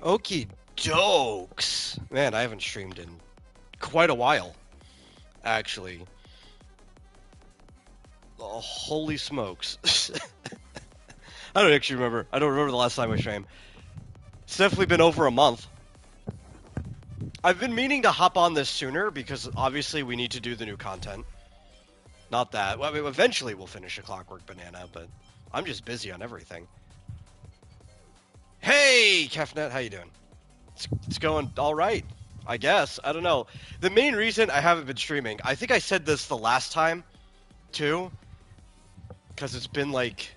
Okie dokes. Man, I haven't streamed in quite a while, actually. Oh, holy smokes. I don't actually remember. I don't remember the last time I streamed. It's definitely been over a month. I've been meaning to hop on this sooner because obviously we need to do the new content. Not that. Well, I mean, eventually we'll finish A Clockwork Banana, but I'm just busy on everything. Hey, Kefnet, how you doing? It's going all right, I guess. I don't know. The main reason I haven't been streaming, I think I said this the last time, too, because it's been like,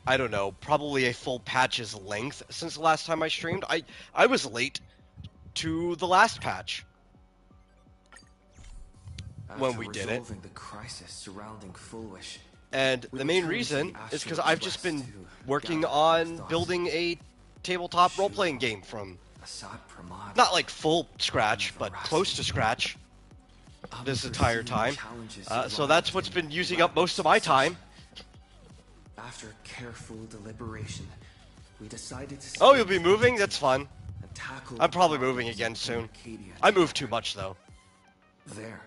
I don't know, probably a full patch's length since the last time I streamed. I was late to the last patch when we did it. The crisis surrounding Foolish, and the main reason is because I've just been working on building a tabletop role-playing game from not like full scratch, but close to scratch this entire time. So that's what's been using up most of my time. After careful deliberation, we decided to... Oh, you'll be moving? That's fun. I'm probably moving again soon. I move too much, though. There,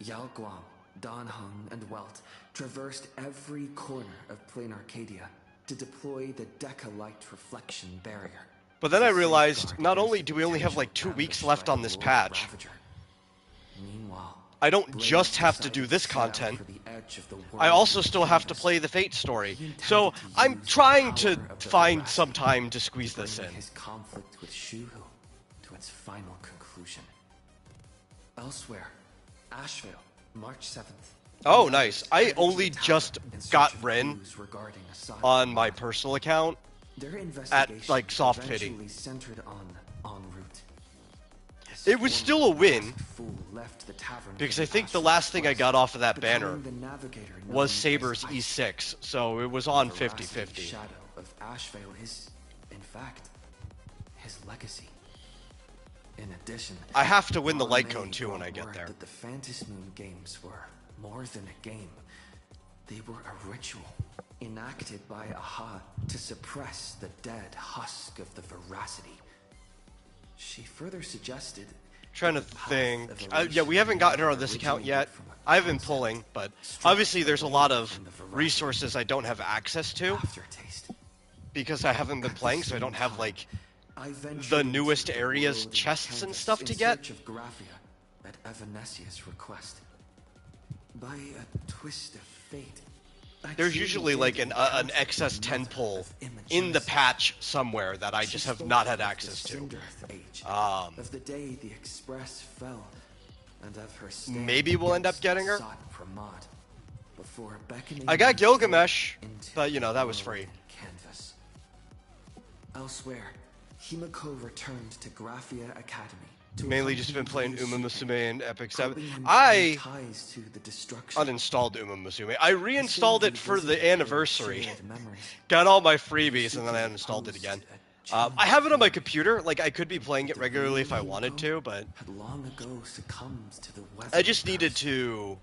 Yao Guang, Dan Heng, and Welt traversed every corner of Plain Arcadia to deploy the Deca-Light Reflection Barrier. But then I realized, not only do we only have like 2 weeks left on this patch, I don't just have to do this content, I also still have to play the Fate story. So I'm trying to find some time to squeeze this in. His conflict with Shuhu to its final conclusion. Elsewhere, Asheville, March 7th. Oh, nice. I only just got Rin on my personal account at, like, soft pity. It was still a win, because I think the last thing I got off of that banner was Saber's E6, so it was on 50-50. Shadow of Asheville is, in fact, his legacy. In addition, I have to win the light cone too when I get there. The Phantasy Moon games were more than a game. They were a ritual enacted by Aha to suppress the dead husk of the veracity. She further suggested... Trying to think... yeah, we haven't gotten her on this account yet. I've been pulling, but obviously there's a lot of resources I don't have access to because I haven't been playing, so I don't have, like, the newest areas, chests and stuff to get. At Evanesia's request. By a twist of fate, there's usually like an XS10 pull in the patch somewhere that I just have not had access to. Of the day the Express fell, and of her maybe we'll end up getting her. I I got Gilgamesh, but you know, that was free. Canvas. Elsewhere, Himiko returned to Graphia Academy. Mainly just been playing Uma Musume and Epic 7. I uninstalled Uma Musume. I reinstalled it for the anniversary. Got all my freebies and then I uninstalled it again. I have it on my computer. Like, I could be playing it regularly if I wanted to, but I just needed to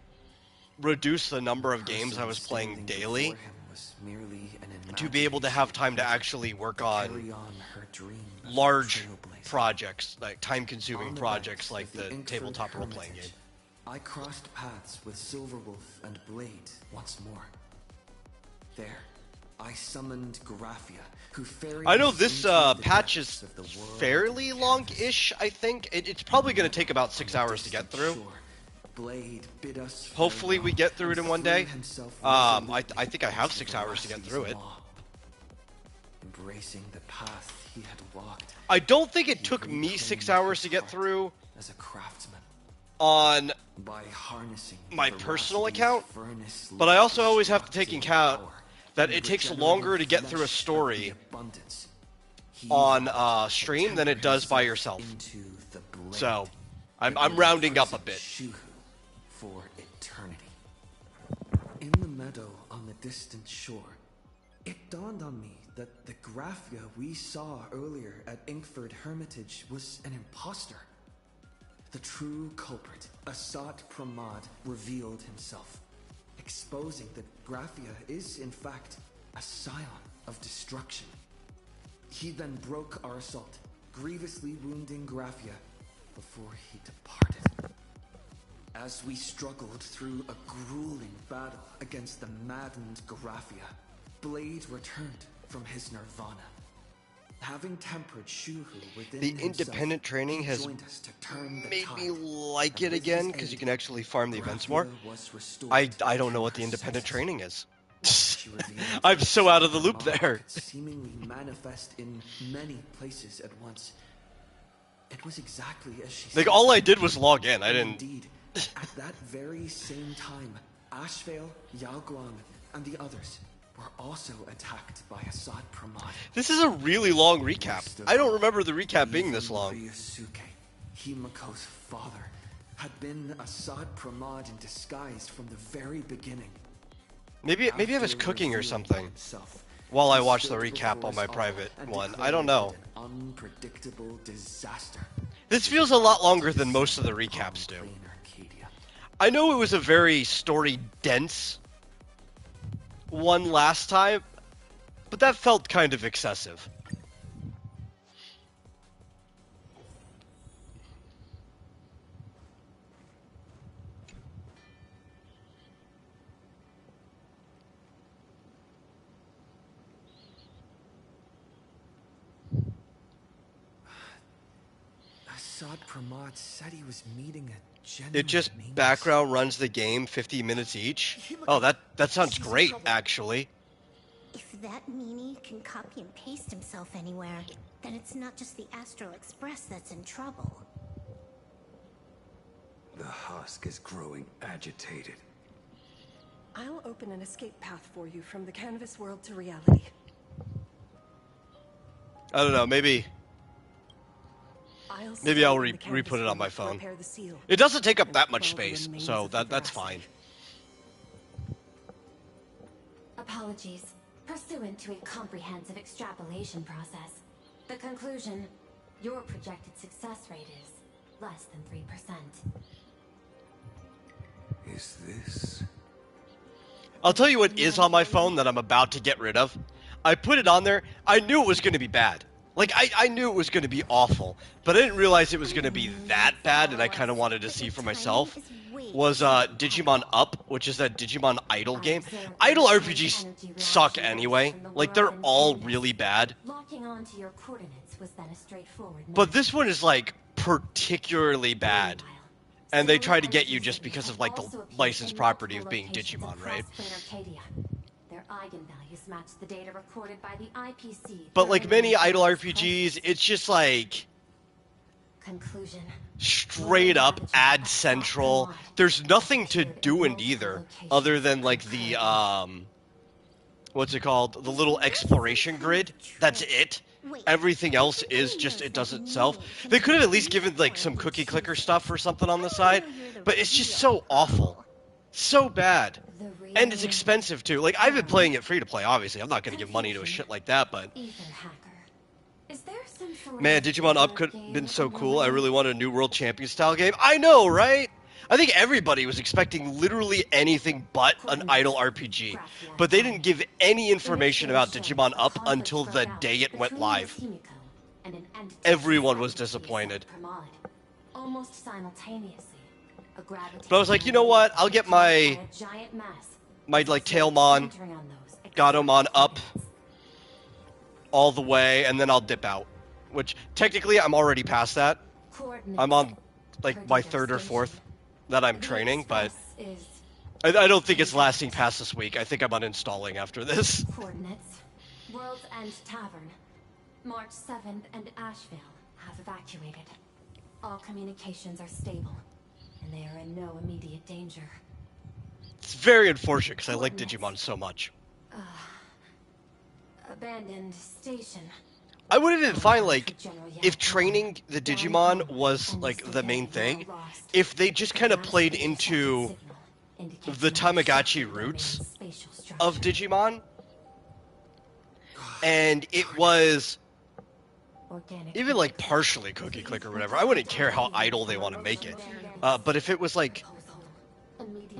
reduce the number of games I was playing daily to be able to have time to actually work on large projects, like time-consuming projects like the tabletop role-playing game. I crossed paths with Silverwolf and Blade once more. There, I summoned Graphia, who ferried... I know this patch is fairly long-ish, I think. It's probably going to take about 6 hours to get through. Hopefully we get through it in one day. I think I have 6 hours to get through it. Embracing the path he had walked. I don't think it took me 6 hours to get through as a craftsman on by harnessing my personal account, but I also always have to take into account that it takes longer to get through a story on stream than it does by yourself. So I'm rounding up a bit. For eternity. In the meadow on the distant shore, it dawned on me that the Graphia we saw earlier at Inkford Hermitage was an imposter. The true culprit, Asat Pramad, revealed himself, exposing that Graphia is in fact a scion of destruction. He then broke our assault, grievously wounding Graphia before he departed. As we struggled through a grueling battle against the maddened Graphia, Blade returned from his nirvana. Having tempered Shuhu within The himself, independent training he has joined us to turn the made tide. me like And it with again his because you aid, can actually farm the events more. Graphia was restored I don't know to what the her independent senses. training is. She revealed I'm that so out of the loop Saad there. could seemingly manifest in many places at once. It was exactly as she Like said. all I did was log in. I And didn't. indeed, at that very same time, Ashvale, Yao Guang, and the others were also attacked by Assad Pramod. This is a really long recap. I don't remember the recap being this Even long. Ryosuke, Himako's father, had been Assad Pramod in disguise from the very beginning. Maybe I was After cooking or revealing something himself, while I he watched the stood recap before on my us all private and one. I don't know. declared it an unpredictable disaster. This feels a lot longer than most of the recaps do. I know it was a very story dense one last time, but that felt kind of excessive. Assad Pramod said he was meeting a genuine It just nameless- background runs the game 50 minutes each. Oh, that sounds great, actually. If that meanie can copy and paste himself anywhere, then it's not just the Astral Express that's in trouble. The husk is growing agitated. I'll open an escape path for you from the canvas world to reality. I don't know, maybe I'll I'll stay in the canvas re-put it on world my to phone. repair the seal. It doesn't take up and that much quell the space, remains so of the that's Jurassic. fine. Apologies. Pursuant to a comprehensive extrapolation process, the conclusion, your projected success rate is less than 3%. Is this? I'll tell you what is on my phone that I'm about to get rid of. I put it on there. I knew it was going to be bad. Like, I knew it was going to be awful, but I didn't realize it was going to be that bad, and I kind of wanted to see for myself. Was Digimon Up, which is that Digimon Idol game. Idol RPGs suck anyway. Like, they're all really bad. Locking onto your coordinates was then a straightforward But this one is, like, particularly bad. And they try to get you just because of, like, the licensed property of being Digimon, right? Their eigenvalues match the data recorded by the IPC. But like many idle RPGs, it's just like Conclusion. straight up ad central. There's nothing to do in either other than like the what's it called? The little exploration grid. That's it. Everything else is just it does itself. They could have at least given like some cookie clicker stuff or something on the side, but it's just so awful. So bad. And it's expensive too. Like, I've been playing it free to play, obviously. I'm not going to give money to a shit like that, but Ether hacker. Is there some sort man, of Digimon Up web could have game been so on the cool. I way? really wanted a new World Champion style game. I know, right? I think everybody was expecting literally anything but an idle RPG. But they didn't give any information about Digimon Up until the day it went live. Everyone was disappointed. Almost simultaneously. But I was like, you know what? I'll get my like Tailmon, Gatomon up all the way, and then I'll dip out. Which technically I'm already past that. I'm on like my third or fourth that I'm training, but I don't think it's lasting past this week. I think I'm uninstalling after this. Coordinates. World's End Tavern. March 7th and Asheville have evacuated. All communications are stable, and they are in no immediate danger. It's very unfortunate because I like Digimon so much. Abandoned station. I would have been fine, like, if training the Digimon was, like, the main thing, if they just kind of played into the Tamagotchi roots of Digimon, and it was even, like, partially cookie click or whatever. I wouldn't care how idle they want to make it. But if it was, like,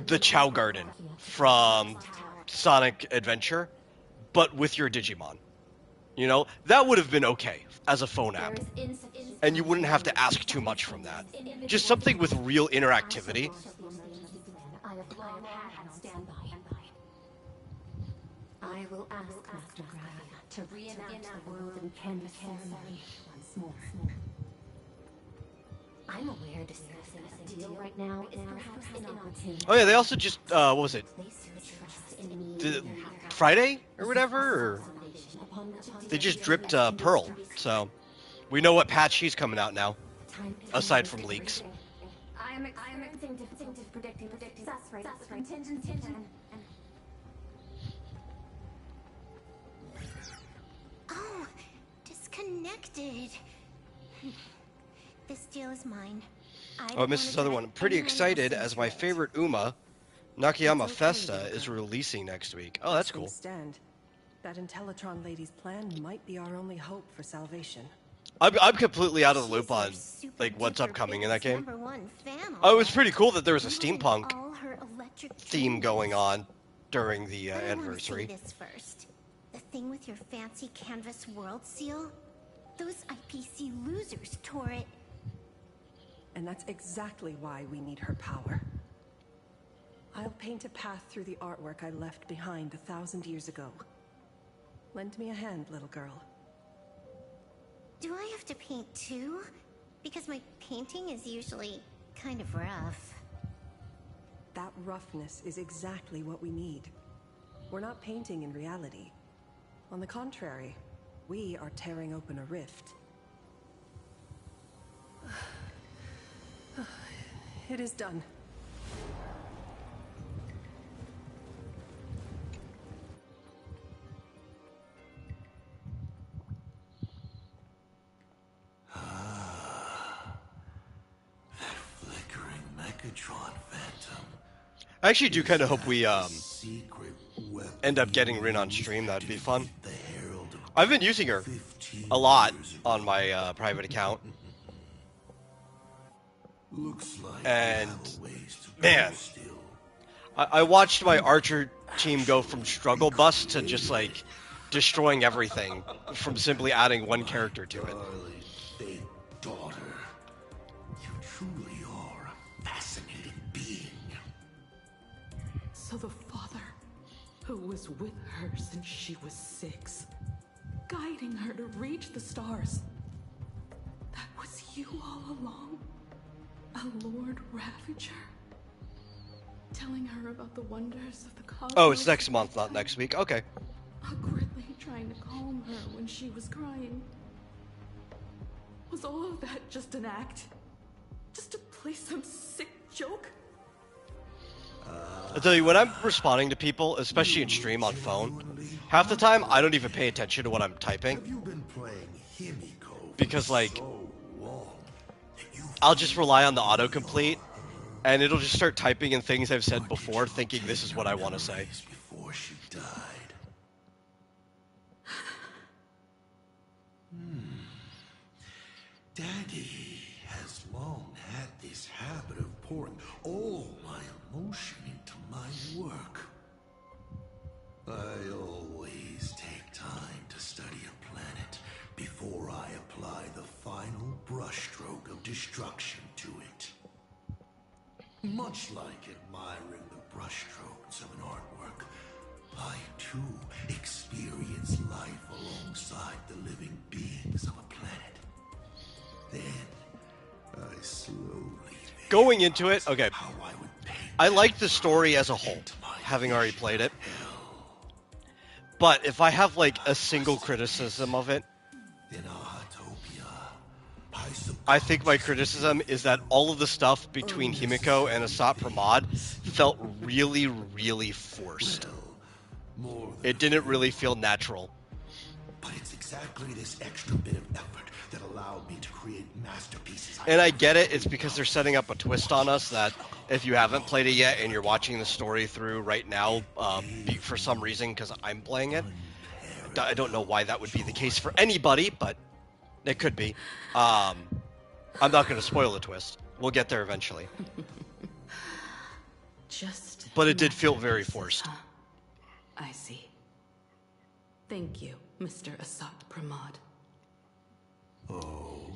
the Chow Garden from Sonic Adventure, but with your Digimon. You know, that would have been okay as a phone app. There is insufficient And you wouldn't have to ask too much from that. Just something with real interactivity. I have long had on standby. I will ask Master Gravia to reenact the world and canvas ceremony once more. I'm aware discussing a deal right now is perhaps inopportune. Oh yeah, they also just, what was it? Place your trust in me. Did Friday or whatever? Or they just dripped Pearl. So we know what patch she's coming out now. Aside from leaks. I am experiencing difficulty predicting success rate of the contingency plan. Oh, disconnected. This deal is mine. Oh, I missed this other one. I'm pretty excited as my favorite Uma, Nakayama Festa, is releasing next week. Oh, that's cool. Stand. That Intellitron lady's plan might be our only hope for salvation. I'm completely out of the loop on like what's upcoming in that game. Oh, it was pretty cool that there was a steampunk theme going on during the anniversary. This first. The thing with your fancy canvas world seal? Those IPC losers tore it. And that's exactly why we need her power. I'll paint a path through the artwork I left behind 1,000 years ago. Lend me a hand, little girl. Do I have to paint too? Because my painting is usually kind of rough. That roughness is exactly what we need. We're not painting in reality. On the contrary, we are tearing open a rift. It is done. Flickering Megatron Phantom. I actually do kind of hope we Secret weapon end up getting Rin on stream. That'd be fun. the Herald of I've been using her 15 a lot years on my private account. Looks like And, we have a ways to man. go still. I watched my Archer team go from struggle bus to just like destroying everything from simply adding one character to it. Darling, fake daughter, you truly are a fascinating being. So the father, who was with her since she was 6, guiding her to reach the stars, that was you all along? A Lord Ravager? Telling her about the wonders of the cosmos? Oh, it's next month, not next week. Okay. Awkwardly trying to calm her when she was crying. Was all of that just an act? Just to play some sick joke? I'll tell you, when I'm responding to people, especially in stream on phone, half the time I don't even pay attention to what I'm typing. Have you been playing Himiko Because, like, so long that you've I'll just rely on the autocomplete, and it'll just start typing in things I've said before, thinking this is what I want to say. before she died? Daddy has long had this habit of pouring all my emotion into my work. I always take time to study a planet before I apply the final brushstroke of destruction to it. Much like admiring the brushstrokes of an artwork, I too experience life alongside the living beings of a planet. Then I slowly Going into it, okay, how I would paint I liked the story as a whole, having already played it. But if I have like a single criticism of it, in Ahatopia. I think my criticism is that all of the stuff between Himiko and Asat Pramod felt really, really forced. More than It didn't really feel natural. But it's exactly this extra bit of effort that allowed me to create masterpieces. And I get it, it's because they're setting up a twist on us that if you haven't played it yet and you're watching the story through right now, for some reason, because I'm playing it, I don't know why that would be the case for anybody, but it could be. I'm not going to spoil the twist. We'll get there eventually. Just. But it did feel very forced. I see. Thank you, Mr. Asat Pramod. Oh?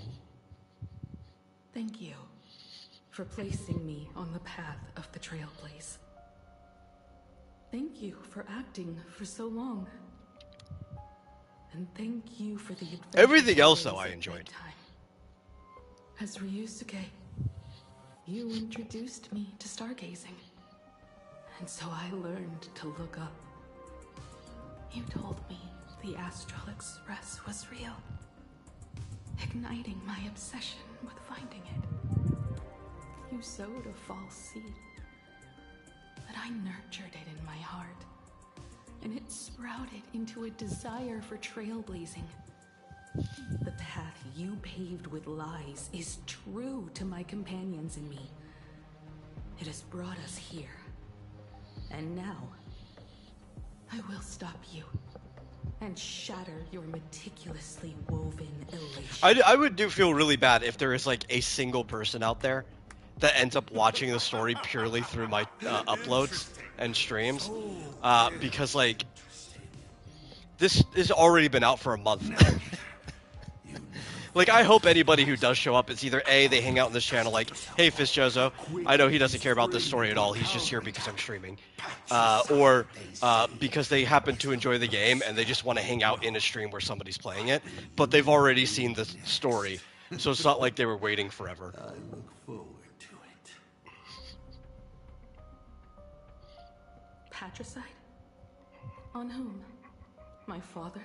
Thank you for placing me on the path of the Trailblaze. Thank you for acting for so long. And thank you for the adventure. Everything else, though, I enjoyed. As Ryusuke, you introduced me to stargazing. And so I learned to look up. You told me the Astral Express was real, igniting my obsession with finding it. You sowed a false seed, but I nurtured it in my heart, and it sprouted into a desire for trailblazing. The path you paved with lies is true to my companions and me. It has brought us here. And now, I will stop you and shatter your meticulously woven elation. I would do feel really bad if there is like a single person out there that ends up watching the story purely through my uploads and streams, because like this has already been out for a month. Like, I hope anybody who does show up is either A, they hang out in this channel like, hey, Fizjozo, I know he doesn't care about this story at all, he's just here because I'm streaming. Or because they happen to enjoy the game and they just want to hang out in a stream where somebody's playing it, but they've already seen the story, so it's not like they were waiting forever. I look forward to it. Patricide? On whom? My father?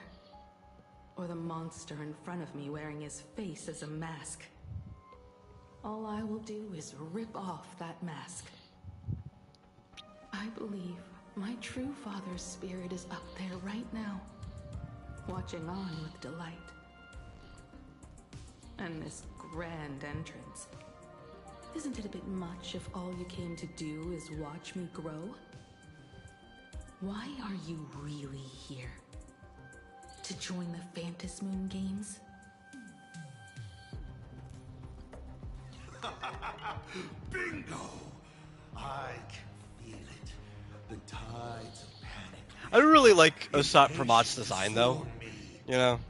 Or the monster in front of me wearing his face as a mask? All I will do is rip off that mask. I believe my true father's spirit is up there right now, watching on with delight. And this grand entrance, isn't it a bit much if all you came to do is watch me grow? Why are you really here? To join the Phantasmoon Games? Bingo! I can feel it. The tides of panic. I don't really like Asat Pramod's design, though. You know?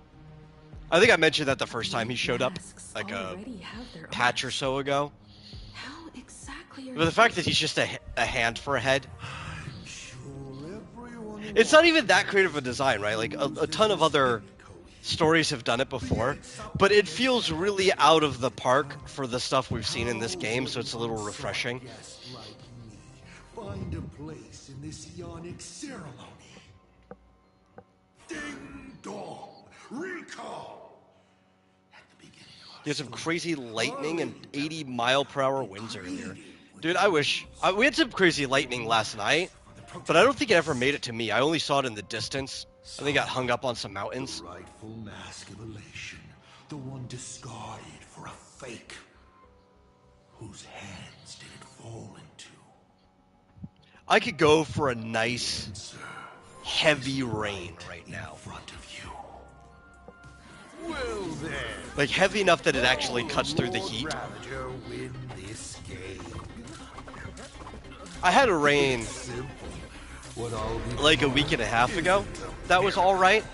I think I mentioned that the first time he showed up, like a patch or so ago. How exactly are But the fact that he's just a hand for a head. I'm sure everyone It's not even that creative of a design, right? Like, a ton of other stories have done it before, but it feels really out of the park for the stuff we've seen in this game, so it's a little refreshing. guests like me find a place in this yonic ceremony. Ding dong! Recall! At the beginning of You had some crazy lightning and 80-mile-per-hour winds earlier. Dude, I wish... we had some crazy lightning last night, but I don't think it ever made it to me. I only saw it in the distance. I think it got hung up on some mountains. the rightful mask of elation, the one discarded for a fake. Whose hands did it fall into? I could go for a nice, Sir, heavy rain right in now. front of you. Well then, Like, heavy enough that it actually cuts through the heat. Ravager win this game. I had a rain Simple. What I'll be like a week and a half ago. That was alright,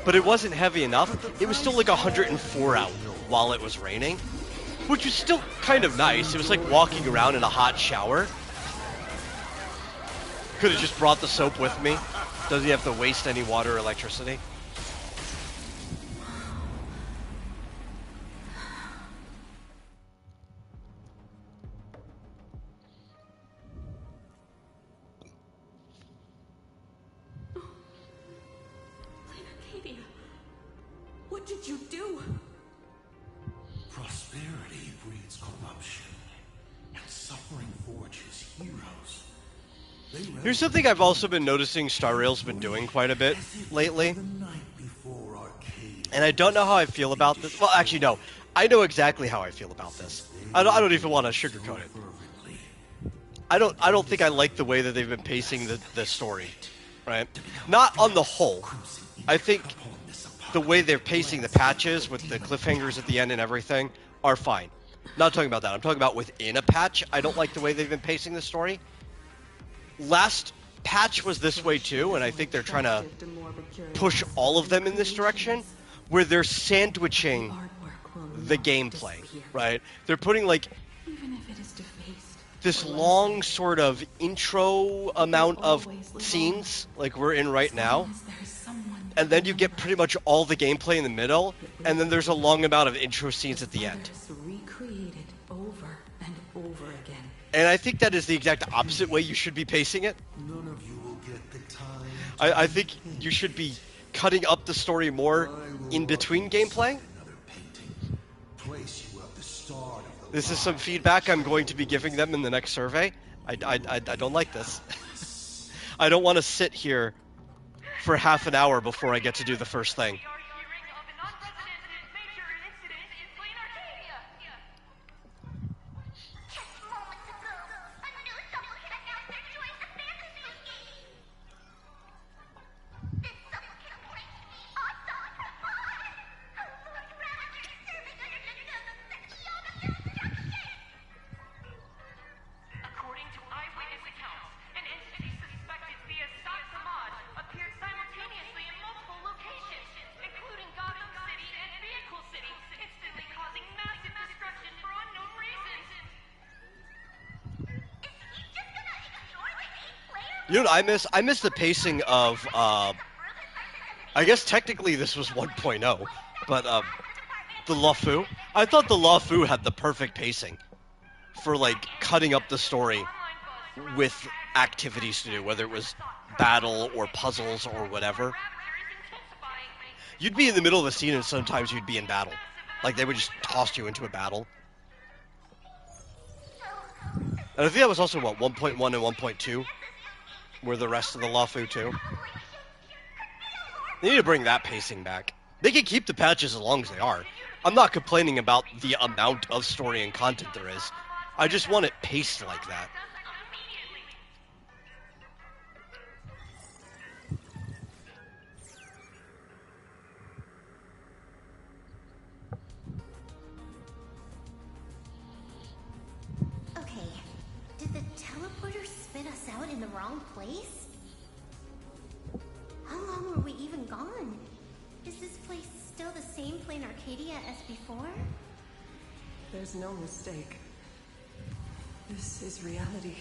but it wasn't heavy enough. It was still like 104 out while it was raining, which was still kind of nice. It was like walking around in a hot shower. Could have just brought the soap with me. Doesn't have to waste any water or electricity. Arcadia, what did you do? Prosperity breeds corruption, and suffering forges heroes. Here's something I've also been noticing Star Rail's been doing quite a bit lately. The night before Arcadia. And I don't know how I feel about this. Well, actually, no. I know exactly how I feel about this. I don't even want to sugarcoat it. Fervently. I don't think I like the way that they've been pacing the story, right? Not on the whole. I think the way they're pacing the patches with the cliffhangers at the end and everything are fine. Not talking about that. I'm talking about within a patch. I don't like the way they've been pacing the story. Last patch was this way too, and I think they're trying to push all of them in this direction, where they're sandwiching the gameplay, right? They're putting like this long sort of intro amount of scenes, like we're in right now, and then you get pretty much all the gameplay in the middle, and then there's a long amount of intro scenes at the end. Recreated over and over again. And I think that is the exact opposite way you should be pacing it. None of you will get the time. I think you should be cutting up the story more in between gameplay. Another painting. Place you at the start of the This is some feedback I'm going to be giving them in the next survey. I don't like this. I don't want to sit here for half an hour before I get to do the first thing. According to eyewitness accounts, an entity suspected via Satsumad appeared simultaneously in multiple locations, including Gotham City and Vehicle City, instantly causing massive destruction for unknown reasons. You know what I miss? I miss the pacing of, I guess technically this was 1.0, but, the LaFu. I thought the LaFu had the perfect pacing for, like, cutting up the story with activities to do, whether it was battle or puzzles or whatever. You'd be in the middle of a scene and sometimes you'd be in battle. Like, they would just toss you into a battle. And I think that was also, what, 1.1 and 1.2? Were the rest of the LaFu too? They need to bring that pacing back. They can keep the patches as long as they are. I'm not complaining about the amount of story and content there is. I just want it paced like that. Okay, did the teleporter spit us out in the wrong place? How long were we even gone? Is this place still the same plain Arcadia as before? There's no mistake. This is reality.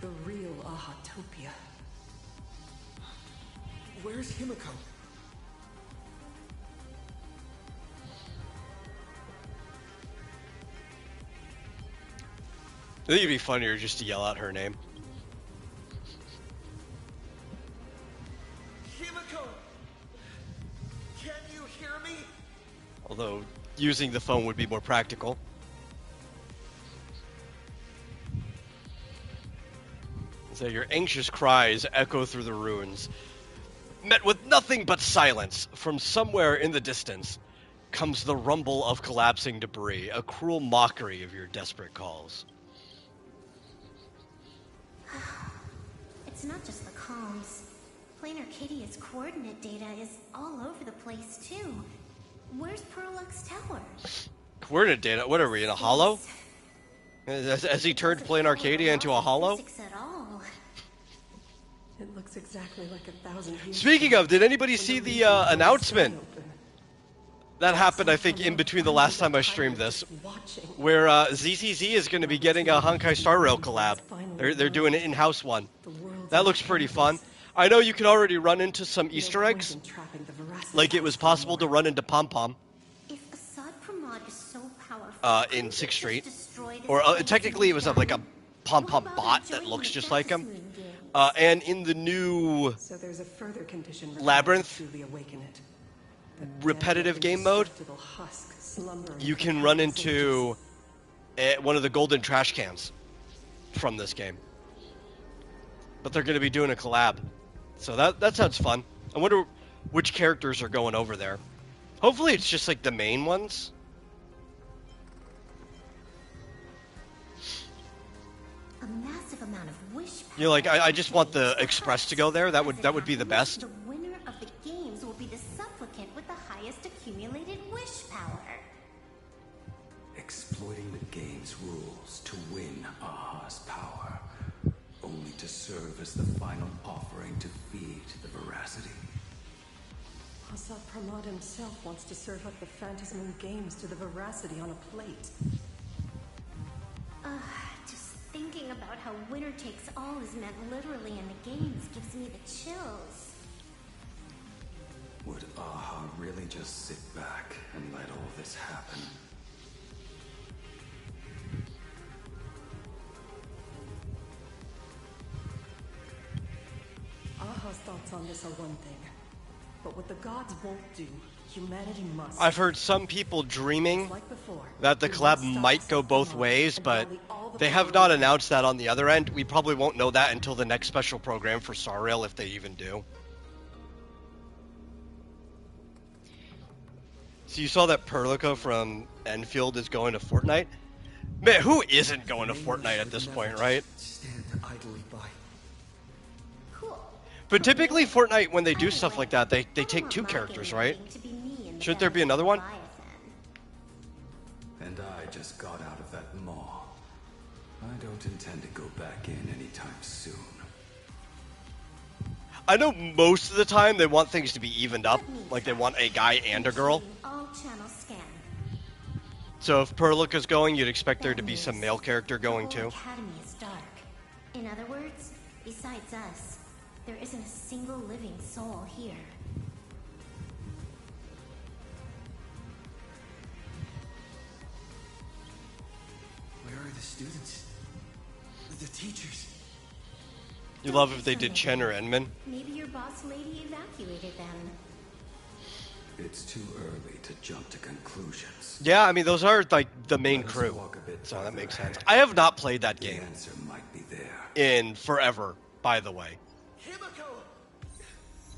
The real Ahatopia. Where's Himiko? I think it'd be funnier just to yell out her name. Himiko! Can you hear me? Although, using the phone would be more practical. So your anxious cries echo through the ruins, met with nothing but silence. From somewhere in the distance comes the rumble of collapsing debris, a cruel mockery of your desperate calls. It's not just the comms. Plain Arcadia's coordinate data is all over the place, too. Where's Perlux Tower? Coordinate data? What are we, in a hollow? Has he turned Plain Arcadia into a hollow? At all. It looks exactly like 1,000 years Speaking of, did anybody see the announcement? That happened, I think, in between the last time I streamed this, where ZZZ is going to be getting a Honkai Star Rail collab. They're doing an in-house one. That looks pretty fun. I know you can already run into some Easter eggs, like it was possible to run into Pom Pom If Assad Pramod is so powerful, in 6th Street, or technically it was like a Pom Pom bot that looks just like him. And in the new So there's a further condition Labyrinth to truly awaken it. repetitive game mode, you can run into one of the golden trash cans from this game. But they're going to be doing a collab. So that sounds fun. I wonder which characters are going over there. Hopefully it's just like the main ones. a massive amount of wish power. You know, like I just want the Express to go there. That would be the best. The winner of the games will be the supplicant with the highest accumulated wish power. Exploiting the game's rules to win Aha's power, only to serve as the final offering to feed the veracity. Asad Pramod himself wants to serve up the Phantasmal Games to the veracity on a plate. Just thinking about how winner takes all is meant literally in the games gives me the chills. Would Aha really just sit back and let all this happen? Aha's thoughts on this are one thing, but what the gods won't do, humanity must. I've heard some people dreaming Like before, that the collab might go both ways, but they have not announced that on the other end. We probably won't know that until the next special program for Star Rail, if they even do. So you saw that Perlica from Enfield is going to Fortnite? Man, who isn't going to Fortnite at this point, right? Stand idly by. Cool. But typically Fortnite, when they do stuff like that, they take two characters, right? Shouldn't there be another one? And I just got out of that maw. I don't intend to go back in anytime soon. I know most of the time they want things to be evened up, like they want a guy and a girl. All channel scan. So if Perlica's going, you'd expect there to be some male character going The whole too. Academy is dark. In other words, besides us, there isn't a single living soul here. Where are the students? The teachers? You love if they did Chen or Enman. Maybe your boss lady evacuated them. It's too early to jump to conclusions. Yeah, I mean, those are like the main Let us crew. walk a bit So that further makes sense. ahead. I have not played that The game answer might be there. in forever, by the way. Himiko!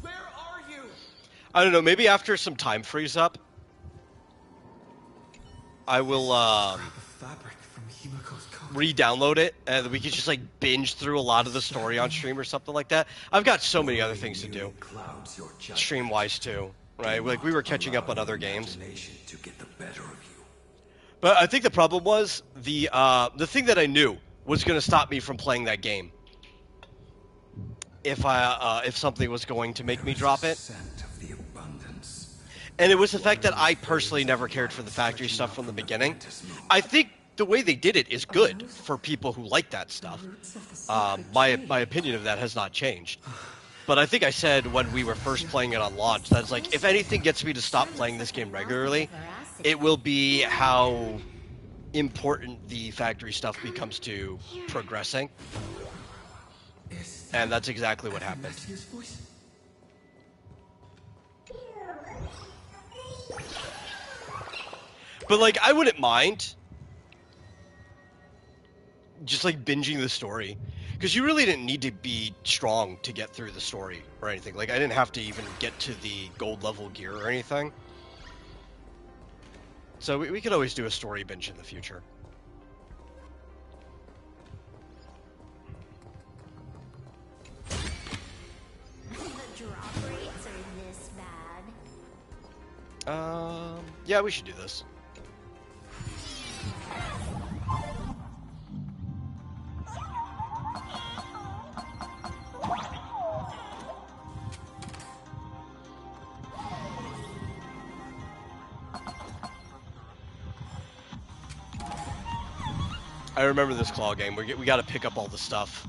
Where are you? I don't know, maybe after some time frees up, I will The fabric from Himiko's coat. re-download it, and we could just like binge through a lot of the story on stream or something like that. I've got so many other things to do, Clouds your judgment. stream-wise too, right? Like we were catching up on other games. Imagination to get the better of you. But I think the problem was the thing that I knew was going to stop me from playing that game. If something was going to make me drop it, Scent of the abundance. and it was the fact that I personally never cared for the factory stuff from the beginning. I think the way they did it is good for people who like that stuff. My opinion of that has not changed. But I think I said when we were first playing it on launch, that's like, if anything gets me to stop playing this game regularly, it will be how important the factory stuff becomes to progressing. And that's exactly what happened. His voice. But like, I wouldn't mind just like binging the story, because you really didn't need to be strong to get through the story or anything. Like, I didn't have to even get to the gold level gear or anything. So we could always do a story binge in the future. The drop rates are this bad. Yeah, we should do this. I remember this claw game. We got to pick up all the stuff.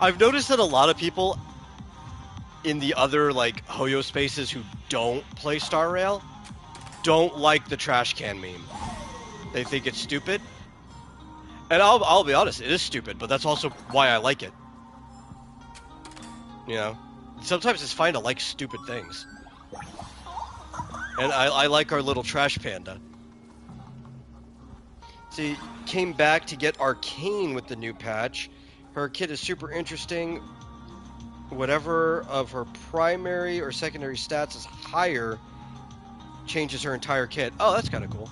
I've noticed that a lot of people in the other like Hoyo spaces who don't play Star Rail don't like the trash can meme. They think it's stupid. And I'll be honest, it is stupid, but that's also why I like it. You know, sometimes it's fine to like stupid things. And I like our little trash panda. See, came back to get Arcane with the new patch. Her kit is super interesting. Whatever of her primary or secondary stats is higher, changes her entire kit. Oh, that's kind of cool.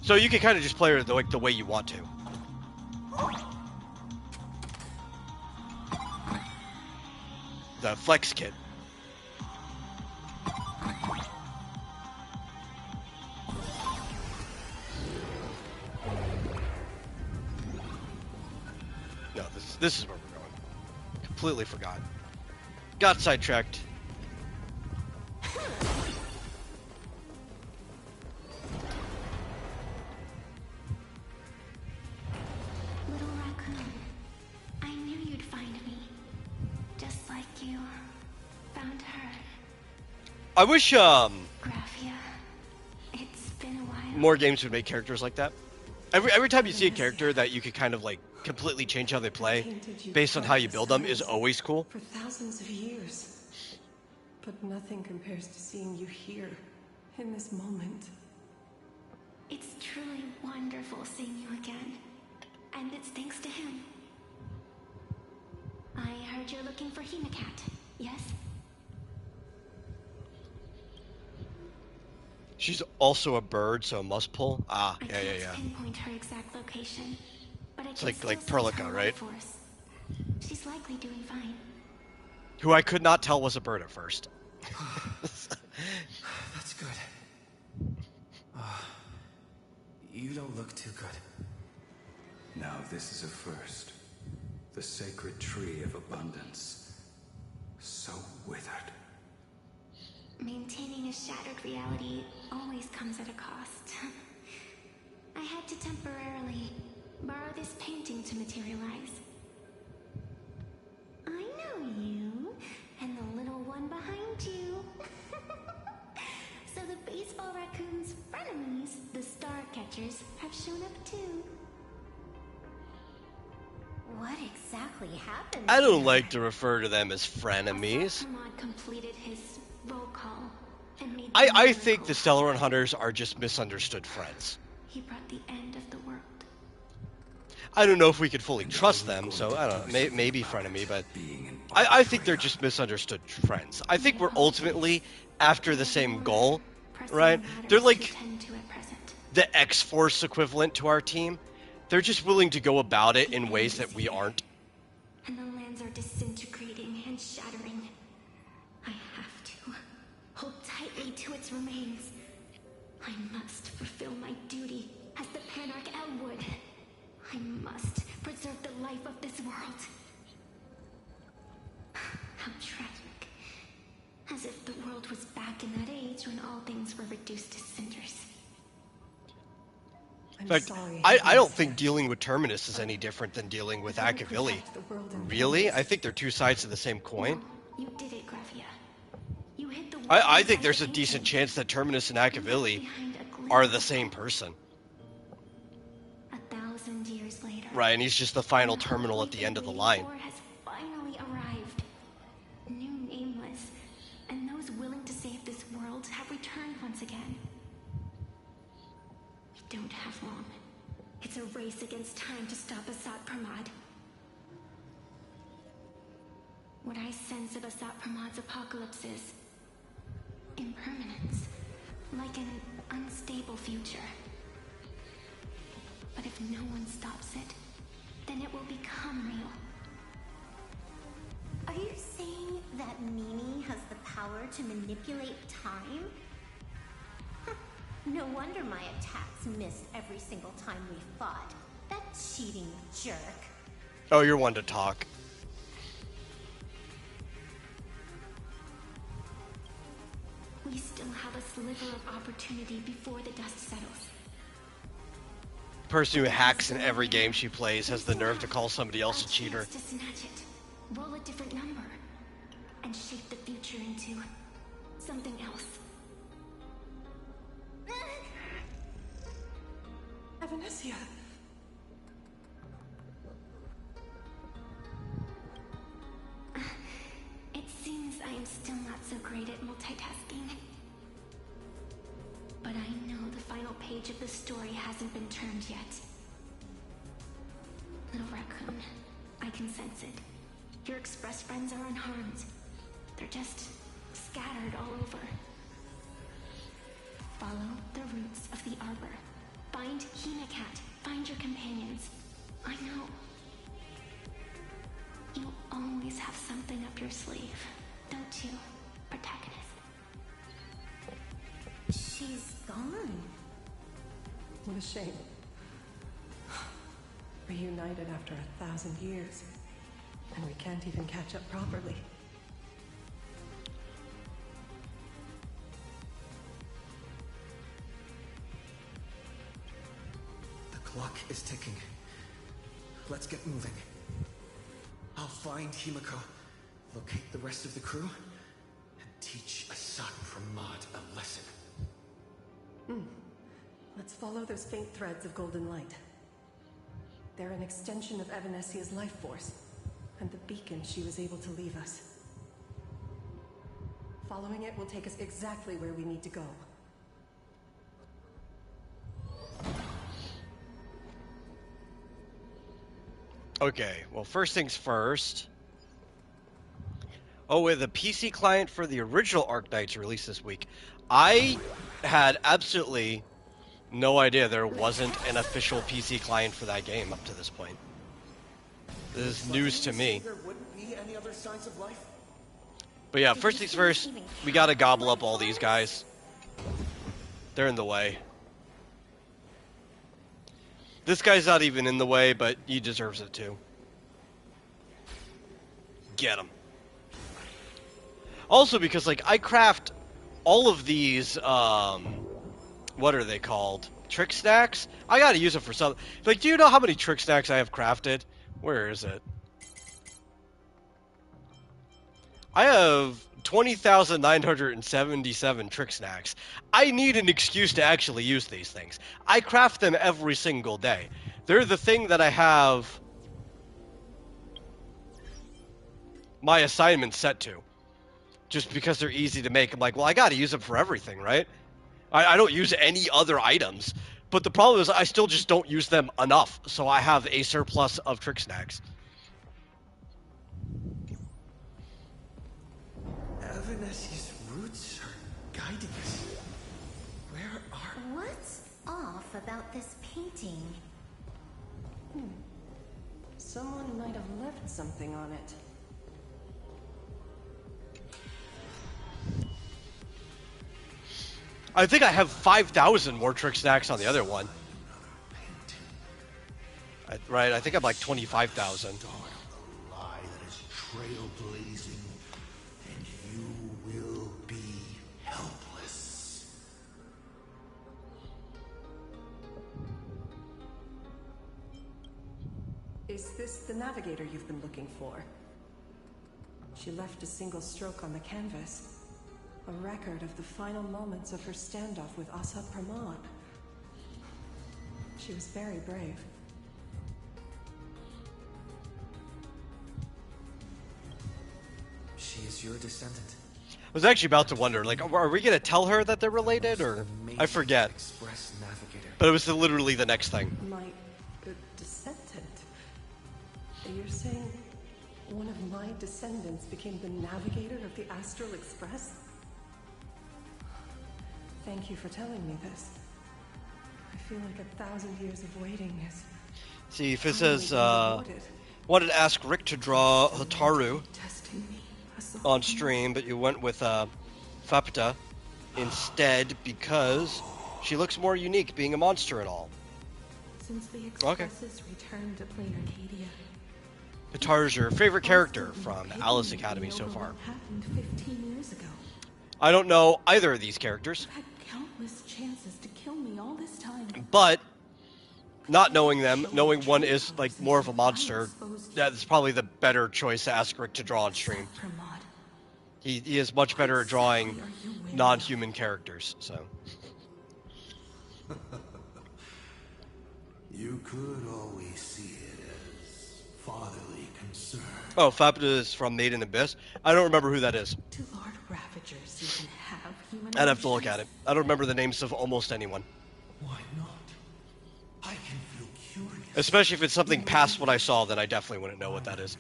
So you can kind of just play her the way you want to. The flex kit. No, this is where we're going. Completely forgot. Got sidetracked. Little raccoon, I knew you'd find me. Just like you found her. I wish Graphia, it's been a while. more games would make characters like that. Every time you see a character that you could kind of like completely change how they play based on how you build them is always cool. For thousands of years. But nothing compares to seeing you here, in this moment. It's truly wonderful seeing you again. And it's thanks to him. I heard you're looking for Hemacat, yes? She's also a bird, so must pull. Ah, I yeah. can't pinpoint her exact location, but I It's can like still sense Perlica, her right? life force. She's likely doing fine. Who I could not tell was a bird at first. That's good. You don't look too good. Now this is a first. The sacred tree of abundance. So withered. Maintaining a shattered reality always comes at a cost. I had to temporarily borrow this painting to materialize. I know you, and the little one behind you. So the baseball raccoon's frenemies, the star catchers, have shown up too. What exactly happened? I don't like to refer to them as frenemies. Ahmad completed his roll call and made I think the Stellar Hunters are just misunderstood friends. He brought the end of the world. I don't know if we could fully trust them, so I don't know, maybe frenemy, but I think they're just misunderstood friends. I think we're ultimately after the same goal, right? They're like the X-Force equivalent to our team. They're just willing to go about it in ways that we aren't. And the lands are disintegrating and shattering. I have to hold tightly to its remains. I must fulfill my duty as the Panarch Elwood. I must preserve the life of this world. How tragic. As if the world was back in that age when all things were reduced to cinders. In fact, I don't think dealing with Terminus is any different than dealing with Akavili. Really? I think they're two sides of the same coin. You did it, Graphia. You hit the I think there's a decent chance that Terminus and Akavili are the same person. 1,000 years later. Right, and he's just the final terminal at the end of the line. Has finally arrived. New Nameless, and those willing to save this world have returned once again. We don't have long. It's a race against time to stop Asat Pramad. What I sense of Asat Pramad's apocalypse is impermanence, like an unstable future. But if no one stops it, then it will become real. Are you saying that Mimi has the power to manipulate time? No wonder my attacks missed every single time we fought. That cheating jerk. Oh, you're one to talk. We still have a sliver of opportunity before the dust settles. Person who hacks in every game she plays has the nerve to call somebody else a cheater. To snatch it, roll a different number, and shape the future into something else. Evanesia. It seems I am still not so great at multitasking. But I know the final page of the story hasn't been turned yet. Little raccoon, I can sense it. Your express friends are unharmed. They're just scattered all over. Follow the roots of the arbor. Find Find Hinacat. Find your companions. I know. You always have something up your sleeve, don't you, protagonist? She's gone. What a shame. Reunited after 1,000 years, and we can't even catch up properly. The clock is ticking. Let's get moving. I'll find Himiko, locate the rest of the crew, and teach Assad Pramod a lesson. Let's follow those faint threads of golden light. They're an extension of Evanesia's life force, and the beacon she was able to leave us. Following it will take us exactly where we need to go. Okay, well, first things first. Oh, with the PC client for the original Arknights released this week. I had absolutely no idea there wasn't an official PC client for that game up to this point. This is news to me. There wouldn't be any other signs of life? But yeah, first things first, we gotta gobble up all these guys. They're in the way. This guy's not even in the way, but he deserves it too. Get him. Also because, like, I craft all of these, what are they called? Trick stacks? I gotta use them for something. Like, do you know how many trick stacks I have crafted? Where is it? I have 20,977 trick snacks. I need an excuse to actually use these things. I craft them every single day. They're the thing that I have my assignments set to. Just because they're easy to make. I'm like, well, I gotta use them for everything, right? I don't use any other items. But the problem is I still just don't use them enough. So I have a surplus of trick snacks. Evanesia's roots are guiding us. Where are... What's off about this painting? Someone might have left something on it. I think I have 5,000 more trick snacks on the other one. Right, I think I'm like 25,000. Start a lie that is trailblazing, and you will be helpless. Is this the navigator you've been looking for? She left a single stroke on the canvas. A record of the final moments of her standoff with Assad Pramod. She was very brave. She is your descendant. I was actually about to wonder, like, are we gonna tell her that they're related, or I forget. Express navigator. But it was literally the next thing. My descendant? You're saying one of my descendants became the navigator of the Astral Express? Thank you for telling me this. I feel like 1,000 years of waiting is... See, if it says, wanted to ask Rick to draw Hotaru on stream, but you went with Fapta instead because she looks more unique, being a monster and all. Since the Expresses returned to plain Arcadia, Hotaru's your favorite character from Alice Academy so far. what happened 15 years ago. I don't know either of these characters, Had countless chances to kill me all this time. but not knowing them, knowing one is like more of a monster, that's probably the better choice to ask Rick to draw on stream. Pramod, He is much better at drawing non-human characters, so. You could always see it as fatherly concern. Oh, Fapta is from Made in Abyss. I don't remember who that is. do Lord Ravagers even have human I'd have to look at emotions? it. I don't remember the names of almost anyone. Why not? I can feel curious. Especially if it's something past what I saw, then I definitely wouldn't know what that is.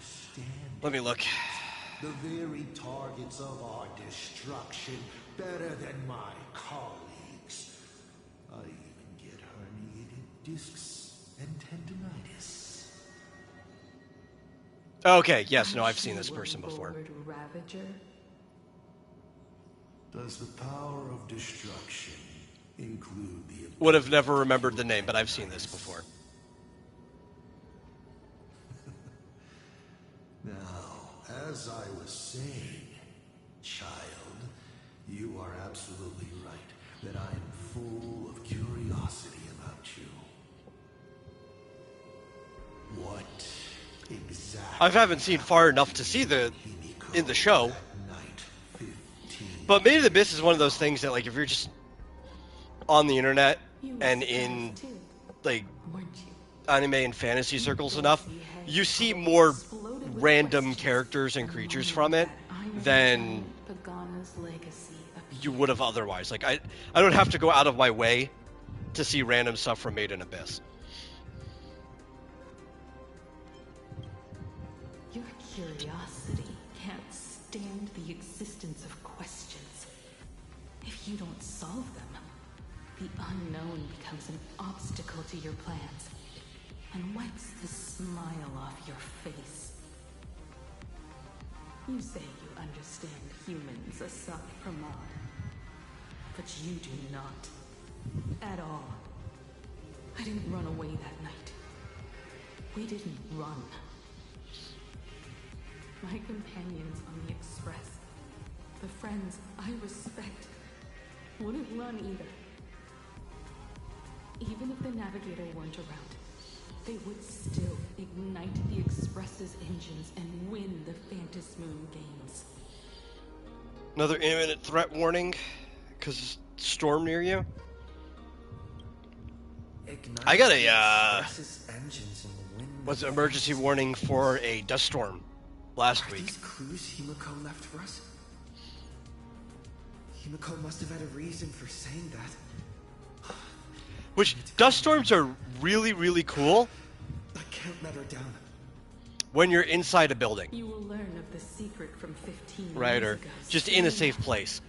Let me look. The very targets of our destruction better than my colleagues. I even get herniated discs and tendinitis. Okay, yes, no, I've seen this person before. Ravager? Does the power of destruction include the Would have never remembered the name, but I've seen this before. Now, as I was saying, child, you are absolutely right that I am full of curiosity about you. What exactly? I haven't seen far enough to see in the show. But Made in the Abyss is one of those things that, like, if you're just on the internet and in, like, anime and fantasy circles enough, you see more random characters and creatures from it than you would have otherwise. Like, I don't have to go out of my way to see random stuff from Made in Abyss. Your curiosity can't stand the existence of questions. If you don't solve them, the unknown becomes an obstacle to your plans and wipes the smile off your face. You say you understand humans, Asad Pramod, but you do not. At all. I didn't run away that night. We didn't run. My companions on the Express, the friends I respect, wouldn't run either. Even if the Navigator weren't around, they would still ignite the Express's engines and win the Phantom Moon games. Another imminent threat warning because storm near you. I got a what's an emergency warning for a dust storm last week. These clues Himiko left for us? Himiko must have had a reason for saying that. Which, dust storms are really, really cool. I can't let her down. When you're inside a building. You will learn of the secret from 15 right, years or ago. just in a safe place.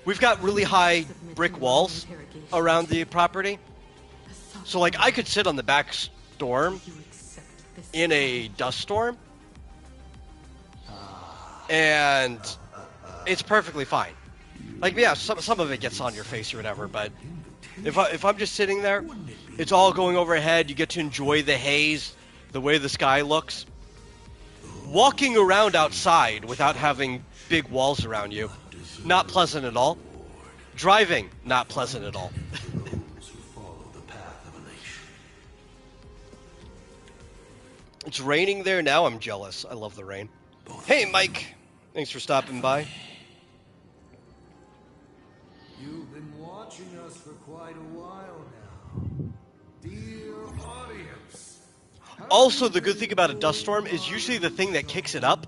We've got really high brick walls around the property. So, like, I could sit on the back storm in a dust storm, and it's perfectly fine. Like, yeah, some of it gets on your face or whatever, but if I'm just sitting there, it's all going overhead, you get to enjoy the haze, the way the sky looks. Walking around outside without having big walls around you, not pleasant at all. Driving, not pleasant at all. It's raining there now. I'm jealous. I love the rain. Hey, Mike. Thanks for stopping by. You've been watching us for quite a while now. Dear audience. Also, the good thing about a dust storm is usually the thing that kicks it up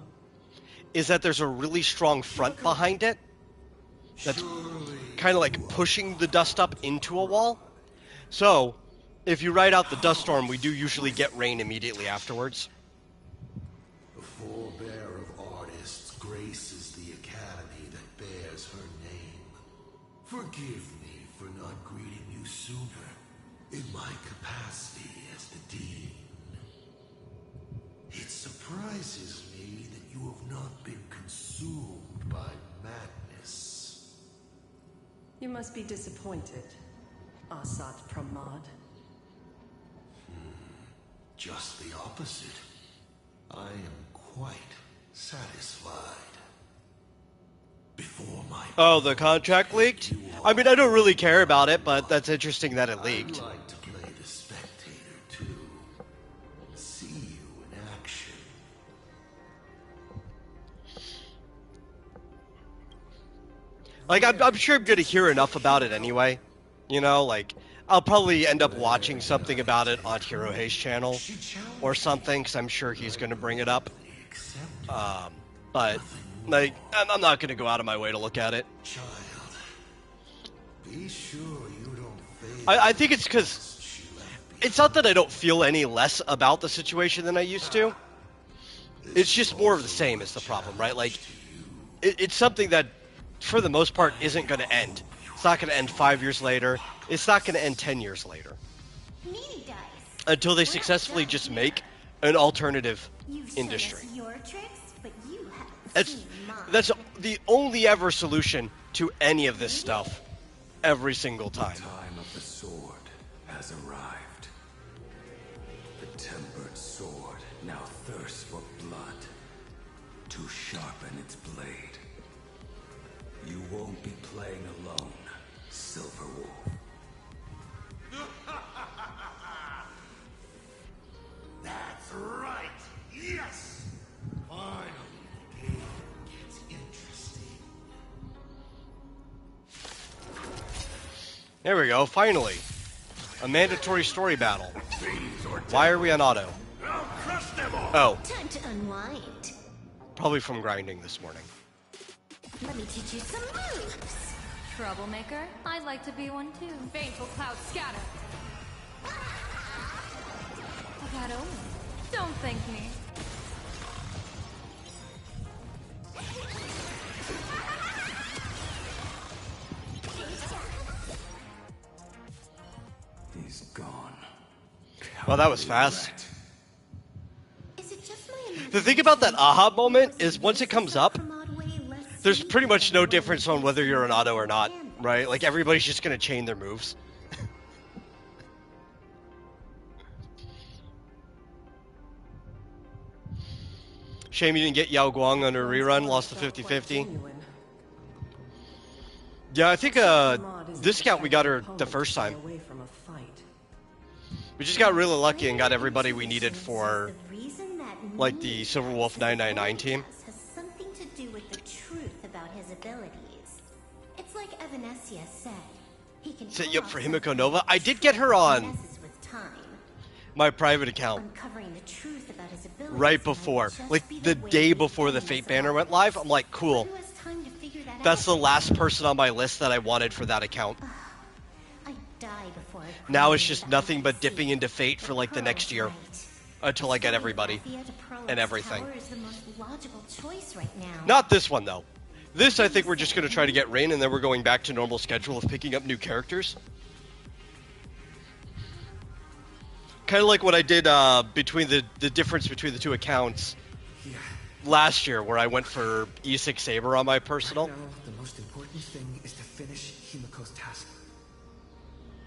is that there's a really strong front behind it that's kind of like pushing the dust up into a wall. So, if you ride out the dust storm, we do usually get rain immediately afterwards. The forebear of artists graces the academy that bears her name. Forgive me for not greeting you sooner in my capacity as the dean. It surprises me that you have not been consumed by madness. You must be disappointed, Asad Pramod. Just the opposite. I am quite satisfied. Before my... Oh, the contract leaked? I mean, I don't really care about it, but that's interesting that it leaked. I'd like to play the spectator, too. See you in action. Like, I'm sure I'm going to hear enough about it anyway. You know, like, I'll probably end up watching something about it on Hirohei's channel or something, because I'm sure he's going to bring it up. But, like, I'm not going to go out of my way to look at it. Child, be sure you don't fail. I think it's because it's not that I don't feel any less about the situation than I used to. It's just more of the same is the problem, right? Like, it's something that, for the most part, isn't going to end. It's not going to end 5 years later. It's not going to end 10 years later. Meaty dice. until they We're not successfully done just here. make an alternative You've shown industry. us your tricks, but you haven't That's seen mine. that's the only ever solution to any of this stuff. Every single time. The time of the sword has arrived. The tempered sword now thirsts for blood to sharpen its blade. You won't be playing alone, Silver Wolf. That's right. Yes. Finally, the game gets interesting. There we go, finally. A mandatory story battle. Why are we on auto? I'll crush them all. Oh, Time to unwind. probably from grinding this morning. Let me teach you some moves. Troublemaker? I'd like to be one too. Baneful clouds scatter. Bad omen. Don't thank me. He's gone. Well, that was fast. Rat. Is it just my The thing about that aha moment is once it comes up, imagination? there's pretty much no difference on whether you're an auto or not, right? Like, everybody's just gonna chain their moves. Shame you didn't get Yao Guang on a rerun, lost to 50-50. Yeah, I think, this count we got her the first time. Away from a fight. We just got really lucky and got everybody we needed for, The reason that like, the Silver Wolf 999 team. has something to do with the truth about his abilities. It's like Evanescia said. He can Set pull you up off for something Himiko Nova. I did that get her on messes with time. my private account Uncovering the truth about his abilities right might before. just Like, be the way day to before the end Fate this banner all. went live. I'm like, cool. Who has time to figure that That's the out? last person on my list that I wanted for that account. I die before I Now prove it's just that I nothing can but see. dipping into Fate for, like, the next year. Right. Until I get Sending everybody. Raphia to Perlitte's and everything. Tower is the most logical choice right now. Not this one, though. This, I think we're just going to try to get Rain, and then we're going back to normal schedule of picking up new characters. Kind of like what I did between the difference between the two accounts Yeah. last year, where I went for E6 Saber on my personal. Right now, the most important thing is to finish Himiko's task.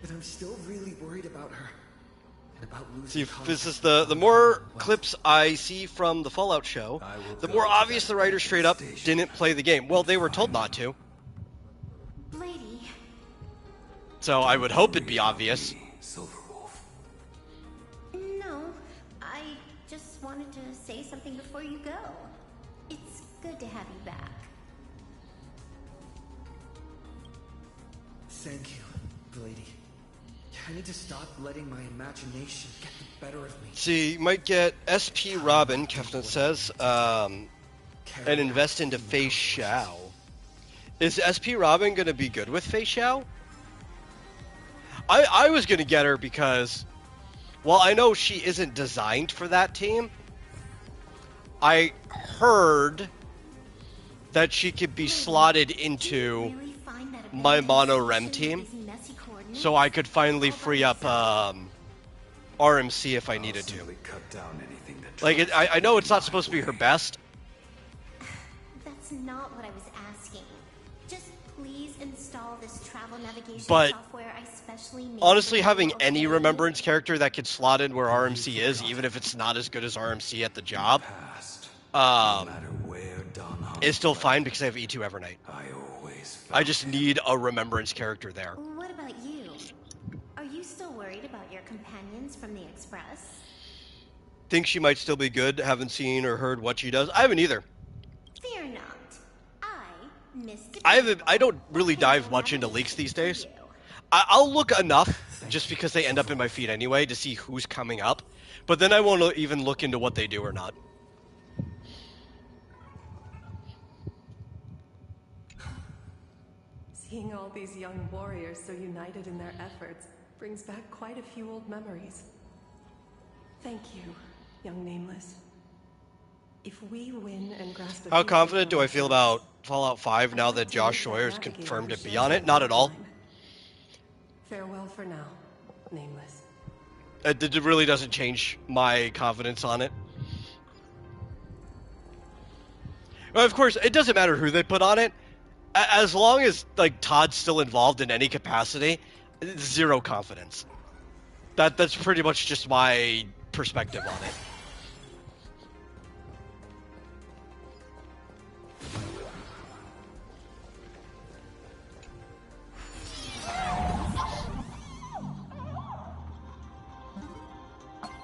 But I'm still really worried about her. And about losing See, this contact is with the Fallout. more Well, clips I see from the Fallout show, I will the go more to obvious that the writers straight up station. didn't play the game. Well, they were told not to, Lady, so I would hope it'd be obvious. Silver Wolf. no. I just wanted to say something before you go. It's good to have you back. Thank you, lady. I need to stop letting my imagination get the better of me. See, you might get SP Robin, Kefnet says, and invest into Fei Xiao. Is SP Robin going to be good with Fei Xiao? I was going to get her because, well, I know she isn't designed for that team. I heard that she could be slotted into Really find that my ability mono to rem show team, these messy coordinates so I could finally all by free up yourself? RMC if I needed I'll to. simply cut down anything that Like, tries I know to it's not get supposed to be my her way. best, That's not what I was asking. Just please install this travel navigation But software I specially made. honestly, for having you, any okay? remembrance character that could slot in where RMC is, even if it's not as good as RMC at the job, Past, no matter where Don Hung is still fled, fine because I have E2 Evernight. I always I felt just need a remembrance character there. What about you? Are you still worried about your companions from the Express? Think she might still be good. Haven't seen or heard what she does. I haven't either. Fear not. I missed. I don't really dive much into leaks these days. I'll look enough just because they end up in my feed anyway to see who's coming up, but then I won't even look into what they do or not. Seeing all these young warriors so united in their efforts brings back quite a few old memories. Thank you, young Nameless. If we win and grasp a How piece of confident do I Fallout feel 4, about Fallout 5 now I'd that like to Josh meet that Sawyer's navigator confirmed who to be shows on me it? Not at all. the line. Farewell for now, Nameless. It really doesn't change my confidence on it. Well, of course, it doesn't matter who they put on it. As long as like Todd's still involved in any capacity, zero confidence. That's pretty much just my perspective on it.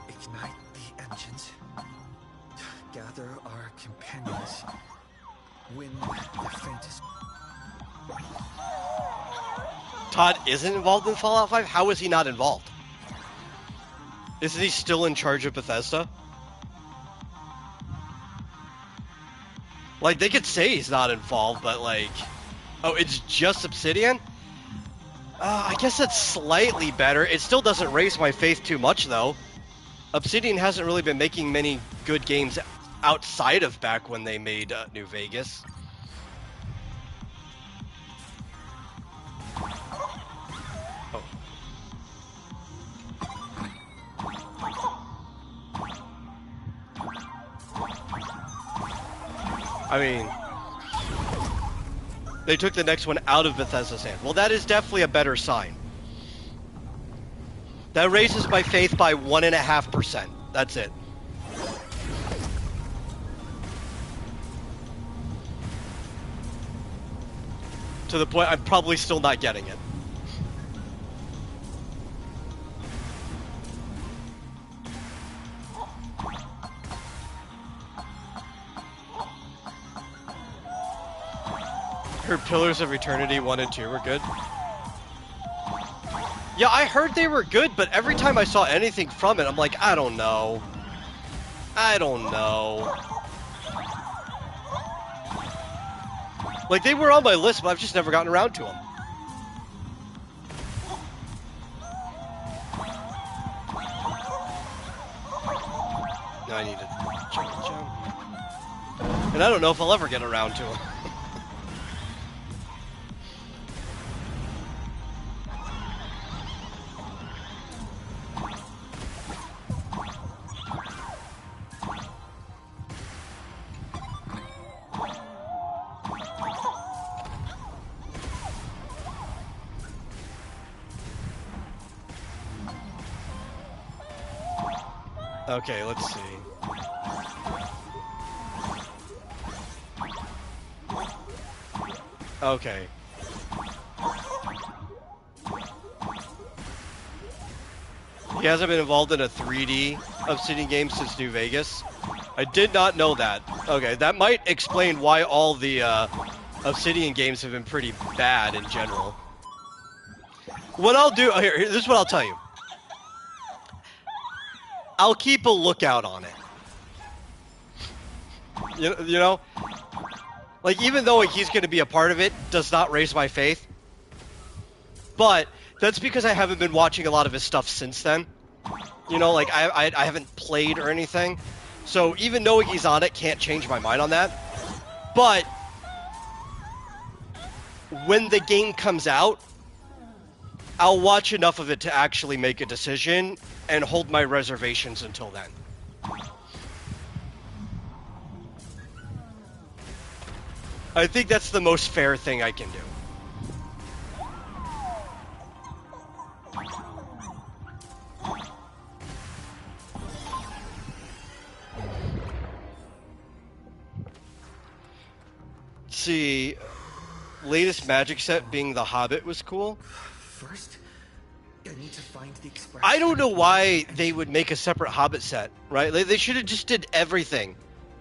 Ignite the engines. Gather our companions. Win the faintest. Todd isn't involved in Fallout 5? How is he not involved? Isn't he still in charge of Bethesda? Like, they could say he's not involved, but like... Oh, it's just Obsidian? I guess that's slightly better. It still doesn't raise my faith too much, though. Obsidian hasn't really been making many good games outside of back when they made New Vegas. Oh. I mean, they took the next one out of Bethesda's hand. Well, that is definitely a better sign. That raises my faith by 1.5%. That's it. To the point I'm probably still not getting it. Heard Pillars of Eternity 1 and 2 were good. Yeah, I heard they were good, but every time I saw anything from it, I'm like, I don't know. I don't know. Like, they were on my list, but I've just never gotten around to them. Now I need to jump. And I don't know if I'll ever get around to them. Okay, let's see. Okay. He hasn't been involved in a 3D Obsidian game since New Vegas. I did not know that. Okay, that might explain why all the Obsidian games have been pretty bad in general. What I'll do... Here, this is what I'll tell you. I'll keep a lookout on it. You know? Like, even though he's going to be a part of it, does not raise my faith. But that's because I haven't been watching a lot of his stuff since then. You know, like, I haven't played or anything. So even knowing he's on it can't change my mind on that. But when the game comes out, I'll watch enough of it to actually make a decision and hold my reservations until then. I think that's the most fair thing I can do. Let's see, latest magic set being The Hobbit was cool. First, I need to find the express. I don't know why they would make a separate Hobbit set, right? They should have just did everything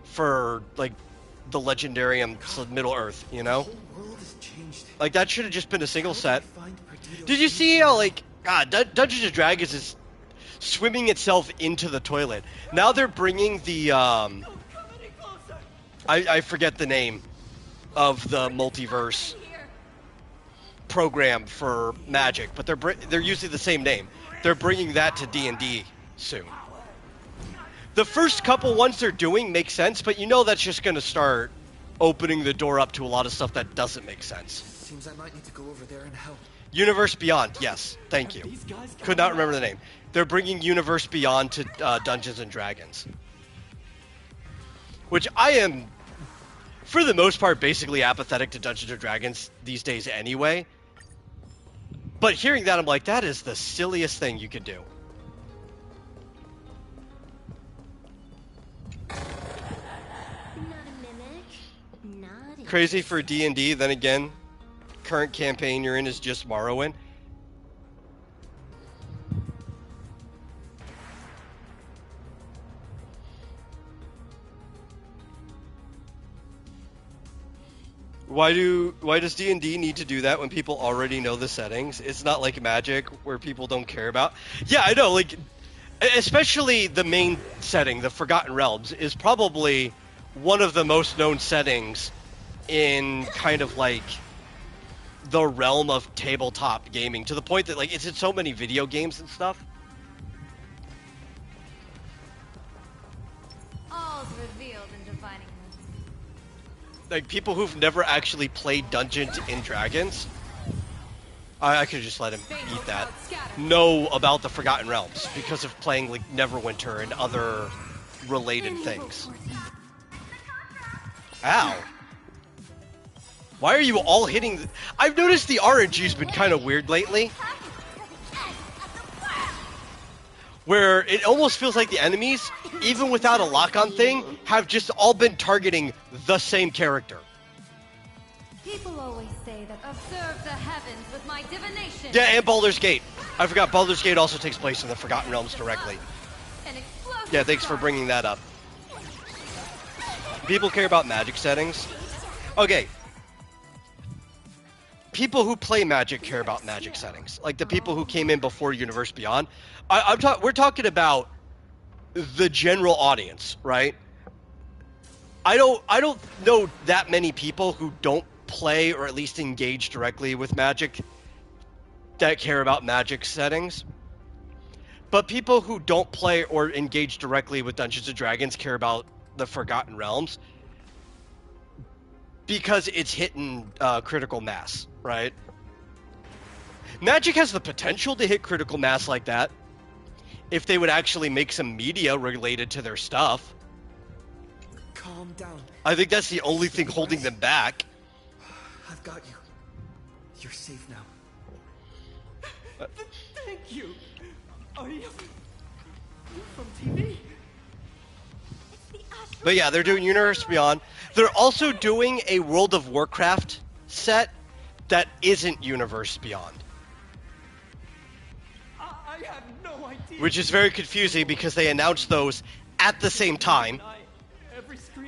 for, like, the Legendarium Middle Earth, you know? The whole world has changed. Like, that should have just been a single set. Find Perdido's Did you see how, like, God, Dungeons & Dragons is swimming itself into the toilet. Now they're bringing the, I forget the name of the multiverse program for Magic, but they're using the same name. They're bringing that to D&D soon. The first couple ones they're doing make sense, but you know that's just going to start opening the door up to a lot of stuff that doesn't make sense. Seems I might need to go over there and help. Universe Beyond, yes. Thank you. Could not remember the name. They're bringing Universe Beyond to Dungeons and Dragons. Which I am, for the most part, basically apathetic to Dungeons and Dragons these days anyway. But hearing that, I'm like, that is the silliest thing you could do. Crazy for D&D, then again, current campaign you're in is just Morrowind. Why does D&D need to do that when people already know the settings? It's not like Magic where people don't care about. Yeah, I know, like, especially the main setting, the Forgotten Realms, is probably one of the most known settings in kind of like the realm of tabletop gaming, to the point that like it's in so many video games and stuff. All's revealed in defining. Like people who've never actually played Dungeons and Dragons, I could just let him eat that, know about the Forgotten Realms because of playing like Neverwinter and other related things. Ow. Why are you all hitting I've noticed the RNG's been kind of weird lately. Where it almost feels like the enemies, even without a lock-on thing, have just all been targeting the same character. People always say that observe the heavens with my divination. Yeah, and Baldur's Gate. I forgot Baldur's Gate also takes place in the Forgotten Realms directly. Yeah, thanks for bringing that up. People care about Magic settings. Okay. People who play Magic care about Magic settings. Like the people who came in before Universe Beyond. We're talking about the general audience, right? I don't know that many people who don't play or at least engage directly with Magic that care about Magic settings. But people who don't play or engage directly with Dungeons and Dragons care about the Forgotten Realms because it's hitting critical mass, right? Magic has the potential to hit critical mass like that if they would actually make some media related to their stuff. Calm down. I think that's the only thing holding them back. I've got you. You're safe now. Thank you. Are you from TV? But yeah, they're doing Universe Beyond. They're also doing a World of Warcraft set that isn't Universe Beyond. I had no idea. Which is very confusing because they announced those at the same time.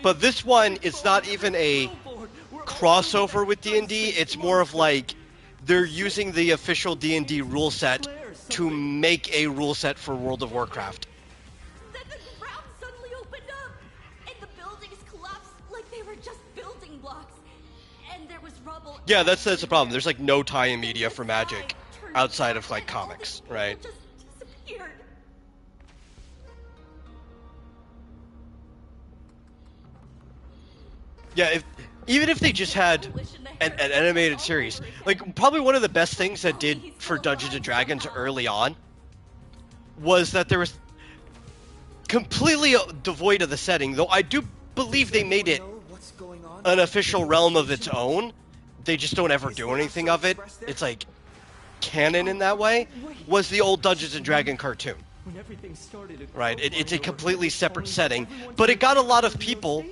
But this one, it's not even a crossover with D&D. It's more of like they're using the official D&D rule set to make a rule set for World of Warcraft. Then the ground suddenly opened up, and the buildings collapsed like they were just building blocks, and there was rubble. Yeah, that's the problem. There's like no tie-in media for Magic outside of like comics, right? Just disappeared. Yeah, even if they just had an animated series, like probably one of the best things that did for Dungeons and Dragons early on was that there was completely devoid of the setting, though I do believe they made it an official realm of its own. They just don't ever do anything of it. It's like canon in that way, was the old Dungeons and Dragons cartoon. Right, it's a completely separate setting, but it got a lot of people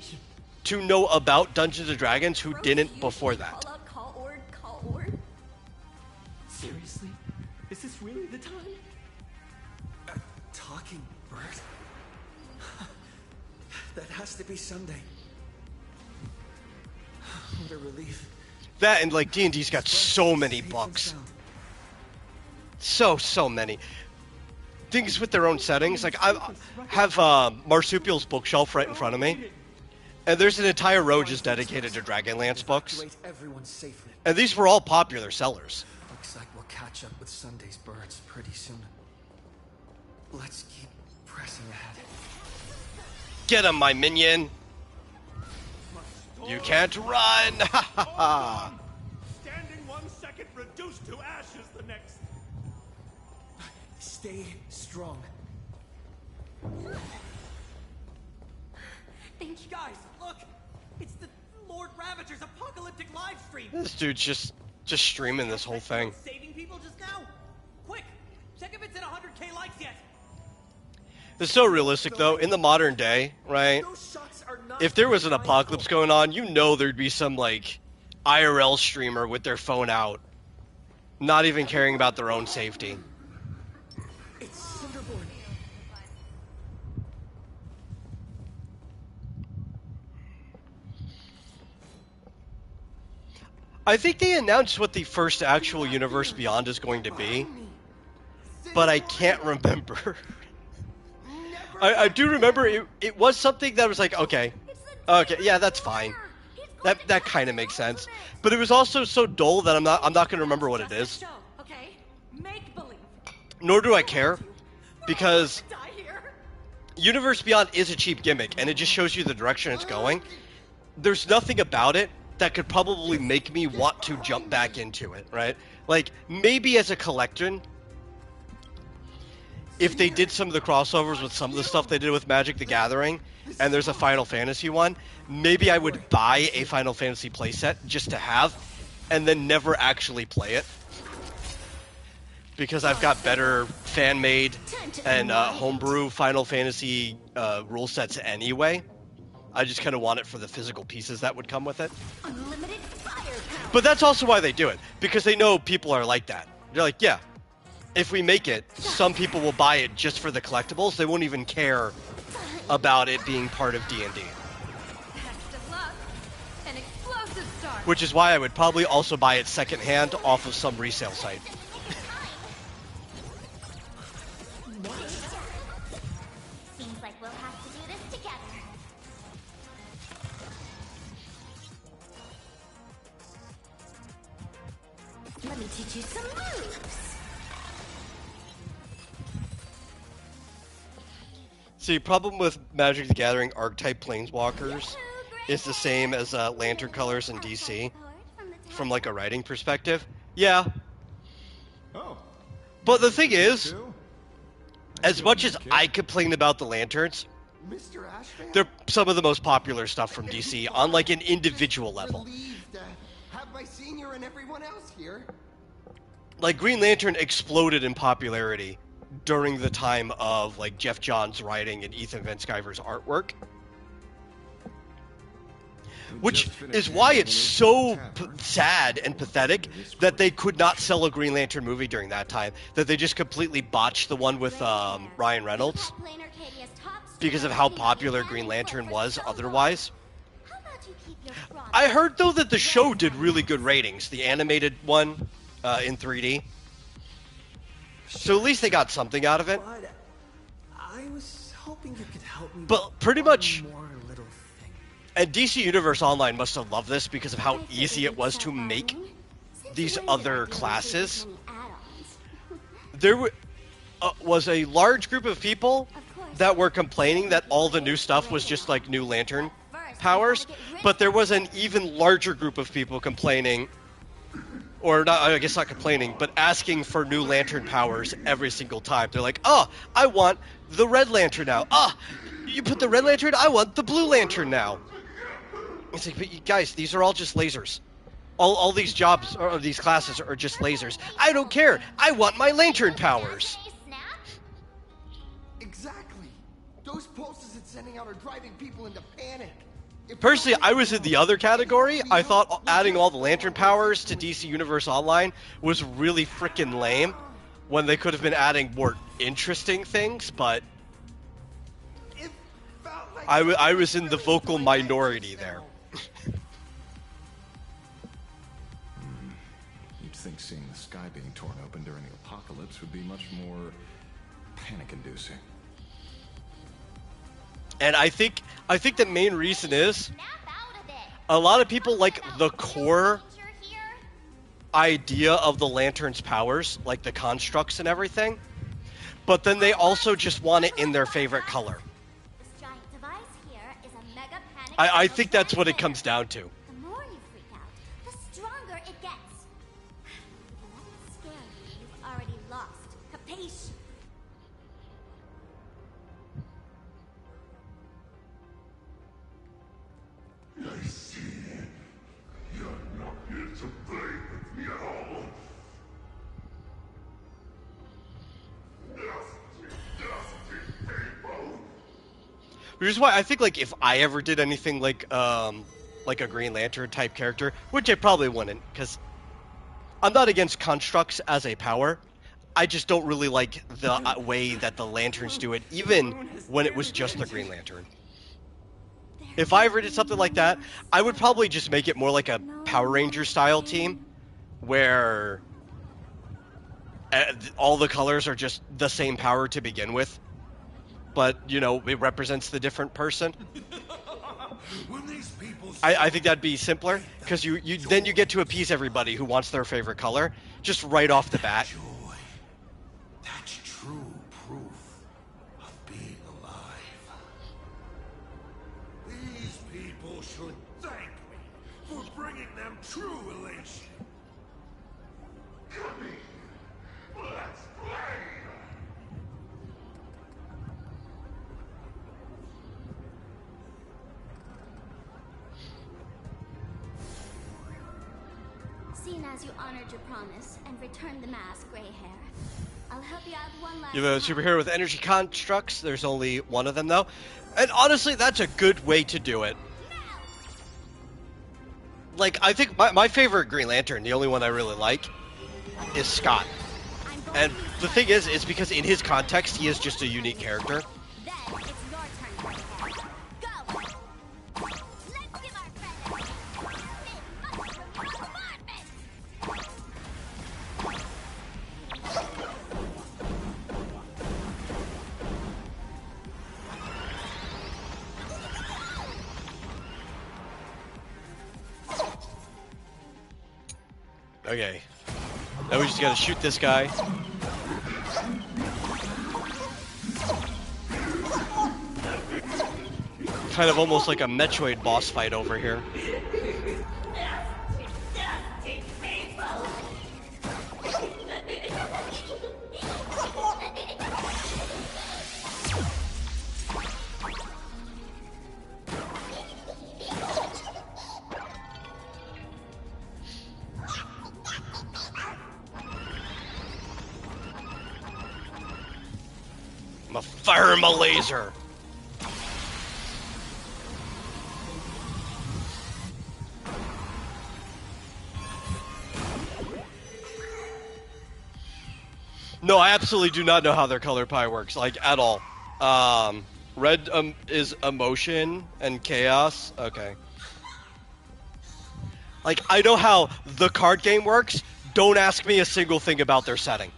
to know about Dungeons & Dragons who didn't before that. Call Ord. Seriously? Is this really the time? A talking bird? That has to be Sunday. What a relief. That and like D&D's got so many books. So many. Things with their own settings. Like I have Marsupial's bookshelf right in front of me. And there's an entire row just dedicated to Dragonlance books. And these were all popular sellers. Looks like we'll catch up with Sunday's birds pretty soon. Let's keep pressing ahead. Get him, my minion! You can't run! Ha ha ha! get reduced to ashes the next... Stay strong. Thank you. Guys, look! It's the Lord Ravager's apocalyptic live stream! This dude's just streaming this whole thing. Saving people just now? Quick! Check if it's at 100k likes yet! It's so realistic, though. In the modern day, right? Those shots are not If there was an apocalypse going on, you know there'd be some, like, IRL streamer with their phone out, not even caring about their own safety. It's Cinderborn. I think they announced what the first actual Universe Beyond is going to be, but I can't remember. I do remember it was something that was like, okay, yeah, that's fine. That kind of makes sense. But it was also so dull that I'm not going to remember what it is. Okay? Make believe. Nor do I care, because Universe Beyond is a cheap gimmick, and it just shows you the direction it's going. There's nothing about it that could probably make me want to jump back into it, right? Like, maybe as a collector, if they did some of the crossovers with some of the stuff they did with Magic the Gathering, and there's a Final Fantasy one, maybe I would buy a Final Fantasy playset just to have, and then never actually play it. Because I've got better fan-made and homebrew Final Fantasy rule sets anyway. I just kind of want it for the physical pieces that would come with it. Unlimited firepower. But that's also why they do it, because they know people are like that. They're like, yeah, if we make it, some people will buy it just for the collectibles. They won't even care about it being part of D&D. Best of luck. An explosive start. Which is why I would probably also buy it secondhand off of some resale site. Seems like we'll have to do this together. Let me teach you some moves. See, problem with Magic the Gathering archetype planeswalkers is the same as lantern colors in DC, from like a writing perspective. Yeah. Oh. But the thing is, as much as I complain about the lanterns, Mr. Ashman? they're some of the most popular stuff from DC on like an individual level. Relieved to have my senior and everyone else here. Like Green Lantern exploded in popularity during the time of like Jeff Johns' writing and Ethan Van Sciver's artwork. Which is why it's so sad and pathetic that they could not sell a Green Lantern movie during that time. That they just completely botched the one with Ryan Reynolds because of how popular Green Lantern was otherwise. I heard, though, that the show did really good ratings, the animated one in 3D. So at least they got something out of it. But I was hoping you could help me. But pretty much... More little thing. And DC Universe Online must have loved this because of how easy it was to make these other classes. There was a large group of people that were complaining that all the new stuff was just like new Lantern powers, but there was an even larger group of people complaining, or not, I guess not complaining, but asking for new Lantern powers every single time. They're like, oh, I want the Red Lantern now. Ah, you put the Red Lantern? I want the Blue Lantern now. It's like, but you guys, these are all just lasers. All these jobs, or these classes are just lasers. I don't care. I want my Lantern powers. Exactly. Those pulses it's sending out are driving people into panic. Personally, I was in the other category. I thought adding all the Lantern powers to DC Universe Online was really freaking lame, when they could have been adding more interesting things, but I was in the vocal minority there. You'd think seeing the sky being torn open during the apocalypse would be much more panic-inducing. And I think the main reason is a lot of people like the core idea of the Lantern's powers, like the constructs and everything, but then they also just want it in their favorite color. I think that's what it comes down to. The more you freak out, the stronger it gets. Which is why I think, like, if I ever did anything like a Green Lantern type character, which I probably wouldn't, because I'm not against constructs as a power. I just don't really like the way that the Lanterns do it, even when it was just the Green Lantern. If I ever did something like that, I would probably just make it more like a Power Ranger style team, where all the colors are just the same power to begin with, but, you know, it represents the different person. I think that'd be simpler, because then you get to appease everybody who wants their favorite color, just right off the bat. Joy. That's true proof of being alive. These people should thank me for bringing them true elation. Come in. Let's play. Seeing as you honored your promise and returned the mask, Gray Hair, I'll help you out one last You have a superhero with energy constructs. There's only one of them, though. And honestly, that's a good way to do it. Like, I think my favorite Green Lantern, the only one I really like, is Scott. And the thing is, it's because in his context, he is just a unique character. Then it's your turn, Gray Hair. Go! Let's give our friend a bombardment! Okay. Now we just gotta shoot this guy. Kind of almost like a Metroid boss fight over here. I'm gonna fire him a laser. No, I absolutely do not know how their color pie works, like, at all. Red is emotion and chaos. Okay. Like, I know how the card game works. Don't ask me a single thing about their setting.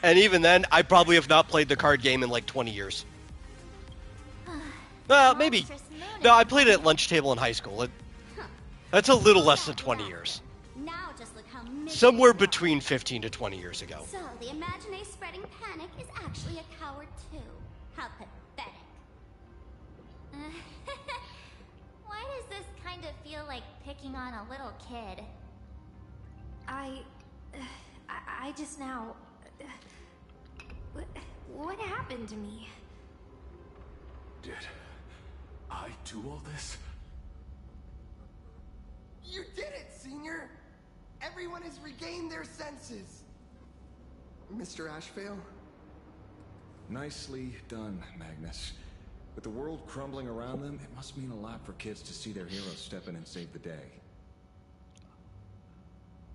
And even then, I probably have not played the card game in like 20 years. Maybe. No, I played it at lunch table in high school. That's a little less than 20 years. Now just look how Somewhere between 15 to 20 years ago. So the imaginary spreading panic is actually a coward too. How pathetic. Why does this kind of feel like picking on a little kid? I just now... What happened to me? Did I do all this? You did it, Senior! Everyone has regained their senses! Mr. Ashvale? Nicely done, Magnus. With the world crumbling around them, it must mean a lot for kids to see their heroes step in and save the day.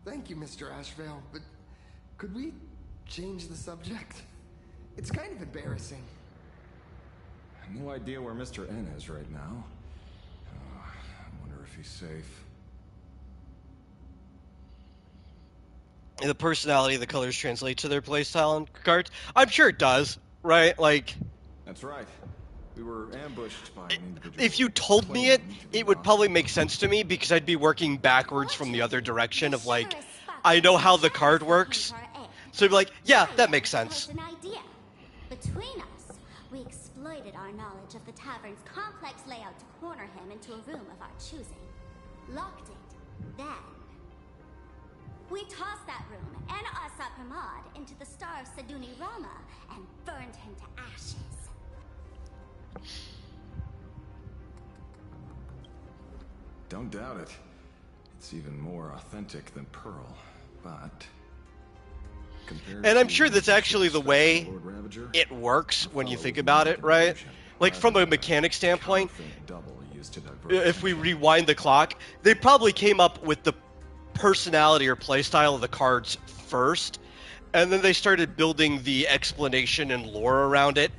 Thank you, Mr. Ashvale, but could we change the subject? It's kind of embarrassing. No idea where Mr. N is right now. I wonder if he's safe. The personality of the colors translate to their playstyle on cards? I'm sure it does, right? Like... That's right. We were ambushed by an individual. If you told me it, it would probably make sense to me, because I'd be working backwards from the other direction of, like, I know how the card works. So I'd be like, yeah, that makes sense. An idea. Between us, we exploited our knowledge of the tavern's complex layout to corner him into a room of our choosing. Locked it. Then, we tossed that room and Asap Hamad into the star of Saduni Rama and burned him to ashes. Don't doubt it. It's even more authentic than Pearl, but... And I'm sure that's actually the way it works when you think about it, right? Like, from a mechanic standpoint, if we rewind the clock, they probably came up with the personality or playstyle of the cards first, and then they started building the explanation and lore around it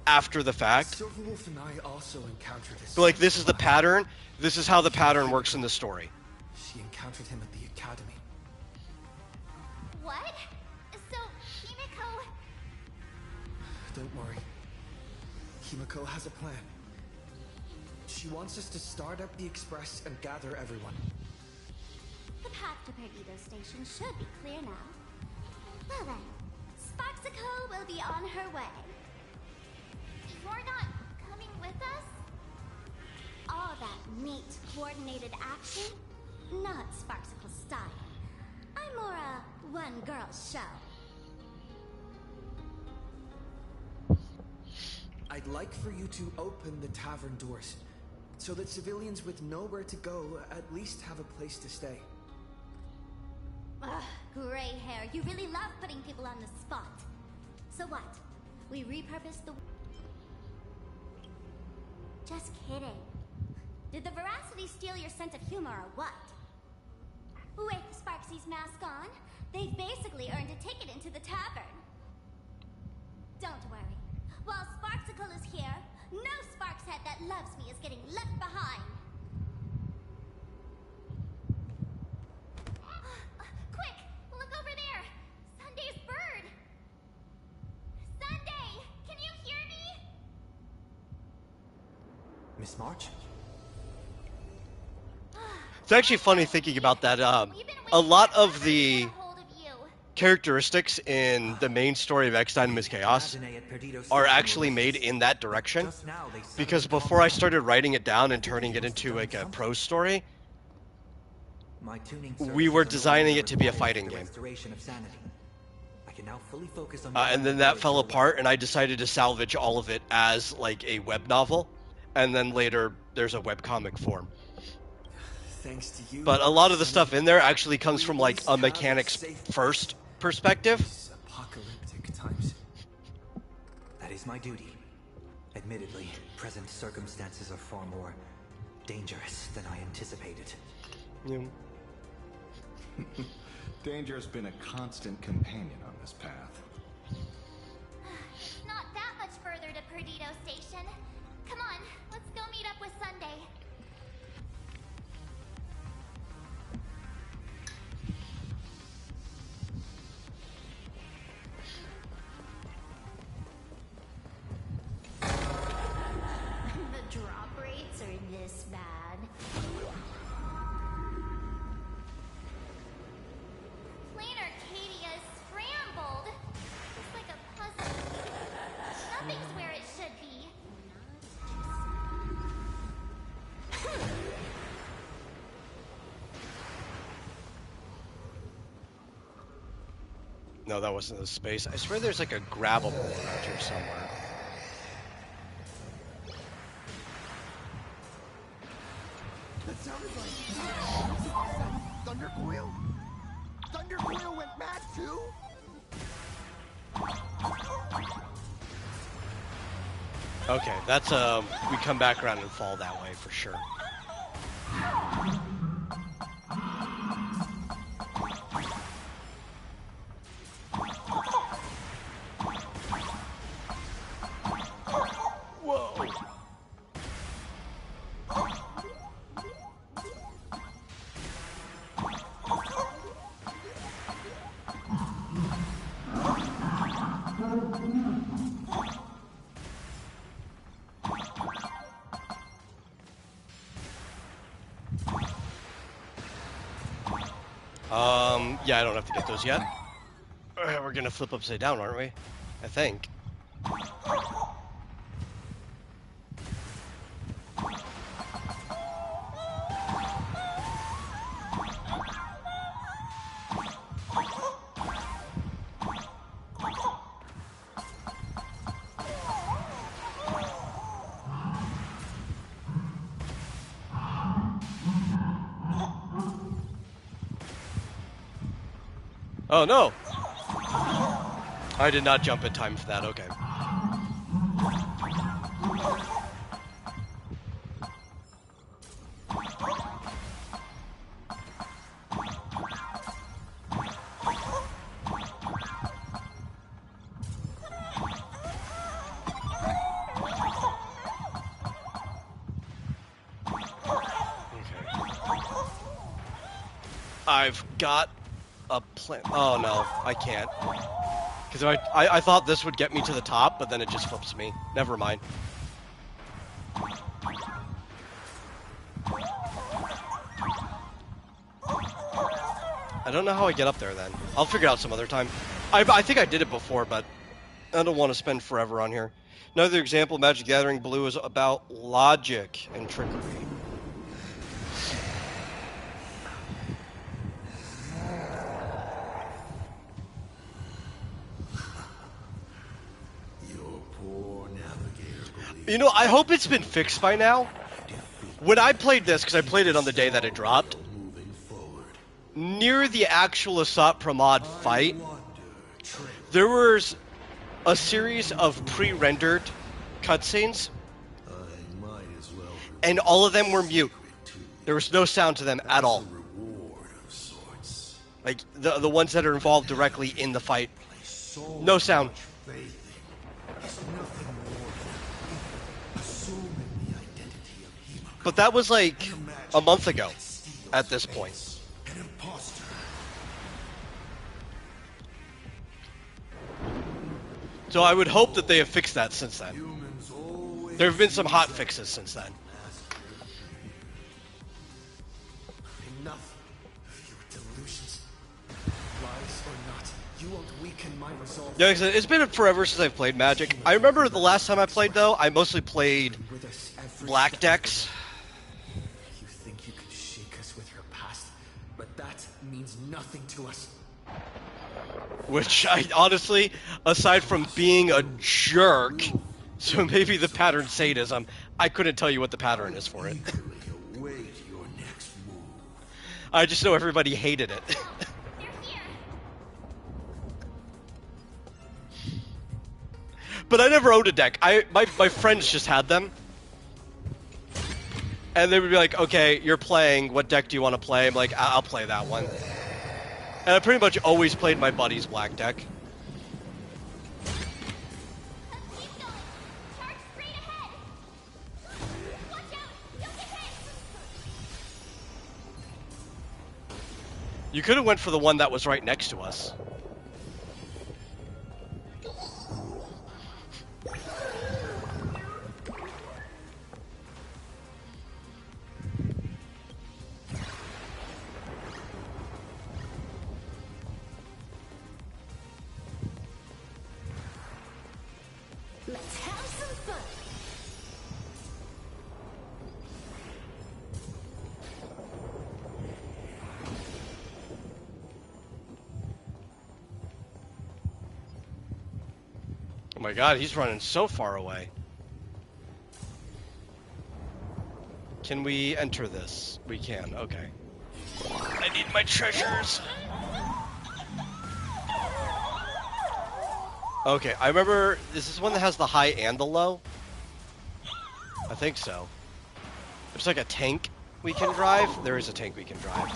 after the fact. Silverwolf and I also encountered his Like, this is the pattern. This is how the pattern works in the story. She encountered him at the academy. What? So, Himiko... Don't worry. Himiko has a plan. She wants us to start up the Express and gather everyone. The path to Perdido Station should be clear now. Well then, Sparksico will be on her way. You're not coming with us? All that neat, coordinated action? Not Sparksicle style. I'm more a one-girl show. I'd like for you to open the tavern doors, so that civilians with nowhere to go at least have a place to stay. Ugh, gray hair. You really love putting people on the spot. So what? We repurposed the... Just kidding. Did the veracity steal your sense of humor or what? With Sparksy's mask on, they've basically earned a ticket into the tavern. Don't worry. While Sparksicle is here, no Sparkshead that loves me is getting left behind. Quick! Look over there! Sunday's bird! Sunday! Can you hear me? Miss March? It's actually funny thinking about that. A lot of the characteristics in the main story of X Dynamis Chaos are actually made in that direction. Because before I started writing it down and turning it into like a prose story, we were designing it to be a fighting game. And then that fell apart, and I decided to salvage all of it as like a web novel, and then later there's a webcomic form. Thanks to you. But a lot of the stuff in there actually comes from like a mechanics first perspective. Apocalyptic times. That is my duty. Admittedly, present circumstances are far more dangerous than I anticipated. Yeah. Danger's been a constant companion on this path. Not that much further to Perdido Station. Come on, let's go meet up with Sunday. The drop rates are this bad. Plain Arcadia is scrambled. Just like a puzzle. Nothing's where it should be. No, that wasn't the space. I swear there's like a grabbable around here somewhere. That sounded like Thundercoil? Thundercoil went mad too? Okay, that's we come back around and fall that way for sure. Whoa. Yeah, I don't have to get those yet. We're gonna flip upside down, aren't we? I think. Oh no! I did not jump in time for that, okay. I've got a plan. Oh no, I can't. Because I thought this would get me to the top, but then it just flips me. Never mind. I don't know how I get up there then. I'll figure it out some other time. I think I did it before, but I don't want to spend forever on here. Another example, Magic the Gathering Blue is about logic and trickery. You know, I hope it's been fixed by now. When I played this, because I played it on the day that it dropped, near the actual Assault Pramod fight, there was a series of pre-rendered cutscenes, and all of them were mute. There was no sound to them at all. Like, the ones that are involved directly in the fight. No sound. But that was like a month ago at this point. So I would hope that they have fixed that since then. There have been some hot fixes since then. Enough of your delusions. Lies or not, you won't weaken my resolve. Yeah, like I said, it's been forever since I've played Magic. I remember the last time I played, though, I mostly played black decks. You think you can shake us with your past, but that means nothing to us. Which I honestly, aside from being a jerk, so maybe the pattern sadism, I couldn't tell you what the pattern is for it. I just know everybody hated it. But I never owned a deck. My friends just had them. And they would be like, okay, you're playing, what deck do you want to play? I'm like, I'll play that one. And I pretty much always played my buddy's black deck. You could have went for the one that was right next to us. Let's have some fun. Oh my god, he's running so far away. Can we enter this? We can, okay. I need my treasures! Okay, I remember, is this one that has the high and the low? I think so. There's like a tank we can drive. There is a tank we can drive.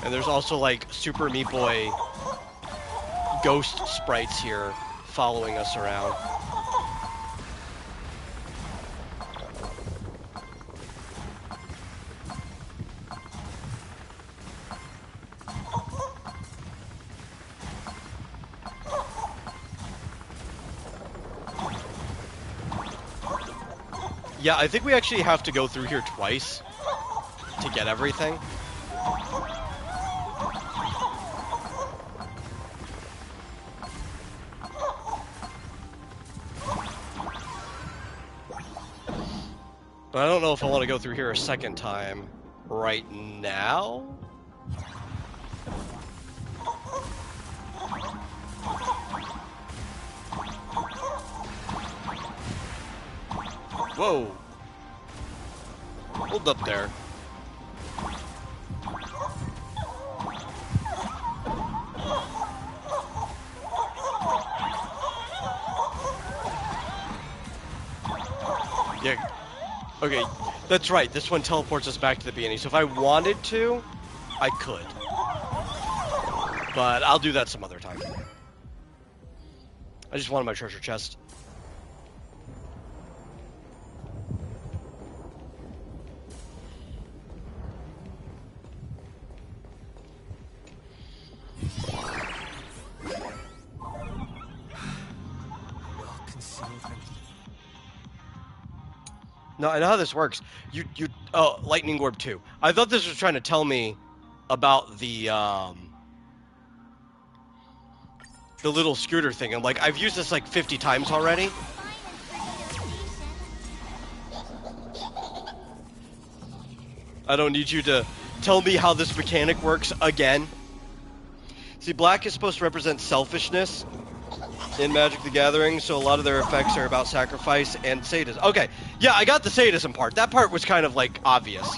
And there's also like Super Meat Boy ghost sprites here following us around. Yeah, I think we actually have to go through here twice to get everything. But I don't know if I want to go through here a second time right now. Whoa. Hold up there. Okay, that's right. This one teleports us back to the beginning. So if I wanted to, I could. But I'll do that some other time. I just wanted my treasure chest. No, I know how this works. Oh, Lightning Orb 2. I thought this was trying to tell me about the little scooter thing. I'm like, I've used this like 50 times already. I don't need you to tell me how this mechanic works again. See, black is supposed to represent selfishness in Magic the Gathering, so a lot of their effects are about sacrifice and sadism. Okay, yeah, I got the sadism part. That part was kind of, like, obvious.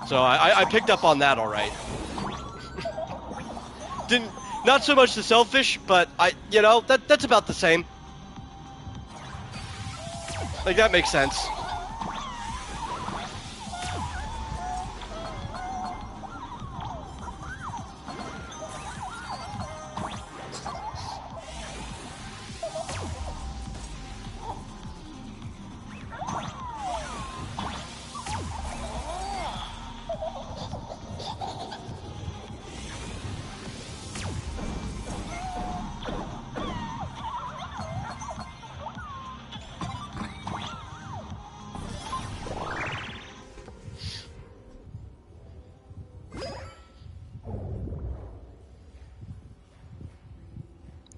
So I picked up on that all right. Not so much the selfish, but that's about the same. Like, that makes sense.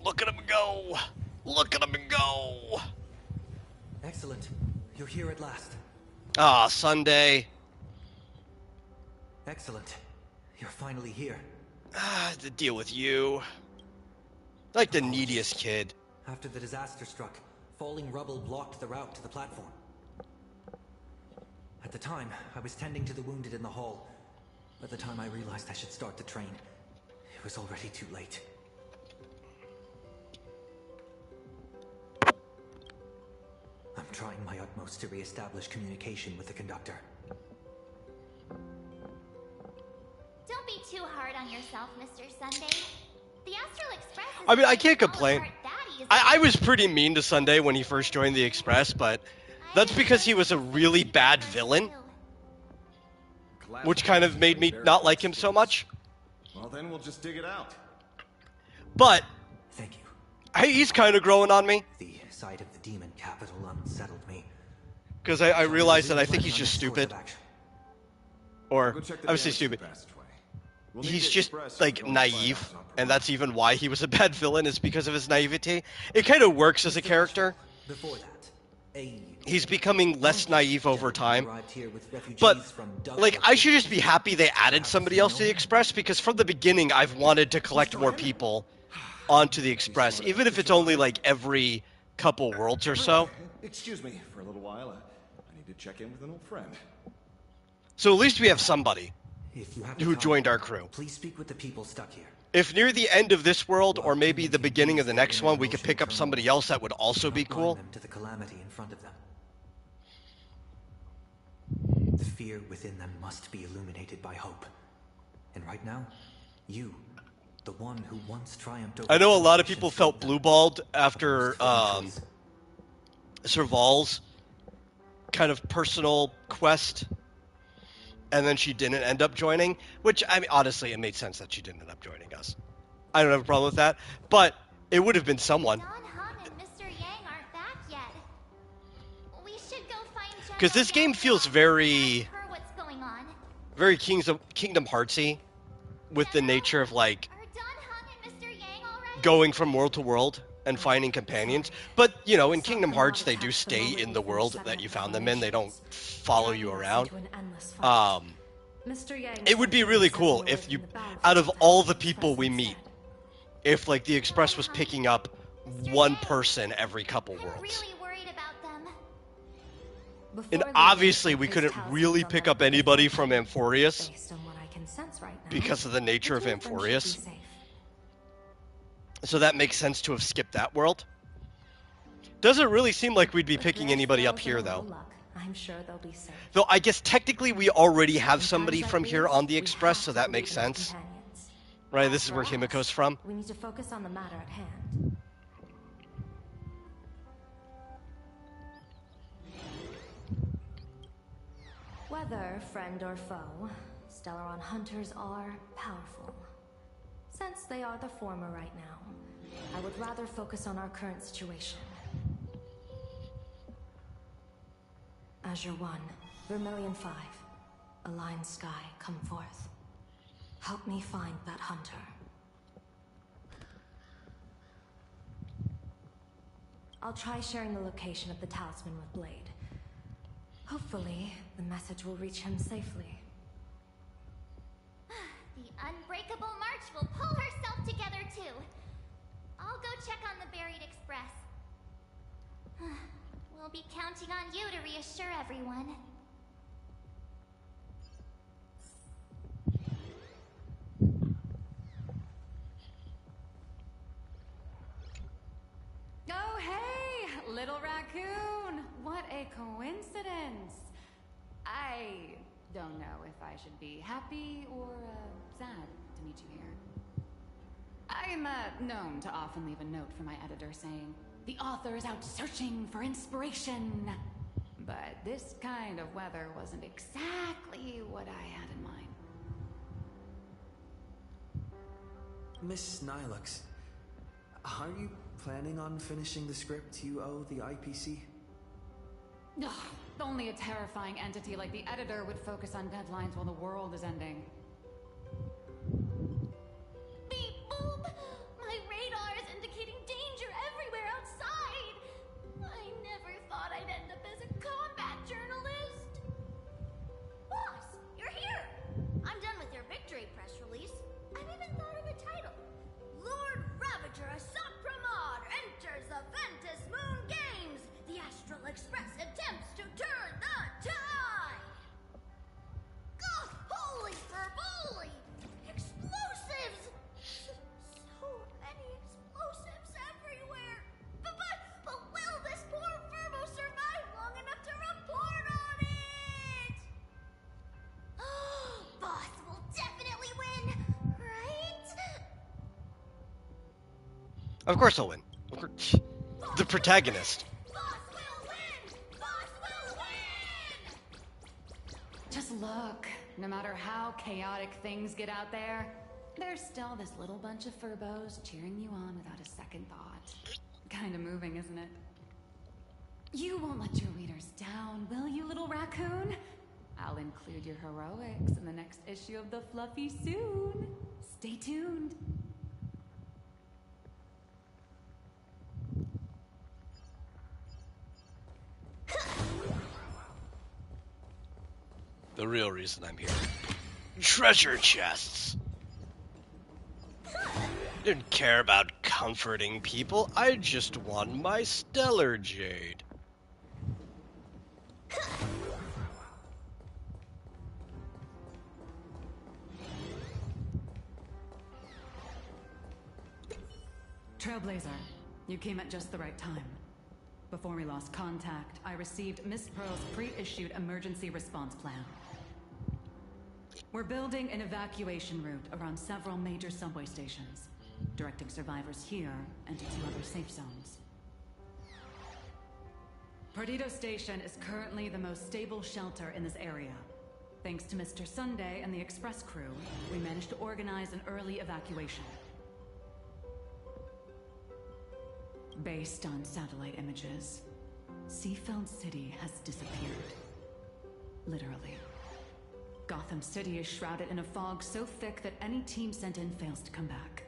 Look at him go! Look at him go! Excellent. You're here at last. Ah, Sunday. Excellent. You're finally here. Ah, to deal with you. Like the neediest kid. After the disaster struck, falling rubble blocked the route to the platform. At the time, I was tending to the wounded in the hall. By the time I realized I should start the train, it was already too late. I'm trying my utmost to re-establish communication with the conductor. Don't be too hard on yourself, Mr. Sunday. The Astral Express is I mean, I can't complain. I was pretty mean to Sunday when he first joined the Express, but that's because he was a really bad villain. Which kind of made me not like him so much. Well, then we'll just dig it out. But thank you. He's kind of growing on me. The sight of the demon capital unsettled me. Because I realized that I think he's just stupid. Or, I would say stupid. He's just, like, naive. And that's even why he was a bad villain, is because of his naivety. It kind of works as a character. Before that, he's becoming less naive over time. But, like, I should just be happy they added somebody else to the Express, because from the beginning I've wanted to collect more people onto the Express, even if it's only, like, every couple worlds or so. Excuse me for a little while. I need to check in with an old friend. So at least we have somebody who joined our crew. Please speak with the people stuck here. If near the end of this world, or maybe the beginning of the next one, we could pick up somebody else, that would also be cool. To the calamity in front of them. The fear within them must be illuminated by hope. And right now, you, the one who once triumphed over... I know a lot of people felt blue-balled after Serval's kind of personal quest, and then she didn't end up joining, which, I mean, honestly, it made sense that she didn't end up joining us. I don't have a problem with that, but it would have been someone. Don Hung and Mr. Yang aren't back yet. We should go find General Because this game feels very Kingdom Heartsy, with the nature of, like, going from world to world and finding companions. But, you know, in Kingdom Hearts, they do stay in the world that you found them in. They don't follow you around. It would be really cool if you, out of all the people we meet, if, like, the Express was picking up one person every couple worlds. And obviously we couldn't really pick up anybody from Amphorius because of the nature of Amphorius. So that makes sense to have skipped that world. Doesn't really seem like we'd be With picking their anybody up skills here, and a though. little luck, I'm sure they'll be safe. Though I guess technically we already have In somebody times from like here these, on the we Express, have so to that believe makes in our sense. companions. Right, As this is for where us, Himiko's from. We need to focus on the matter at hand. Whether friend or foe, Stellaron hunters are powerful. Since they are the former right now, I would rather focus on our current situation. Azure 1, Vermilion 5, Aligned Sky, come forth. Help me find that hunter. I'll try sharing the location of the talisman with Blade. Hopefully, the message will reach him safely. The unbreakable March will pull herself together too. I'll go check on the buried express. We'll be counting on you to reassure everyone. Oh, hey, little raccoon. What a coincidence. I don't know if I should be happy or sad to meet you here. I'm known to often leave a note for my editor saying, the author is out searching for inspiration. But this kind of weather wasn't exactly what I had in mind. Miss Nilux, are you planning on finishing the script you owe the IPC? Ugh, only a terrifying entity like the editor would focus on deadlines while the world is ending. Beep boop! My radar is indicating danger everywhere outside! I never thought I'd end up as a combat journalist! Boss, you're here! I'm done with your victory press release. I've even thought of a title. Lord Ravager Assat Pramod enters the Ventus Moon Games! The Astral Express attempts to turn the tide! Ugh, holy fervoli! Explosives! So many explosives everywhere! But will this poor Verbo survive long enough to report on it? Boss will definitely win, right? Of course he'll win. Of course. The protagonist. Boss will win! Boss will win! Just look, no matter how chaotic things get out there, there's still this little bunch of furbos cheering you on without a second thought. Kinda moving, isn't it? You won't let your readers down, will you, little raccoon? I'll include your heroics in the next issue of the Fluffy soon. Stay tuned. The real reason I'm here. Treasure chests! Didn't care about comforting people, I just won my Stellar Jade. Trailblazer, you came at just the right time. Before we lost contact, I received Miss Pearl's pre-issued emergency response plan. We're building an evacuation route around several major subway stations, directing survivors here and to 2 other safe zones. Perdido Station is currently the most stable shelter in this area. Thanks to Mr. Sunday and the Express crew, we managed to organize an early evacuation. Based on satellite images, Seafeld City has disappeared. Literally. Gotham City is shrouded in a fog so thick that any team sent in fails to come back.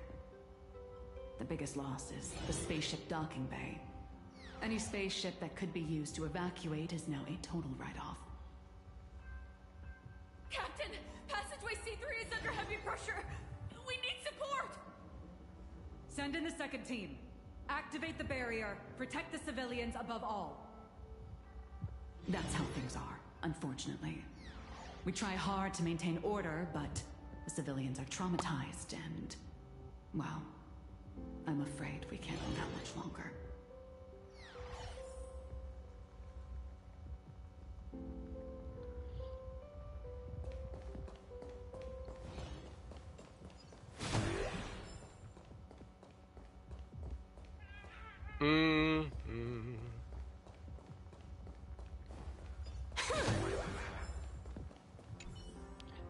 The biggest loss is the spaceship docking bay. Any spaceship that could be used to evacuate is now a total write-off. Captain, passageway C3 is under heavy pressure. We need support. Send in the second team. Activate the barrier. Protect the civilians above all. That's how things are, unfortunately. We try hard to maintain order, but the civilians are traumatized and, well, I'm afraid we can't go that much longer.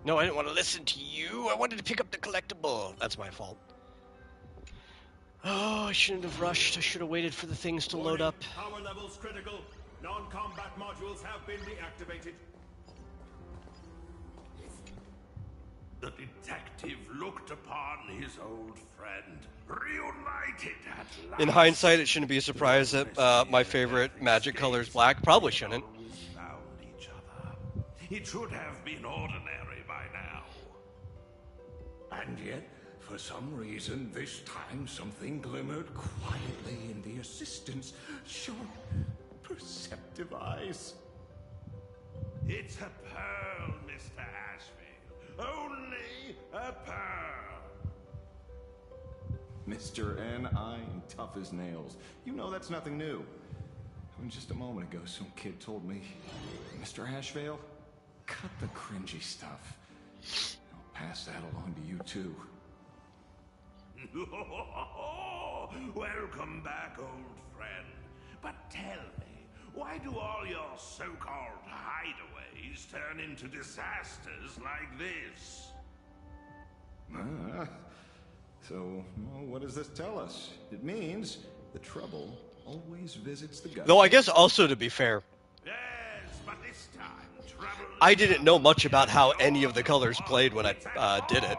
No, I didn't want to listen to you. I wanted to pick up the collectible. That's my fault. Oh, I shouldn't have rushed. I should have waited for the things to load up. Power levels critical. Non-combat modules have been deactivated. The detective looked upon his old friend, reunited at last. In hindsight, it shouldn't be a surprise that my favorite magic color is black. Probably shouldn't. Found each other. It should have been ordinary by now. And yet, for some reason, this time something glimmered quietly in the assistant's short, perceptive eyes. It's a pearl, Mr. Ashfield. Only a pearl. Mr. N.I. tough as nails. You know that's nothing new. I mean, just a moment ago, some kid told me, Mr. Ashvale, cut the cringy stuff. I'll pass that along to you, too. Welcome back, old friend. But tell me, why do all your so-called hideaways turn into disasters like this? So, well, what does this tell us? It means the trouble always visits the gut. Though I guess also, to be fair, Yes, but this time, trouble... I didn't know much about how any of the colors played when I did it.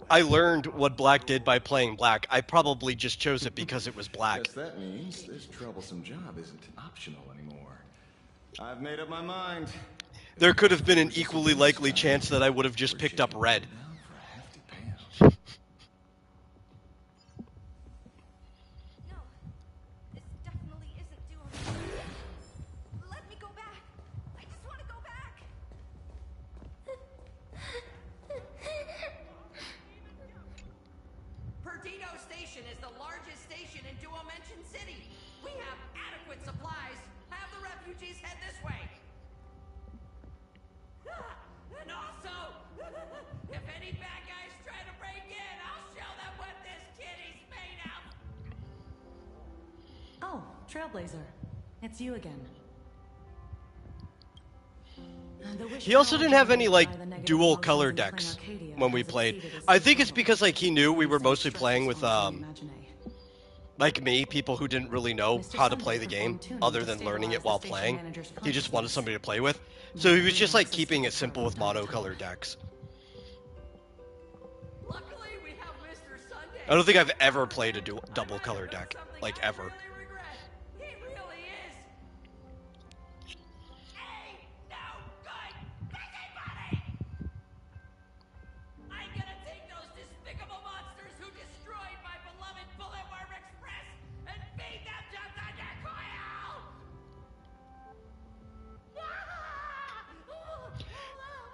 I learned what black did by playing black. I probably just chose it because it was black. Guess that means this troublesome job isn't optional anymore. I've made up my mind. There could have been an equally likely chance that I would have just picked up red. Perdido Station is the largest station in Duomension City. We have adequate supplies. Have the refugees head this way. And also, if any bad guys try to break in, I'll show them what this kitty's made of. Oh, Trailblazer. It's you again. He also didn't have any, like, dual color decks when we played. I think it's because, like, he knew we were mostly playing with, like me, people who didn't really know how to play the game other than learning it while playing. He just wanted somebody to play with. So he was just, like, keeping it simple with monocolor decks. I don't think I've ever played a double color deck, like, ever.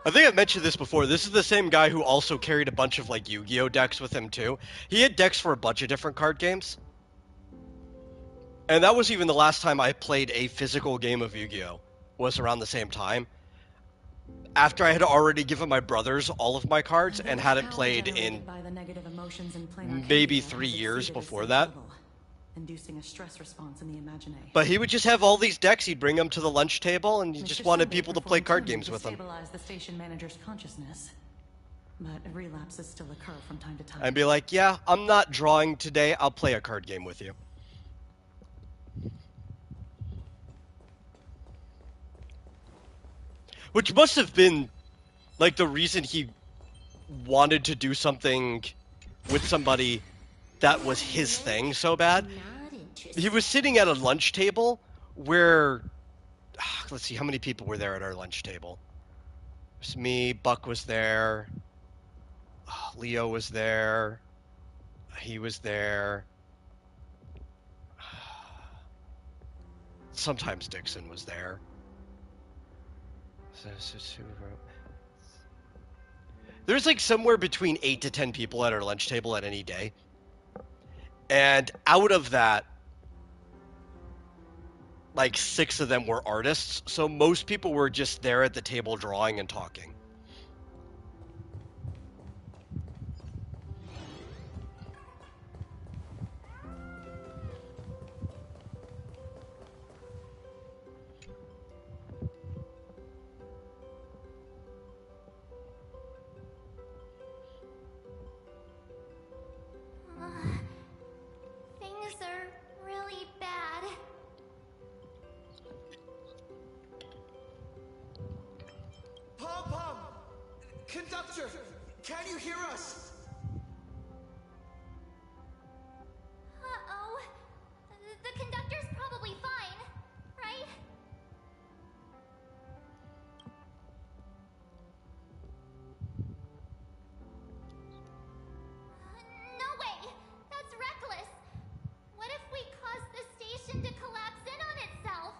I think I've mentioned this before. This is the same guy who also carried a bunch of, like, Yu-Gi-Oh! Decks with him, too. He had decks for a bunch of different card games. And that was even the last time I played a physical game of Yu-Gi-Oh! Was around the same time. After I had already given my brothers all of my cards and hadn't played in maybe 3 years before that. Inducing a stress response in the imaginary. But he would just have all these decks. He'd bring them to the lunch table, and he just wanted people to play card games with them. Stabilize the station manager's consciousness, but relapses still occur from time to time. I'd be like, "Yeah, I'm not drawing today. I'll play a card game with you." Which must have been, like, the reason he wanted to do something with somebody that was his thing so bad. He was sitting at a lunch table where, let's see, how many people were there at our lunch table? It was me, Buck was there, Leo was there, he was there, sometimes Dixon was there. There's like somewhere between 8 to 10 people at our lunch table at any day. And out of that, like 6 of them were artists. So most people were just there at the table drawing and talking. Conductor, can you hear us? Uh-oh. The conductor's probably fine, right? No way! That's reckless! What if we cause the station to collapse in on itself?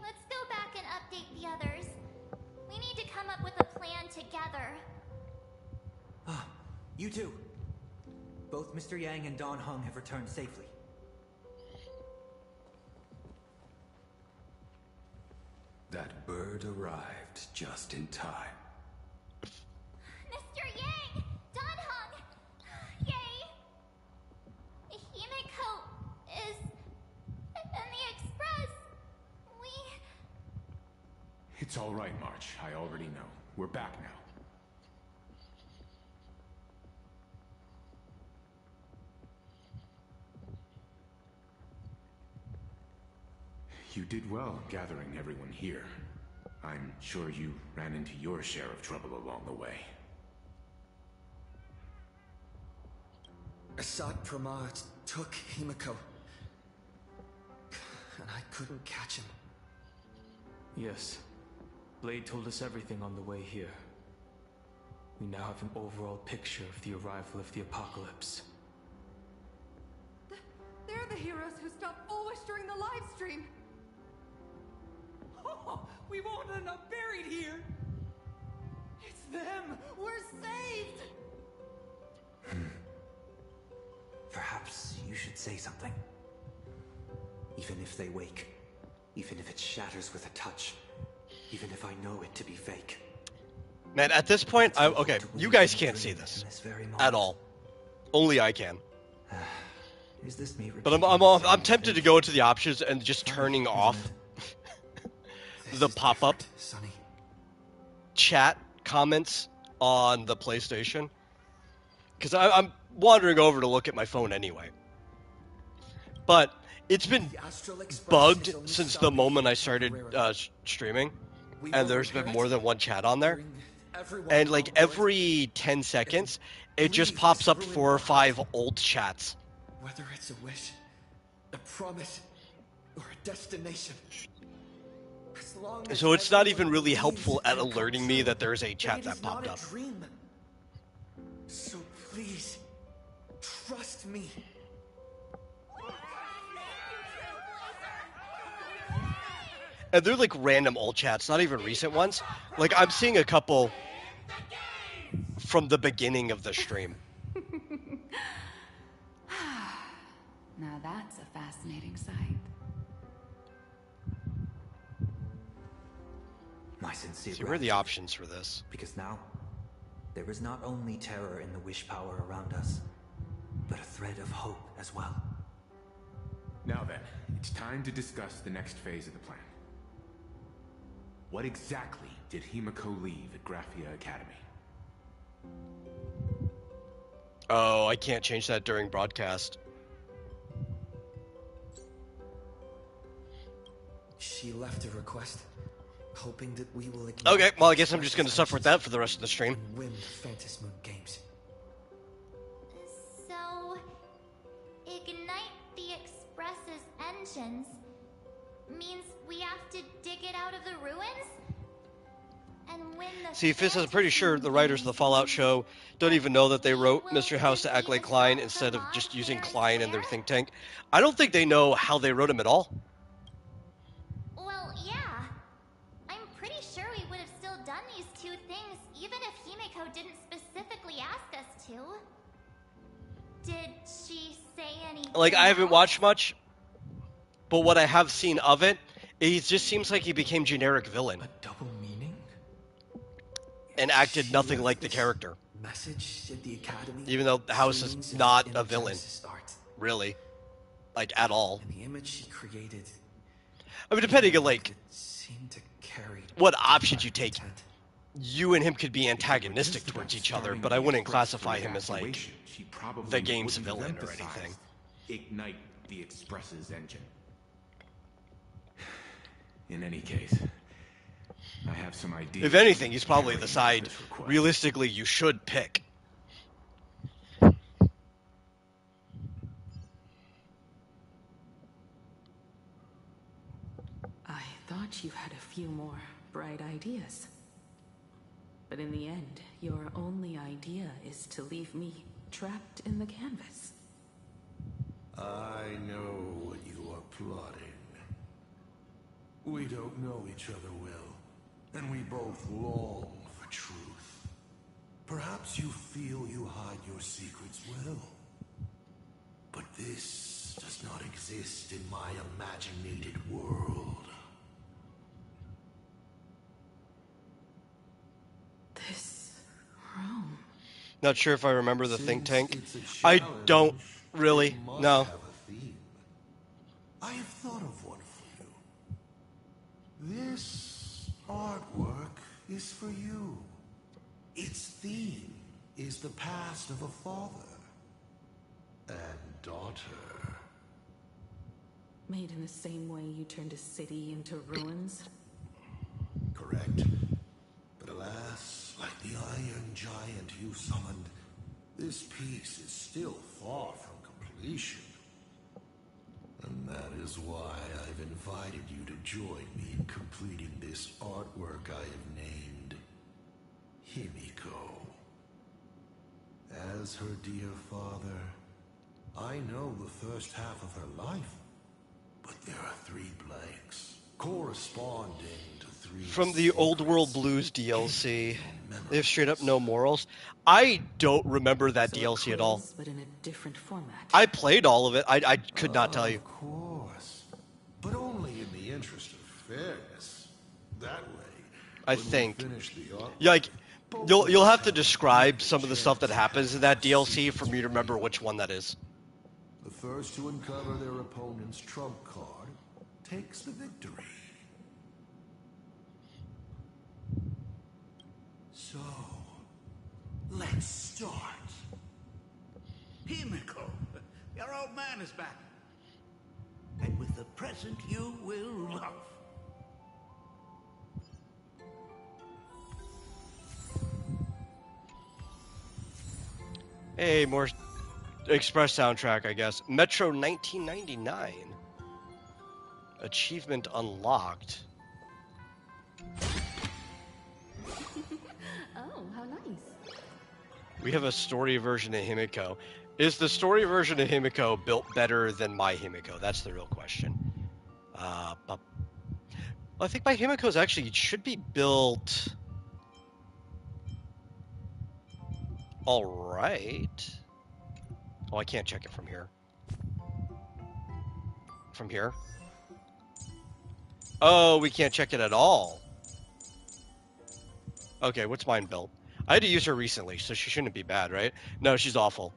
Let's go back and update the others. We need to come up with a plan together. Ah, you two. Both Mr. Yang and Don Hung have returned safely. That bird arrived just in time. Mr. Yang! Don Hung! Yay! Himiko is in the Express. It's all right, March. I already know. We're back now. You did well gathering everyone here. I'm sure you ran into your share of trouble along the way. Assad Pramad took Himiko. And I couldn't catch him. Yes. Blade told us everything on the way here. We now have an overall picture of the arrival of the apocalypse. They're the heroes who stopped Foolish during the live stream. Oh, we won't end up buried here. It's them. We're saved. Perhaps you should say something. Even if they wake. Even if it shatters with a touch. Even if I know it to be fake. Man, at this point, okay, you guys can't see this at all. Only I can. Is this me? But I'm tempted to go into the options and just turning off the pop-up chat comments on the PlayStation, because I'm wandering over to look at my phone anyway. But it's been bugged since the moment I started streaming, and there's been more than one chat on there. And like every 10 seconds, it just pops up 4 or 5 old chats. Whether it's a wish, a promise, or a destination. As long as So it's not even everyone really believes helpful it at can come alerting me true, that there's a then chat it that is not popped a up. dream. So please, trust me. And they're like random old chats, not even recent ones. Like I'm seeing a couple from the beginning of the stream. Now that's a fascinating sight. My sincere See, where are the options for this? Because now, there is not only terror in the wish power around us, but a thread of hope as well. Now then, it's time to discuss the next phase of the plan. What exactly did Himiko leave at Graphia Academy? Oh, I can't change that during broadcast. She left a request, hoping that we will ignite Okay, well I guess I'm the just gonna suffer with that for the rest of the stream. and win the Phantasmoon games. So, ignite the Express's engines means we have to dig it out of the ruins? And win the See, Fizz is pretty sure the writers of the Fallout show don't even know that they wrote Mystery House to act like Klein instead of just using Klein in their think tank. I don't think they know how they wrote him at all. Well, yeah. I'm pretty sure we would have still done these 2 things even if Himiko didn't specifically ask us to. Did she say anything? Like, I haven't else? watched much, but what I have seen of it, it just seems like he became generic villain. Double meaning? And acted She nothing left like the this character. Message at the academy. Even though the house Scenes is in not the a villain. Genesis art. Really. Like, at all. And the image she created I mean, depending on, like, seemed to carry what options you take. intent. You and him could be antagonistic towards each other, but I wouldn't classify him as, like, She probably the game's wouldn't have villain or emphasized anything. Ignite the Express's engine. In any case, have some ideas. If anything, he's probably carrying the out side this request. realistically you should pick. I thought you had a few more bright ideas. But in the end, your only idea is to leave me trapped in the canvas. I know what you are plotting. We don't know each other well, and we both long for truth. Perhaps you feel you hide your secrets well. But this does not exist in my imaginated world. This room. Not sure if I remember the think tank. It's a I challenge, don't really. it must No. have a theme. I have thought of one for you. This artwork is for you. Its theme is the past of a father and daughter. Made in the same way you turned a city into ruins? Correct. But alas, like the iron giant you summoned, this piece is still far from completion. And that is why I've invited you to join me in completing this artwork I have named Himiko. As her dear father, I know the first half of her life, but there are 3 blanks corresponding to 3 From the Old World Blues DLC, they have straight up no morals. I don't remember that So a DLC at all. quiz, but in a different format. I played all of it. I could not tell you. Of course, but only in the interest of fairness. That way, I when we think. finish the artwork, Yeah, like both you'll of us have to have a describe equal some of the stuff that chance happens to in that have DLC for secrets me to remember revealed. which one that is. The first to uncover their opponent's trump card takes the victory. So, let's start. Himiko, your old man is back. And with the present you will love. Hey, more Express soundtrack, I guess. Metro 1999. Achievement unlocked. Oh, how nice. We have a story version of Himiko. Is the story version of Himiko built better than my Himiko? That's the real question. Well, I think my Himiko's actually should be built all right. Oh, I can't check it from here. From here? Oh, we can't check it at all. Okay, what's mine built? I had to use her recently, so she shouldn't be bad, right? No, she's awful.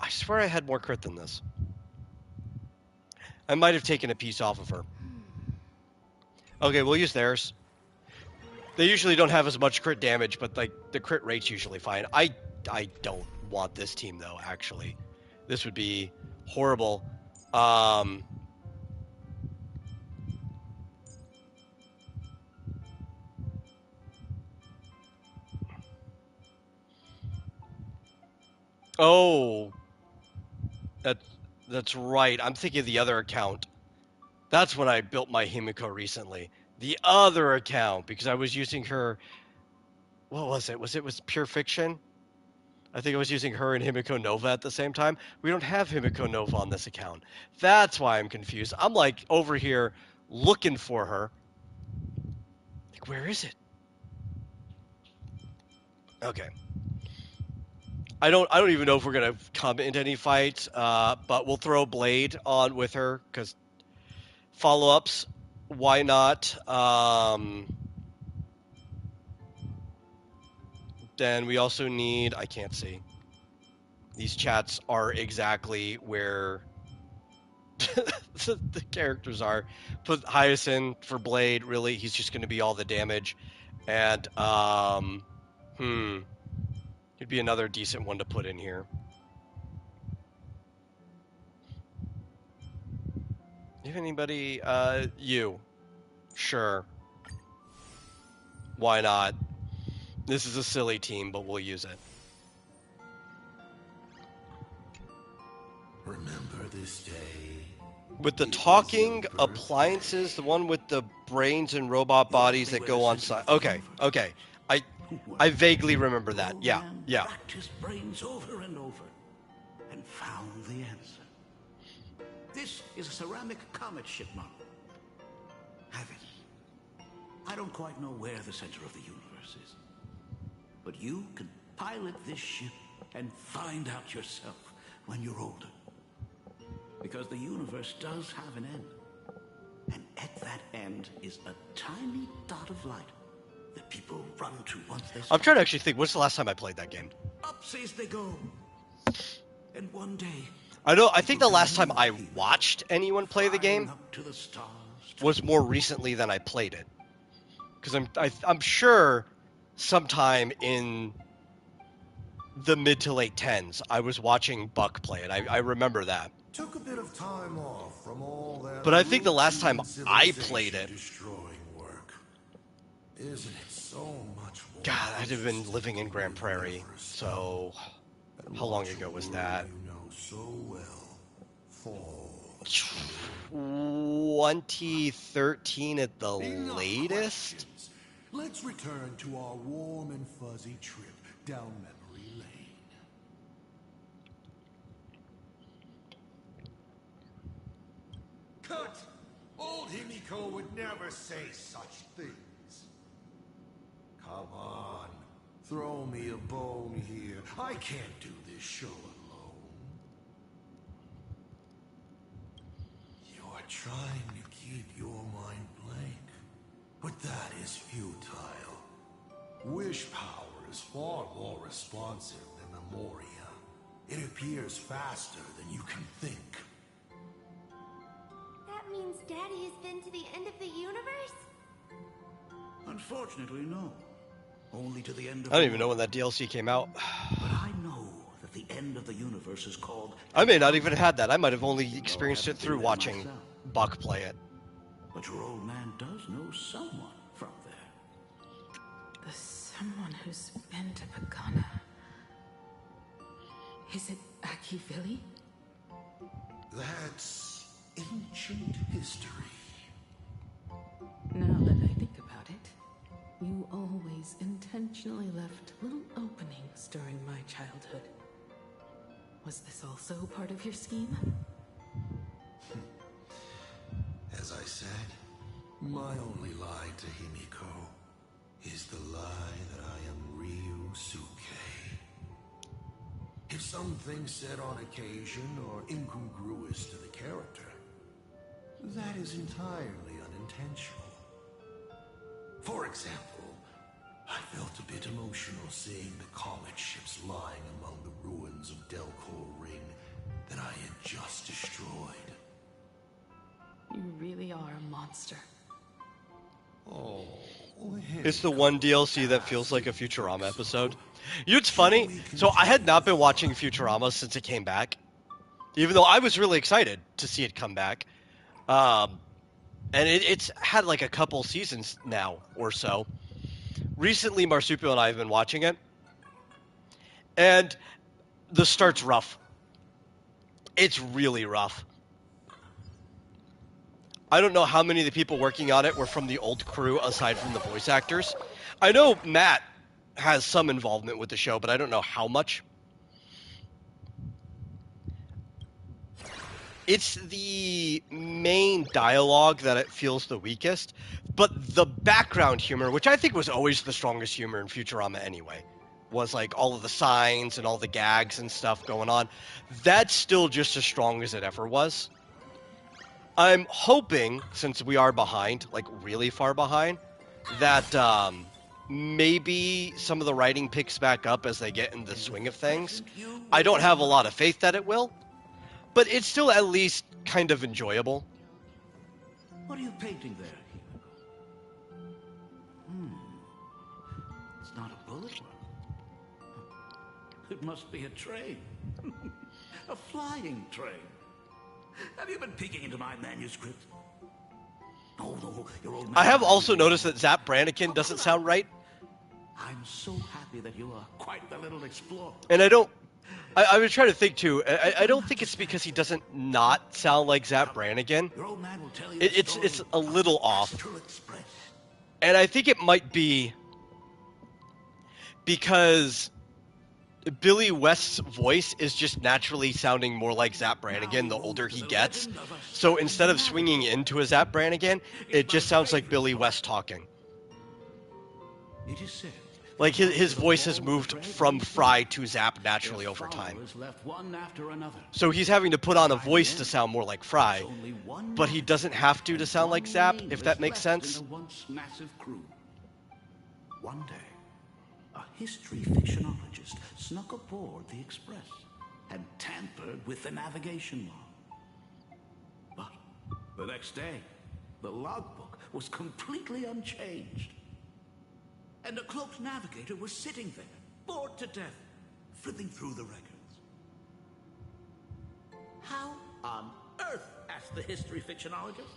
I swear I had more crit than this. I might have taken a piece off of her. Okay, we'll use theirs. They usually don't have as much crit damage, but like the crit rate's usually fine. I don't want this team though, actually. This would be horrible. Oh, that's right. I'm thinking of the other account. That's when I built my Himiko recently. The other account, because I was using her. What was it? Was it Pure Fiction? I think I was using her and Himiko Nova at the same time. We don't have Himiko Nova on this account. That's why I'm confused. I'm like over here looking for her. Like, where is it? Okay. I don't even know if we're gonna come into any fights, but we'll throw Blade on with her because follow-ups. Why not? Then we also need. I can't see. These chats are exactly where the characters are. Put Hyacinth for Blade. Really, he's just going to be all the damage, and he'd be another decent one to put in here. If anybody, you. Sure. Why not? This is a silly team, but we'll use it. Remember this day? With the talking appliances, the one with the brains and robot bodies that go on side. Okay, okay. I vaguely remember that. Yeah, yeah. Practiced brains over and over and found the answer. This is a ceramic comet ship model. Have it. I don't quite know where the center of the universe is, but you can pilot this ship and find out yourself when you're older. Because the universe does have an end. And at that end is a tiny dot of light that people run to once they I'm trying to actually think, what's the last time I played that game? Upsies they go. And one day, I think the last time I watched anyone play the game was more recently than I played it. Because I'm sure sometime in the mid to late 10s, I was watching Buck play it. I remember that. Took a bit of time off from all that. But I think the last time I played it, destroying work. Isn't it so much more? God, I'd have been living in Grand Prairie. So, how long ago was that? You know so well. Fall. 2013 at the latest? Let's return to our warm and fuzzy trip down memory lane. Cut! Old Himiko would never say such things. Come on, throw me a bone here. I can't do this show alone. You're trying to keep your mind blank, but that is futile. Wish power is far more responsive than memoria. It appears faster than you can think. That means Daddy has been to the end of the universe? Unfortunately, no. Only to the end of I don't even know when that DLC came out. But I know that the end of the universe is called... I may not even have had that. I might have only experienced it through watching Buck play it. But your old man does know someone from there. The someone who's been to Pagana. Is it Akivili? That's ancient history. Now that I think about it, you always intentionally left little openings during my childhood. Was this also part of your scheme? As I said, my only lie to Himiko is the lie that I am Ryusuke. If something said on occasion or incongruous to the character, that is entirely unintentional. For example, I felt a bit emotional seeing the comet ships lying among the ruins of Delcor Ring that I had just destroyed. You really are a monster. Oh, It's the one DLC that feels like a Futurama episode. You know what's funny? So I had not been watching Futurama since it came back, even though I was really excited to see it come back. And it's had like a couple seasons now or so. Recently, Marsupial and I have been watching it, and the start's rough. It's really rough. I don't know how many of the people working on it were from the old crew aside from the voice actors. I know Matt has some involvement with the show, but I don't know how much. It's the main dialogue that it feels the weakest, but the background humor, which I think was always the strongest humor in Futurama anyway, was like all of the signs and all the gags and stuff going on. That's still just as strong as it ever was. I'm hoping, since we are behind, like really far behind, that maybe some of the writing picks back up as they get in the swing of things. I don't have a lot of faith that it will, but it's still at least kind of enjoyable. What are you painting there? It's not a bullet well. It must be a train. A flying train. Have you been peeking into my manuscript? Oh, no, your old man. I have also noticed that Zap Brannigan doesn't sound right. I'm so happy that you are quite the little explorer. And I was trying to think too. I don't think it's because he doesn't not sound like Zap Brannigan. Your old man will tell you It's a little off. Astral Express. And I think it might be because Billy West's voice is just naturally sounding more like Zap Brannigan the older he gets. So instead of swinging into a Zap Brannigan, it just sounds like Billy West talking. It is said. Like his voice has moved from Fry to Zap naturally over time. Left one after another. So he's having to put on a voice to sound more like Fry, but he doesn't have to sound like Zap, if that makes sense. In the once massive crew. One day, a history fictionologist snuck aboard the Express and tampered with the navigation log. But the next day, the logbook was completely unchanged. And a cloaked navigator was sitting there, bored to death, flipping through the records. How on earth? Asked the history fictionologist.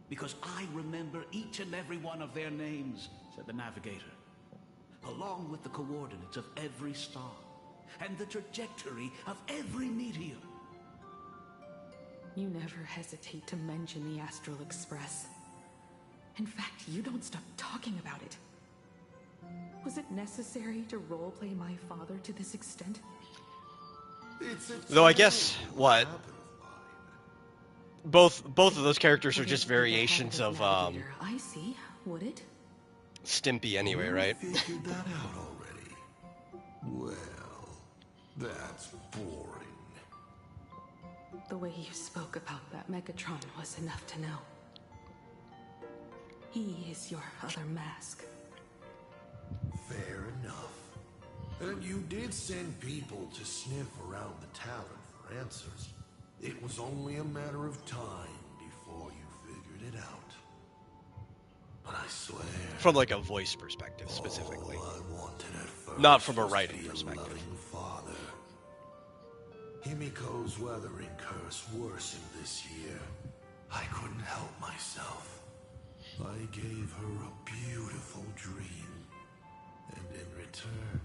Because I remember each and every one of their names, said the navigator, along with the coordinates of every star and the trajectory of every meteor. You never hesitate to mention the Astral Express. In fact, you don't stop talking about it. Was it necessary to roleplay my father to this extent? Though I guess, what? Both of those characters are just variations of, I see. Would it? Stimpy anyway, right? Figured that out already. Well, that's boring. The way you spoke about that Megatron was enough to know. He is your other mask. Fair enough. And you did send people to sniff around the tavern for answers. It was only a matter of time before you figured it out. But I swear... From like a voice perspective, specifically. All I wanted at first not from a was writing to be perspective. A loving father. Himiko's weathering curse worsened this year. I couldn't help myself. I gave her a beautiful dream. And in return...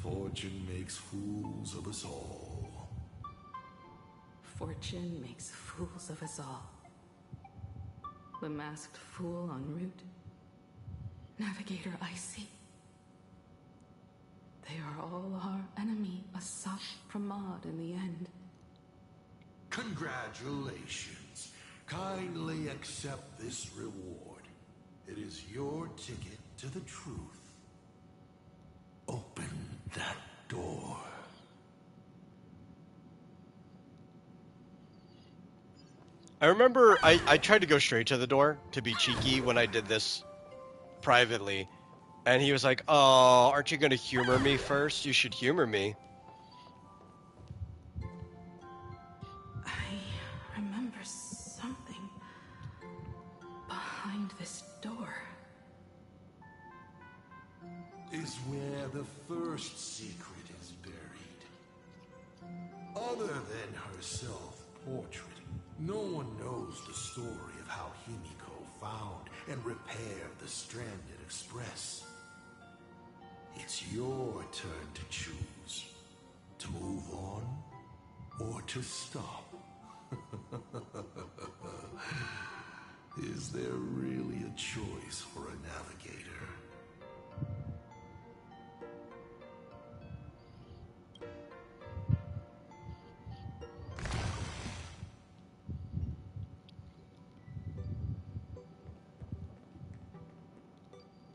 Fortune makes fools of us all. Fortune makes fools of us all. The masked fool en route. Navigator Icy. They are all our enemy, Asaf Pramod in the end. Congratulations. Kindly accept this reward. It is your ticket to the truth. Open that door. I remember I tried to go straight to the door to be cheeky when I did this privately. And he was like, "Oh, aren't you going to humor me first? You should humor me." I remember something behind this door. Is where the first secret is buried. Other than her self-portrait, no one knows the story of how Himiko found and repaired the stranded Express. It's your turn to choose. To move on or to stop. Is there really a choice for a navigator?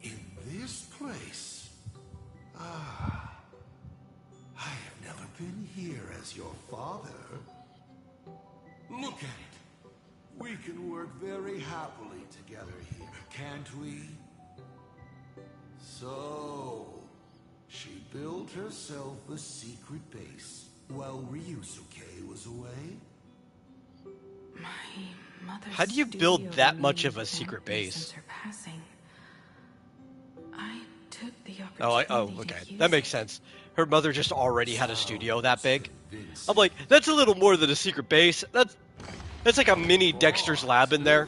In this place? Ah. I have never been here as your father. Look at it. We can work very happily together here, can't we? So, she built herself a secret base while Ryusuke was away? My mother's How do you studio build that much of a remained secret empty base? Since her passing. I took the Oh, opportunity okay. to use That makes it. sense. Her mother just already had a studio that big. I'm like, that's a little more than a secret base. That's like a mini Dexter's Lab in there.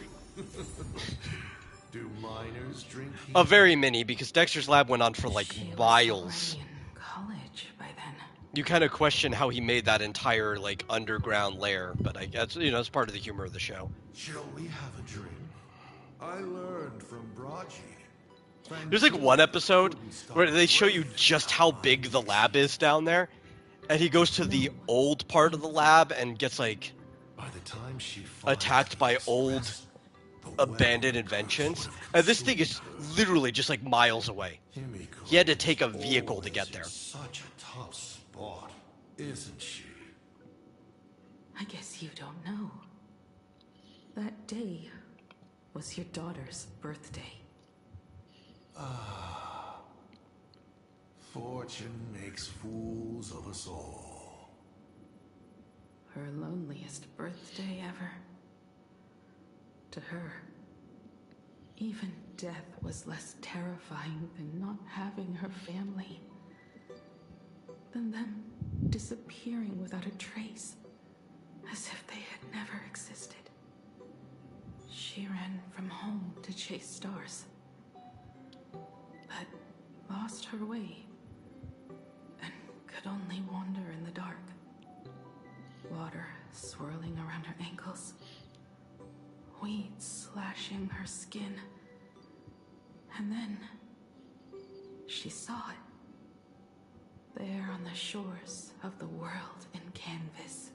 Do miners drink A very mini, because Dexter's Lab went on for like miles. Was already in college by then. You kind of question how he made that entire like underground lair, but I guess it's part of the humor of the show. Shall we have a drink? I learned from Braji. There's like one episode where they show you just how big the lab is down there, and he goes to the old part of the lab and gets like attacked by old abandoned inventions, and this thing is literally just like miles away. He had to take a vehicle to get there. Such a tough spot, isn't she? I guess you don't know. That day was your daughter's birthday. Ah. Fortune makes fools of us all. Her loneliest birthday ever. To her, even death was less terrifying than not having her family. Than them disappearing without a trace, as if they had never existed. She ran from home to chase stars, but lost her way and could only wander in the dark. Water swirling around her ankles, weeds slashing her skin, and then she saw it, there on the shores of the world in canvas.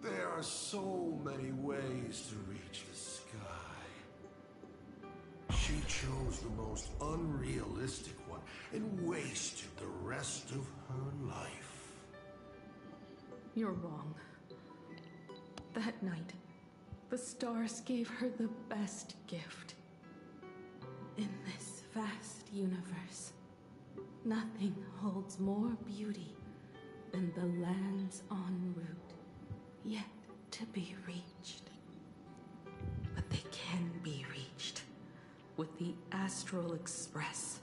There are so many ways to reach the sky. She chose the most unrealistic one and wasted the rest of her life. You're wrong. That night, the stars gave her the best gift. In this vast universe, nothing holds more beauty than the lands en route, yet to be reached. But they can be reached with the Astral Express.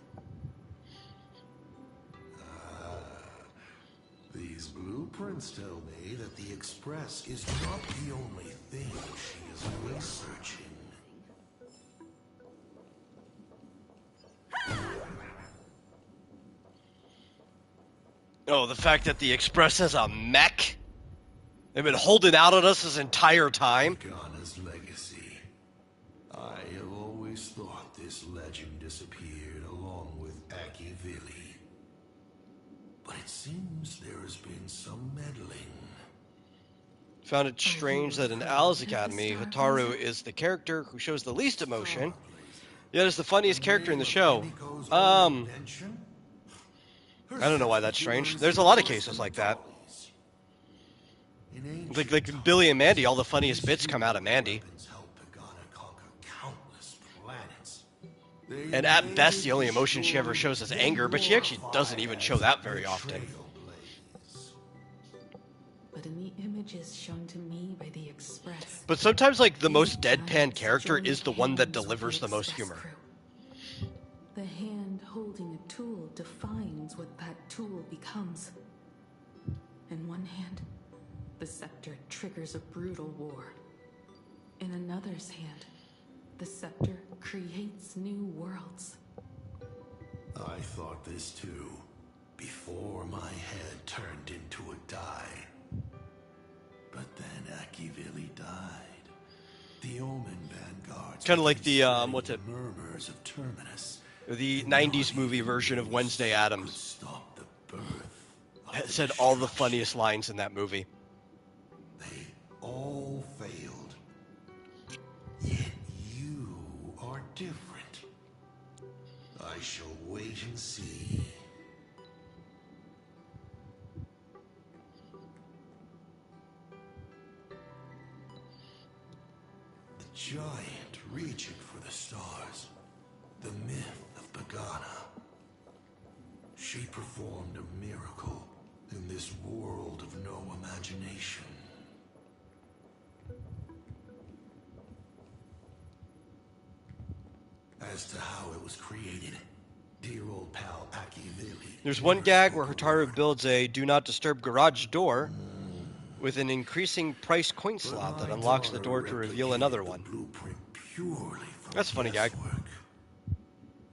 These blueprints tell me that the Express is not the only thing she is researching. Oh, the fact that the Express has a mech? They've been holding out on us this entire time? Pagana's legacy. I have always thought this legend disappeared along with Akivili. But it seems there has been some meddling. Found it strange that in Alice Academy, Hotaru is the character who shows the least emotion, yet is the funniest character in the show. I don't know why that's strange. There's a lot of cases like that. Like Billy and Mandy, all the funniest bits come out of Mandy. And at best, the only emotion she ever shows is anger, but she actually doesn't even show that very often. But in the images shown to me by the Express, But sometimes, like, the most deadpan character is the one that delivers the most humor. the hand holding a tool defines what that tool becomes. In one hand, the scepter triggers a brutal war. In another's hand, the scepter creates new worlds. I thought this too, before my head turned into a die. But then Akivili died. The Omen Vanguards. Kind of like the, what's it? Murmurs of Terminus. The 90s movie version of Wednesday Addams. Stop the birth. It said all the funniest lines in that movie. They all failed. Yet you are different. I shall wait and see. The giant reaching for the stars. The myth of Pagana. She performed a miracle in this world of no imagination. As to how it was created, dear old pal Akivili. There's one gag where Hotaru builds a do not disturb garage door with an increasing price coin slot that unlocks the door to reveal another one. Blueprint purely from That's a funny gag. guesswork.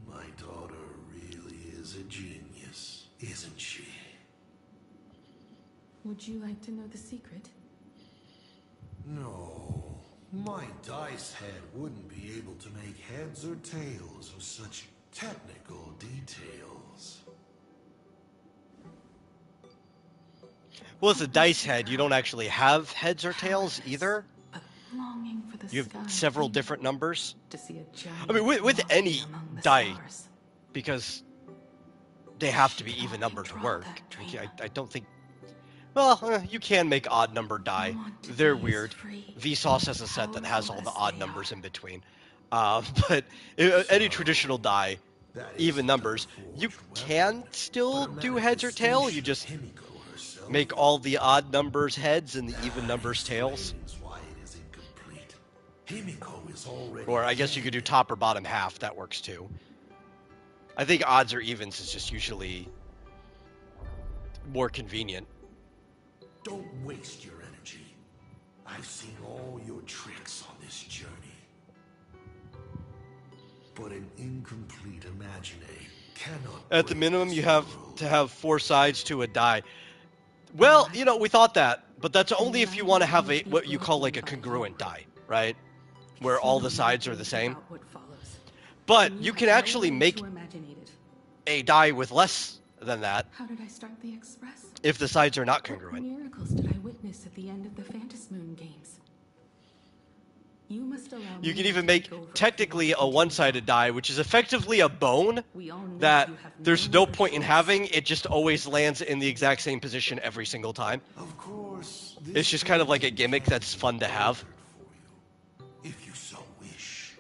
My daughter really is a genius, isn't she? Would you like to know the secret? No. My dice head wouldn't be able to make heads or tails of such technical details. Well, it's a dice head. You don't actually have heads or tails either. Longing for the You sky have several different numbers. to see a giant I mean, with rocket any among the die, stars. because they have to be even numbered to work. I don't think. Well, you can make odd number die. They're weird. Vsauce has a set that has all the odd numbers in between. But any traditional die, even numbers, you can still do heads or tail. You just make all the odd numbers heads and the even numbers tails. Or I guess you could do top or bottom half. That works too. I think odds or evens is just usually more convenient. Don't waste your energy. I've seen all your tricks on this journey. But an incomplete imaginary cannot... At the minimum, you have to have 4 sides to a die. Well, you know, we thought that, but that's only if you want to have a what you call like a congruent die, right? Where all the sides are the same. But you can actually make a die with less than that. How did I start the Express? If the sides are not What congruent. miracles did I witness at the end of the Phantasmoon games? You must allow You me can to even take make over technically a one-sided die, which is effectively a bone that there's no point in having. It just always lands in the exact same position every single time. Of course, It's just kind of like a gimmick that's fun to have. if you so wish.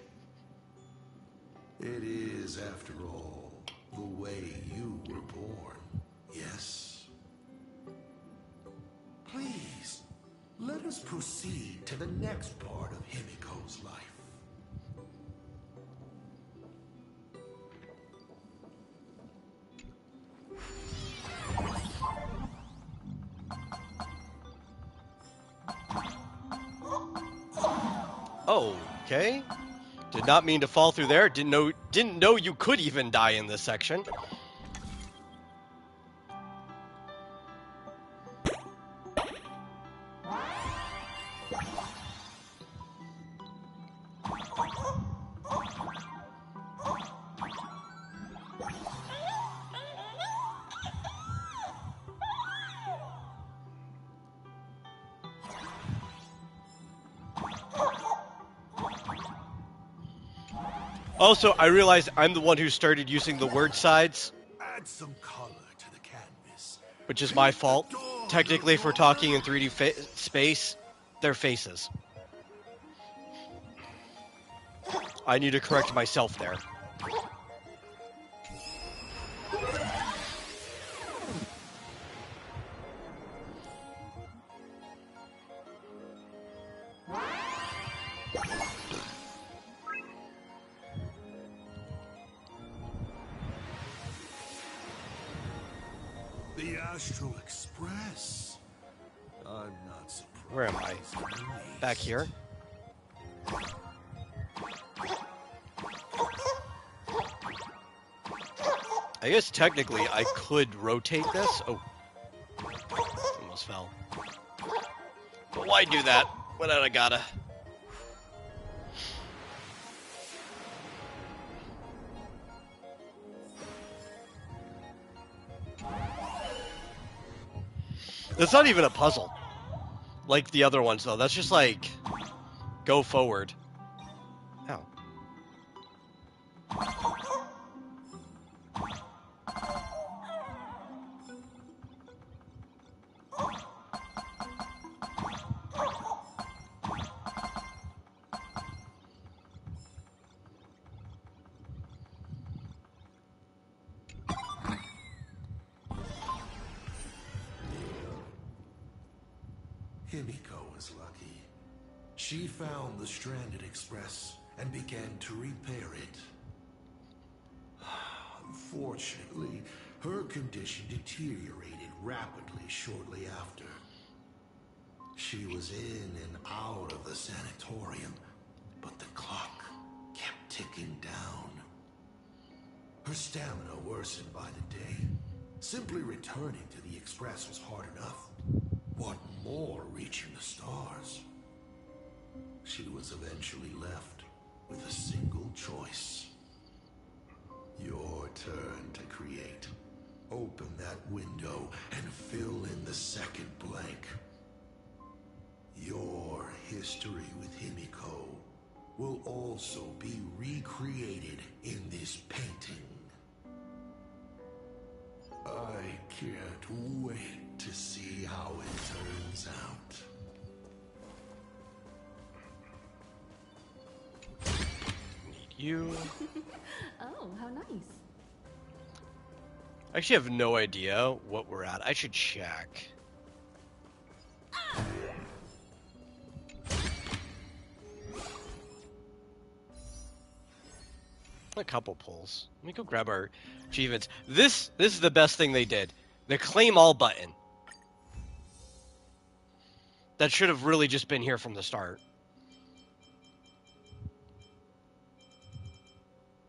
It is, after all, the way you were born, yes? Please, let us proceed to the next part of Himiko's life. Okay. Did not mean to fall through there. Didn't know you could even die in this section. Also, I realized I'm the one who started using the word sides, Add some color to the canvas. which is my fault. Technically, if we're talking in 3D space, they're faces. I need to correct myself there. The Astral Express. I'm not surprised. Where am I? Back here? I guess technically I could rotate this. Oh. Almost fell. But why do that when I gotta? That's not even a puzzle. Like the other ones, though. That's just like, go forward. Ow. Himiko was lucky. She found the stranded express and began to repair it. Fortunately, her condition deteriorated rapidly shortly after. She was in and out of the sanatorium, but the clock kept ticking down. Her stamina worsened by the day. Simply returning to the Express was hard enough. What more reaching the stars? She was eventually left with a single choice. Your turn to create. Open that window and fill in the second blank. Your history with Himiko will also be recreated in this painting. I can't wait to see how it turns out. You. Oh, how nice. I actually have no idea what we're at. I should check. A couple pulls. Let me go grab our achievements. This is the best thing they did. The claim all button. That should have really just been here from the start.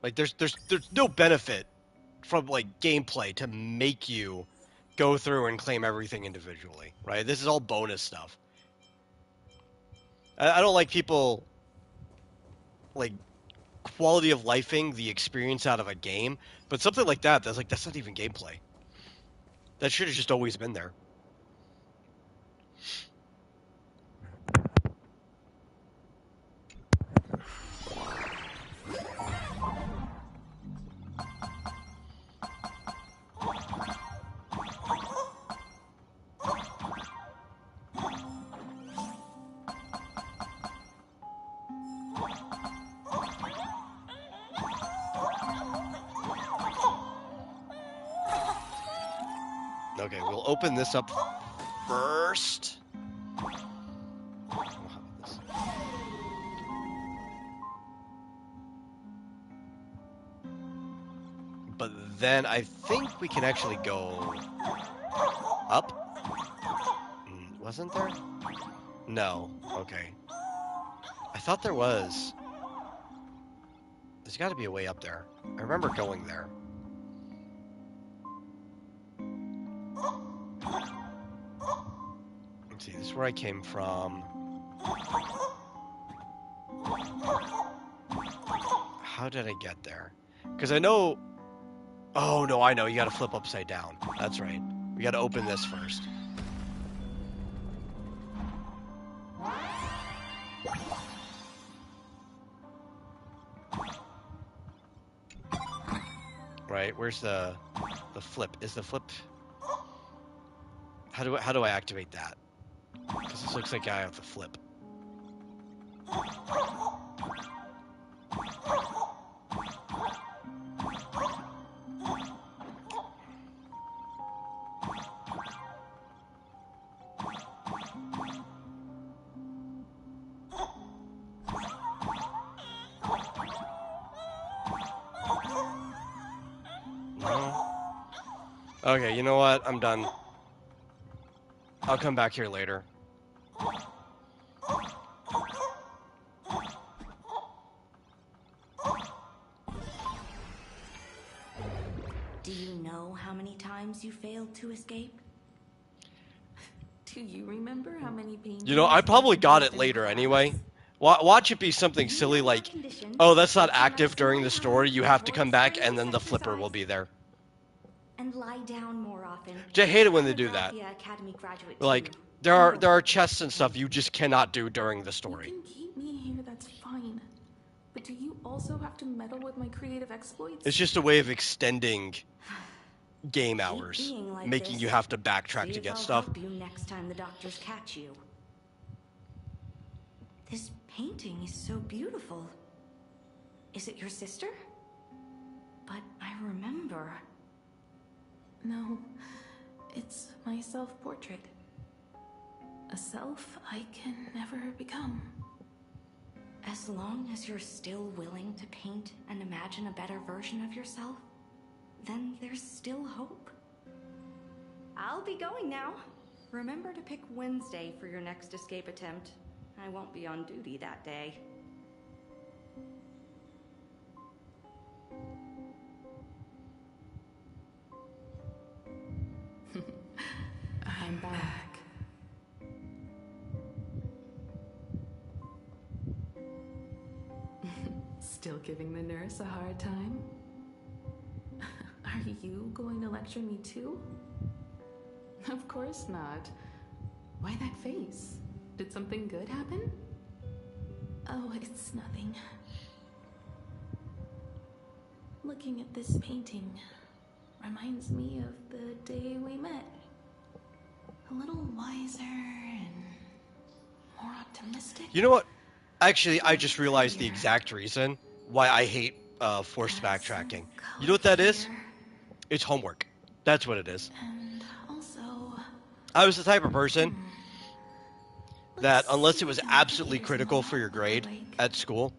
Like there's no benefit from like gameplay to make you go through and claim everything individually, right? This is all bonus stuff. I don't like people like quality of lifing the experience out of a game, but something like that's not even gameplay. That should have just always been there. Okay, we'll open this up first. But then I think we can actually go up. Wasn't there? No. Okay. I thought there was. There's got to be a way up there. I remember going there. Let's see, this is where I came from. How did I get there? Because I know... Oh, no, I know. You got to flip upside down. That's right. We got to open this first. Right, where's the flip? Is the flip... How do I activate that? Because this looks like I have to flip. No. Okay, you know what? I'm done. I'll come back here later. Do you know how many times you failed to escape? Do you remember how many paintings? You know, I probably got it later anyway. Watch it be something silly like, oh, that's not active during the story. You have to come back, and then the flipper will be there. And lie down more often. I hate it when they do that. Academy graduate Like, too. there are chests and stuff you just cannot do during the story. You can keep me here, that's fine. But do you also have to meddle with my creative exploits? It's just a way of extending game hours, like making this. you have to backtrack See to if get I'll stuff. help you next time the doctors catch you. This painting is so beautiful. Is it your sister? But I remember. No, it's my self-portrait. A self I can never become. As long as you're still willing to paint and imagine a better version of yourself, then there's still hope. I'll be going now. Remember to pick Wednesday for your next escape attempt. I won't be on duty that day. I'm back. Still giving the nurse a hard time? Are you going to lecture me too? Of course not. Why that face? Did something good happen? Oh, it's nothing. Looking at this painting reminds me of the day we met. A little wiser and more optimistic. You know what? Actually, I just realized the exact reason why I hate forced backtracking. You know what that is? It's homework. That's what it is. And also, I was the type of person that unless it was absolutely critical for your grade at school,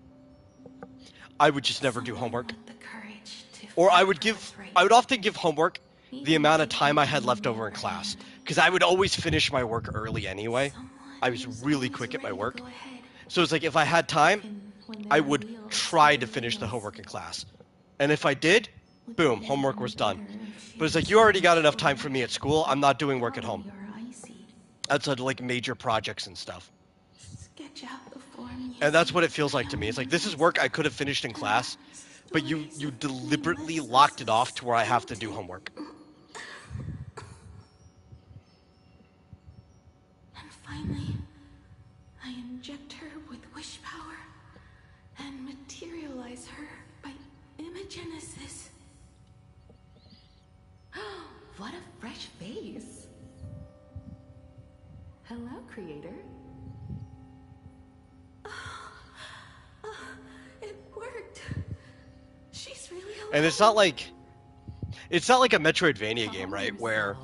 I would just never do homework. Or I would often give homework the amount of time I had left over in class, because I would always finish my work early anyway. I was really quick at my work. So it's like if I had time, I would try to finish the homework in class. And if I did, boom, homework was done. But it's like, you already got enough time for me at school. I'm not doing work at home. Outside of like major projects and stuff. sketch out the form. And that's what it feels like to me. It's like, this is work I could have finished in class, but you deliberately locked it off to where I have to do homework. And finally, I inject her with wish power and materialize her by imagenesis. What a fresh face. Hello, creator. It worked. She's really alive. And it's not like a Metroidvania game, right? Where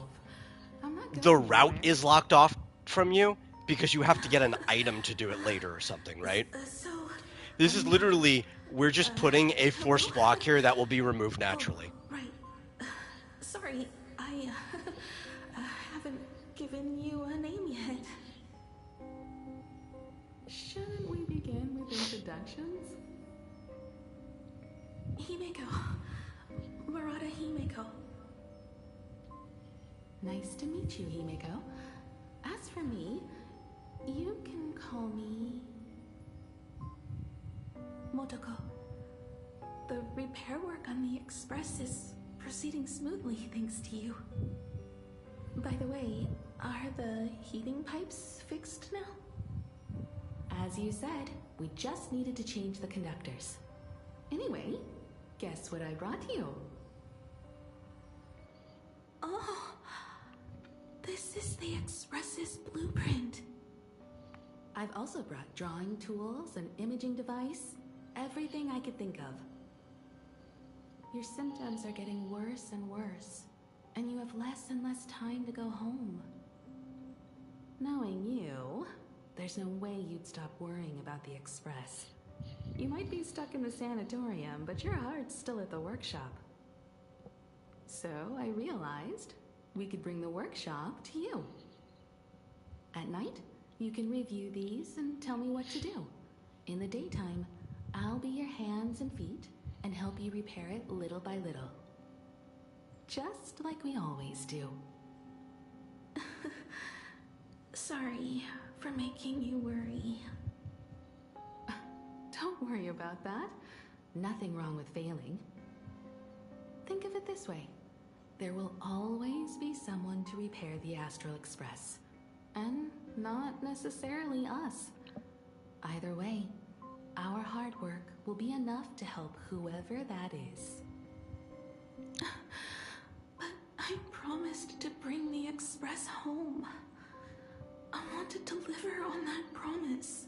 the route is locked off from you because you have to get an item to do it later or something, right? This is literally, we're just putting a forced block here that will be removed naturally. Right. Sorry, I haven't given you a name yet. Shouldn't we begin with introductions? Himeko. Murata Himeko. Nice to meet you, Himeko. As for me, you can call me Motoko. The repair work on the Express is proceeding smoothly thanks to you. By the way, are the heating pipes fixed now? As you said, we just needed to change the conductors. Anyway, guess what I brought you? Oh, this is the Express's blueprint. I've also brought drawing tools, an imaging device, everything I could think of. Your symptoms are getting worse and worse, and you have less and less time to go home. Knowing you, there's no way you'd stop worrying about the Express. You might be stuck in the sanatorium, but your heart's still at the workshop. So I realized we could bring the workshop to you. At night, you can review these and tell me what to do. In the daytime, I'll be your hands and feet and help you repair it little by little. Just like we always do. Sorry for making you worry. Don't worry about that. Nothing wrong with failing. Think of it this way. There will always be someone to repair the Astral Express. And not necessarily us. Either way, our hard work will be enough to help whoever that is. But I promised to bring the Express home. I want to deliver on that promise.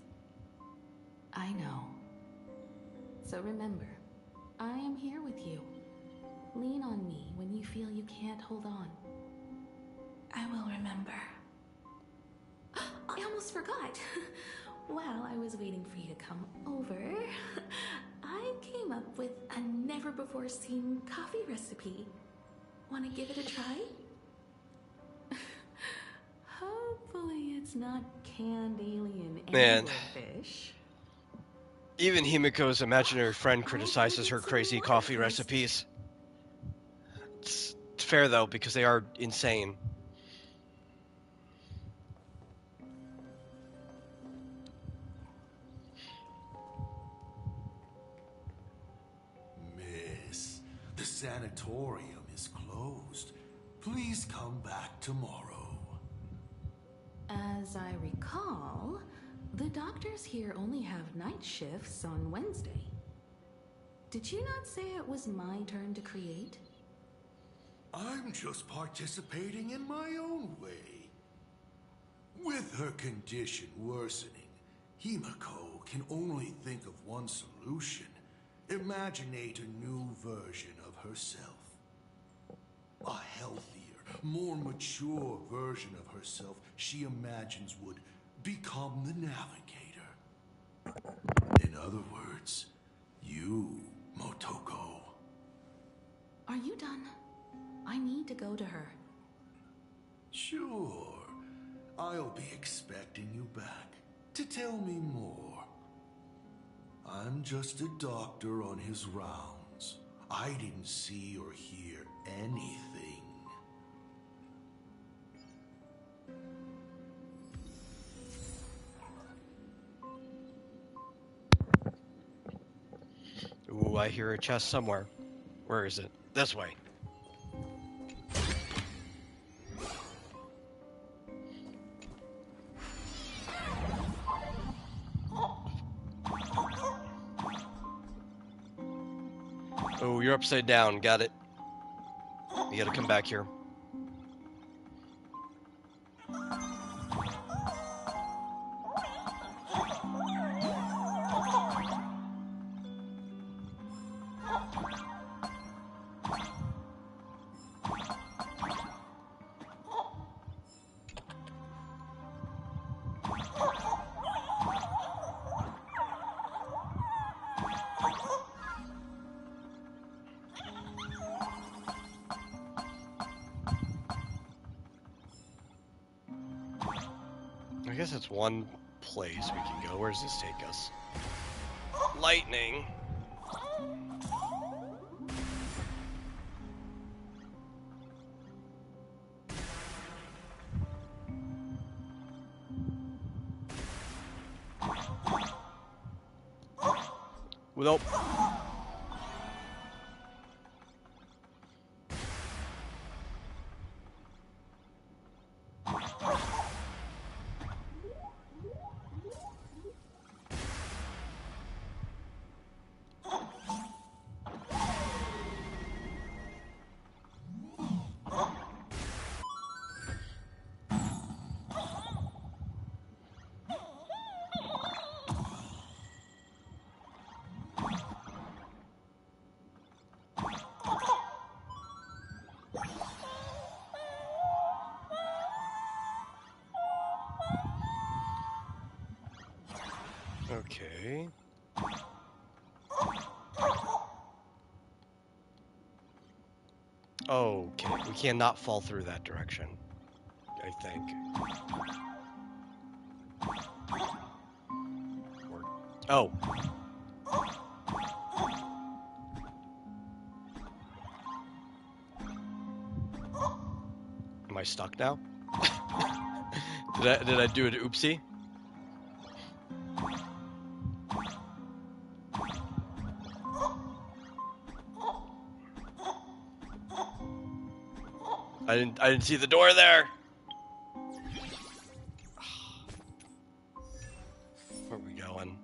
I know. So remember, I am here with you. Lean on me when you feel you can't hold on. I will remember. I almost forgot. While I was waiting for you to come over, I came up with a never-before-seen coffee recipe. Want to give it a try? Hopefully it's not canned alien Man. anglerfish. Even Himiko's imaginary friend criticizes her crazy coffee recipes. It's fair, though, because they are insane. Miss, the sanatorium is closed. Please come back tomorrow. As I recall, the doctors here only have night shifts on Wednesday. Did you not say it was my turn to create? I'm just participating in my own way. With her condition worsening, Himiko can only think of one solution. Imaginate a new version of herself. A healthier, more mature version of herself she imagines would become the Navigator. In other words, you, Motoko. Are you done? I need to go to her. Sure. I'll be expecting you back to tell me more. I'm just a doctor on his rounds. I didn't see or hear anything. Ooh, I hear a chest somewhere. Where is it? This way. Oh, you're upside down. Got it. You gotta come back here. I guess it's one place we can go. Where does this take us? Lightning. Nope. Okay. Okay, we cannot fall through that direction, I think. Oh. Am I stuck now? Did I do an oopsie? I didn't see the door there. Where are we going?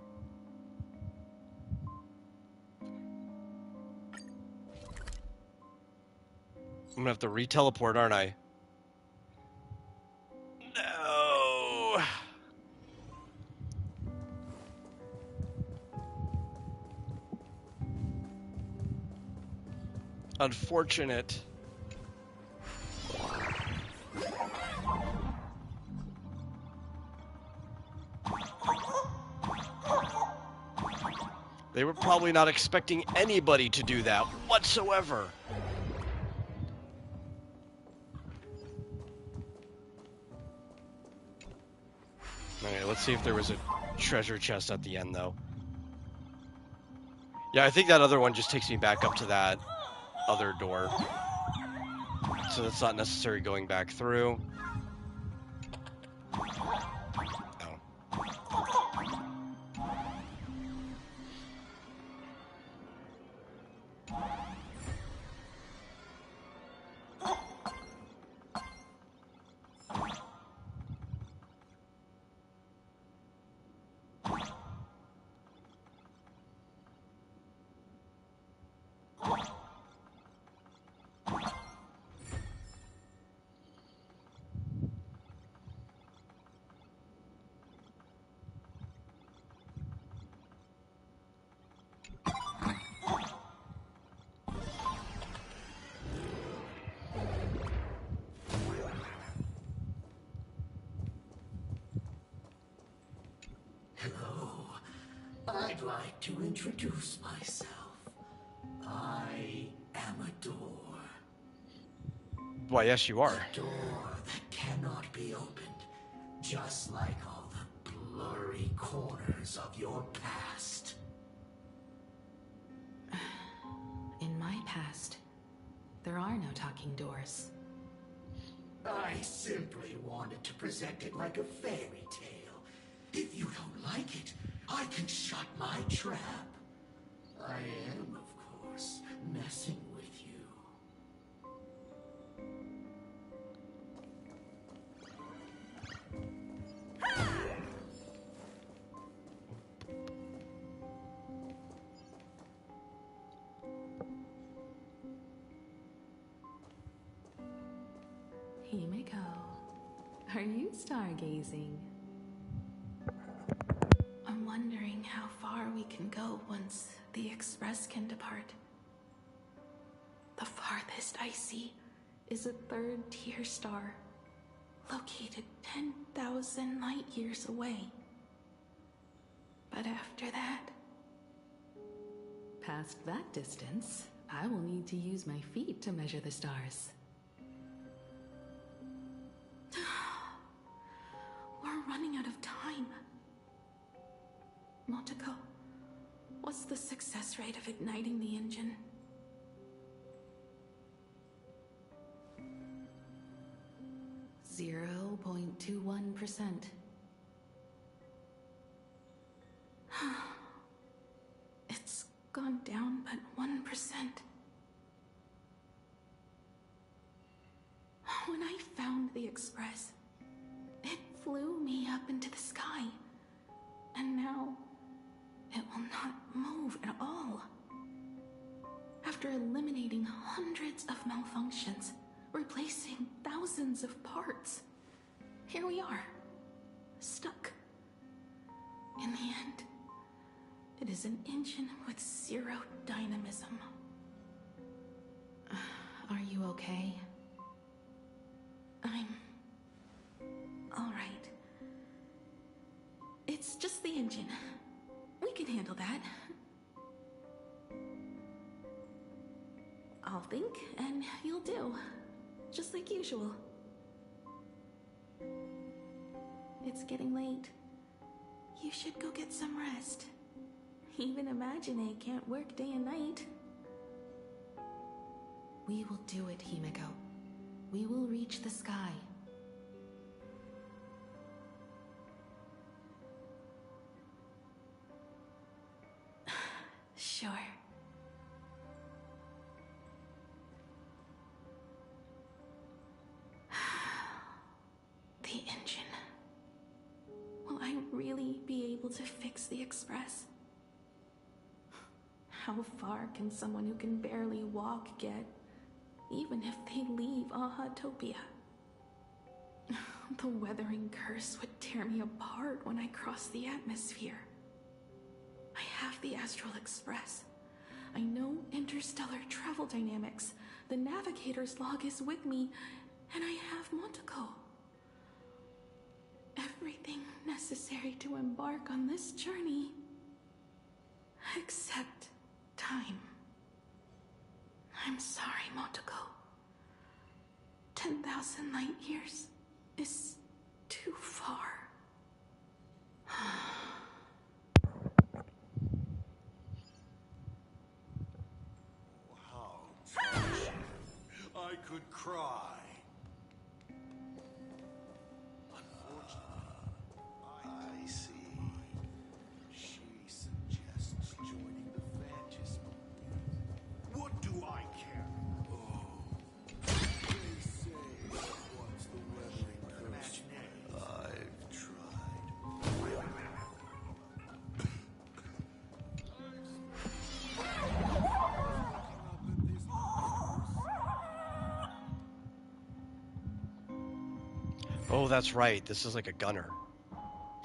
I'm gonna have to re-teleport, aren't I? No. Unfortunate. They were probably not expecting anybody to do that whatsoever. Okay, let's see if there was a treasure chest at the end, though. Yeah, I think that other one just takes me back up to that other door. So that's not necessary going back through. Hello. I'd like to introduce myself. I am a door. Why, yes, you are. A door that cannot be opened, just like all the blurry corners of your past. In my past, there are no talking doors. I simply wanted to present it like a fairy tale. If you don't like it, I can shut my trap. I am, of course, messing with you. Himiko, are you stargazing? I'm wondering how far we can go once the Express can depart. The farthest I see is a third-tier star, located 10,000 light years away. But after that... Past that distance, I will need to use my feet to measure the stars. We're running out of time. Motoko, what's the success rate of igniting the engine? .21%. It's gone down but 1%. When I found the Express, it flew me up into the sky. And now, it will not move at all. After eliminating hundreds of malfunctions, replacing thousands of parts, here we are, stuck. In the end, it is an engine with zero dynamism. Are you okay? I'm... all right. It's just the engine. We can handle that. I'll think, and you'll do. Just like usual. It's getting late. You should go get some rest. Even Imagine can't work day and night. We will do it, Himiko. We will reach the sky. Sure. The engine. Will I really be able to fix the Express? How far can someone who can barely walk get, even if they leave Ahatopia? The weathering curse would tear me apart when I cross the atmosphere. I have the Astral Express. I know interstellar travel dynamics. The navigator's log is with me, and I have Motoko. Everything necessary to embark on this journey, except time. I'm sorry, Motoko. 10,000 light years is too far. try. Unfortunately, I see. She suggests joining the Phantasm. What do I care? Oh, they say, what's the weathering curse? I've tried. Oh, that's right. This is like a gunner.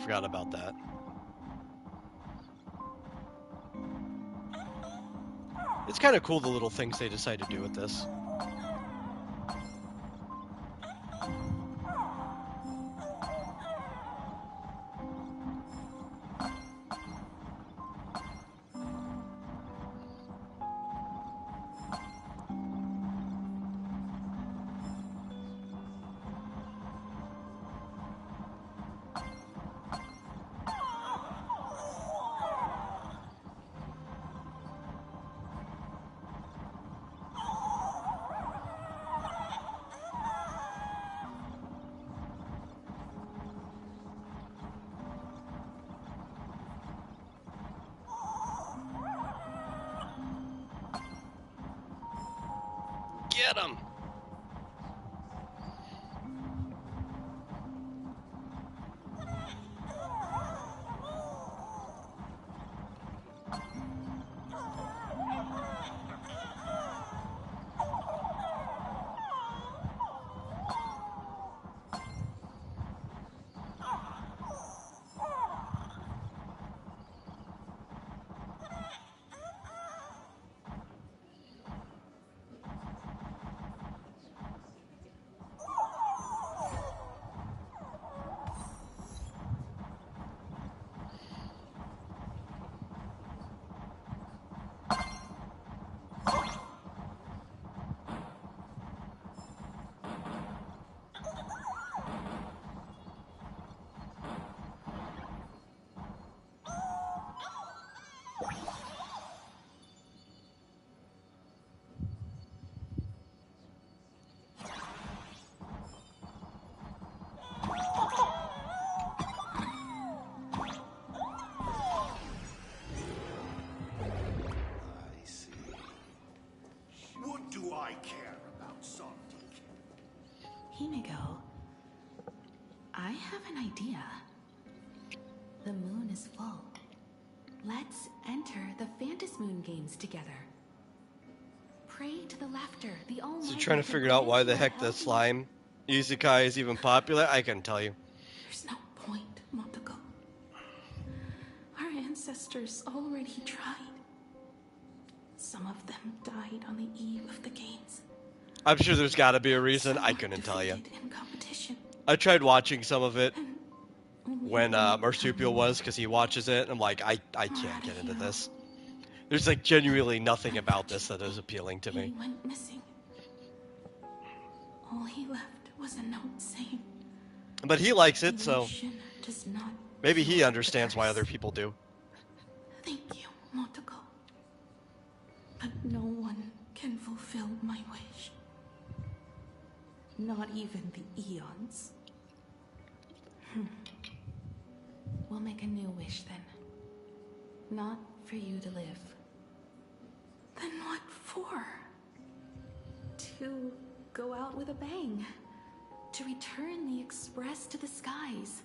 Forgot about that. It's kind of cool the little things they decide to do with this. Get him! What do I care about Sonic? Himiko, I have an idea. The moon is full. Let's enter the Phantasmoon games together. Pray to the laughter, the almighty. So trying to figure out why the heck the slime isekai is even popular? I couldn't tell you. There's no point, Motoko. Our ancestors already tried. Some of them died on the eve of the games. I'm sure there's got to be a reason. I couldn't tell you. I tried watching some of it when Marsupial was, because he watches it, and I'm like, I can't get into this. There's like genuinely nothing about this that is appealing to me. He went missing. All he left was a note saying, But he likes it, so "Elation does not maybe he cure understands the why curse." other people do. Thank you, Motoko. But no one can fulfill my wish. Not even the eons. We'll make a new wish then. Not for you to live. Then what for? To go out with a bang. To return the Express to the skies.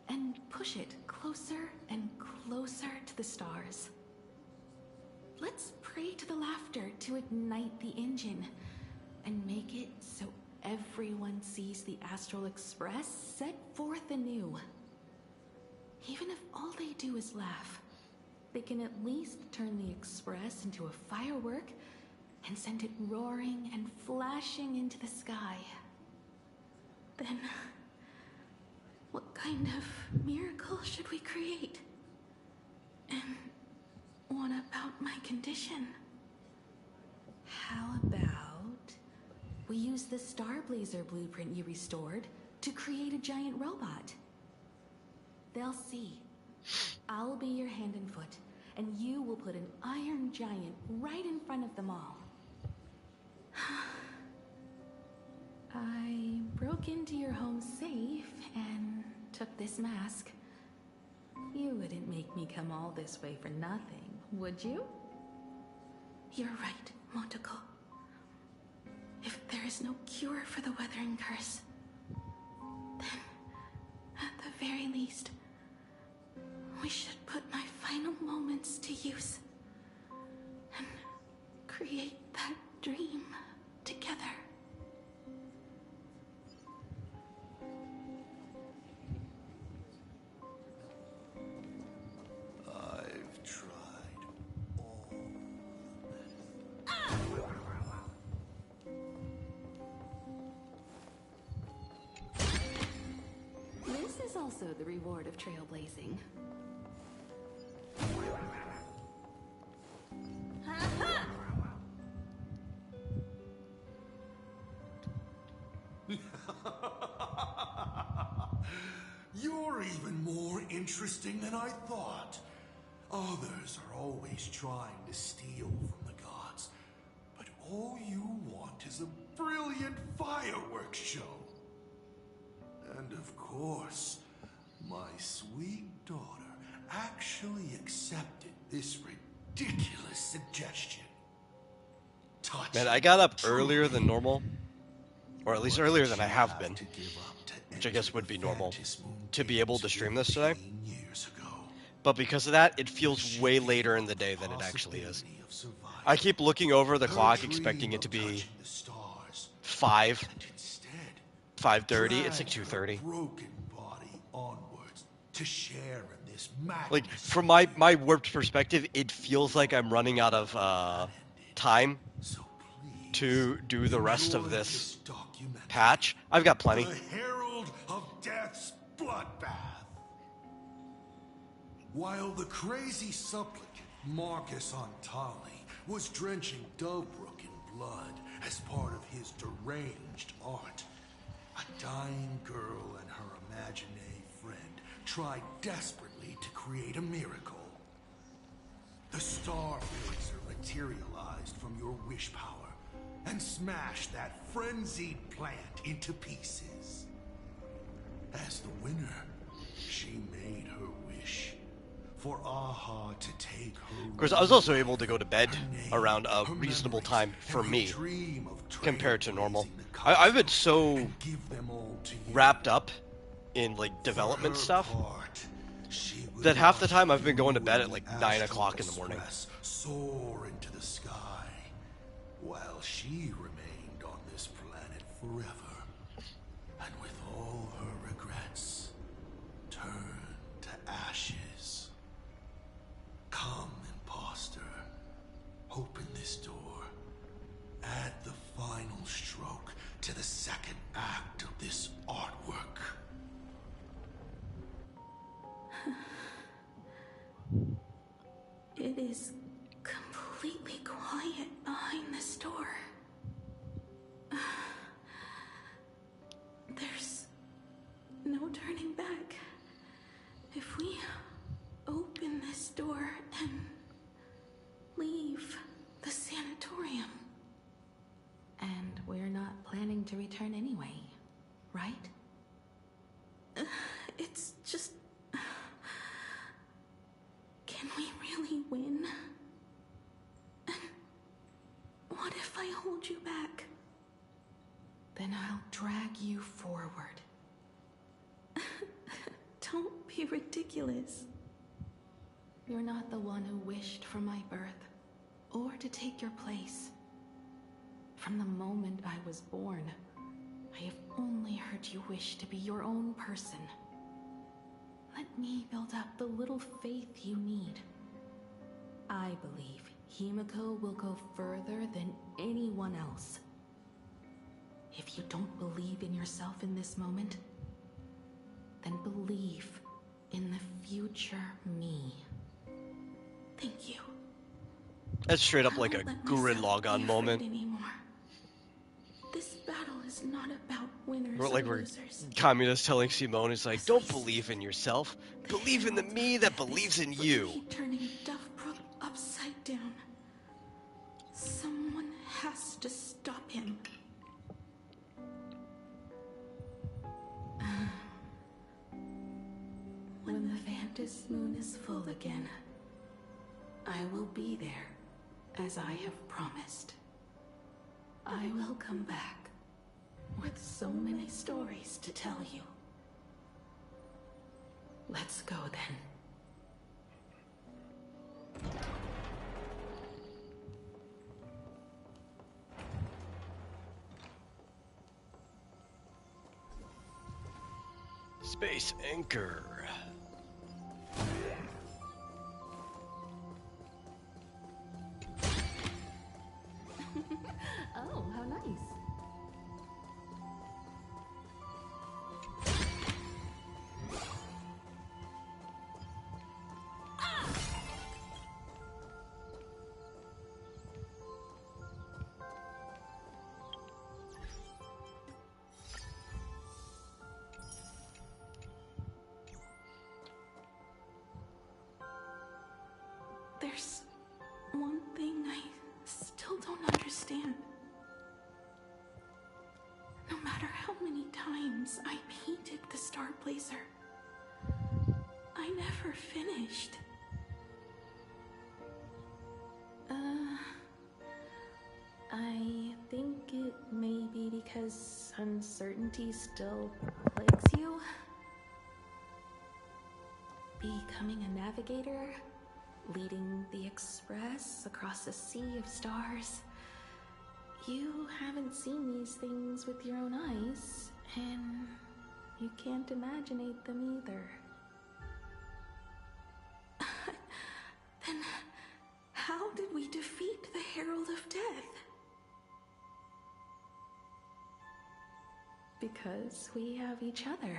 And push it closer and closer to the stars. Let's pray to the laughter to ignite the engine. And make it so everyone sees the Astral Express set forth anew. Even if all they do is laugh, they can at least turn the Express into a firework and send it roaring and flashing into the sky. Then, what kind of miracle should we create? And what about my condition? How about we use the Starblazer blueprint you restored to create a giant robot? They'll see. I'll be your hand and foot, and you will put an iron giant right in front of them all. I broke into your home safe and took this mask. You wouldn't make me come all this way for nothing, would you? You're right, Motoko. If there is no cure for the Weathering Curse, then, at the very least, we should put my final moments to use and create that dream together. I've tried all This is also the reward of trailblazing. You're even more interesting than I thought. Others are always trying to steal from the gods, but all you want is a brilliant fireworks show. And of course, my sweet daughter actually accepted this ridiculous suggestion. Man, I got up earlier than normal, or at least earlier than I have been, which I guess would be normal, to be able to stream this today. But because of that, it feels way later in the day than it actually is. I keep looking over the clock expecting it to be 5, 5:30. It's like 2:30. To share in this Like, from my warped perspective, it feels like I'm running out of time to do the rest of this patch. I've got plenty. The Herald of Death's bloodbath. While the crazy supplicant Marcus Antali was drenching Dovebrook in blood as part of his deranged art, a dying girl and her imaginary friend tried desperately to create a miracle. The Star Blazer materialized from your wish power and smashed that frenzied plant into pieces. As the winner, she made her wish for Aha to take her. Of course, I was also able to go to bed around a reasonable time for me compared to normal. I've been so wrapped up in like development stuff that half the time I've been going to bed at like 9 o'clock in the morning. Soar into the sky while she remained on this planet forever, and with all her regrets turned to ashes. Come, imposter, open this door. Add the final stroke to the second act of this artwork. It is completely quiet behind this door. There's no turning back. If we open this door and leave the sanatorium. And we're not planning to return anyway, right? It's just... Can we really win? And what if I hold you back? Then I'll drag you forward. Don't be ridiculous. You're not the one who wished for my birth, or to take your place. From the moment I was born, I have only heard you wish to be your own person. Let me build up the little faith you need. I believe Himiko will go further than anyone else. If you don't believe in yourself in this moment, then believe in the future me. Thank you. That's straight up like a Gurren Lagann moment. This battle is not about winners We're like or we're losers. communists telling Simone, it's like, don't believe in yourself. Believe in the me that believes in you. Turning Dovebrook upside down. Someone has to stop him. this moon is full again, I will be there, as I have promised. I will come back with so many stories to tell you. Let's go then. Space Anchor. Oh, how nice. There's one thing I still don't understand. No matter how many times I painted the Star Blazer, I never finished. I think it may be because uncertainty still plagues you. Becoming a navigator, leading the Express across a sea of stars. You haven't seen these things with your own eyes, and you can't imaginate them either. Then how did we defeat the Herald of Death? Because we have each other.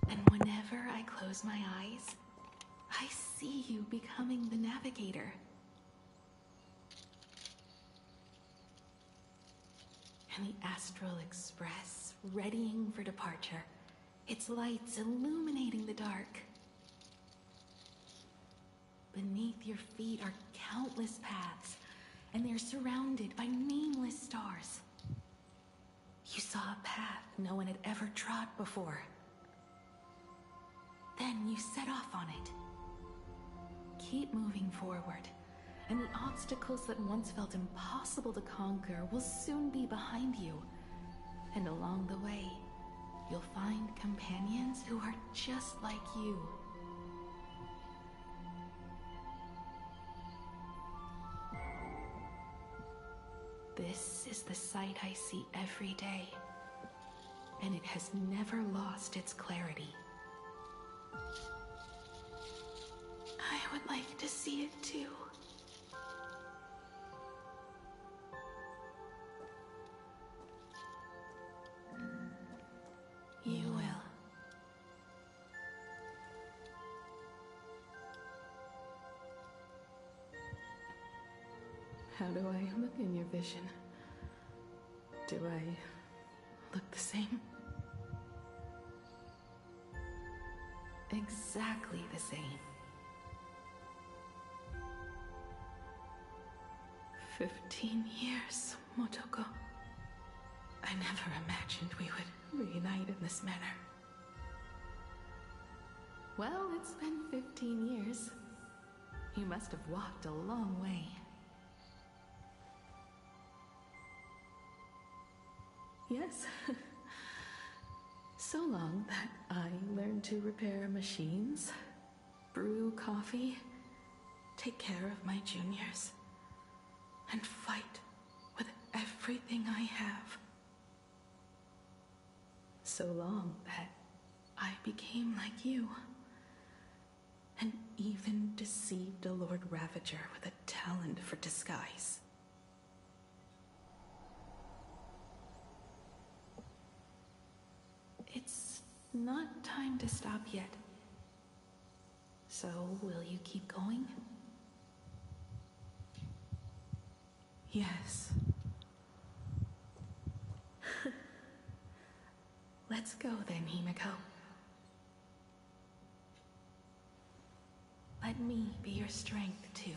And whenever I close my eyes, I see you becoming the navigator. And the Astral Express, readying for departure, its lights illuminating the dark. Beneath your feet are countless paths, and they're surrounded by nameless stars. You saw a path no one had ever trod before. Then you set off on it. Keep moving forward, and the obstacles that once felt impossible to conquer will soon be behind you. And along the way, you'll find companions who are just like you. This is the sight I see every day, and it has never lost its clarity. I would like to see it too. You will. How do I look in your vision? Do I look the same? Exactly the same. 15 years, Motoko. I never imagined we would reunite in this manner. Well, it's been 15 years. You must have walked a long way. Yes. So long that I learned to repair machines, brew coffee, take care of my juniors, and fight with everything I have. So long that I became like you, and even deceived a Lord Ravager with a talent for disguise. It's not time to stop yet. So, will you keep going? Yes. Let's go then, Himiko. Let me be your strength, too.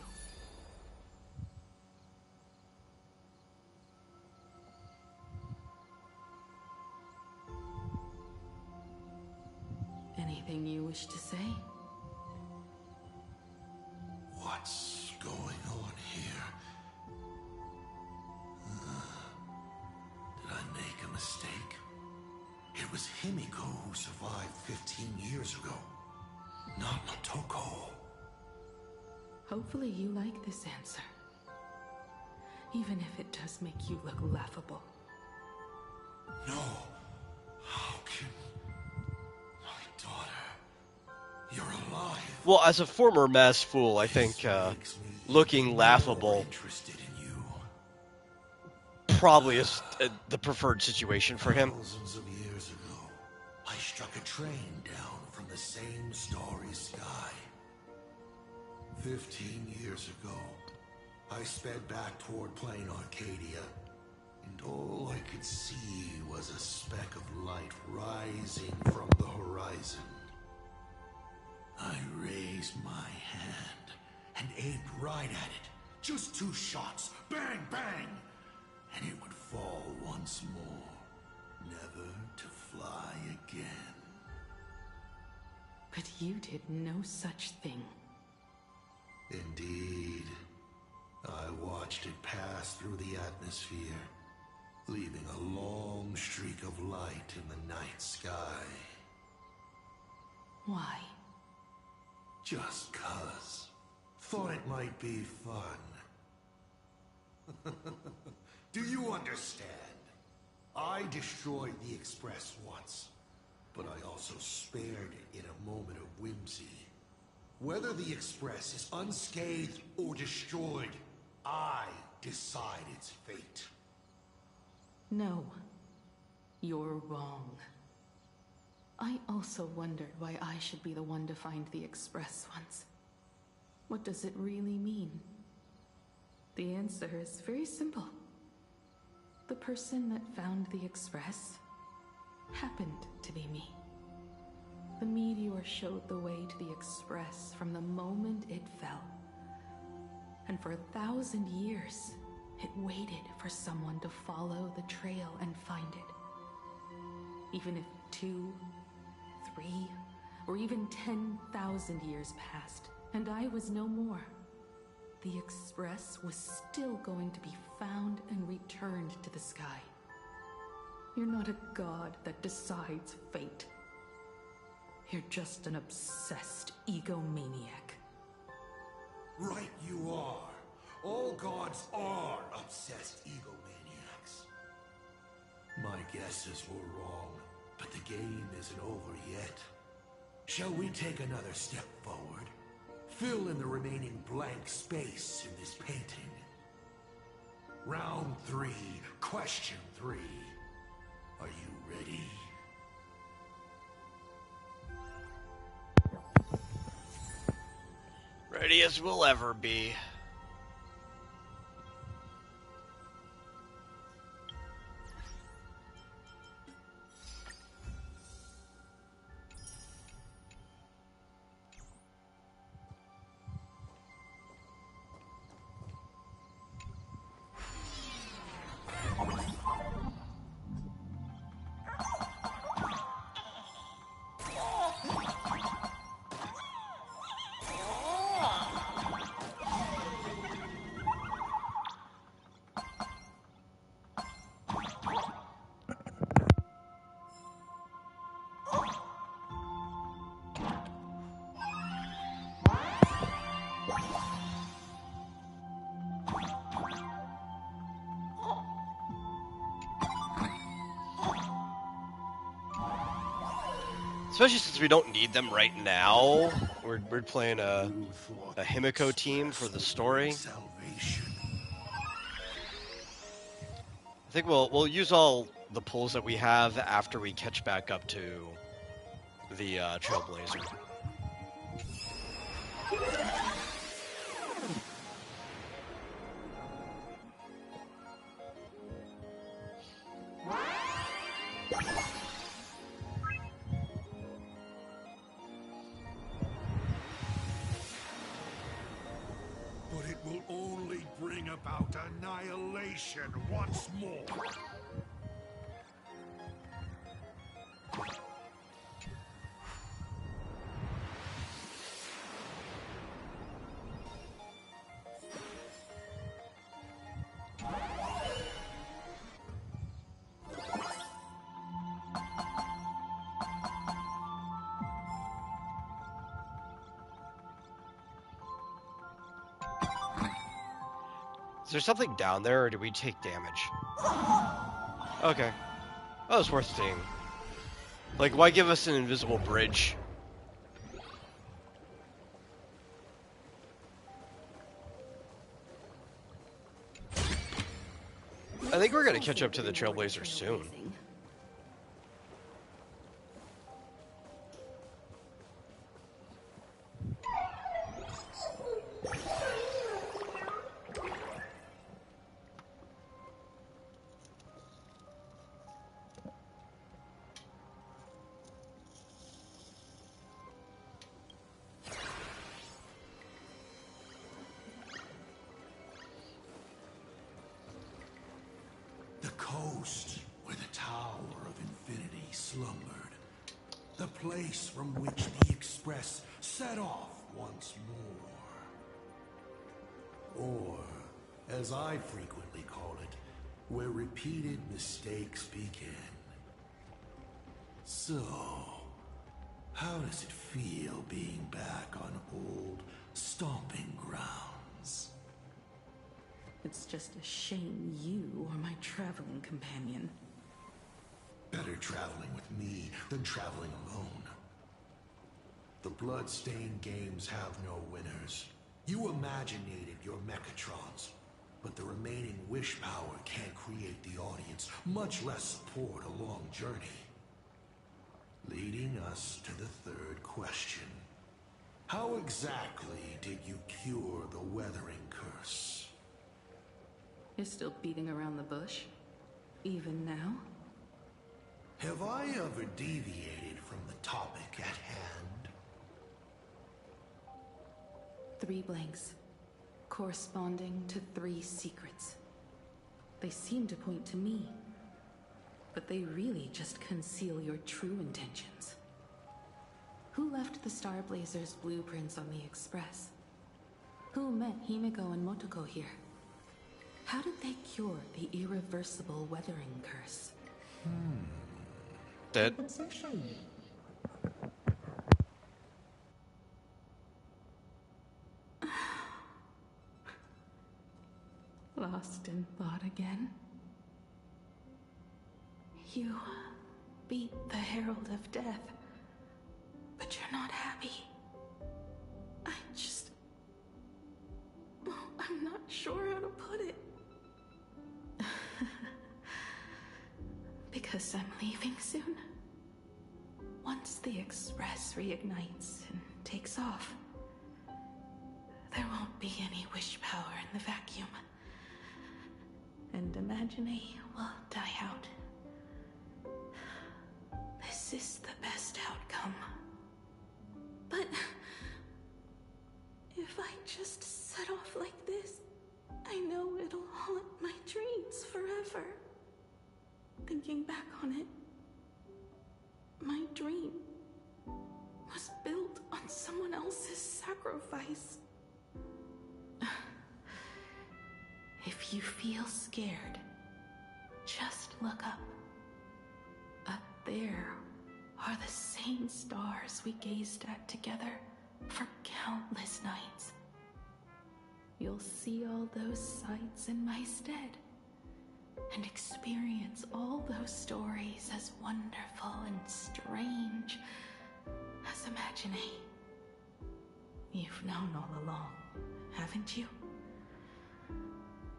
Anything you wish to say? What's going on here? Did I make a mistake? It was Himiko who survived 15 years ago, not Motoko. Hopefully you like this answer. Even if it does make you look laughable. No. How can... My daughter... You're alive. Well, as a former mass fool, I think looking laughable probably is the preferred situation for him. Thousands of years ago, I struck a train down from the same starry sky. 15 years ago, I sped back toward plain Arcadia, and all I could see was a speck of light rising from the horizon. I raised my hand and aimed right at it. Just 2 shots, bang, bang, and it would fall once more, never to fly again. But you did no such thing. Indeed. I watched it pass through the atmosphere, leaving a long streak of light in the night sky. Why? Just 'cause. Thought it might be fun. Do you understand? I destroyed the Express once, but I also spared it in a moment of whimsy. Whether the Express is unscathed or destroyed, I decide its fate. No. You're wrong. I also wondered why I should be the one to find the Express once. What does it really mean? The answer is very simple. The person that found the Express happened to be me. The meteor showed the way to the Express from the moment it fell. And for 1,000 years, it waited for someone to follow the trail and find it. Even if 2, 3, or even 10,000 years passed, and I was no more, the Express was still going to be found and returned to the sky. You're not a god that decides fate. You're just an obsessed egomaniac. Right you are. All gods are obsessed egomaniacs. My guesses were wrong, but the game isn't over yet. Shall we take another step forward? Fill in the remaining blank space in this painting. Round 3, question 3. Are you ready? Ready as we'll ever be. Especially since we don't need them right now. We're playing a Himiko team for the story. I think we'll use all the pulls that we have after we catch back up to the Trailblazer. But it will only bring about annihilation once more. Is there something down there, or do we take damage? Okay. That was worth seeing. Like, why give us an invisible bridge? I think we're gonna catch up to the Trailblazers soon. The coast where the Tower of Infinity slumbered. The place from which the Express set off once more. Or, as I frequently call it, where repeated mistakes begin. So, how does it feel being back on old stomping grounds? It's just a shame you are my traveling companion. Better traveling with me than traveling alone. The blood-stained games have no winners. You imaginated your Mechatrons, but the remaining wish power can't create the audience, much less support a long journey. Leading us to the third question. How exactly did you cure the weathering curse? You're still beating around the bush? Even now? Have I ever deviated from the topic at hand? 3 blanks, corresponding to 3 secrets. They seem to point to me, but they really just conceal your true intentions. Who left the Starblazers' blueprints on the Express? Who met Himiko and Motoko here? How did they cure the irreversible weathering curse? Dead. Lost in thought again? You beat the Herald of Death, but you're not happy. I'm not sure how to put it. Because I'm leaving soon. Once the Express reignites and takes off, there won't be any wish power in the vacuum. And Imagine will die out. This is the best outcome. But if I just set off like this, I know it'll haunt my dreams forever. Thinking back on it, my dream was built on someone else's sacrifice. If you feel scared, just look up. Up there are the same stars we gazed at together for countless nights. You'll see all those sights in my stead, and experience all those stories as wonderful and strange as Imagine. You've known all along, haven't you?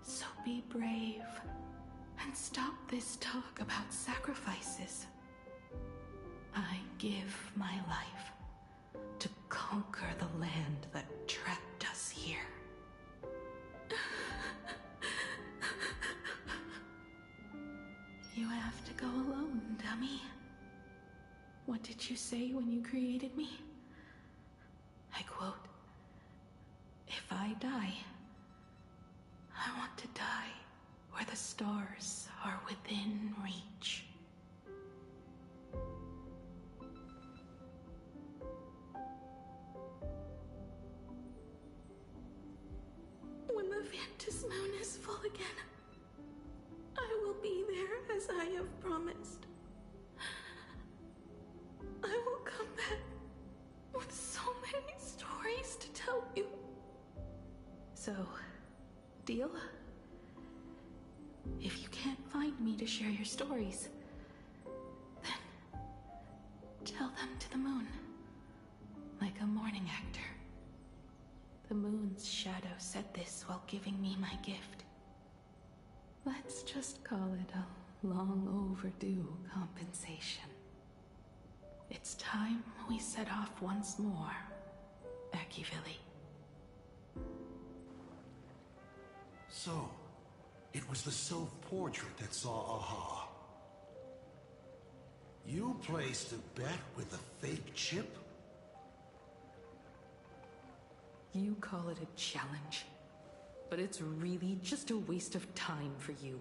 So be brave and stop this talk about sacrifices. I give my life to conquer the land that trapped us here. You have to go alone, dummy. What did you say when you created me? I quote, "If I die, I want to die where the stars are within reach." When the Ventus moon is full again, I will be there as I have promised. I will come back with so many stories to tell you. So, deal? me to share your stories. Then tell them to the moon, like a mourning actor. The moon's shadow said this while giving me my gift. Let's just call it a long overdue compensation. It's time we set off once more, Akivili. So, it was the self-portrait that saw Aha. You placed a bet with a fake chip? You call it a challenge, but it's really just a waste of time for you.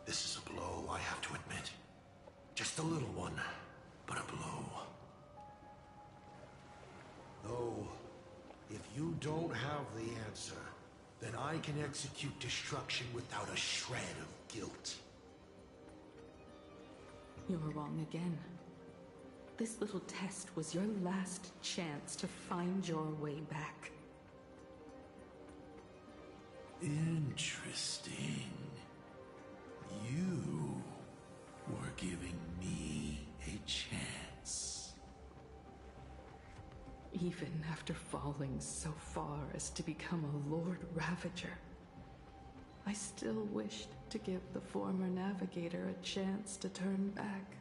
This is a blow, I have to admit. Just a little one, but a blow. Though, if you don't have the answer, then I can execute destruction without a shred of guilt. You're wrong again. This little test was your last chance to find your way back. Interesting. You were giving me a chance. Even after falling so far as to become a Lord Ravager, I still wished to give the former navigator a chance to turn back.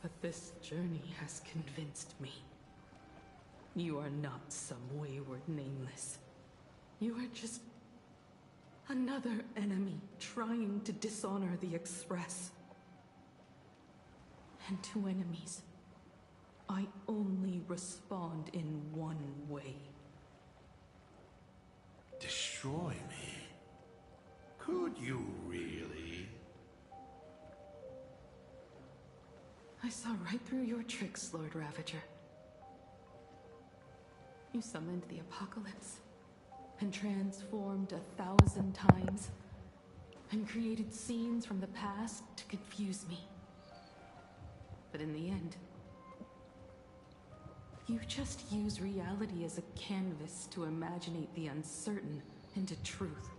But this journey has convinced me. You are not some wayward nameless. You are just another enemy trying to dishonor the Express. And to enemies, I only respond in one way. Destroy me? Could you really? I saw right through your tricks, Lord Ravager. You summoned the apocalypse, and transformed 1,000 times, and created scenes from the past to confuse me. But in the end, you just use reality as a canvas to imaginate the uncertain into truth.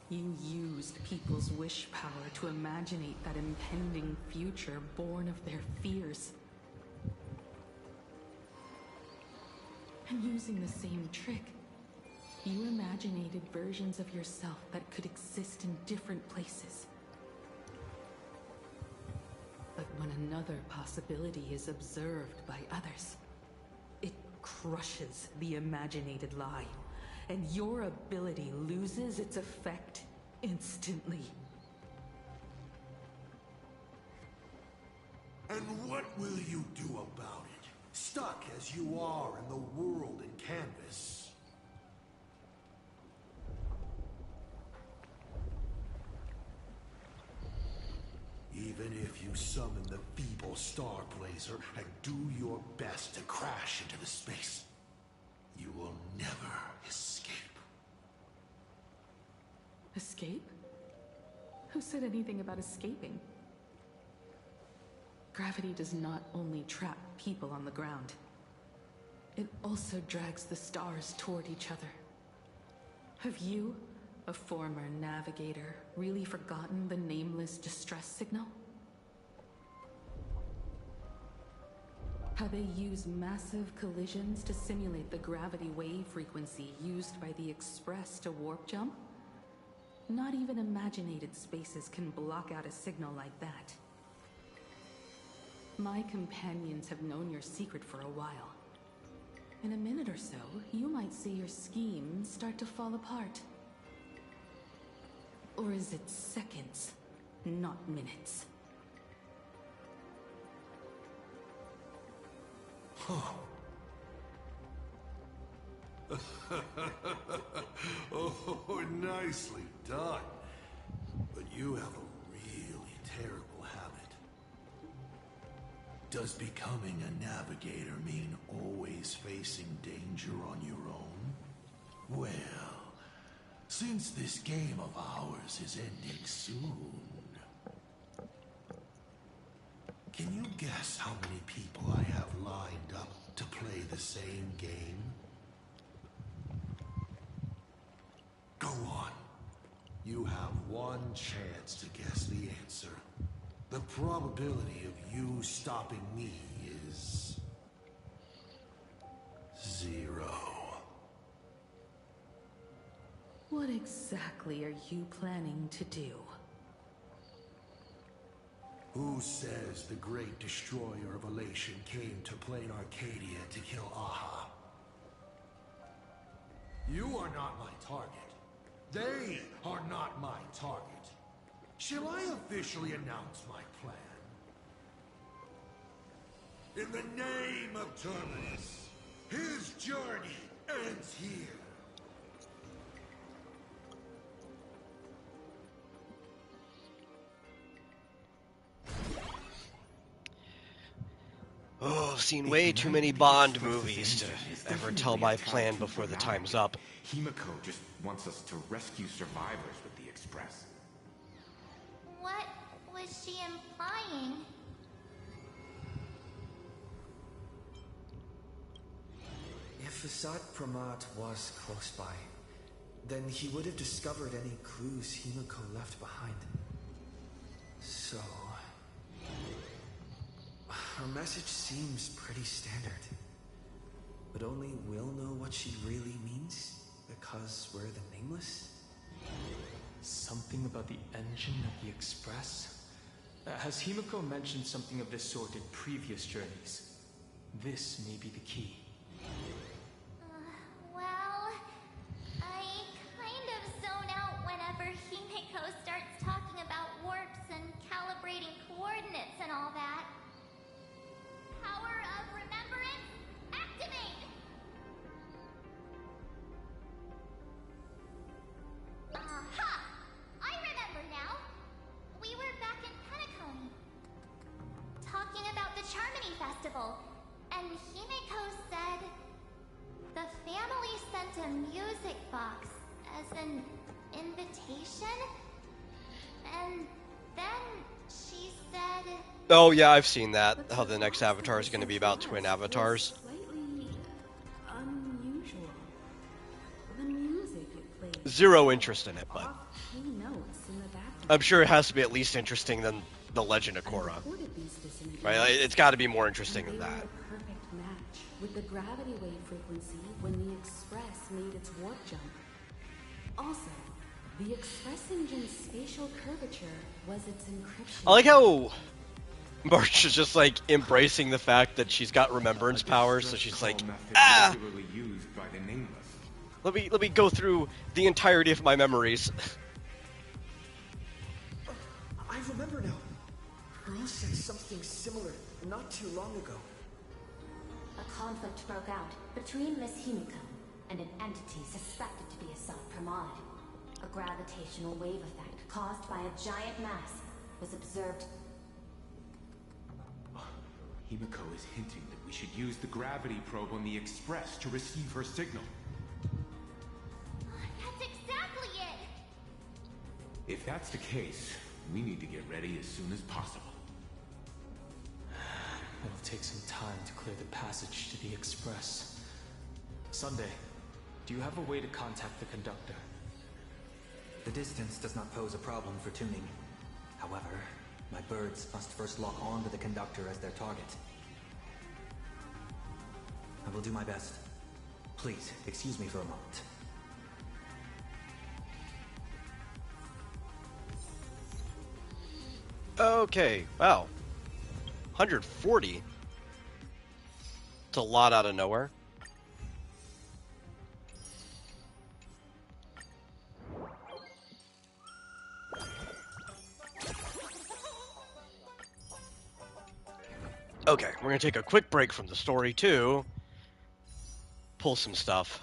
You used people's wish power to imaginate that impending future born of their fears. And using the same trick, you imaginated versions of yourself that could exist in different places. But when another possibility is observed by others, it crushes the imaginated lie, and your ability loses its effect instantly. And what will you do about it? Stuck as you are in the world in canvas. Even if you summon the feeble star blazer and do your best to crash into the space, you will never escape. Escape? Who said anything about escaping? Gravity does not only trap people on the ground, it also drags the stars toward each other. Have you, a former navigator, really forgotten the nameless distress signal? How they use massive collisions to simulate the gravity wave frequency used by the Express to warp jump? Not even imaginated spaces can block out a signal like that. My companions have known your secret for a while. In a minute or so, you might see your scheme start to fall apart. Or is it seconds, not minutes? Oh, nicely done. But you have a really terrible habit. Does becoming a navigator mean always facing danger on your own? Well, since this game of ours is ending soon, can you guess how many people I have lined up to play the same game? one chance to guess the answer. The probability of you stopping me is 0. What exactly are you planning to do? Who says the great destroyer of Elation came to Plain Arcadia to kill Aha? You are not my target. They are not my target. Shall I officially announce my plan? In the name of Terminus, his journey ends here. Oh, I've seen way too many Bond movies to ever tell my plan before the time's up. Himiko just wants us to rescue survivors with the Express. What was she implying? If Assad Pramat was close by, then he would have discovered any clues Himiko left behind. So... her message seems pretty standard. But only we'll know what she really means, because we're the Nameless? Something about the engine of the Express? Has Himiko mentioned something of this sort in previous journeys? This may be the key. Well, I kind of zone out whenever Himiko starts talking about warps and calibrating coordinates and all that. Power of remembrance, activate! Aha! I remember now. We were back in Penacony, talking about the Charmony Festival, and Himiko said the family sent a music box as an invitation, and then she said... Oh yeah, I've seen that. How the next avatar is going to be about twin avatars. Slightly unusual. The music it plays. Zero interest in it, but Off-key notes in the background. I'm sure it has to be at least interesting than The Legend of Korra. Right? Like, it's got to be more interesting than that. A perfect match with the gravity wave frequency when the Express made its warp jump. Also, the Express engine's spatial curvature was its encryption. I like how March is just like embracing the fact that she's got remembrance powers, so she's like, ah! Used by the Nameless. Let me go through the entirety of my memories. I remember now. Pearl said something similar not too long ago. A conflict broke out between Miss Himiko and an entity suspected to be Assad Pramad. A gravitational wave effect caused by a giant mass was observed. Himiko is hinting that we should use the gravity probe on the Express to receive her signal. That's exactly it! If that's the case, we need to get ready as soon as possible. It'll take some time to clear the passage to the Express. Sunday, do you have a way to contact the conductor? The distance does not pose a problem for tuning. However, my birds must first lock on to the conductor as their target. I will do my best. Please, excuse me for a moment. Okay, wow. 140? It's a lot out of nowhere. Okay, we're gonna take a quick break from the story too. Pull some stuff.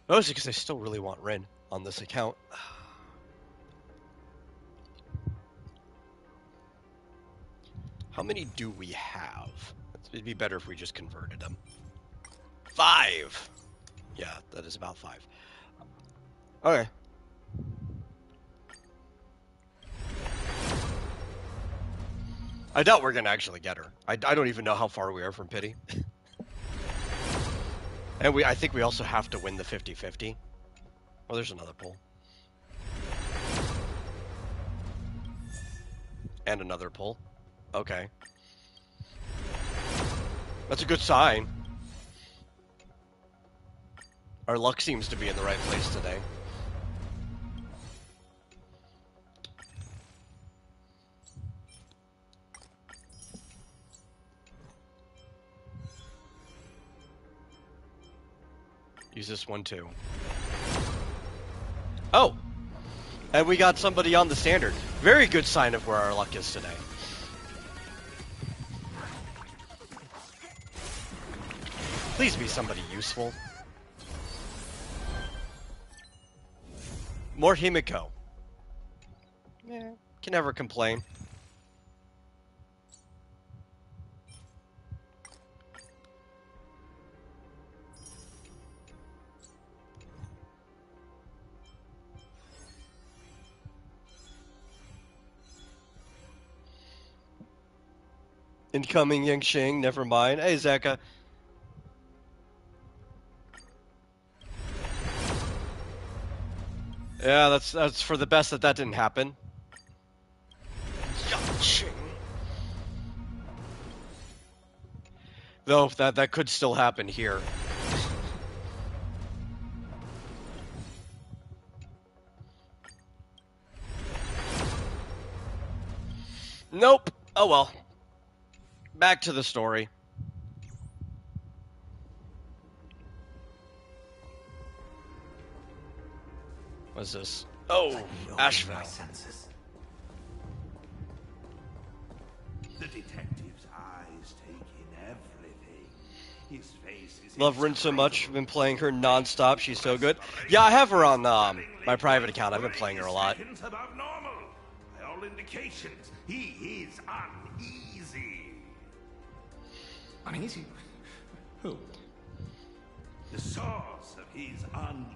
Mostly because I still really want Rin on this account. How many do we have? It'd be better if we just converted them. 5! Yeah, that is about 5. Okay. I doubt we're gonna actually get her. I don't even know how far we are from Pity. And I think we also have to win the 50-50. Oh, there's another poll. And another pull. Okay. That's a good sign. Our luck seems to be in the right place today. Use this one too. Oh! And we got somebody on the standard. Very good sign of where our luck is today. Please be somebody useful. More Himiko. Yeah, can never complain. Incoming Yingxing, never mind. Hey, Zeka. Yeah, that's for the best that didn't happen. Yingxing. Though that could still happen here. Nope. Oh well. Back to the story. What's this? Oh, Asheville. The detective's eyes take in everything. His face is Love Rin so much. I've been playing her non-stop. She's so good. Yeah, I have her on my private account. I've been playing her a lot. above normal. By all indications, he is uneasy. Uneasy? Who? The source of his unease.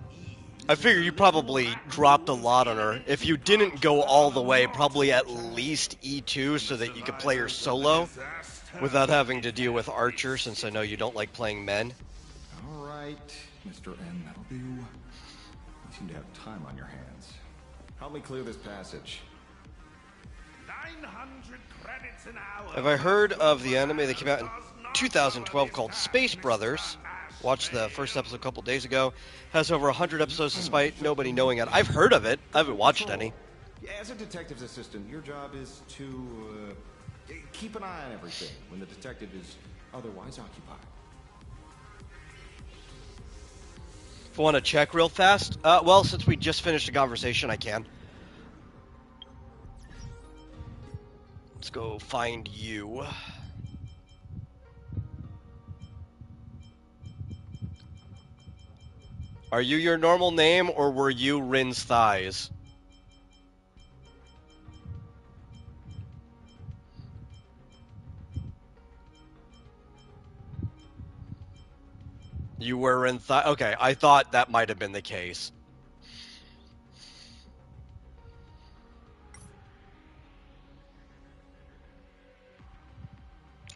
I figure you probably dropped a lot on her. If you didn't go all the way, probably at least E2 so that you could play her solo without having to deal with Archer, since I know you don't like playing men. All right, Mr. N, that'll do. You seem to have time on your hands. Help me clear this passage. 900 credits an hour. Have I heard of the anime that came out in 2012 called Space Brothers? Watched the first episode a couple days ago. Has over 100 episodes despite nobody knowing it. I've heard of it. I haven't watched any. Yeah, as a detective's assistant, your job is to keep an eye on everything when the detective is otherwise occupied. If I want to check real fast, well, since we just finished the conversation, I can. Let's go find you. Are you your normal name, or were you Rin's thighs? You were Rin thighs? Okay, I thought that might have been the case.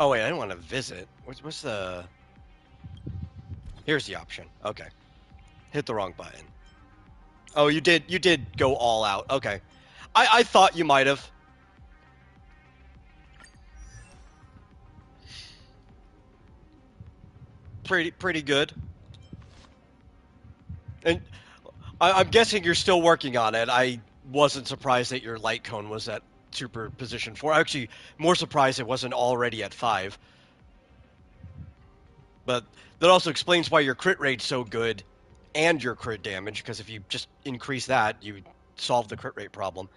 Oh wait, I didn't want to visit. What's the... Here's the option. Okay. Hit the wrong button. Oh, you did go all out. Okay. I thought you might have. Pretty good. And I'm guessing you're still working on it. I wasn't surprised that your light cone was at super position 4. Actually, more surprised it wasn't already at 5. But that also explains why your crit rate's so good and your crit damage, because if you just increase that, you solve the crit rate problem.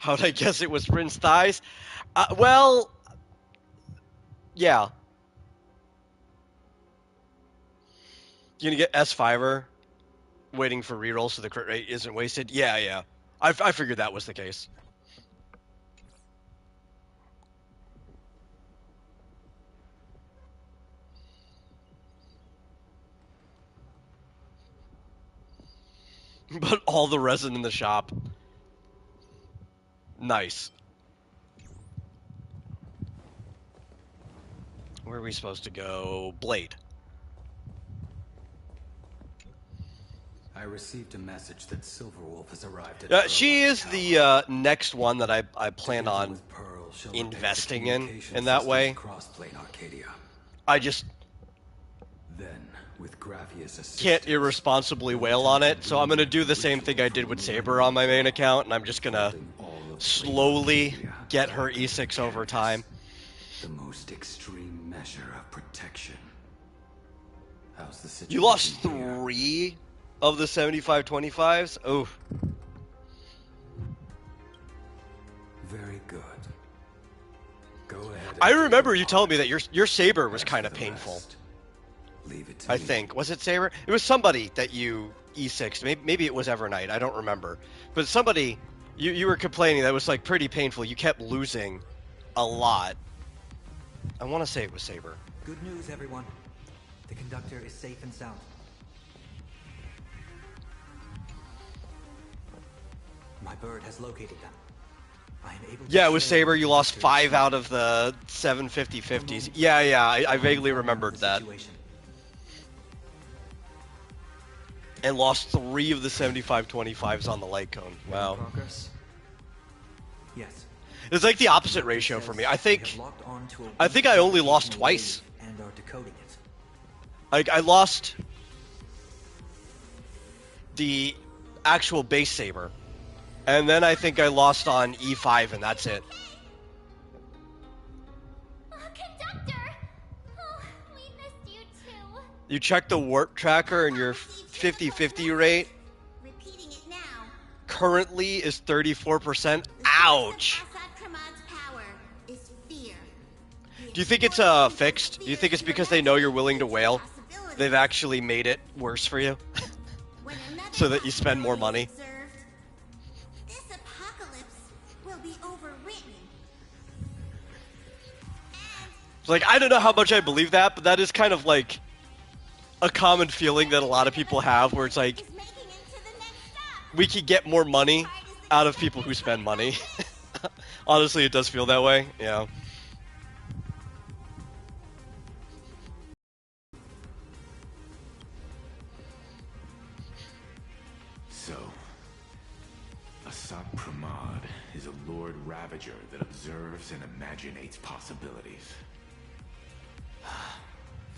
How'd I guess it was Rin's thighs? Well, yeah. You gonna get S5er waiting for reroll so the crit rate isn't wasted? Yeah. I figured that was the case. But all the resin in the shop. Nice. Where are we supposed to go? Blade. I received a message that Silverwolf has arrived at. She is the next one that I plan on investing in that way. I just can't irresponsibly wail on it, so I'm gonna do the same thing I did with Saber on my main account, and I'm just gonna slowly get her E6 over time. The most extreme measure of protection. How's the situation? You lost 3 of the 75-25s? Oh. Very good. Go ahead. I remember you telling me that your Saber was kind of painful. Leave it to I me. think. Was it Saber? It was somebody that you E6'd. Maybe it was Evernight. I don't remember. But somebody, you were complaining that was like pretty painful. You kept losing a lot. I want to say it was Saber. Good news, everyone. The conductor is safe and sound. My bird has located them. I am able to Yeah, it was Saber. You lost 5 out of the 750-50s. Yeah, I vaguely remembered that. And lost 3 of the 75-25s on the light cone. Wow. Yes. It's like the opposite ratio for me. I think I only lost twice. And are decoding it. Like, I lost the actual base Saber. And then I think I lost on E5, and that's it. Conductor! Oh, we missed you too. You check the warp tracker, and your 50-50 rate Repeating it now. currently is 34%. Ouch! Power is fear. Do you think it's fixed? Do you think it's because they know you're willing to wail? They've actually made it worse for you? So that you spend more money? This apocalypse will be overwritten. It's like, I don't know how much I believe that, but that is kind of like a common feeling that a lot of people have, where it's like, we could get more money out of people who spend money. Honestly, it does feel that way, yeah. So, Asat Pramad is a Lord Ravager that observes and imaginates possibilities.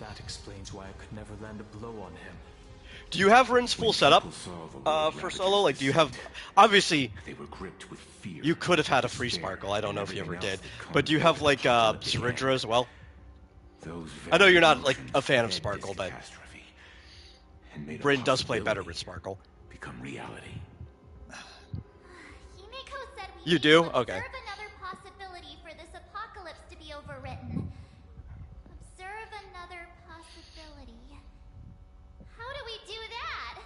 That explains why I could never land a blow on him. Do you have Rin's full setup for solo? Like, do you have... Obviously, you could have had a free Sparkle. I don't know if you ever did. But do you have, like, Saridra as well? I know you're not, like, a fan of Sparkle, but Rin does play better with Sparkle. Become reality. Himiko said we You need do? to Okay. observe another possibility for this apocalypse to be overwritten. Observe another possibility. How do we do that?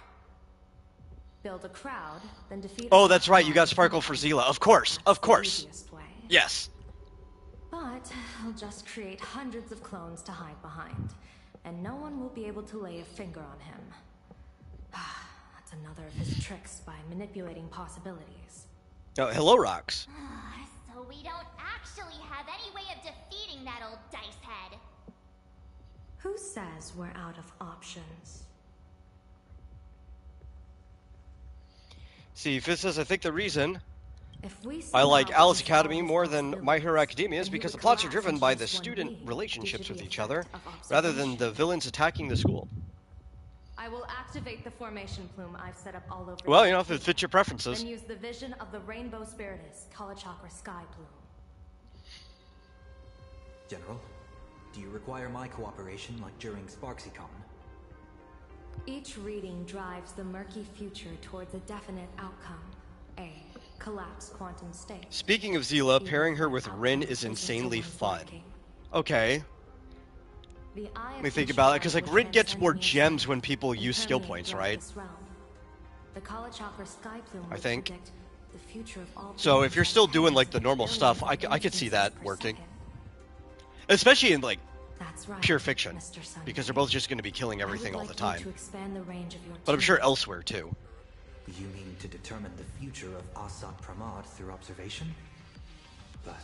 Build a crowd, then defeat. Oh, that's right. You got Sparkle for Zila. Of course. Of course. Yes. But I'll just create hundreds of clones to hide behind, and no one will be able to lay a finger on him. That's another of his tricks by manipulating possibilities. Oh, hello, Rocks. So we don't actually have any way of defeating that old dice head. Who says we're out of options? See, Fizz says, I think the reason If we I like somehow Alice control Academy this more than My Hero Academia is then because you the plots are collapse driven into by the just one student being, relationships which with is each the other, effect of rather than the villains attacking the school. I will activate the formation plume I've set up all over. Well, the you know, if it fits your preferences. Then use the vision of the Rainbow Spiritus, Kalachakra Sky Plume. General, do you require my cooperation like during SparksyCon? Each reading drives the murky future towards a definite outcome. A collapsed quantum state. Speaking of Zila, pairing her with Rin is insanely fun. Okay. Let me think about it, because like Rin gets more gems when people use skill points, right? The Kalachakra Sky Plume I will think. predict the future of all So beings if you're still doing like the normal stuff, I could see that working. Especially in like That's right, pure fiction, Mr. Sunday. because they're both just going to be killing everything I all would the like you time. to expand the range of your But I'm chi. sure elsewhere too. You mean to determine the future of Asat Pramad through observation? But,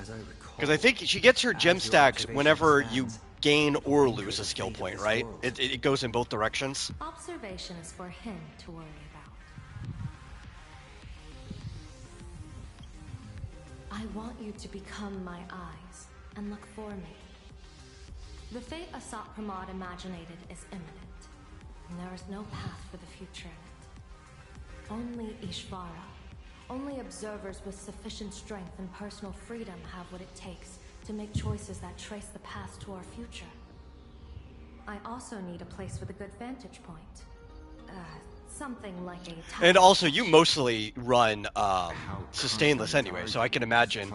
as I recall... Because I think she gets her gem stacks whenever you gain or lose a skill point, right? It goes in both directions. Observation is for him to worry about. I want you to become my eyes and look for me. The fate Asat Pramod imaginated is imminent, and there is no path for the future in it. Only Ishvara, only observers with sufficient strength and personal freedom have what it takes to make choices that trace the path to our future. I also need a place with a good vantage point. Something like a tower. And also, you mostly run sustainless anyway, so I can imagine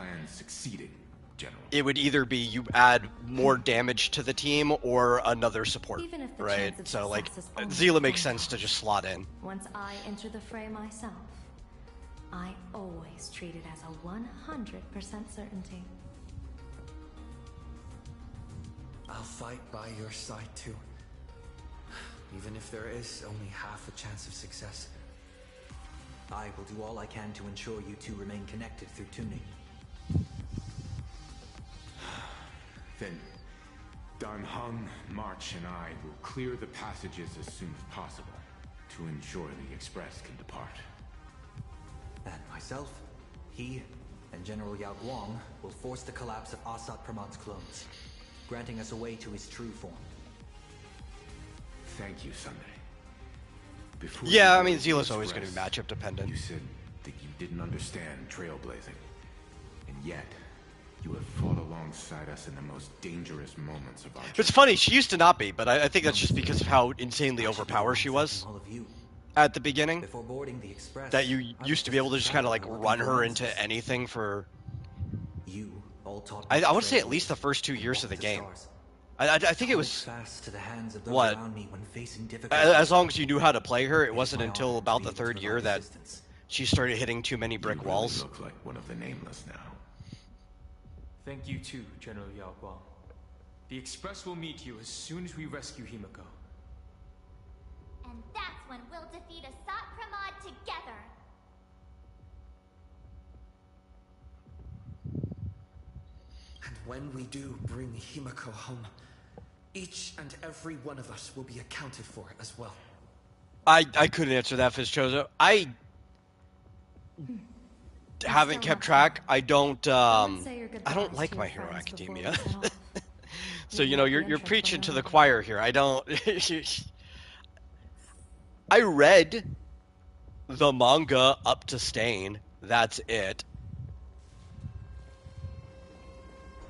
it would either be you add more damage to the team or another support, right? So like, Zila makes sense to just slot in. Once I enter the fray myself, I always treat it as a 100% certainty. I'll fight by your side too. Even if there is only half a chance of success. I will do all I can to ensure you two remain connected through tuning. Then Dan Heng, March, and I will clear the passages as soon as possible to ensure the Express can depart. And myself, he, and General Yao Guang will force the collapse of Asat Pramod's clones, granting us a way to his true form. Thank you, Sunday. Yeah, I mean, Zila's always going to be matchup dependent. You said that you didn't understand trailblazing, and yet you have fought alongside us in the most dangerous moments of our journey. It's funny, she used to not be, but I think that's just because of how insanely overpowered she was at the beginning. Before boarding the Express, that you used to be able to just kind of like run her into anything for. I would say at least the first 2 years of the game. I think it was what? As long as you knew how to play her, it wasn't until about the third year that she started hitting too many brick walls. Look like one of the nameless now. Thank you too, General Yao Guang. The Express will meet you as soon as we rescue Himiko. And that's when we'll defeat Asat Pramod together. And when we do bring Himiko home, each and every one of us will be accounted for as well. I couldn't answer that, Fizzchozo. I haven't kept track. I don't like My Hero Academia. So you know, you're preaching to the choir here. I don't. I read the manga up to Stain. That's it.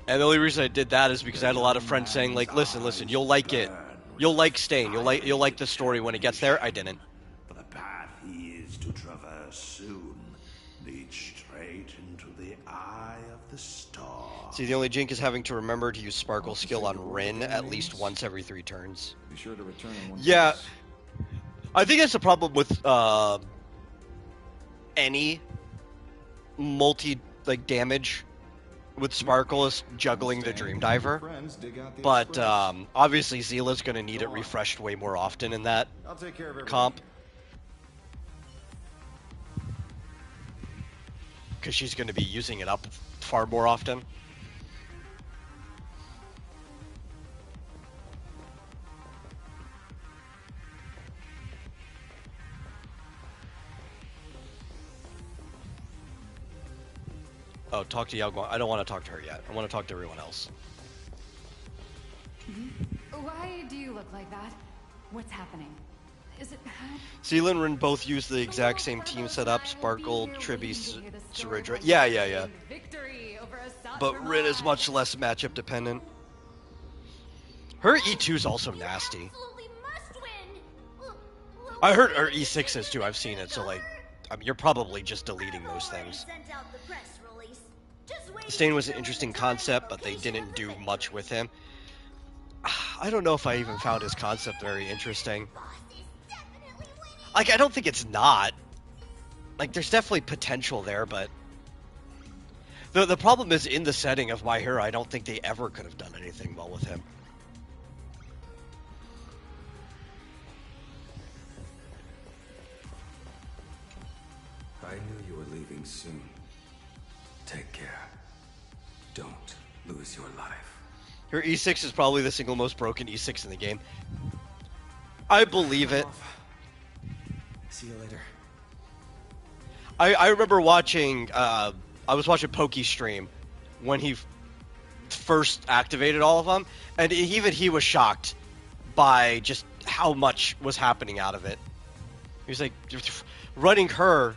And the only reason I did that is because I had a lot of friends saying, like, listen, you'll like it. You'll like Stain. You'll like the story when it gets there. I didn't. The path he is to traverse soon leads straight into the eye of the star. See, the only jink is having to remember to use Sparkle skill on Rin at least once every 3 turns. Be sure to return in one Yeah. piece. I think that's the problem with any damage with Sparkle is juggling the Dream Diver. But obviously Zila's going to need it refreshed way more often in that comp. Because she's going to be using it up far more often. Oh, talk to Yao Guang. I don't want to talk to her yet. I want to talk to everyone else. Why do you look like that? What's happening? Is it bad? Zila and Rin both use the exact same team setup. Sparkle, Triby, Saridra. Yeah. But Rin is much less matchup dependent. Her E2 is also nasty. I heard her E6 is too. I've seen it. So like, I mean, you're probably just deleting those things. Stain was an interesting concept, but they didn't do much with him. I don't know if I even found his concept very interesting. Like, I don't think it's not. Like, there's definitely potential there, but the problem is in the setting of My Hero, I don't think they ever could have done anything well with him. I knew you were leaving soon. Take care. Don't lose your life. Her E6 is probably the single most broken E6 in the game. I believe it. See you later. I remember watching, I was watching Pokey stream when he first activated all of them, and even he was shocked by just how much was happening out of it. He was like, running her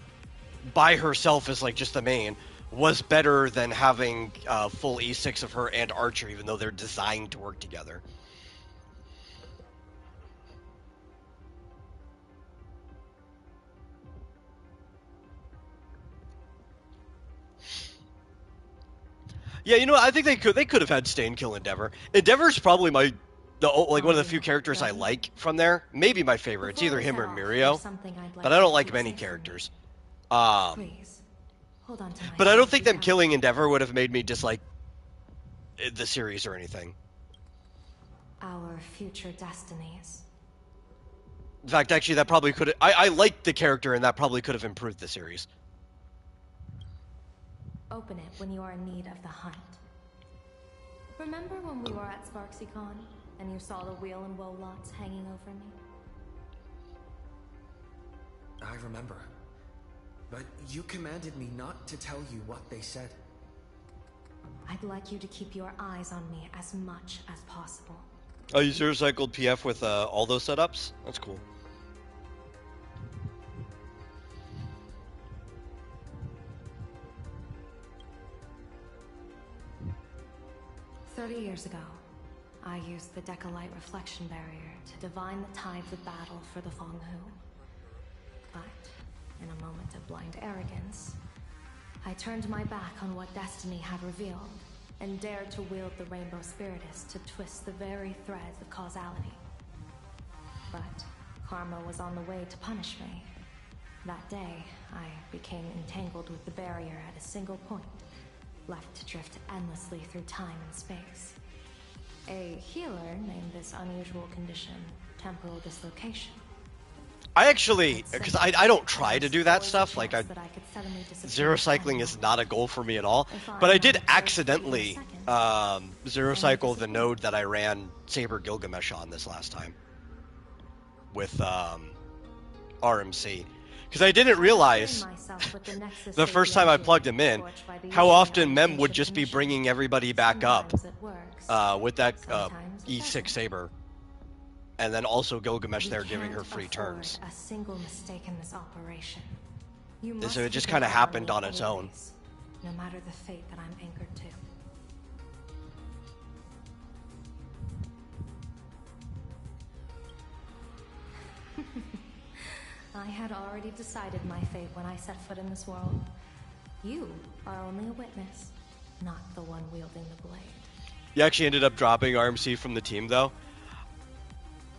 by herself as like just the main was better than having full E6 of her and Archer, even though they're designed to work together. Yeah, you know, I think they could have had Stain kill Endeavor. Endeavor's probably one of the few characters I like from there. Maybe my favorite. It's either him or Mirio, but I don't like many characters. Please, hold on to my But I don't hand. think them killing Endeavor would have made me dislike the series or anything. Our future destinies. In fact, actually, that probably could have... I liked the character, and that probably could have improved the series. Open it when you are in need of the hunt. Remember when we were at SparksyCon and you saw the wheel and woe lots hanging over me? I remember. But you commanded me not to tell you what they said. I'd like you to keep your eyes on me as much as possible. Oh, you zero-cycled PF with all those setups? That's cool. Years ago, I used the Decalite reflection barrier to divine the tides of battle for the Fong Hu. But, in a moment of blind arrogance, I turned my back on what destiny had revealed and dared to wield the Rainbow Spiritus to twist the very threads of causality. But karma was on the way to punish me. That day, I became entangled with the barrier at a single point, left to drift endlessly through time and space. A healer named this unusual condition temporal dislocation. I actually, because I don't try to do that stuff, like zero cycling is not a goal for me at all, but I did accidentally zero cycle the node that I ran Saber Gilgamesh on this last time with RMC. Because I didn't realize, the first time I plugged him in, how often Mem would just be bringing everybody back up with that E6 Saber. And then also Gilgamesh there giving her free turns. A single mistake in this operation. So it just kind of happened on its own. No matter the fate that I'm anchored to. I had already decided my fate when I set foot in this world. You are only a witness, not the one wielding the blade. You actually ended up dropping RMC from the team, though?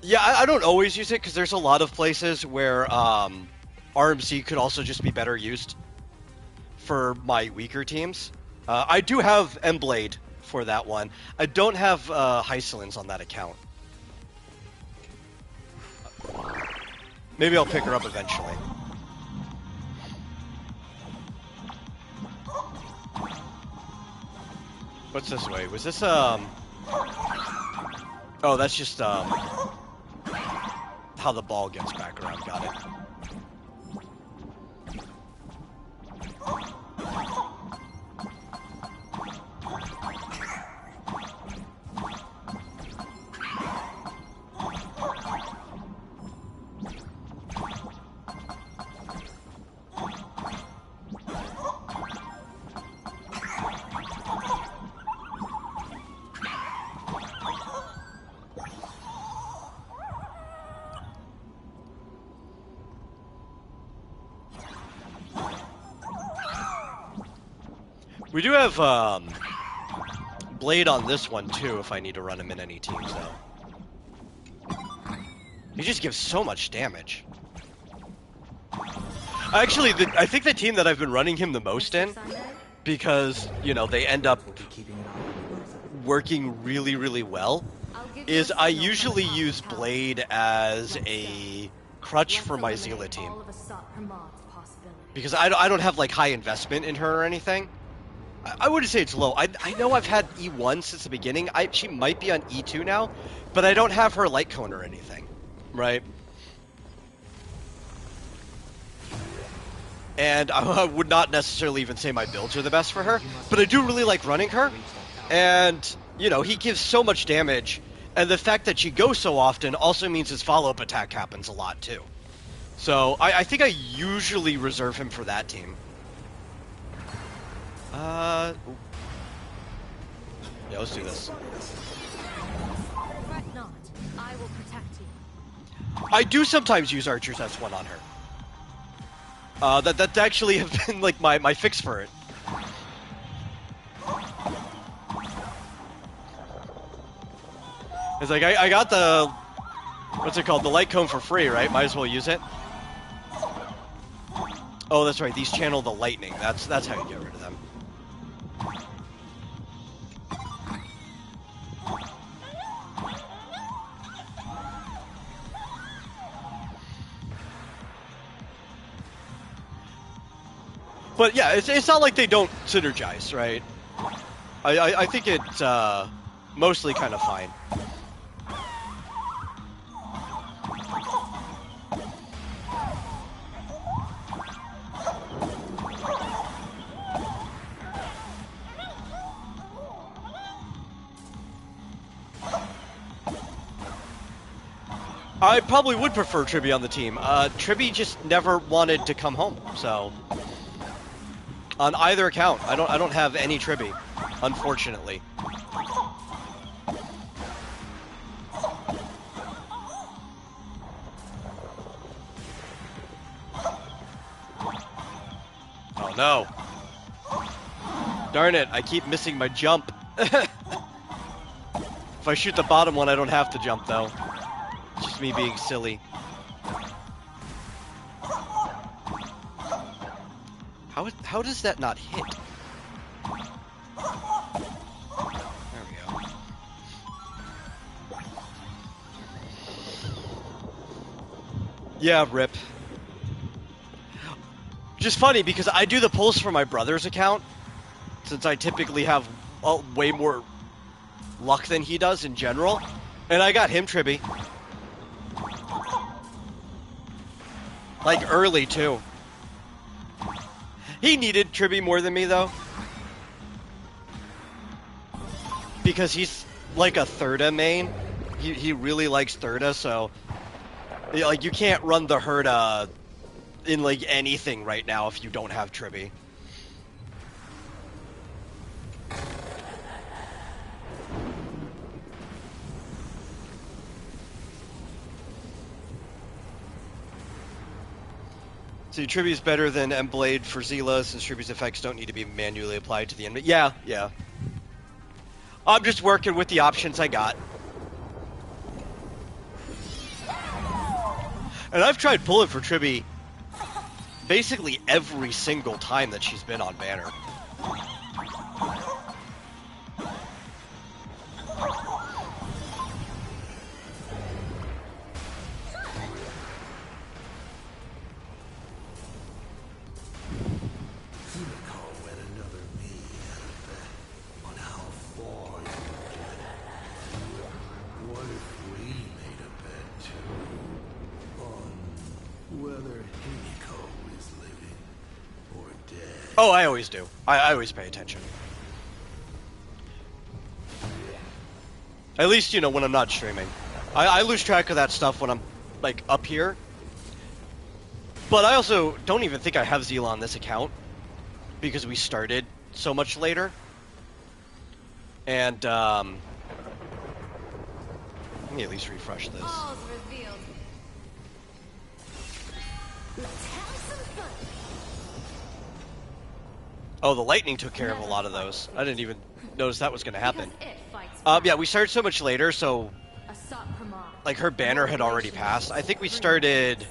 Yeah, I don't always use it, because there's a lot of places where RMC could also just be better used for my weaker teams. I do have M-Blade for that one. I don't have Hyselins on that account. Maybe I'll pick her up eventually. What's this way? Was this, Oh, that's just, how the ball gets back around. Got it. We do have Blade on this one too, if I need to run him in any teams, though. He just gives so much damage. Actually, I think the team that I've been running him the most in, because, you know, they end up working really, really well, is I usually use Blade as a crutch for my Zila team. Because I don't have, like, high investment in her or anything. I wouldn't say it's low. I know I've had E1 since the beginning. She might be on E2 now, but I don't have her light cone or anything, right? And I would not necessarily even say my builds are the best for her, but I do really like running her. And, you know, he gives so much damage, and the fact that she goes so often also means his follow-up attack happens a lot, too. So I think I usually reserve him for that team. Yeah, let's do this. Fret not. I will protect you. I do sometimes use Archer's S1 on her. That actually have been like my fix for it. It's like I got the what's it called? The light cone for free, right? Might as well use it. Oh, that's right. These channel the lightning. That's how you get rid of them. But yeah, it's not like they don't synergize, right? I think it's mostly kind of fine. I probably would prefer Tribby on the team. Tribby just never wanted to come home, so on either account, I don't have any Tribby, unfortunately. Oh no! Darn it! I keep missing my jump. If I shoot the bottom one, I don't have to jump though. It's just me being silly. How does that not hit? There we go. Yeah, rip. Just funny because I do the pulls for my brother's account, since I typically have way more luck than he does in general, and I got him Tribby. Like early too. He needed Tribby more than me though, because he's like a Thirda main. He really likes Thirda, so like you can't run the Herda in like anything right now if you don't have Tribby. See, Tribby's better than M-Blade for Zila, since Tribby's effects don't need to be manually applied to the enemy. Yeah. I'm just working with the options I got. And I've tried pulling for Tribby basically every single time that she's been on Banner. Oh, I always do. I always pay attention. At least, you know, when I'm not streaming. I lose track of that stuff when I'm, like, up here. But I also don't even think I have Zila on this account, because we started so much later. And, let me at least refresh this. Oh, the lightning took care of a lot of those. I didn't even notice that was going to happen. Yeah, we started so much later, so like her banner had already passed. I think we started.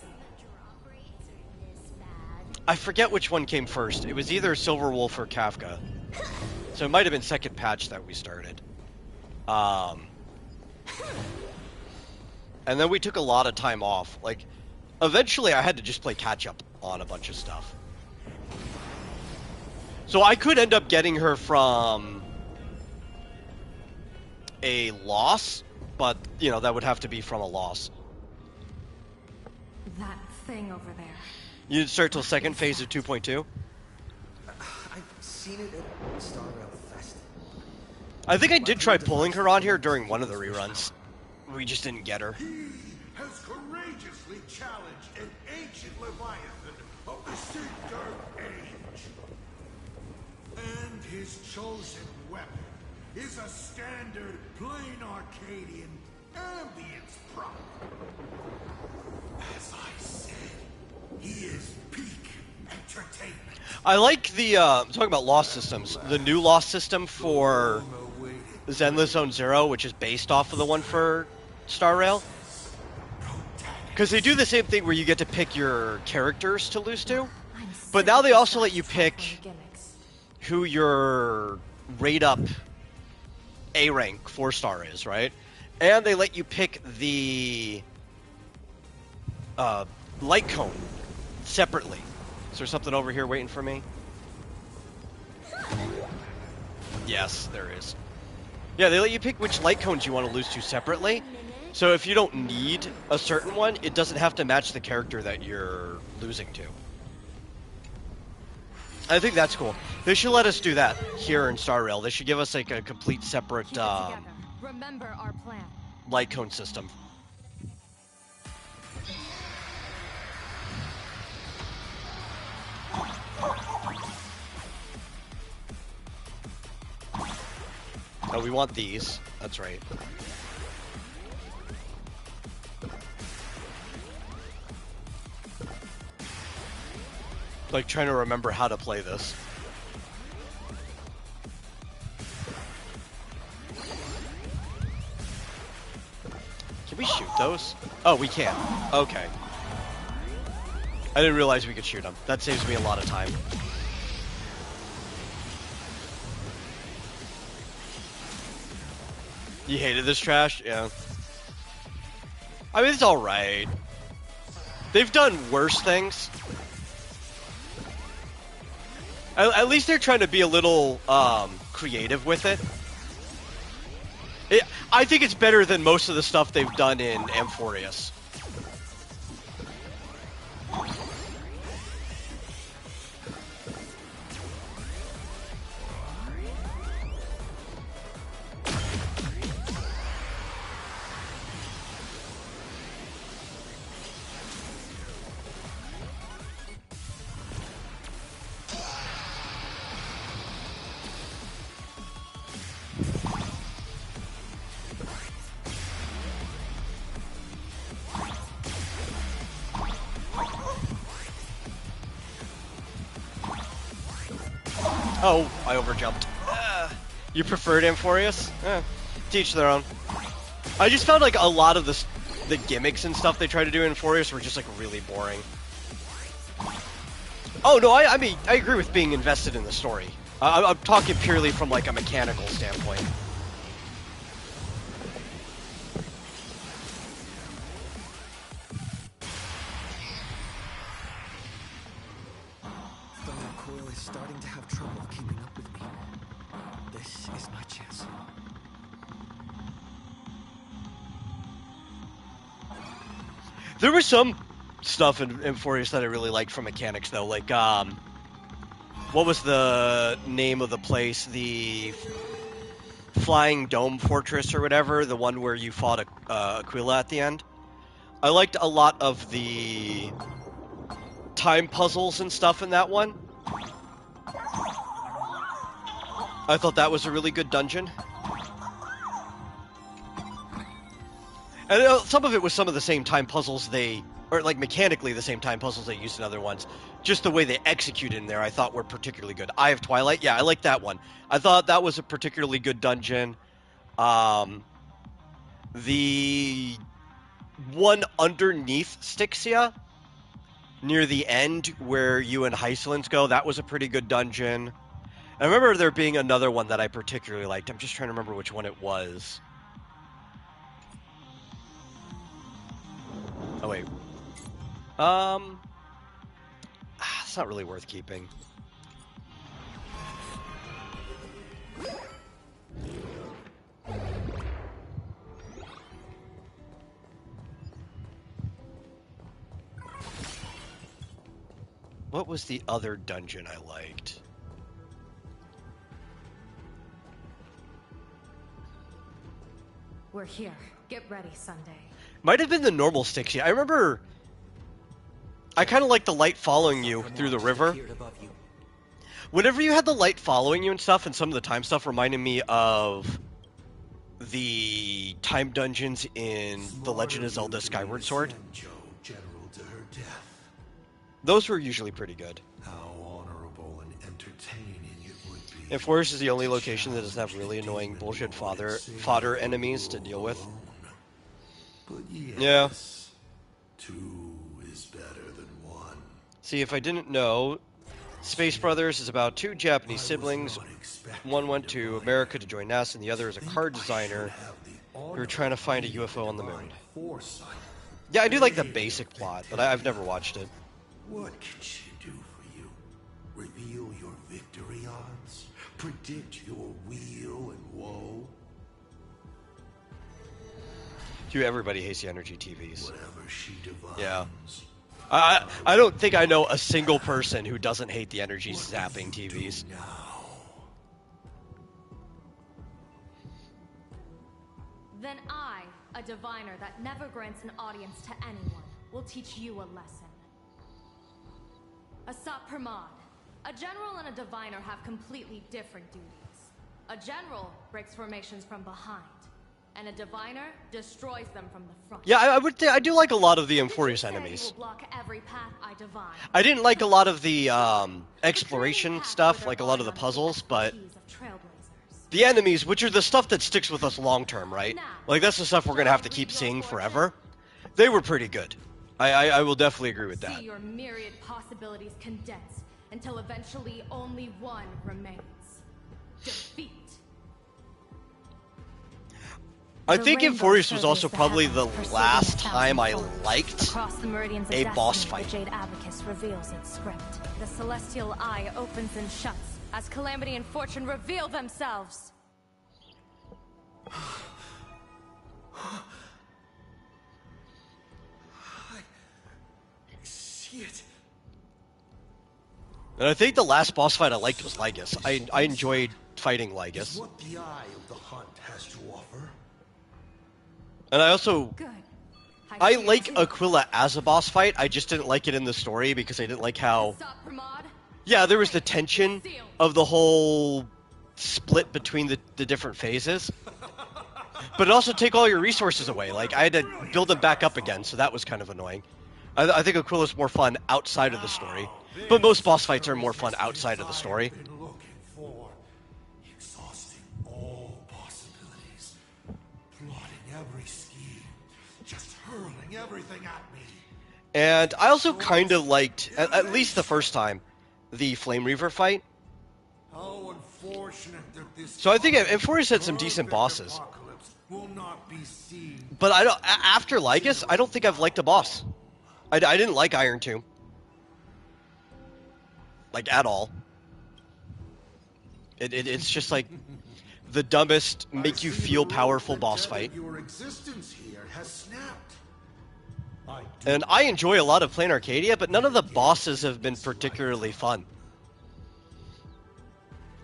I forget which one came first. It was either Silver Wolf or Kafka, so it might have been second patch that we started. And then we took a lot of time off. Like, eventually, I had to just play catch up on a bunch of stuff. So I could end up getting her from a loss, but, you know, that would have to be from a loss. That thing over there. You didn't start till second phase of 2.2? I've seen it at Star Rail Fest. I think I did try pulling her on here during one of the reruns. We just didn't get her. He has courageously challenged an ancient Leviathan of the Center Age. And his chosen weapon is a standard plain Arcadian ambience prop. As I said, he is peak entertainment. I like the, talking about lost systems, the new lost system for Zenless Zone Zero, which is based off of the one for Star Rail. Because they do the same thing where you get to pick your characters to lose to, but now they also let you pick who your rate up A rank 4-star is, right? And they let you pick the light cone separately. Is there something over here waiting for me? Yes, there is. Yeah, they let you pick which light cones you want to lose to separately. So if you don't need a certain one, it doesn't have to match the character that you're losing to. I think that's cool. They should let us do that here in Star Rail. They should give us like a complete separate Remember our plan. light cone system. Oh, we want these. That's right. Like trying to remember how to play this. Can we shoot those? Oh, we can. Okay. I didn't realize we could shoot them. That saves me a lot of time. You hated this trash? Yeah. I mean, it's alright. They've done worse things. At least they're trying to be a little creative with it. I think it's better than most of the stuff they've done in Amphorius. Oh, I overjumped. You preferred Amphorius? Teach their own. I just found like a lot of the gimmicks and stuff they try to do in Amphorius were just like really boring. Oh no, I mean I agree with being invested in the story. I'm talking purely from like a mechanical standpoint. Coil is starting to have trouble keeping up with me. This is my chance. There was some stuff in Amphorius that I really liked from mechanics though, like what was the name of the place? The Flying Dome Fortress or whatever, the one where you fought Aquila at the end. I liked a lot of the time puzzles and stuff in that one. I thought that was a really good dungeon. And some of it was some of the same time puzzles or like mechanically the same time puzzles they used in other ones. Just the way they executed in there I thought were particularly good. Eye of Twilight, yeah, I like that one. I thought that was a particularly good dungeon. The one underneath Styxia, near the end where you and Hysolence go, that was a pretty good dungeon. I remember there being another one that I particularly liked. I'm just trying to remember which one it was. Oh, wait. It's not really worth keeping. what was the other dungeon I liked? We're here. Get ready, Sunday. Might have been the normal Styxia. I remember I kind of like the light following you through the river. Whenever you had the light following you and stuff, and some of the time stuff reminded me of the time dungeons in The Legend of Zelda Skyward Sword. General to her death. Those were usually pretty good. How honorable and entertaining it would be. And Forest is the only location that doesn't have really annoying bullshit fodder enemies to deal with. But yes, yeah. 2 is better than 1. See, if I didn't know, Space Brothers is about 2 Japanese siblings. One went to America to join NASA, and the other is a car designer who are trying to find a UFO on the moon. Yeah, I do like the basic plot, but I've never watched it. What can she do for you? Reveal your victory odds? Predict your weal and woe? Everybody hates the energy TVs. Whatever she divines. Yeah. I don't think I know a single person who doesn't hate the energy zapping TVs. Then I, a diviner that never grants an audience to anyone, will teach you a lesson. Asat Pramad, a general and a diviner have completely different duties. A general breaks formations from behind, and a diviner destroys them from the front. Yeah, I do like a lot of the Emphorius enemies. Block every path I divine. I didn't like a lot of the exploration stuff, like a lot of the puzzles, but the enemies, which are the stuff that sticks with us long term, right? Like that's the stuff we're gonna have to keep seeing forever. They were pretty good. I will definitely agree with that. See your myriad possibilities condensed until eventually only one remains. Defeat. I think Emphorius was also probably the last time I liked a boss fight. The Jade Abacus reveals its script. The celestial eye opens and shuts as Calamity and Fortune reveal themselves. I see it. And I think the last boss fight I liked was Lygus. I enjoyed fighting Lygus. What the eye of the hunt has to offer. And I like Aquila as a boss fight. I just didn't like it in the story because I didn't like how. Yeah, there was the tension of the whole split between the different phases. But it also take all your resources away. Like I had to build them back up again, so that was kind of annoying. I think Aquila's more fun outside of the story, but most boss fights are more fun outside of the story. Exhausting all possibilities, plotting every scheme, just hurling everything at me. And I also kind of liked, at least the first time, the Flame Reaver fight. How unfortunate that this. So I think Emphorius had some decent bosses. Will not be seen. But I don't. After Lygus, I don't think I've liked a boss. I didn't like Iron Tomb. Like, at all. It's just like the dumbest, make you feel powerful boss fight. Your existence here has snapped. And I enjoy a lot of playing Arcadia, but none of the bosses have been particularly fun.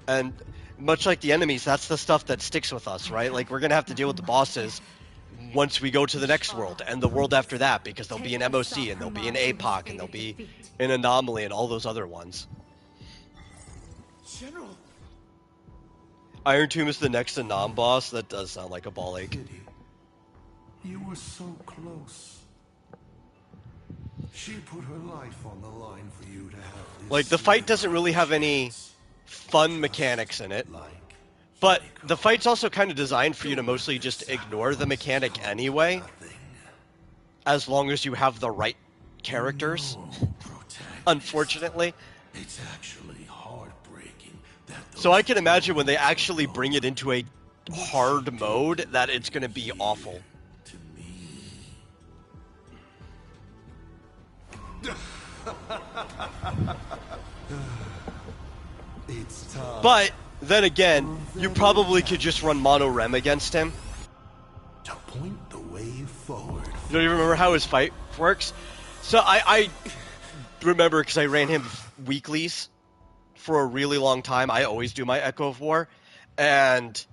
And much like the enemies, that's the stuff that sticks with us, right? Like, we're gonna have to deal with the bosses once we go to the next world, and the world after that, because there'll be an MOC, and there'll be an APOC, and there'll be an Anomaly, and all those other ones. General. Iron Tomb is the next Anom boss. That does sound like a ball ache. You were so close. She put her life on the line for you to have this. Like, the fight doesn't really have any fun mechanics in it. But the fight's also kind of designed for you to mostly just ignore the mechanic anyway. As long as you have the right characters. Unfortunately. It's actually heartbreaking that. So I can imagine when they actually bring it into a hard mode that it's going to be awful. It's tough. But then again, you probably could just run mono rem against him. To point the way forward. You don't even remember how his fight works? So I remember because I ran him weeklies for a really long time. I always do my Echo of War, and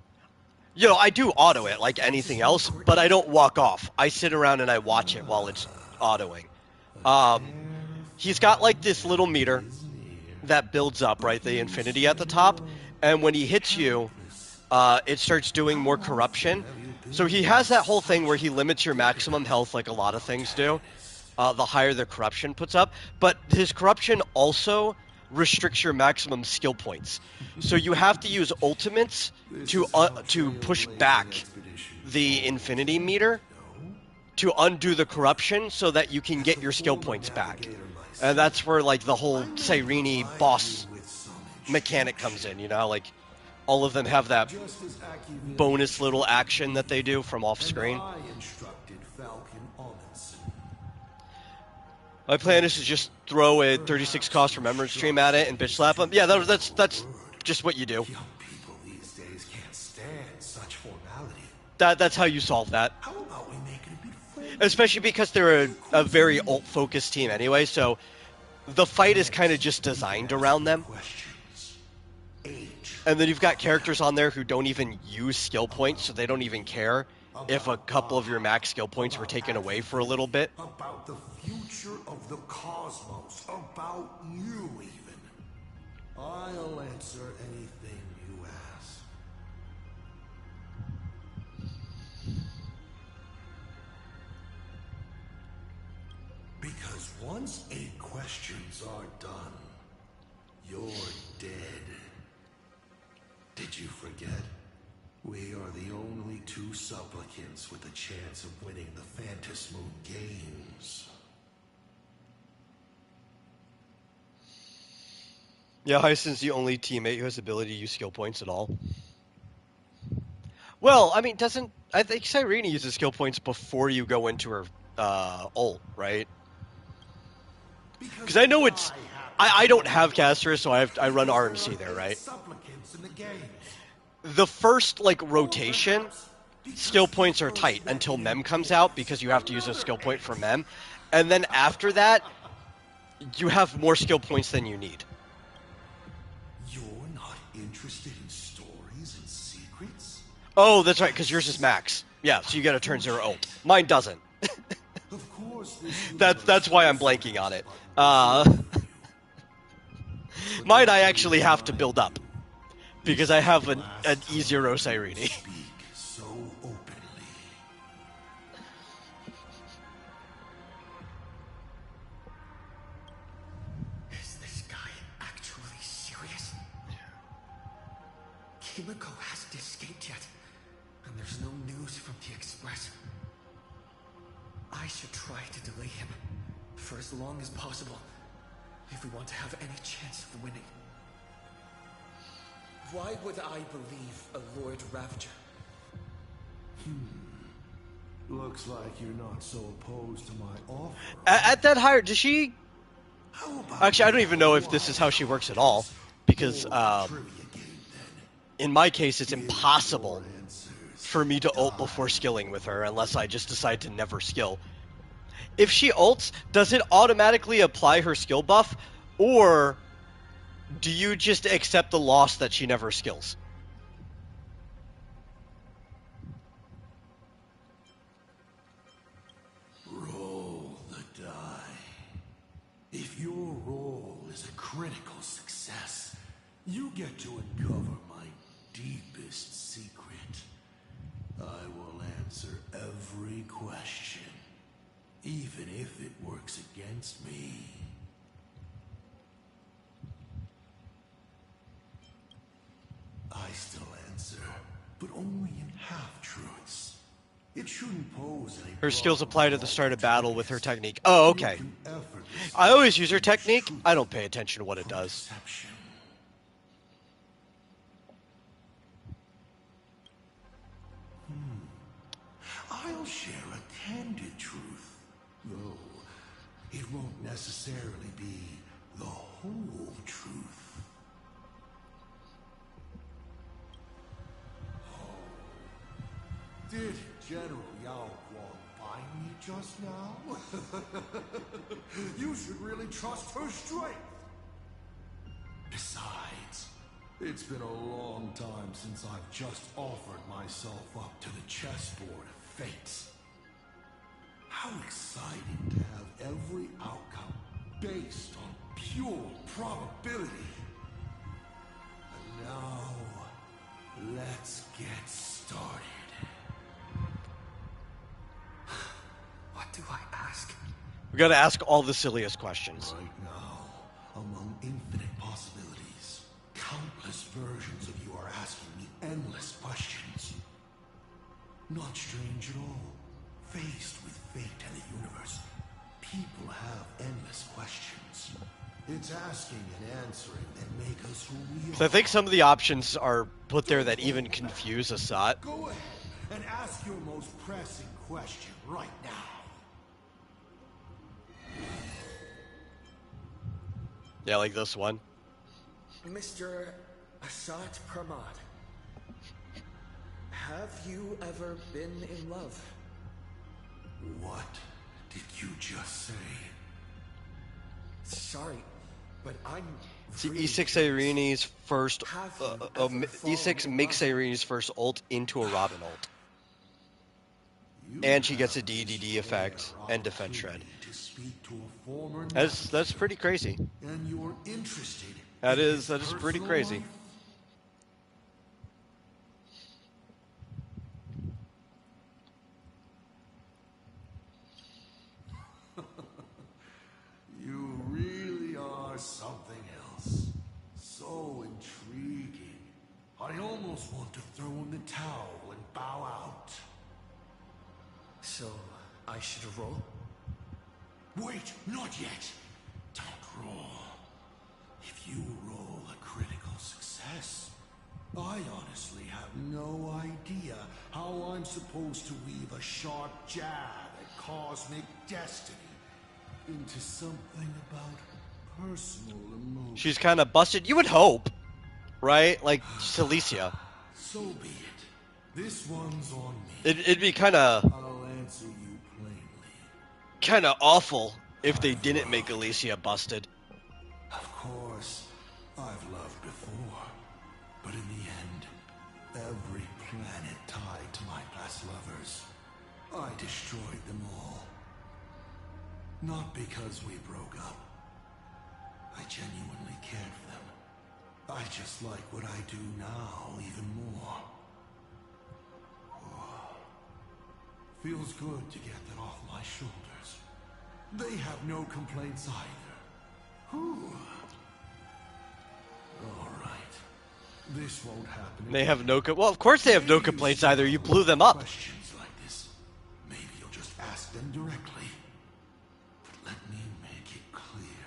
you know, I do auto it like anything else, but I don't walk off. I sit around and I watch it while it's autoing. He's got like this little meter that builds up, right? The infinity at the top, and when he hits you, it starts doing more corruption. So he has that whole thing where he limits your maximum health, like a lot of things do. The higher the corruption puts up, but his corruption also restricts your maximum skill points. So you have to use ultimates to push back the infinity meter to undo the corruption so that you can get your skill points back. And that's where like the whole Cyrene boss mechanic comes in, you know, like all of them have that bonus little action that they do from off screen. My plan is to just throw a 36 cost remembrance stream at it and bitch slap them. Yeah, that's just what you do. People these days can't stand such formality. That's how you solve that. How about we make it a bit friendly? Especially because they're a very ult-focused team anyway, so the fight is kind of just designed around them. And then you've got characters on there who don't even use skill points, so they don't even care if a couple of your max skill points were taken away for a little bit. About the future of the cosmos, about you even. I'll answer anything you ask. Because once 8 questions are done, you're dead. Did you forget? We are the only 2 supplicants with a chance of winning the Phantasmoon Games. Yeah, Hyson's the only teammate who has the ability to use skill points at all. Well, I mean, I think Cyrene uses skill points before you go into her ult, right? Because I know it's... I don't have casters, so I run RMC there, right? The first, like, rotation, skill points are tight until Mem comes out, because you have to use a skill point for Mem. And then after that, you have more skill points than you need. You're not interested in stories and secrets? Oh, that's right, because yours is max. Yeah, so you get a turn 0 ult. Mine doesn't. Of course, That's why I'm blanking on it. Mine I actually have to build up, because I have an E0 Cyrene. So openly. Is this guy actually serious? Kimiko hasn't escaped yet, and there's no news from the Express. I should try to delay him for as long as possible if we want to have any chance of winning. Why would I believe a Lord Ravager? Looks like you're not so opposed to my offer. At that higher, does she... Actually, I don't even know if this is how she works at all, because in my case, it's impossible for me to ult before skilling with her, unless I just decide to never skill. If she ults, does it automatically apply her skill buff, or do you just accept the loss that she never skills? Roll the die. If your roll is a critical success, you get to uncover my deepest secret. I will answer every question, even if it works against me. I still answer, but only in half-truths. It shouldn't pose any... Her skills apply to the start of battle with her technique. Oh, okay. I always use her technique. I don't pay attention to what it does. I'll share a candid truth, though it won't necessarily be the whole truth. Oh. Did General Yao Guang find me just now? You should really trust her strength. It's been a long time since I've just offered myself up to the chessboard of fates. How exciting to have every outcome based on pure probability. And now, let's get started. What do I ask? We gotta ask all the silliest questions. Right now, among infinite possibilities, countless versions of you are asking me endless questions. Not strange at all. Faced with fate and the universe, people have endless questions. It's asking and answering that make us who we are. So I think some of the options are put there that even confuse Asat. Go ahead and ask your most pressing question right now. Yeah, like this one. Mr. Asat Pramad, have you ever been in love? What did you just say? Sorry, but I'm... See, E6 Irini's first... E6 makes Irini's first ult into a Robin ult. And she gets a DDD effect and defense shred. That's pretty crazy. And you're interested. That is pretty crazy. Life? You really are something else. So intriguing. I almost want to throw in the towel and bow out. So, I should roll? Wait, not yet. Don't roll. If you roll a critical success, I honestly have no idea how I'm supposed to weave a sharp jab at cosmic destiny into something about personal emotion. She's kind of busted. You would hope, right? Like Celicia. So be it. This one's on me. It'd be kind of I'll answer you plainly. kind of awful if they didn't make Alicia busted. Of course, I've loved before, but in the end, every planet tied to my past lovers, I destroyed them all. Not because we broke up. I genuinely cared for them. I just like what I do now even more. Feels good to get that off my shoulders. They have no complaints either. Whew. All right. This won't happen. They have no... Well, of course they have no complaints either. You blew them up. Questions like this, maybe you'll just ask them directly. But let me make it clear.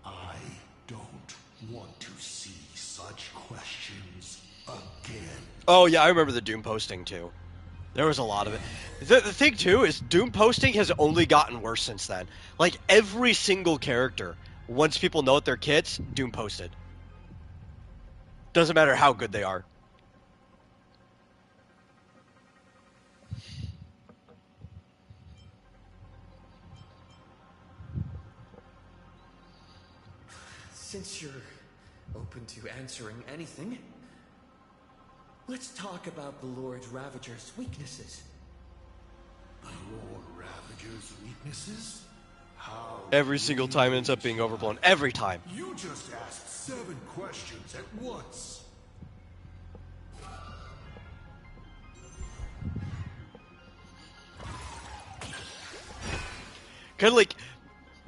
I don't want to see such questions again. Oh, yeah, I remember the Doom posting, too. There was a lot of it. The thing, too, is Doom posting has only gotten worse since then. Like, every single character, once people know they're kids, Doom posted. Doesn't matter how good they are. Since you're open to answering anything, let's talk about the Lord Ravager's weaknesses. The Lord Ravager's weaknesses? How? Every single time it ends up being overblown. Every time. You just asked 7 questions at once. Kind of like,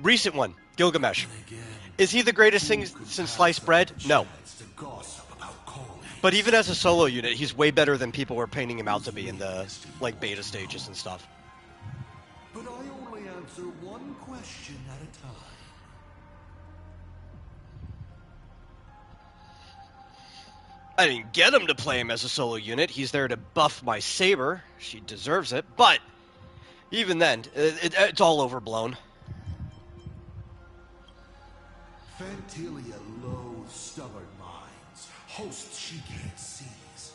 recent one, Gilgamesh. Is he the greatest thing since sliced bread? No. But even as a solo unit, he's way better than people were painting him out to be in the like beta stages and stuff. But I only answer one question at a time. I didn't get him to play him as a solo unit. He's there to buff my Saber. She deserves it. But even then, it's all overblown. Fantilia loathes stubborn minds, hosts she can't seize.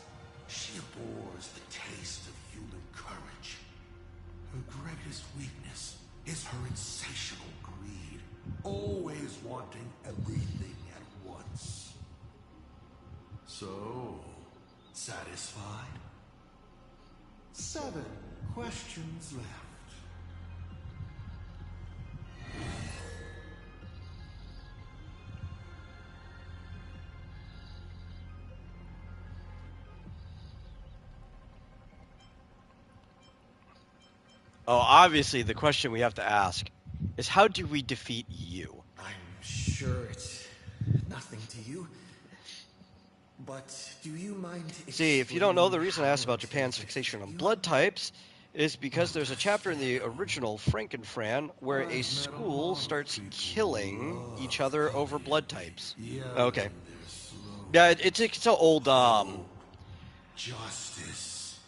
She abhors the taste of human courage. Her greatest weakness is her insatiable greed, always wanting everything at once. So, satisfied? 7 questions left. Oh, obviously, the question we have to ask is how do we defeat you? I'm sure it's nothing to you. But do you mind See, if you don't know, the reason I asked about how Japan's fixation on blood types is because there's a chapter in the original Frankenfran where a school starts killing each other over blood types. Okay. Yeah, it's an old, Justice.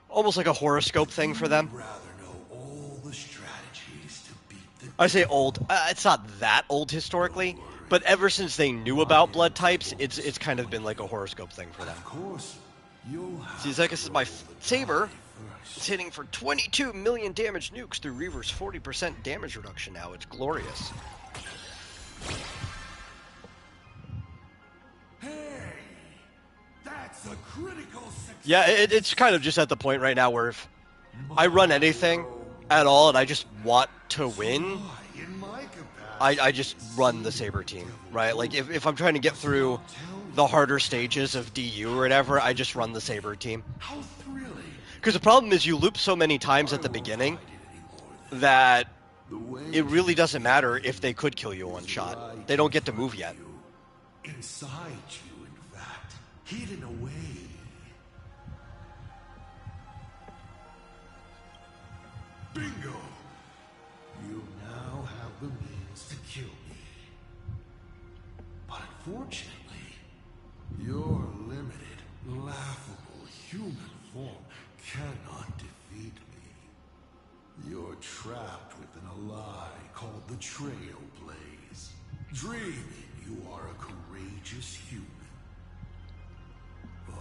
almost like a horoscope thing for them. Rather know all the strategies to beat the I say old. It's not that old historically, but ever since they knew about blood types, it's kind of been like a horoscope thing for them. Of course, you'll have See, Zekis is my saber. It's hitting for 22 million damage nukes through Reaver's 40% damage reduction now. It's glorious. Hey, that's a critical success. Yeah, it's kind of just at the point right now where if I run anything at all and I just want to win, I just run the Saber team, right? Like, if I'm trying to get through the harder stages of DU or whatever, I just run the Saber team. How thrilling. Because the problem is you loop so many times at the beginning that it really doesn't matter if they could kill you in one shot. They don't get to move yet. Inside you, in fact, hidden away. Bingo! You now have the means to kill me. But unfortunately, your limited, laughable human form cannot defeat me. You're trapped within a lie called the Trailblaze, dreaming you are a courageous human. But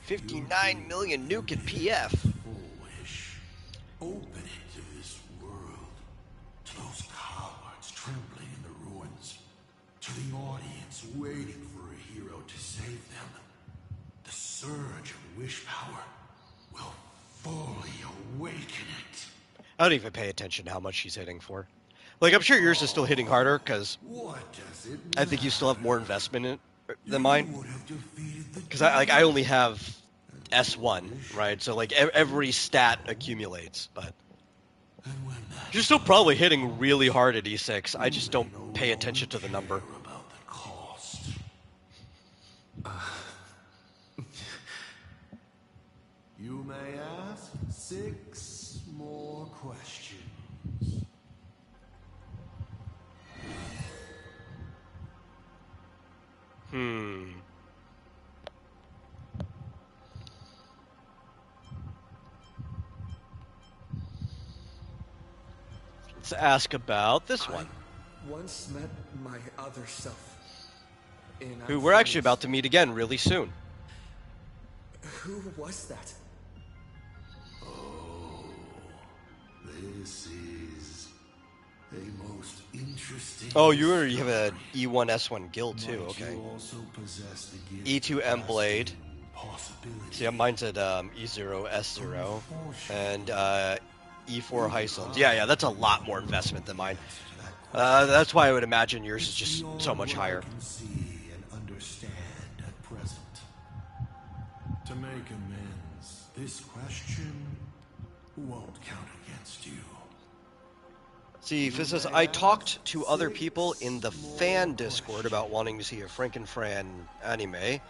59 million nuke in PF. Foolish. Open it to this world, to those cowards trembling in the ruins, to the audience waiting for a hero to save them. The surge of wish power will fully awaken it. I don't even pay attention to how much she's hitting for. Like, I'm sure yours is still hitting harder, because I think you still have more investment in it than mine. Because I only have S1, right? So, like, every stat accumulates, but you're still probably hitting really hard at E6. I just don't pay attention to the number. You may ask 6 more questions. Let's ask about this one. Once met my other self. Who we're actually about to meet again really soon. Who was that? Oh, this is a most interesting. Oh, you have a E1 S1 guild too. Might Okay. you also possess the gift E2 M of Blade. possibility? See, mine's at E0 S0 and E4 Heisels. Yeah, that's a lot more investment than mine. That's why I would imagine yours is just so much higher. Can see and understand at present. To make amends, this question won't count against you. See, if it says, I talked to other people in the fan Discord about wanting to see a Frankenfran anime.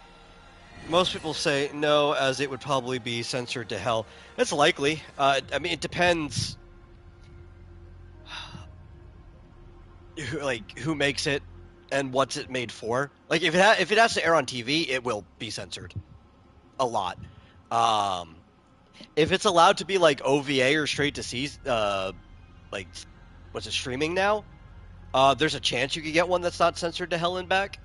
Most people say no, as it would probably be censored to hell. That's likely. I mean, it depends who makes it and what's it made for. Like, if it has to air on TV, it will be censored a lot. If it's allowed to be like OVA or straight to see, like, what's it, streaming now? There's a chance you could get one that's not censored to hell and back.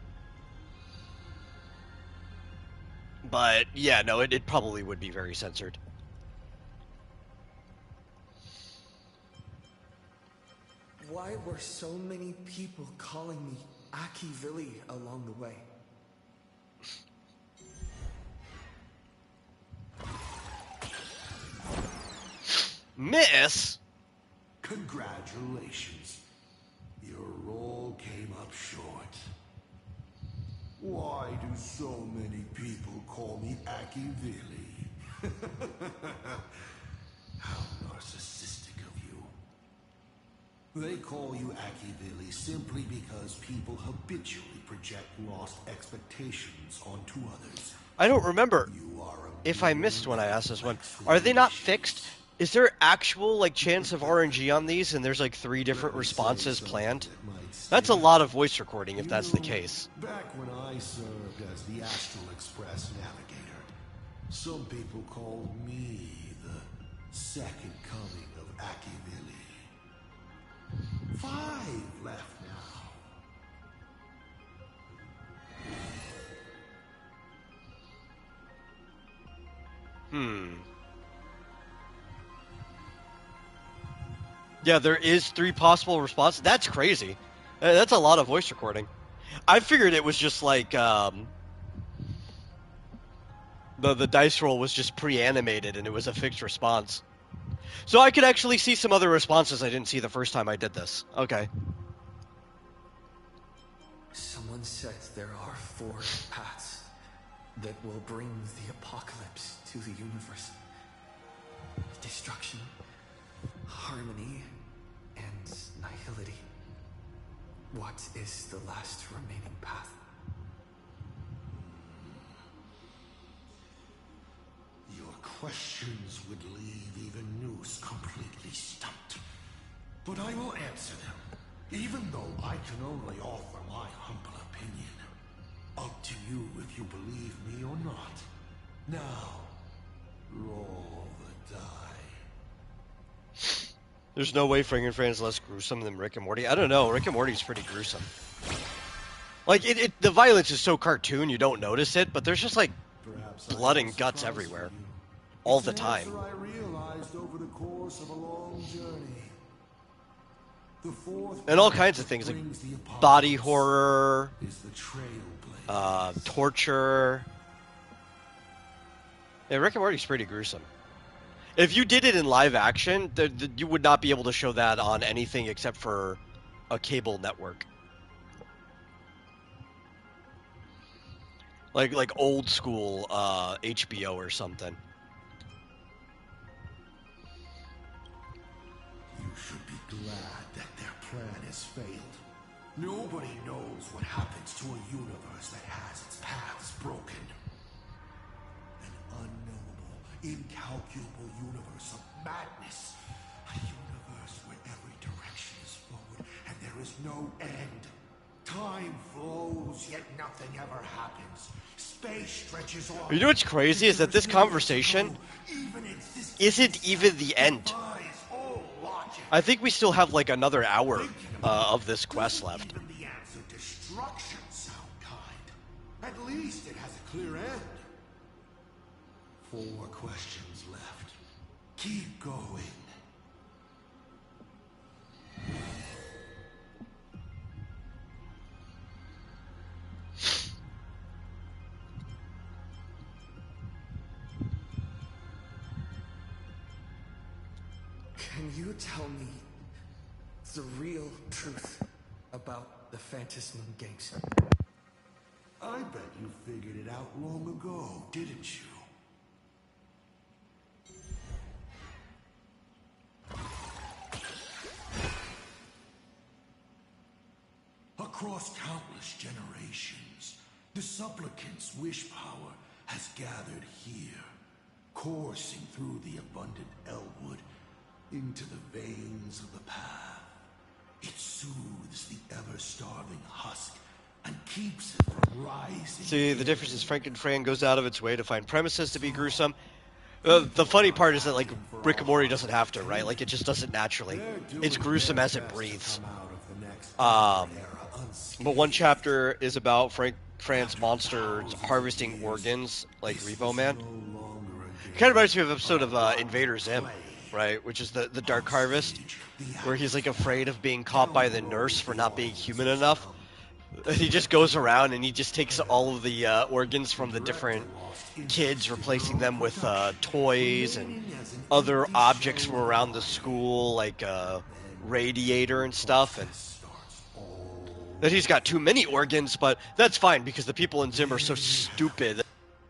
But yeah, no, it probably would be very censored. Why were so many people calling me Aki Villi along the way? Miss? Congratulations. Your role came up short. Why do so many people call me Akivili? How narcissistic of you. They call you Akivili simply because people habitually project lost expectations onto others. I don't remember if I missed when I asked this one. Are they not fixed? Is there actual like chance of RNG on these, and there's like 3 different responses planned? That's a lot of voice recording if that's the case. Back when I served as the Astral Express navigator, some people called me the second coming of Akivili. 5 left now. Yeah, there is 3 possible responses. That's crazy. That's a lot of voice recording. I figured it was just like the dice roll was just pre-animated and it was a fixed response. So I could actually see some other responses I didn't see the first time I did this. Okay. Someone said there are 4 paths that will bring the apocalypse to the universe. Destruction, harmony, and nihility. What is the last remaining path? Your questions would leave even Noose completely stumped. But I will answer them, even though I can only offer my humble opinion. Up to you if you believe me or not. Now, roll the die. There's no way Frankenfran is less gruesome than Rick and Morty. I don't know. Rick and Morty is pretty gruesome. Like, the violence is so cartoon, you don't notice it, but there's just, like, blood and guts everywhere. All the time. I realized over the course of a long journey. The 4th And all kinds of things, like body horror, torture. Yeah, Rick and Morty's pretty gruesome. If you did it in live action, you would not be able to show that on anything except for a cable network. Like old school HBO or something. You should be glad that their plan has failed. Nobody knows what happens to a universe that has its paths broken. An unknowable, incalculable universe of madness. A universe where every direction is forward and there is no end. Time flows, yet nothing ever happens. Space stretches on. You know what's crazy is that this conversation isn't even the end. I think we still have like another hour of this quest left. Even the answer destruction sound kind. At least it has a clear end. 4 questions left. Keep going. Can you tell me the real truth about the Phantasm gangs? I bet you figured it out long ago, didn't you? Across countless generations, the supplicant's wish power has gathered here, coursing through the abundant Elwood into the veins of the path. It soothes the ever-starving husk and keeps it from rising. See, the difference is Frankenfran goes out of its way to find premises to be gruesome. The funny part is that, like, Rick and Morty doesn't have to, right? Like, it just does it naturally. It's gruesome as it breathes. But one chapter is about Fran's monsters harvesting organs, like Repo Man. It kind of reminds me of an episode of Invader Zim, right? Which is the Dark Harvest, where he's, like, afraid of being caught by the nurse for not being human enough. He just goes around and he just takes all of the organs from the different kids, replacing them with toys and other objects from around the school, like a radiator and stuff. And that he's got too many organs, but that's fine because the people in Zim are so stupid.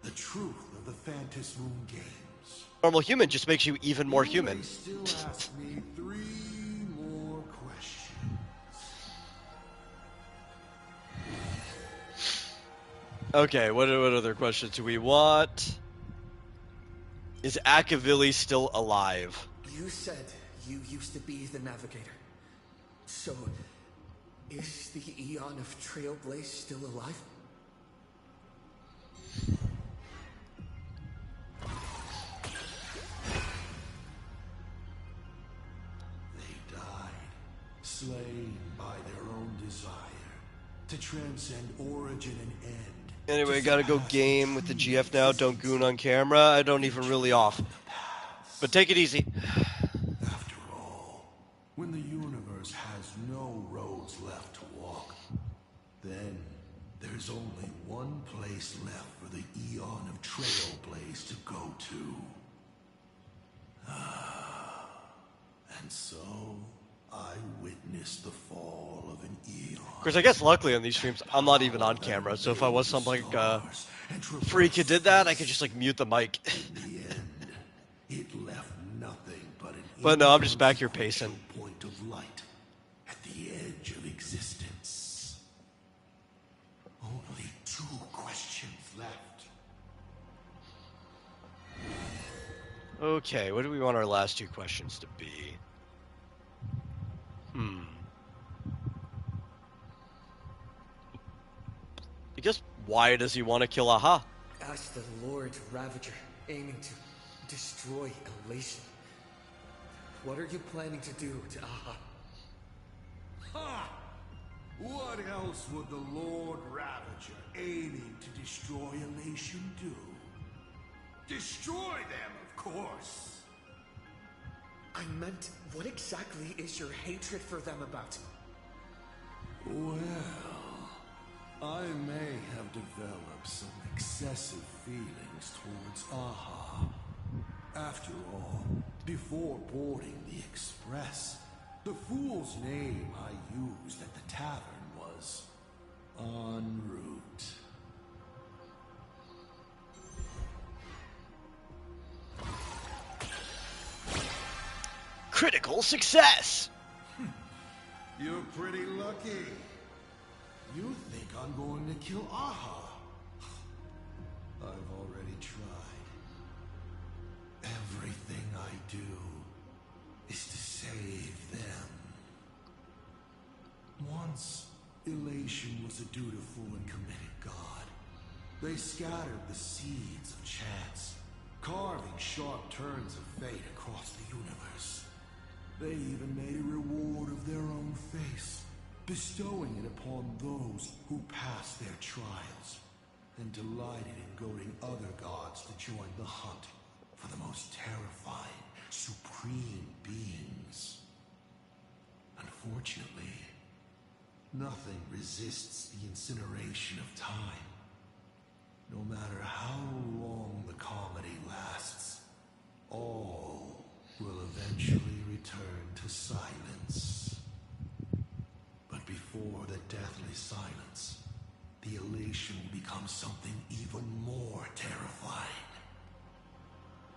The truth of the Phantasmoon games. Normal human just makes you even more human. Still ask me 3 more questions. Okay, what other questions do we want? Is Akavili still alive? You said you used to be the navigator. So, is the Eon of Trailblaze still alive? They died, slain by their own desire to transcend origin and end. Anyway, gotta go game with the GF now. Don't goon on camera. I don't even really off. But take it easy. After all, when the universe has no roads left to walk, then there's only one place left for the Eon of Trailblaze to go to. And so, I witnessed the fall of an Eon. Of course, I guess luckily on these streams, I'm not even on camera, so if I was some like freak who did that, I could just like mute the mic. It left nothing but an But no, I'm just back here pacing. point of light at the edge of existence. Only 2 questions left. Okay, what do we want our last 2 questions to be? I guess, why does he want to kill Aha? As the Lord Ravager, aiming to destroy Elation, what are you planning to do to Aha? Ha! What else would the Lord Ravager aiming to destroy Elation do? Destroy them, of course. I meant, what exactly is your hatred for them about? Well, I may have developed some excessive feelings towards Aha. After all, before boarding the Express, the fool's name I used at the tavern was En route. Critical success! You're pretty lucky. You think I'm going to kill Aha? I've already tried. Everything I do is to save them. Once, Elation was a dutiful and committed god. They scattered the seeds of chance, carving sharp turns of fate across the universe. They even made a reward of their own face, bestowing it upon those who passed their trials, and delighted in goading other gods to join the hunt for the most terrifying, supreme beings. Unfortunately, nothing resists the incineration of time. No matter how long the comedy lasts, all will eventually return to silence. But before the deathly silence, the Elation will become something even more terrifying.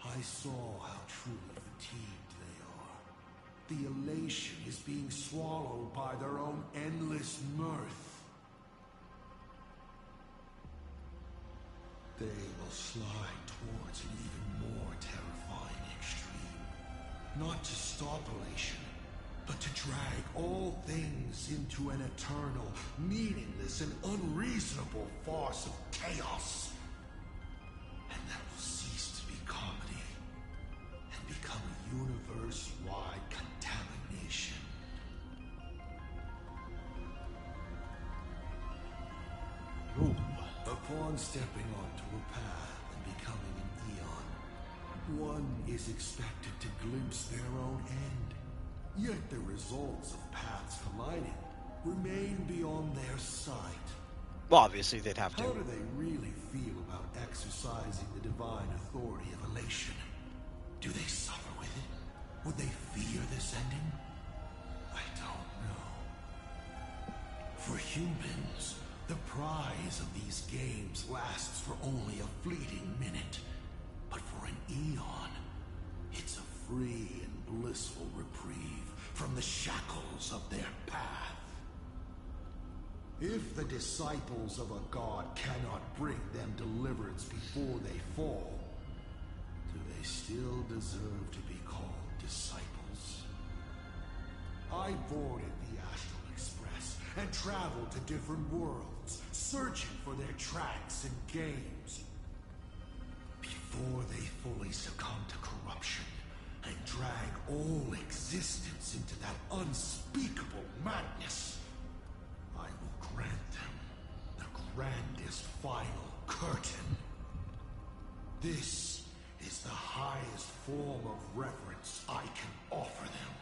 I saw how truly fatigued they are. The Elation is being swallowed by their own endless mirth. They will slide towards an even more terrifying extreme. Not to stop Elation, but to drag all things into an eternal, meaningless, and unreasonable farce of chaos. And that will cease to be comedy, and become a universe-wide contamination. Ooh. Upon stepping onto a path and becoming an Eon, one is expected to glimpse their own end. Yet the results of paths colliding remain beyond their sight. Well, obviously they'd have to. How do they really feel about exercising the divine authority of elation? Do they suffer with it? Would they fear this ending? I don't know. For humans, the prize of these games lasts for only a fleeting minute. But for an eon, it's a free and blissful reprieve from the shackles of their path. If the disciples of a god cannot bring them deliverance before they fall, do they still deserve to be called disciples? I boarded the Astral Express and traveled to different worlds, searching for their tracks and games. Before they fully succumb to corruption and drag all existence into that unspeakable madness, I will grant them the grandest final curtain. This is the highest form of reverence I can offer them.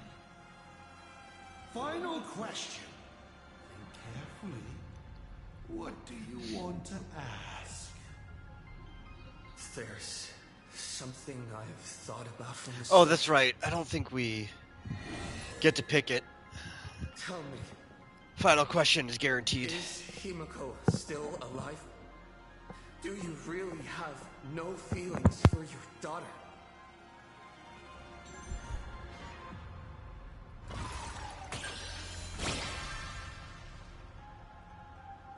Final question. Think carefully. What do you want to ask? There's something I've thought about from the Oh, that's right. I don't think we get to pick it. Tell me. Final question is guaranteed. Is Himiko still alive? Do you really have no feelings for your daughter?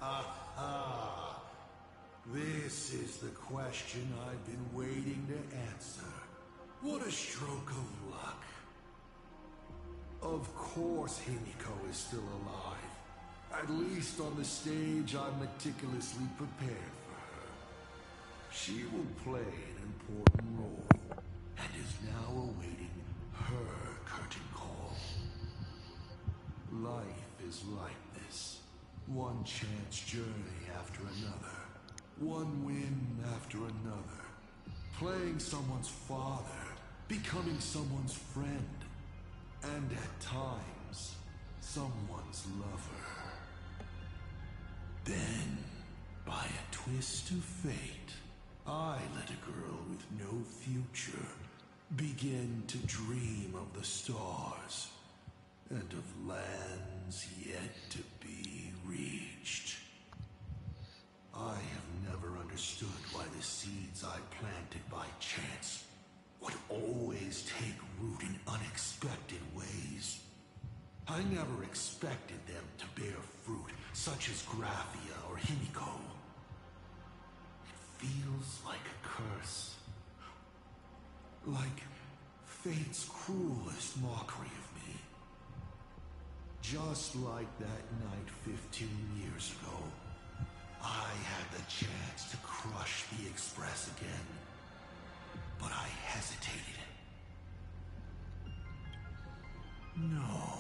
Aha! This is the question I've been waiting to answer. What a stroke of luck. Of course Himiko is still alive. At least on the stage I'm meticulously prepared for her. She will play an important role, and is now awaiting her curtain call. Life is like this. One chance journey after another. One win after another. Playing someone's father, becoming someone's friend, and at times, someone's lover. Then, by a twist of fate, I let a girl with no future begin to dream of the stars and of lands yet to be reached. I have never understood why the seeds I planted by chance would always take root in unexpected ways. I never expected them to bear fruit such as Graphia or Himiko. It feels like a curse. Like fate's cruelest mockery of me. Just like that night 15 years ago, I had the chance to crush the Express again, but I hesitated. No.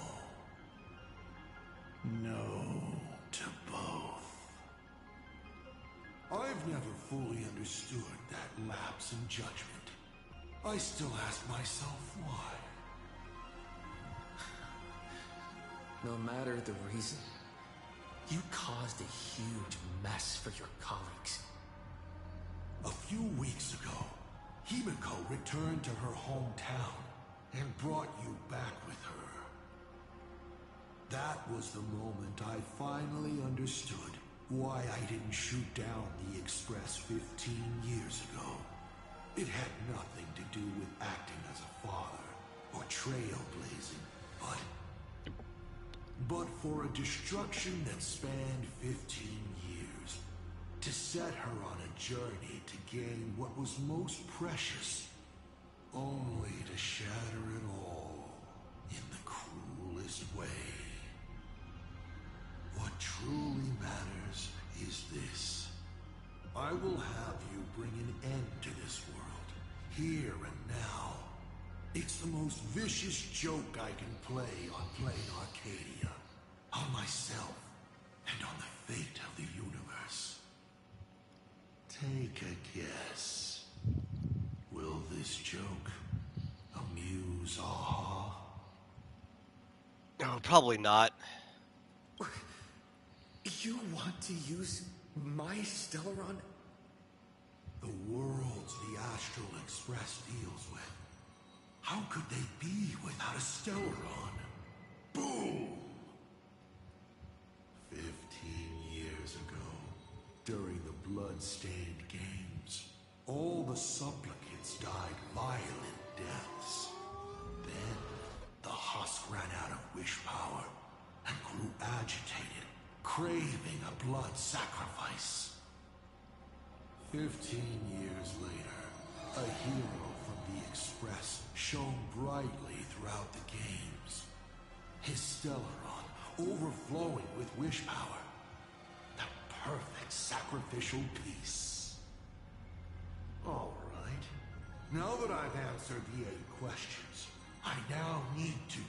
No to both. I've never fully understood that lapse in judgment. I still ask myself why. No matter the reason, you caused a huge mess for your colleagues. A few weeks ago, Himiko returned to her hometown and brought you back with her. That was the moment I finally understood why I didn't shoot down the Express 15 years ago. It had nothing to do with acting as a father or trailblazing, but for a destruction that spanned 15 years, to set her on a journey to gain what was most precious, only to shatter it all in the cruelest way. What truly matters is this. I will have you bring an end to this world, here and now. It's the most vicious joke I can play on Plain Arcadia, on myself, and on the fate of the universe. Take a guess. Will this joke amuse Aha? No, probably not. You want to use my Stellaron? The worlds the Astral Express deals with. How could they be without a Stellaron? Boom! 15 years ago, during the Blood-Stained Games, all the supplicants died violent deaths. Then, the husk ran out of wish power and grew agitated, craving a blood sacrifice. 15 years later, a hero from the Express shone brightly throughout the games. His Stellaron overflowing with wish power. The perfect sacrificial piece. All right. Now that I've answered the 8 questions, I now need to...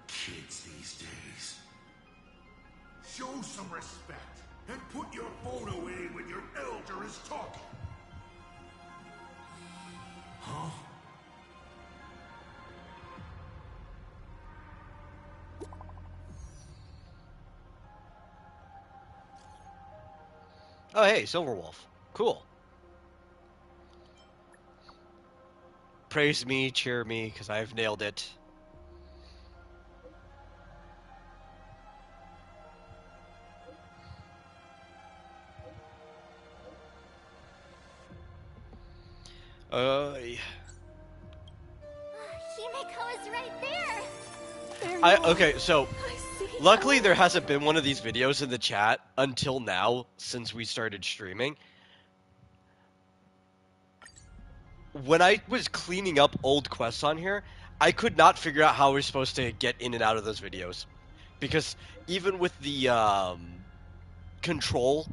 Kids these days. Show some respect and put your phone away when your elder is talking. Huh? Oh, hey, Silverwolf. Cool. Praise me, cheer me, because I've nailed it. Yeah. Himeko is right there! Okay, so luckily there hasn't been one of these videos in the chat until now since we started streaming. When I was cleaning up old quests on here, I could not figure out how we're supposed to get in and out of those videos. Because even with the control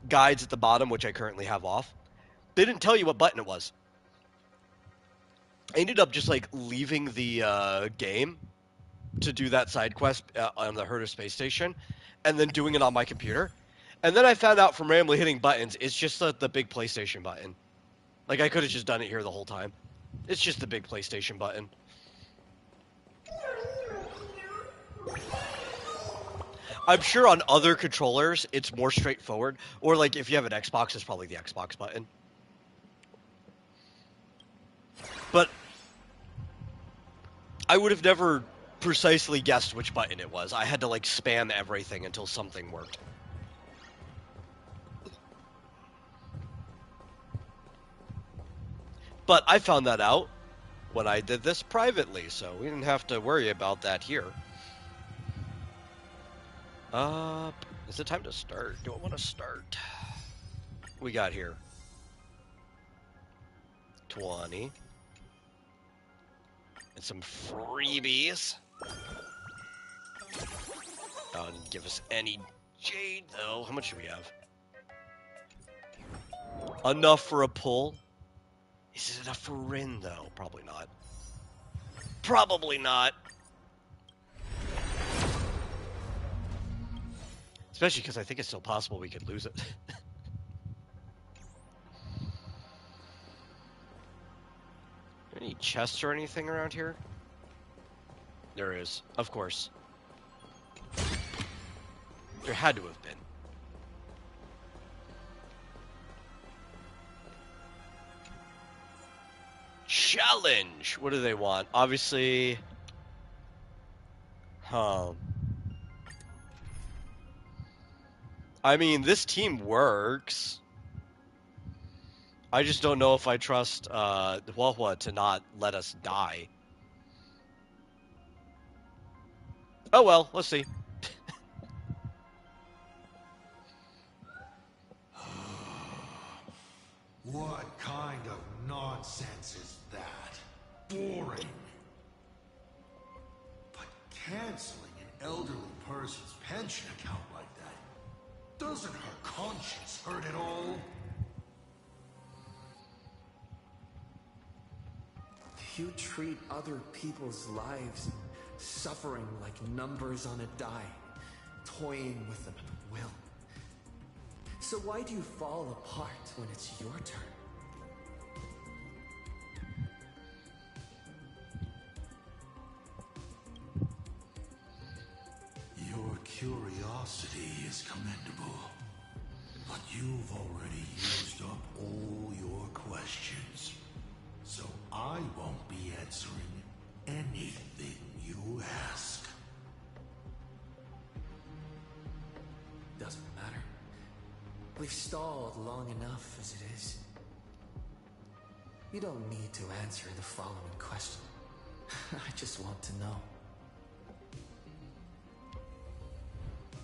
guides at the bottom, which I currently have off, they didn't tell you what button it was. I ended up just like leaving the game to do that side quest on the Herder space station, and then doing it on my computer. And then I found out from randomly hitting buttons, it's just the big PlayStation button. Like, I could have just done it here the whole time. It's just the big PlayStation button. I'm sure on other controllers, it's more straightforward. Or, like, if you have an Xbox, it's probably the Xbox button. But I would have never precisely guessed which button it was. I had to, like, spam everything until something worked. But I found that out when I did this privately, so we didn't have to worry about that here. Is it time to start? Do I want to start? We got here 20 and some freebies. Oh, didn't give us any jade though. How much do we have? Enough for a pull. Is it enough for Rin though? Probably not. Probably not. Especially because I think it's still possible we could lose it. Any chests or anything around here? There is, of course. There had to have been. Challenge! What do they want? Obviously... I mean, this team works. I just don't know if I trust Huahua to not let us die. Oh well, let's see. What kind of nonsense is that? Boring. But canceling an elderly person's pension account like that, doesn't her conscience hurt at all? You treat other people's lives and suffering like numbers on a die, toying with them at will. So why do you fall apart when it's your turn? curiosity is commendable, but you've already used up all your questions, so I won't be answering anything you ask. Doesn't matter. We've stalled long enough as it is. You don't need to answer the following question. I just want to know.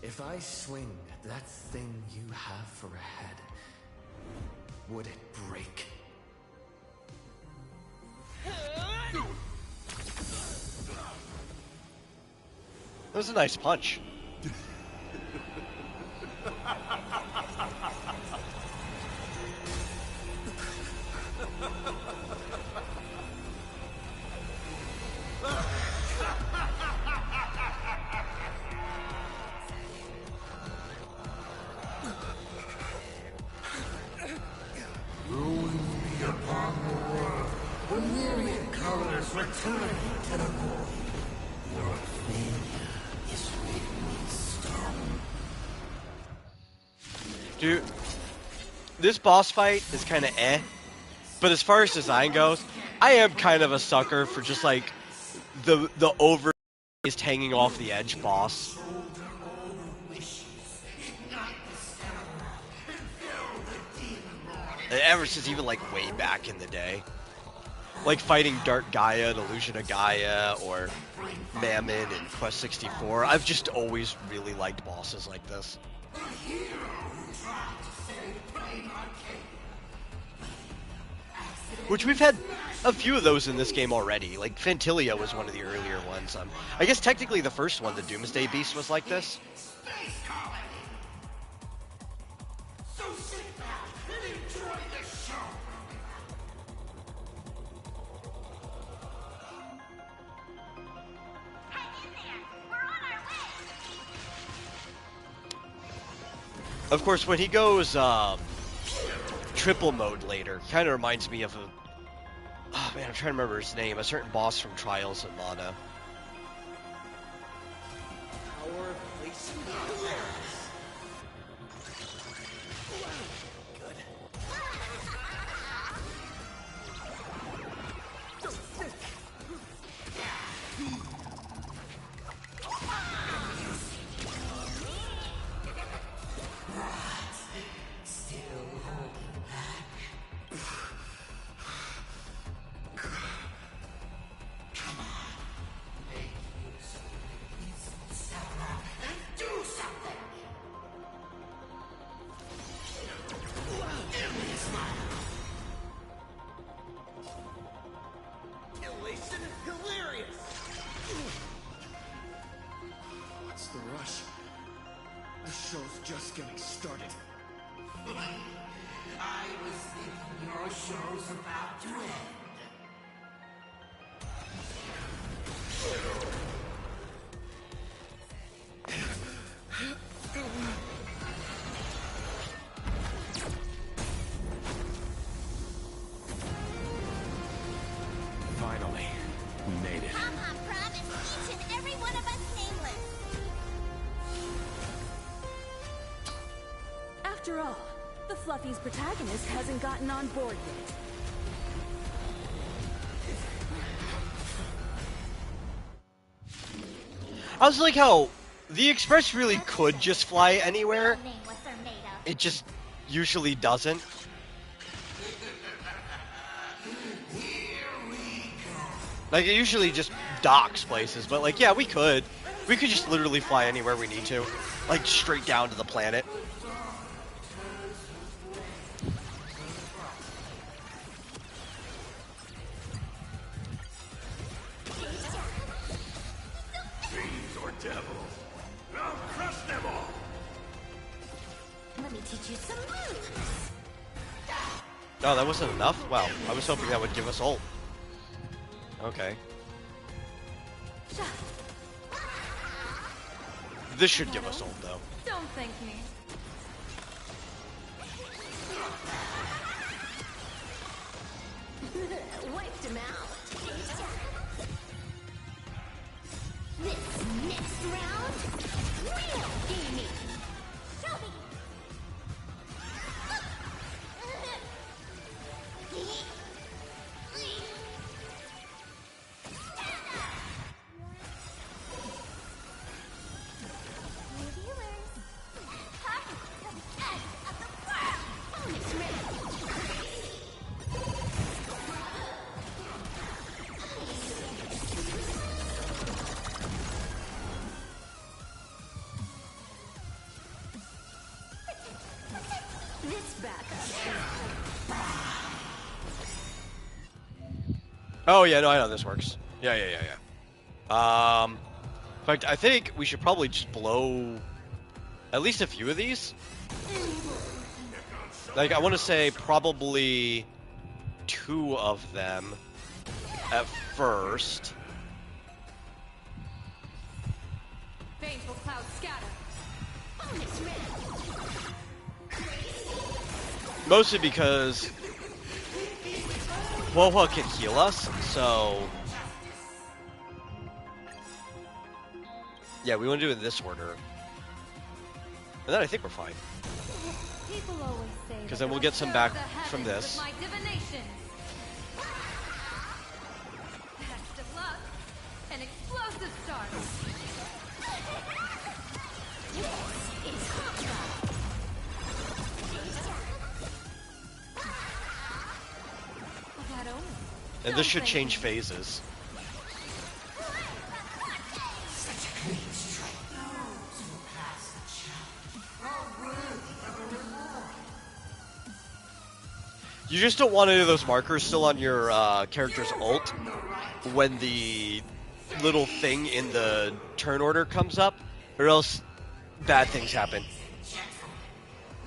If I swing at that thing you have for a head, would it break? That was a nice punch. Ruin be upon the world, the myriad colors return to the void. Your failure is written in stone. Dude, this boss fight is kind of eh, but as far as design goes, I am kind of a sucker for just like the over hanging off the edge boss. Ever since even like way back in the day, like fighting Dark Gaia and Illusion of Gaia or Mammon in Quest 64, I've just always really liked bosses like this. Which we've had a few of those in this game already. Like Fantilia was one of the earlier ones. I guess technically the first one, the Doomsday Beast, was like this. So sit back and enjoy the show. Hang in there. We're on our way. Of course, when he goes triple mode later, kind of reminds me of a... Oh man, I'm trying to remember his name. A certain boss from Trials of Mana. Power placement. What's the rush? The show's just getting started. I was thinking your show's about to end. Finally, we made it. Pom-Pom promised each and every one of us nameless. After all, the Fluffy's protagonist hasn't gotten on board yet. I was like how the Express really could just fly anywhere. Nameless are made of. It just usually doesn't. Like, it usually just docks places, but like, yeah, we could. We could just literally fly anywhere we need to. Like, straight down to the planet. Fiends or devils, I'll crush them all. Let me teach you some moves. Oh, that wasn't enough? Wow, I was hoping that would give us ult. Okay. This should give us ult, though. Don't thank me. Wiped him out. This next round, Oh yeah, no, I know this works. Yeah. In fact, I think we should probably just blow at least a few of these. Like, I want to say probably 2 of them at first. Baneful clouds scatter. Mostly because Woha can heal us, so yeah, we want to do it in this order. And then I think we're fine. Because then we'll get some back from this. My divination. Best of luck. An explosive start. It's Honkai. And this should change phases. You just don't want any of those markers still on your character's ult when the little thing in the turn order comes up, or else bad things happen.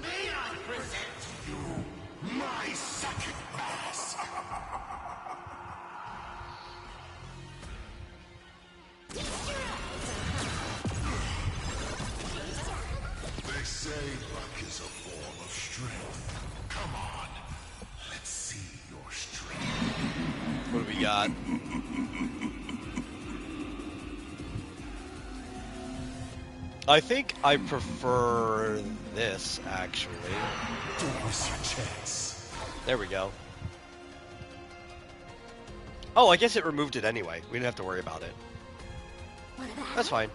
May I present to you my second pass? They say luck is a form of strength. Come on, let's see your strength. What do we got? I think I prefer this, actually. Don't miss your chance. There we go. Oh, I guess it removed it anyway. We didn't have to worry about it. That's fine.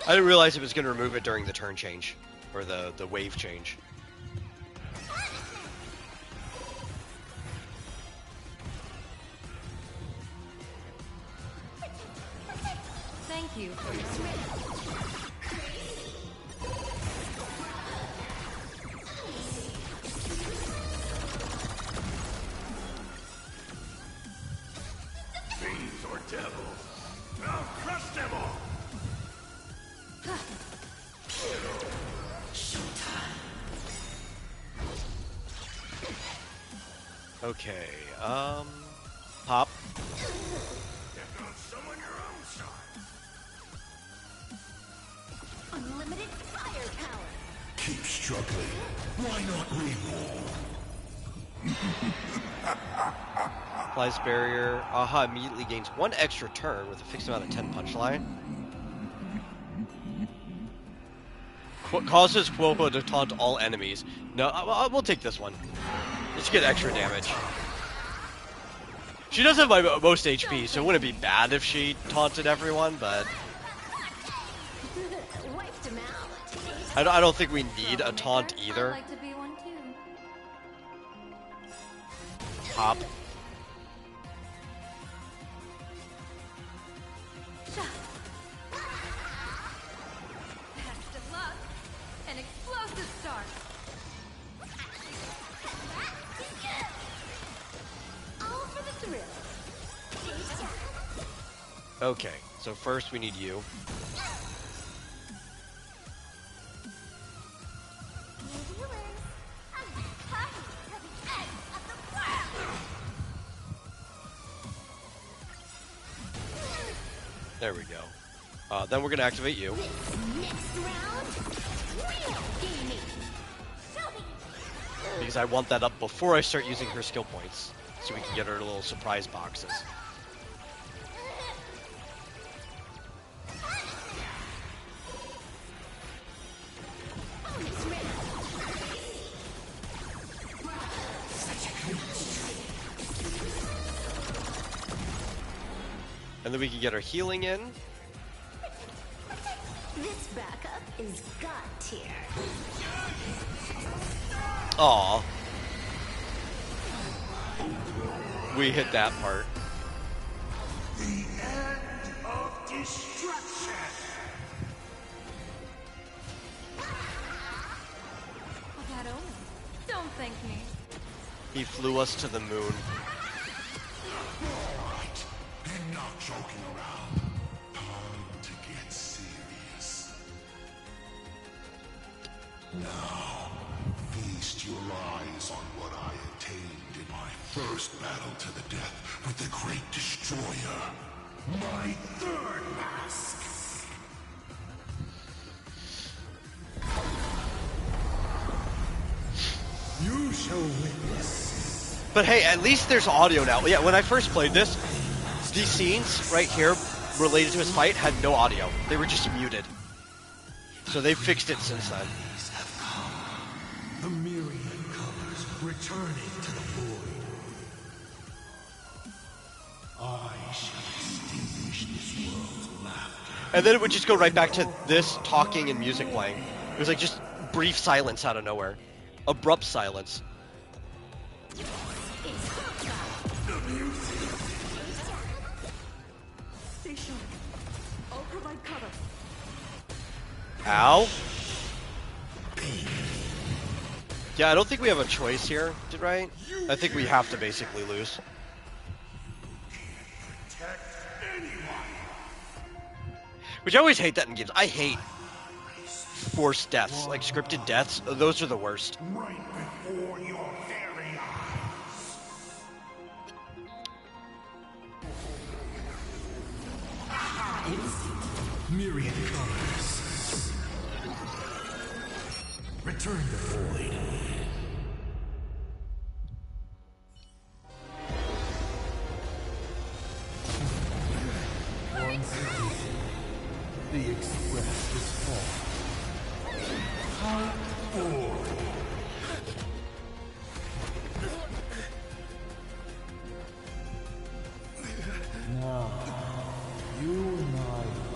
I didn't realize it was going to remove it during the turn change, or the wave change. Thank you for your Fiends or devils, I'll crush them all. Okay, pop. Get on someone your own side. Unlimited firepower. Keep struggling. Why not reroll? Applies barrier. Aha immediately gains 1 extra turn with a fixed amount of 10 punchline. Causes Quopo to taunt all enemies. No, we'll take this one. Just get extra damage. She does have my most HP, so it wouldn't be bad if she taunted everyone, but Wiped him out. I don't think we need a taunt either. I'd like to be one too. Pop. Best of luck. An explosive start. All for the thrill. Okay, so first we need you. There we go. Then we're gonna activate you. Next round, real gaming. Because I want that up before I start using her skill points. so we can get her little surprise boxes. And then we can get our healing in. This backup is god tier. Aw. We hit that part. The end of destruction. That omen. Don't thank me. He flew us to the moon. Alright, I'm not joking around. Time to get serious. Now, feast your eyes on what I attained in my first battle to the death with the Great Destroyer. My third mask. You shall witness. But hey, at least there's audio now. Yeah, when I first played this, these scenes right here related to his fight had no audio. They were just muted. So they've fixed it since then. The myriad colors returning to the void. I shall extinguish this world's laughter. And then it would just go right back to this talking and music playing. It was like just brief silence out of nowhere. Abrupt silence. Stay sharp. I'll provide cover. Ow. Yeah, I don't think we have a choice here, right? I think we have to basically lose. Which I always hate that in games. I hate forced deaths, like scripted deaths. Those are the worst. Right before your very eyes. Myriad colors. Return the void. Once again, the express is formed. How forward. Now, you and I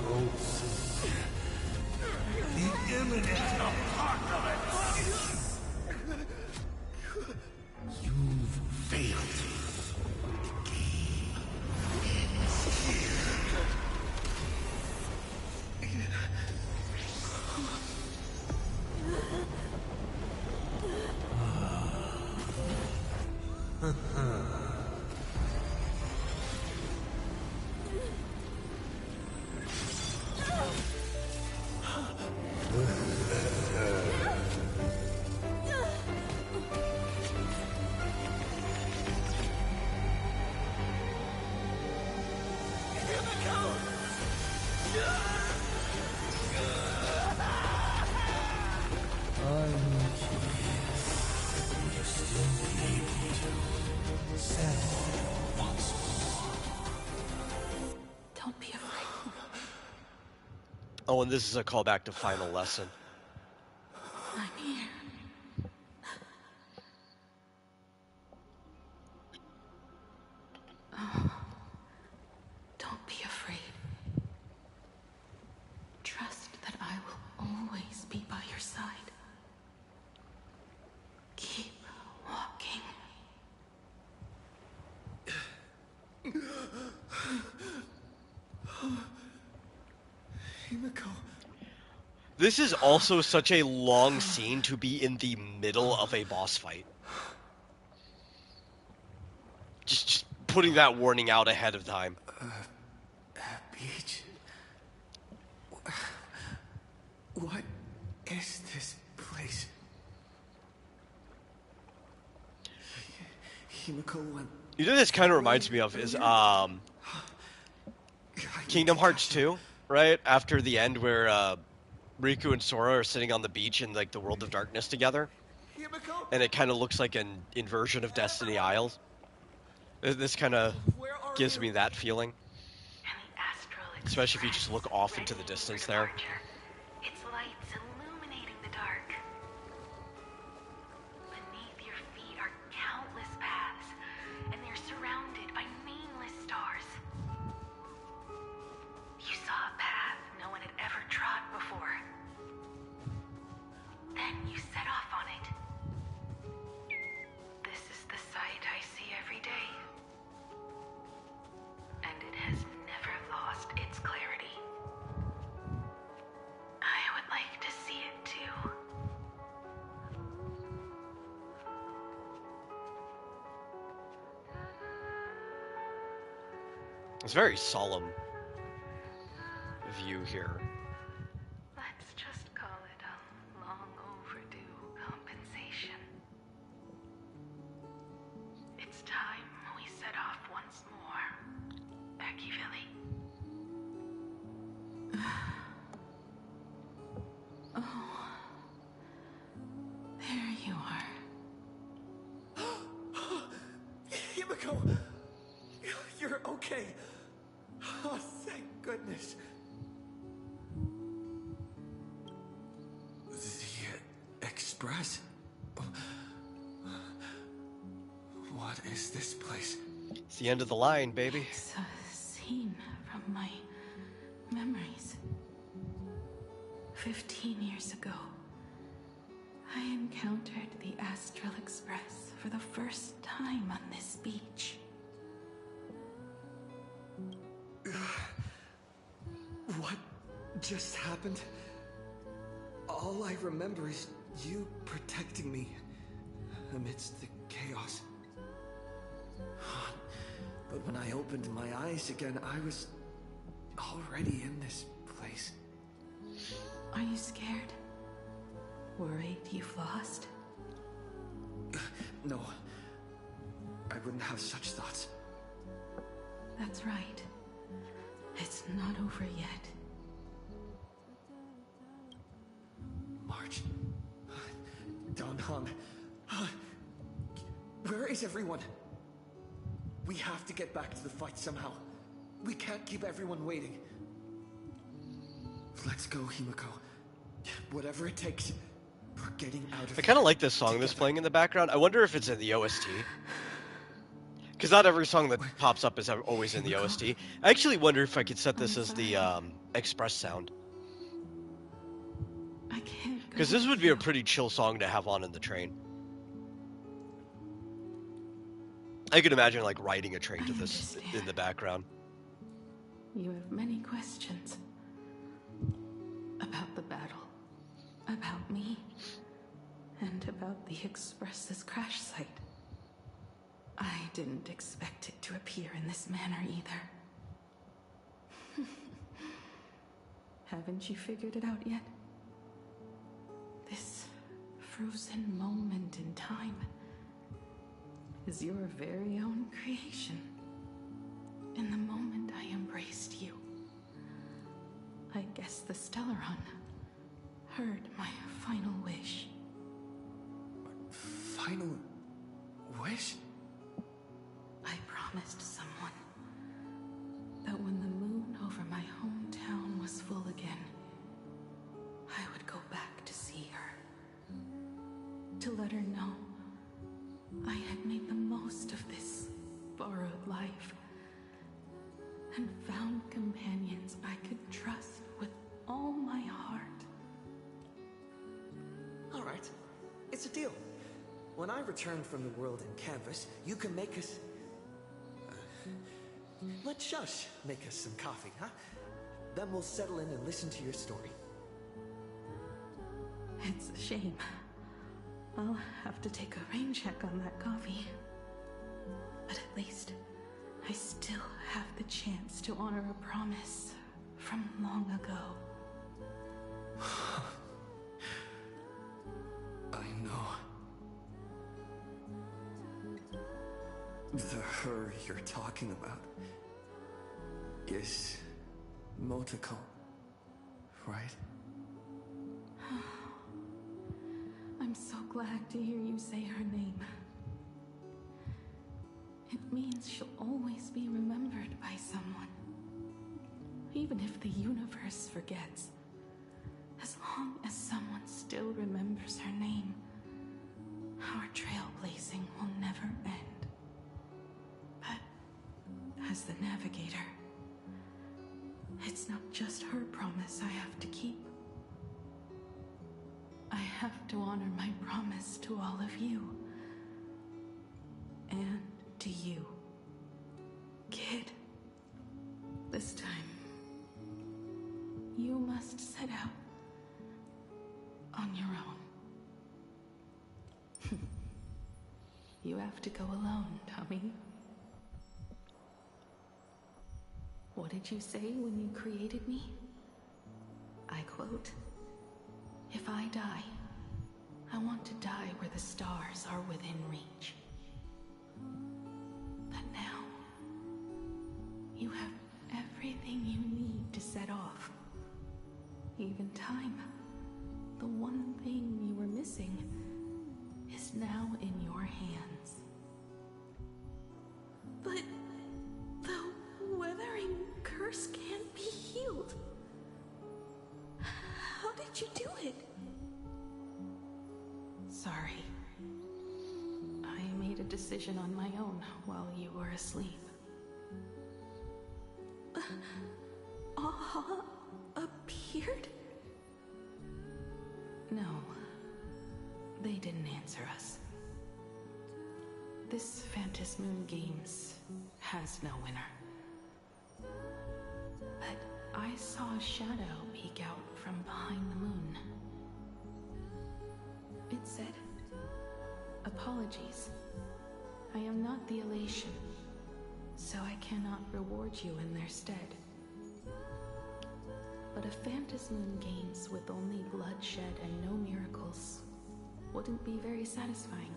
both see the imminent apocalypse. You've failed. The game ends here. Don't be afraid. Oh, and this is a callback to Final Lesson. I'm here. Oh, don't be afraid. Trust that I will always be by your side. Keep walking. Himiko. This is also such a long scene to be in the middle of a boss fight. Just putting that warning out ahead of time. Peach. What is this place? Himiko went... You know what this kind of reminds me of is Kingdom Hearts 2, right? After the end where Riku and Sora are sitting on the beach in like the World of Darkness together. And it kind of looks like an inversion of Destiny Isles. This kind of gives me that feeling. Especially if you just look off into the distance there. Its lights illuminating the dark. Beneath your feet are countless paths, and they're surrounded by nameless stars. You saw a path no one had ever trod before. Then you set off on it. This is the sight I see every day. And it has never lost its clarity. I would like to see it too. It's a very solemn view here. Let's just call it a long overdue compensation. It's time we set off once more, Machiavelli. Oh. There you are. Himiko! You're okay. Oh, thank goodness. The Express? What is this place? It's the end of the line, baby. It's a scene from my memories. 15 years ago, I encountered the Astral Express for the first time on this beach. What just happened? All I remember is you protecting me amidst the chaos. But when I opened my eyes again, I was already in this place. Are you scared? Worried you've lost? No. I wouldn't have such thoughts. That's right. It's not over yet. March. Don Hong. Where is everyone? We have to get back to the fight somehow. We can't keep everyone waiting. Let's go, Himiko. Whatever it takes. We're getting out of I kind of like this song that's playing in the background. I wonder if it's in the OST. Because not every song that pops up is always in the OST. I actually wonder if I could set this as the Express sound. I can't. Because this would be a pretty chill song to have on in the train. I could imagine like riding a train to this in the background. You have many questions. About the battle. About me. And about the Express's crash site. I didn't expect it to appear in this manner either. Haven't you figured it out yet? This frozen moment in time is your very own creation. In the moment I embraced you, I guess the Stellaron heard my final wish. Final wish? I promised someone that when the moon over my hometown was full again, I would go back to see her. To let her know I had made the most of this borrowed life and found companions I could trust with all my heart. All right. It's a deal. When I return from the world in canvas, you can make us... let Shush make us some coffee, huh? Then we'll settle in and listen to your story. It's a shame. I'll have to take a rain check on that coffee. But at least I still have the chance to honor a promise from long ago. I know. The her you're talking about is Motoko, right? I'm so glad to hear you say her name. It means she'll always be remembered by someone. Even if the universe forgets, as long as someone still remembers her name, our trailblazing will never end. But as the navigator, it's not just her promise I have to keep. I have to honor my promise to all of you. And to you, kid. This time, you must set out on your own. You have to go alone, Tommy. What did you say when you created me? I quote, "If I die, I want to die where the stars are within reach." But now, you have everything you need to set off. Even time. The one thing you were missing is now in your hands. But the weathering curse can't be healed. How did you do it? Sorry. I made a decision on my own while you were asleep. Aha appeared? No. They didn't answer us. This Phantasmoon Games has no winner. But I saw a shadow peek out from behind the moon. It said, "Apologies. I am not the elation, so I cannot reward you in their stead." But a Phantasmoon Games with only bloodshed and no miracles wouldn't be very satisfying.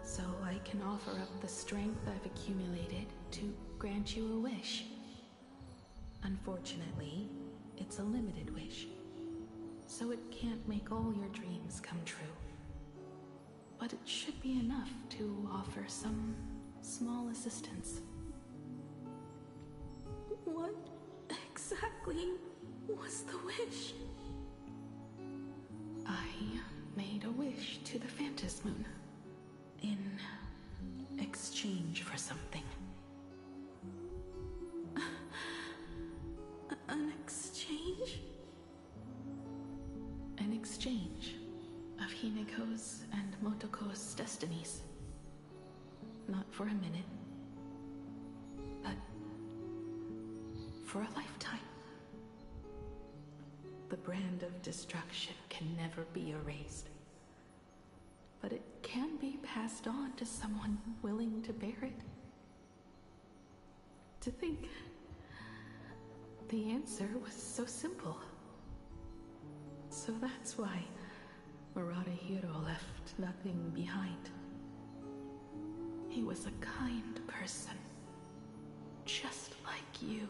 So I can offer up the strength I've accumulated to grant you a wish. Unfortunately, it's a limited wish, so it can't make all your dreams come true. But it should be enough to offer some small assistance. What exactly was the wish? I made a wish to the Phantasmoon in exchange for something. An exchange? An exchange of Himiko's and Motoko's destinies. Not for a minute, but for a lifetime. The brand of destruction can never be erased, but it can be passed on to someone willing to bear it. To think the answer was so simple. So that's why Murata-Hiro left nothing behind. He was a kind person, just like you.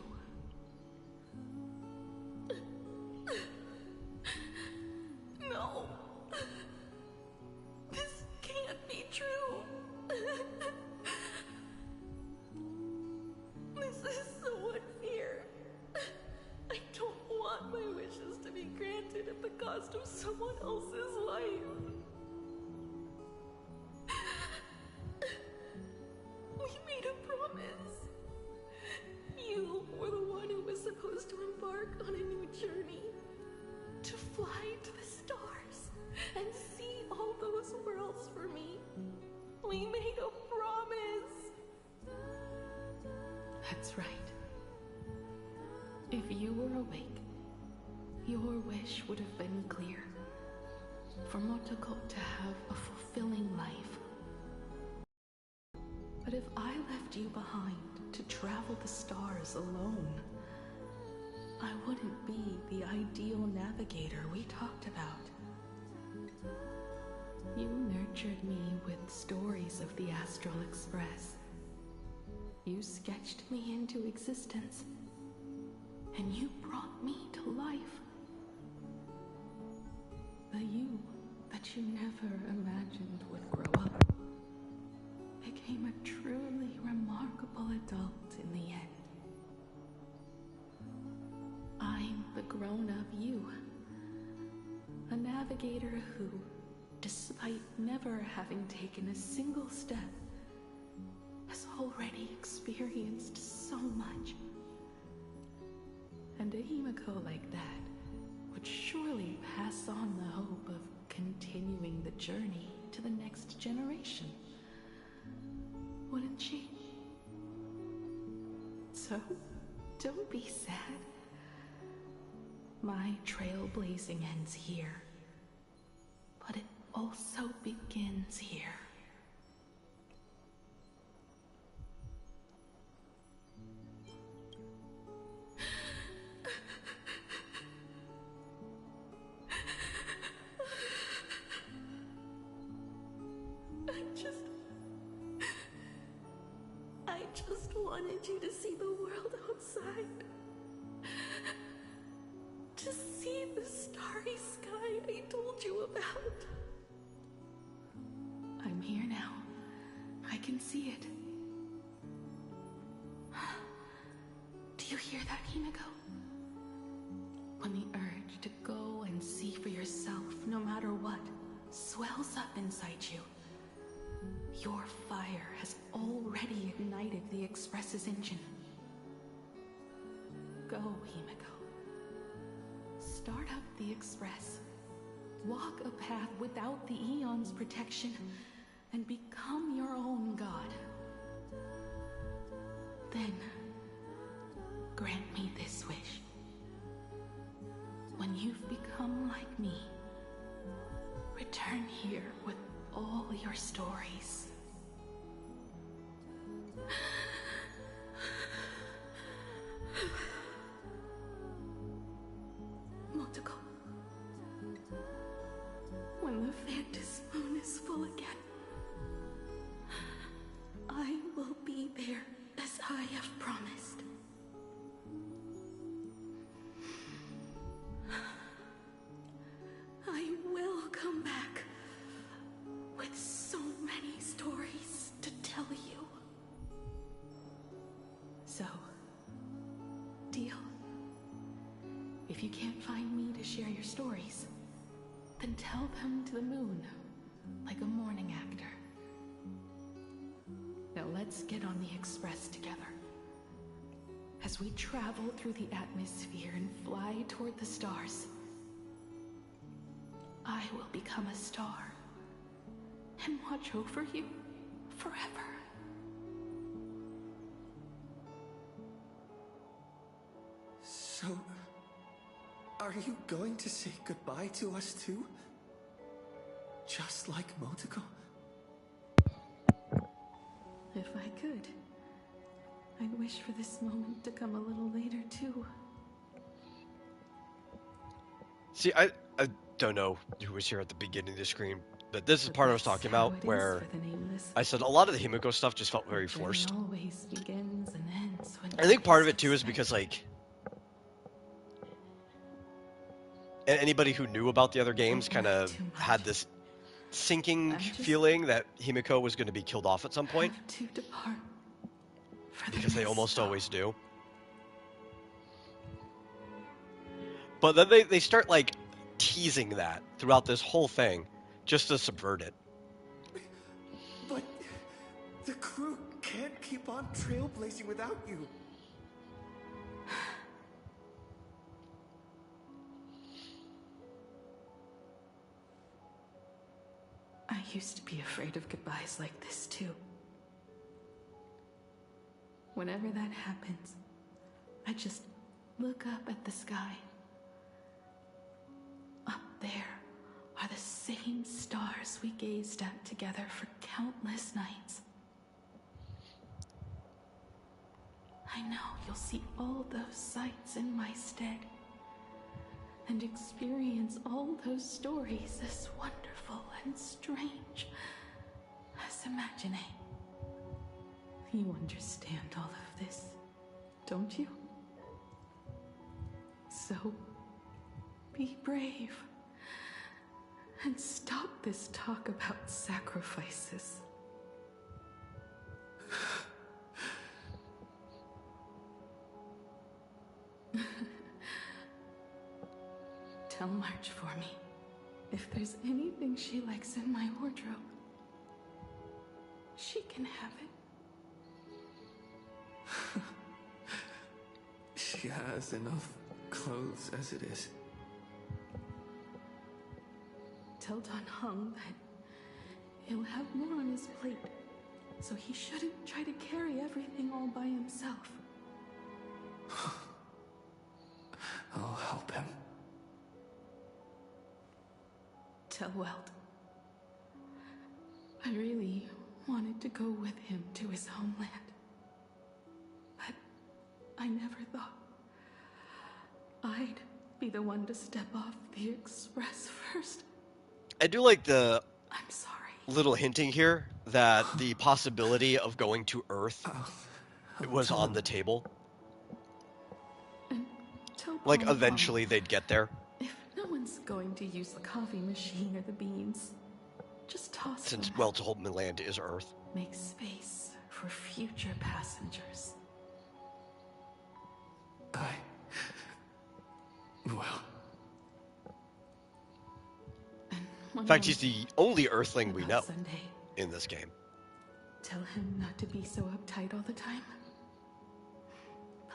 No! This can't be true! This is so unfair. I don't want my wishes to be granted at the cost of someone else's life. We made a promise. You were the one who was supposed to embark on a new journey. To fly to the stars and see all those worlds for me. We made a promise. That's right. If you were awake, your wish would have been clear. For Motoko to have a fulfilling life. But if I left you behind to travel the stars alone, I wouldn't be the ideal navigator we talked about. You nurtured me with stories of the Astral Express. You sketched me into existence, and you brought me to life. The you that you never imagined would grow up, became a truly remarkable adult in the end. I'm the grown-up you. A navigator who, despite never having taken a single step, has already experienced so much. And a Himiko like that would surely pass on the hope of continuing the journey to the next generation. Wouldn't she? So, don't be sad. My trailblazing ends here, but it also begins here. I just wanted you to see the world outside. To see the starry sky I told you about. I'm here now. I can see it. Do you hear that, Himiko? When the urge to go and see for yourself, no matter what, swells up inside you, your fire has already ignited the Express's engine. Go, Himiko. Start up the Express. Walk a path without the Eon's protection, and become your own god. Then, grant me this wish. When you've become like me, return here with all your stories. Motoko, when the Phantom Moon is full again, I will be there as I have promised. I will come back with so many stories to tell you. So, deal? If you can't find me to share your stories, then tell them to the moon, like a morning actor. Now let's get on the Express together. As we travel through the atmosphere and fly toward the stars, I will become a star and watch over you forever. So, are you going to say goodbye to us too? Just like Motoko? If I could, I'd wish for this moment to come a little later too. See, I don't know who was here at the beginning of the screen, but this is part I was talking about where I said a lot of the Himiko stuff just felt very forced. Always begins and ends when I think part of it too is because like anybody who knew about the other games kind of had this sinking feeling that Himiko was going to be killed off at some point. To depart because they almost always do. But then they start like teasing that throughout this whole thing just to subvert it. But the crew can't keep on trailblazing without you. I used to be afraid of goodbyes like this too. Whenever that happens, I just look up at the sky. Up there are the same stars we gazed at together for countless nights. I know you'll see all those sights in my stead and experience all those stories as wonderful and strange as imagining. You understand all of this, don't you? So, be brave and stop this talk about sacrifices. Tell March for me if there's anything she likes in my wardrobe. She can have it. She has enough clothes as it is. Tell Don Hung that he'll have more on his plate, so he shouldn't try to carry everything all by himself. I'll help him. Tell Welt. I really wanted to go with him to his homeland. But I never thought I'd be the one to step off the Express first. I do like the I'm sorry. little hinting here that the possibility of going to Earth was on the table. Tell Like, Paul eventually they'd get there. if no one's going to use the coffee machine or the beans, just toss Since them. Welt's homeland is Earth. Make space for future passengers. Well. In fact, he's the only Earthling we know Sunday. in this game. Tell him not to be so uptight all the time.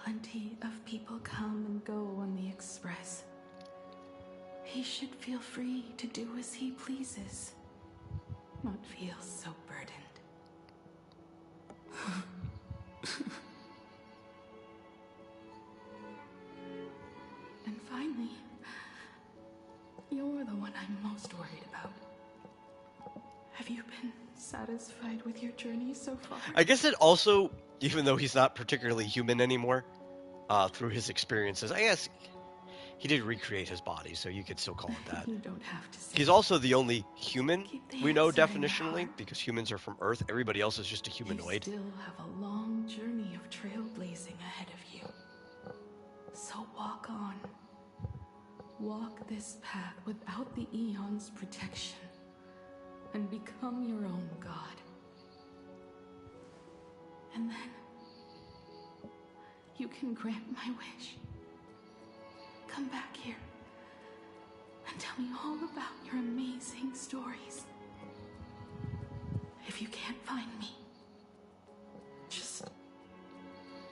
Plenty of people come and go on the Express. He should feel free to do as he pleases, not feel so burdened. And finally, you're the one I'm most worried about. Have you been satisfied with your journey so far? I guess it also, even though he's not particularly human anymore, through his experiences, I guess he did recreate his body, so you could still call it that. You don't have to say. He's also the only human we know answer in your definitionally, because humans are from Earth. Everybody else is just a humanoid. You still have a long journey of trailblazing ahead of you. So walk on. Walk this path without the Eon's protection, and become your own god. And then you can grant my wish. Come back here and tell me all about your amazing stories. If you can't find me, just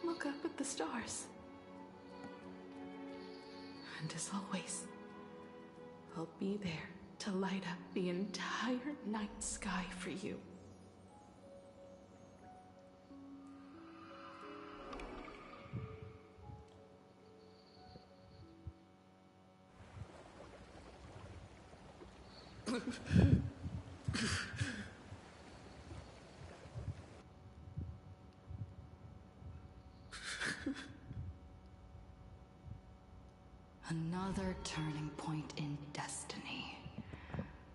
look up at the stars. And as always, I'll be there to light up the entire night sky for you. Another turning point in destiny.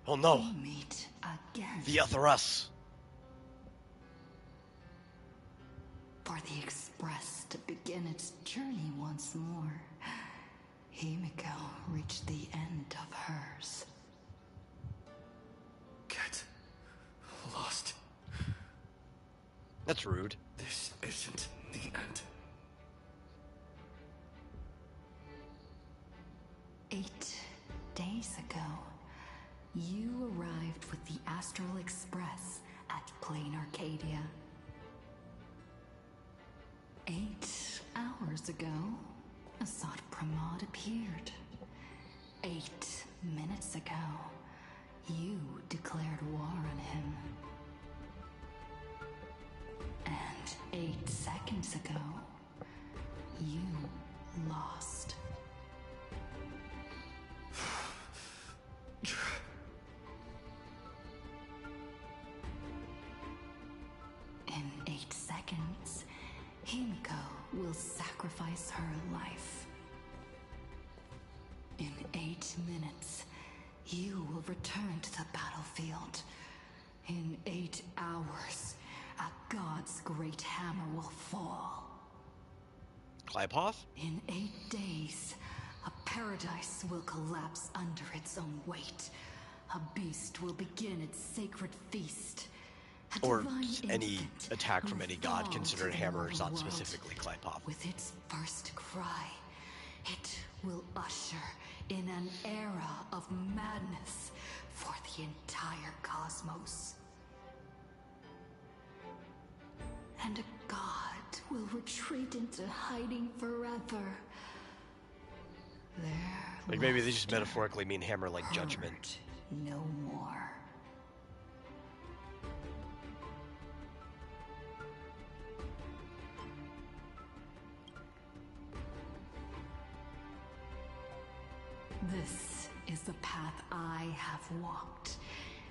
Oh no! We meet again. The other us! For the Express to begin its journey once more, Himiko reached the end of hers. Get lost. That's rude. This isn't the end. 8 days ago, you arrived with the Astral Express at Plain Arcadia. 8 hours ago, Assad Pramod appeared. 8 minutes ago, you declared war on him. And 8 seconds ago, you lost. In 8 seconds, Himiko will sacrifice her life. In 8 minutes, you will return to the battlefield. In 8 hours, a god's great hammer will fall. Klypov? In 8 days, a paradise will collapse under its own weight. A beast will begin its sacred feast. A Or divine any infant attack from will any god fall considered to hammer the is not mortal world. specifically Klypov. With its first cry, It will usher in an era of madness for the entire cosmos. And a god will retreat into hiding forever. There Like maybe they just metaphorically mean hammer like judgment. no more. This is the path I have walked,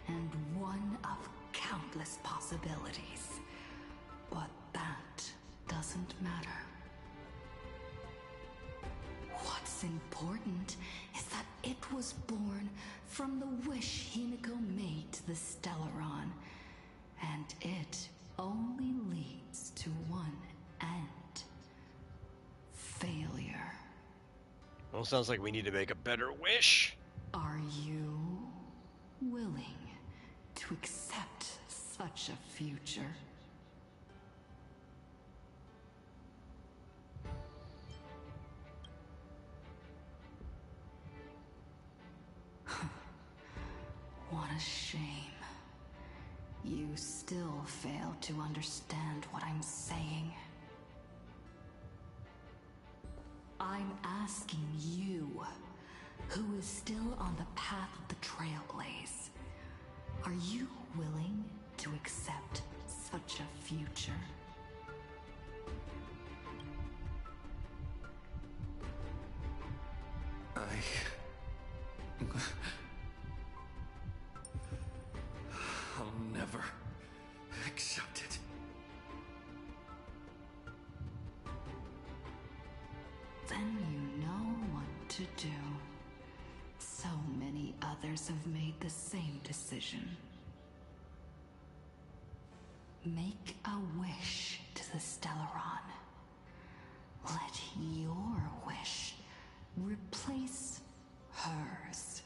and one of countless possibilities. But that doesn't matter. What's important is that it was born from the wish Himiko made to the Stellaron, and it only leads to one end. Failure. Well, sounds like we need to make a better wish. Are you willing to accept such a future? What a shame. You still fail to understand what I'm saying. I'm asking you, who is still on the path of the Trailblaze, are you willing to accept such a future? I'll never accept it. Then you know what to do. So many others have made the same decision. Make a wish to the Stellaron. Let your wish replace hers.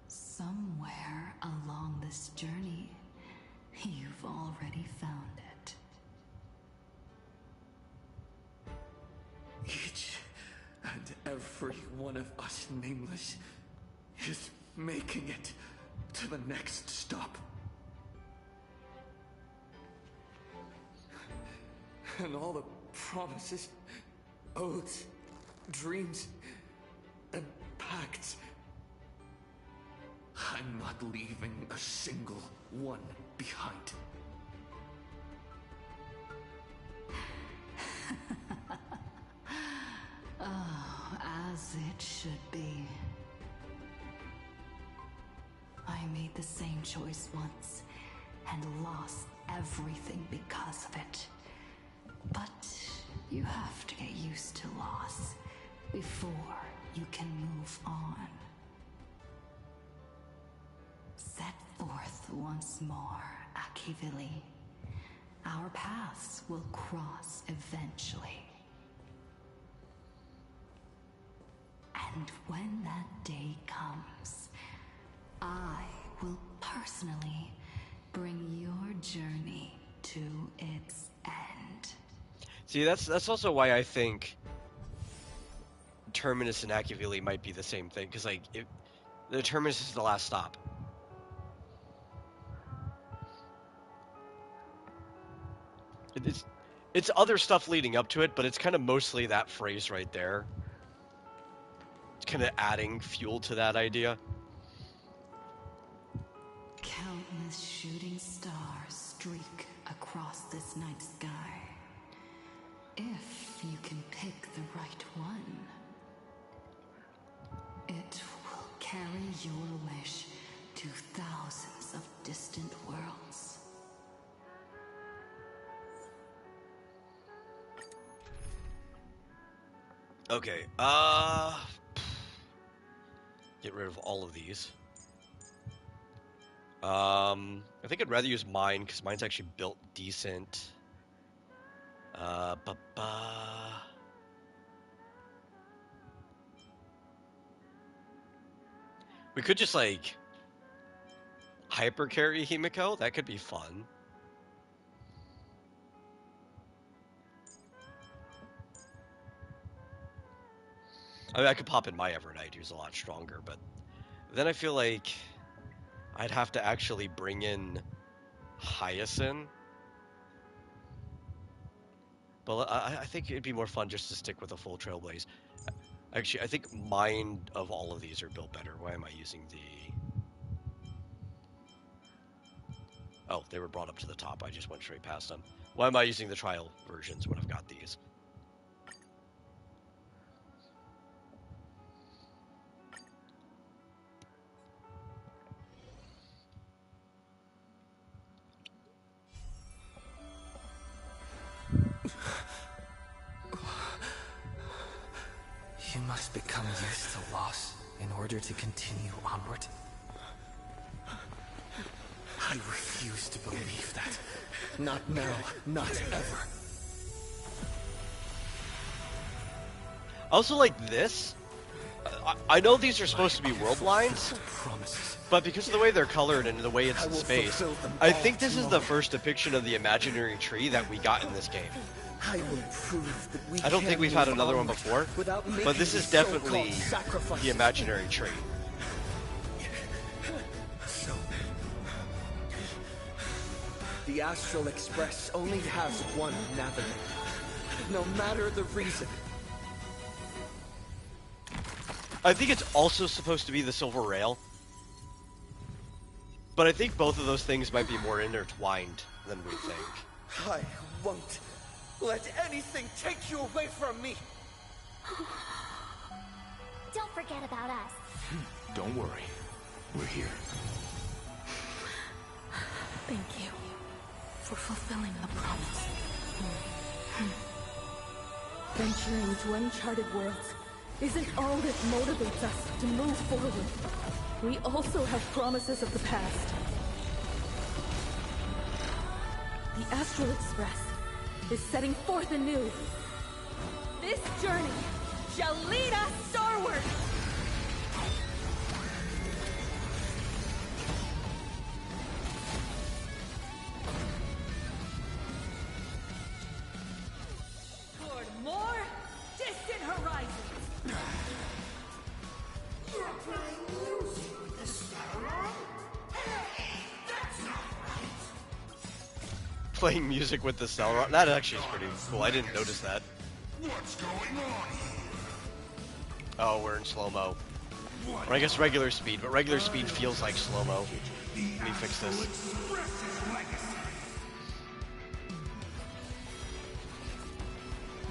Somewhere along this journey, you've already found it. Each and every one of us nameless is making it to the next stop. And all the promises, oaths, dreams, and pacts, I'm not leaving a single one behind. Oh, as it should be. I made the same choice once and lost everything because of it. But you have to get used to loss before you can move on. Set forth once more, Akivili. Our paths will cross eventually. And when that day comes, I will personally bring your journey to its end. See, that's also why I think Terminus and Akivili might be the same thing, because like the Terminus is the last stop. It's other stuff leading up to it, but it's kind of mostly that phrase right there. It's kind of adding fuel to that idea. Countless shooting stars streak across this night sky. If you can pick the right one, it will carry your wish to thousands of distant worlds. Okay, get rid of all of these. I think I'd rather use mine, because mine's actually built decent. We could just, like, hyper carry Himiko. That could be fun. I mean, I could pop in my Evernight, who's a lot stronger, but then I feel like I'd have to actually bring in Hyacinth. But I think it'd be more fun just to stick with a full Trailblaze. Actually, I think mine of all of these are built better. Why am I using the... Oh, they were brought up to the top. I just went straight past them. Why am I using the trial versions when I've got these? You must become used to loss in order to continue onward. I refuse to believe that. Not now, not ever. Also, like this, I know these are supposed to be world lines, but because of the way they're colored and the way it's in space, I think this is the first depiction of the imaginary tree that we got in this game. I will prove that we I don't think we've had another one before, but this is definitely the imaginary tree. So, the Astral Express only has one navigator, no matter the reason. I think it's also supposed to be the Silver Rail, but I think both of those things might be more intertwined than we think. I won't let anything take you away from me. Don't forget about us. Don't worry. We're here. Thank you for fulfilling the promise. Venturing to uncharted worlds isn't all that motivates us to move forward. We also have promises of the past. The Astral Express is setting forth anew. This journey shall lead us starward! Toward more distant horizons! You're playing music with the Skyline? Hey, that's not right. Playing music with the Celeron, that actually is pretty cool. I didn't notice that. What's going on here? Oh, we're in slow-mo. Or I guess regular speed, but regular speed feels like slow-mo. Let me fix this.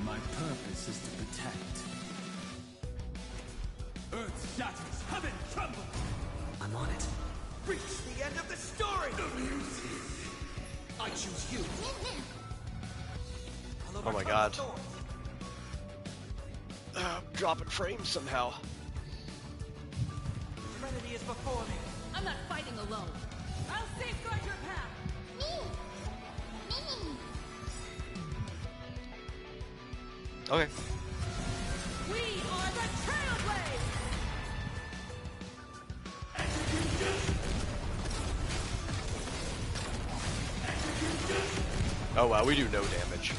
My purpose is to protect. Earth shatters, heaven trembles. I'm on it. Reach the end of the story! I choose you. Oh my god. Dropping frames somehow. Serenity is before me. I'm not fighting alone. I'll safeguard your path. Okay. We are the Trailblaze! Oh wow, we do no damage.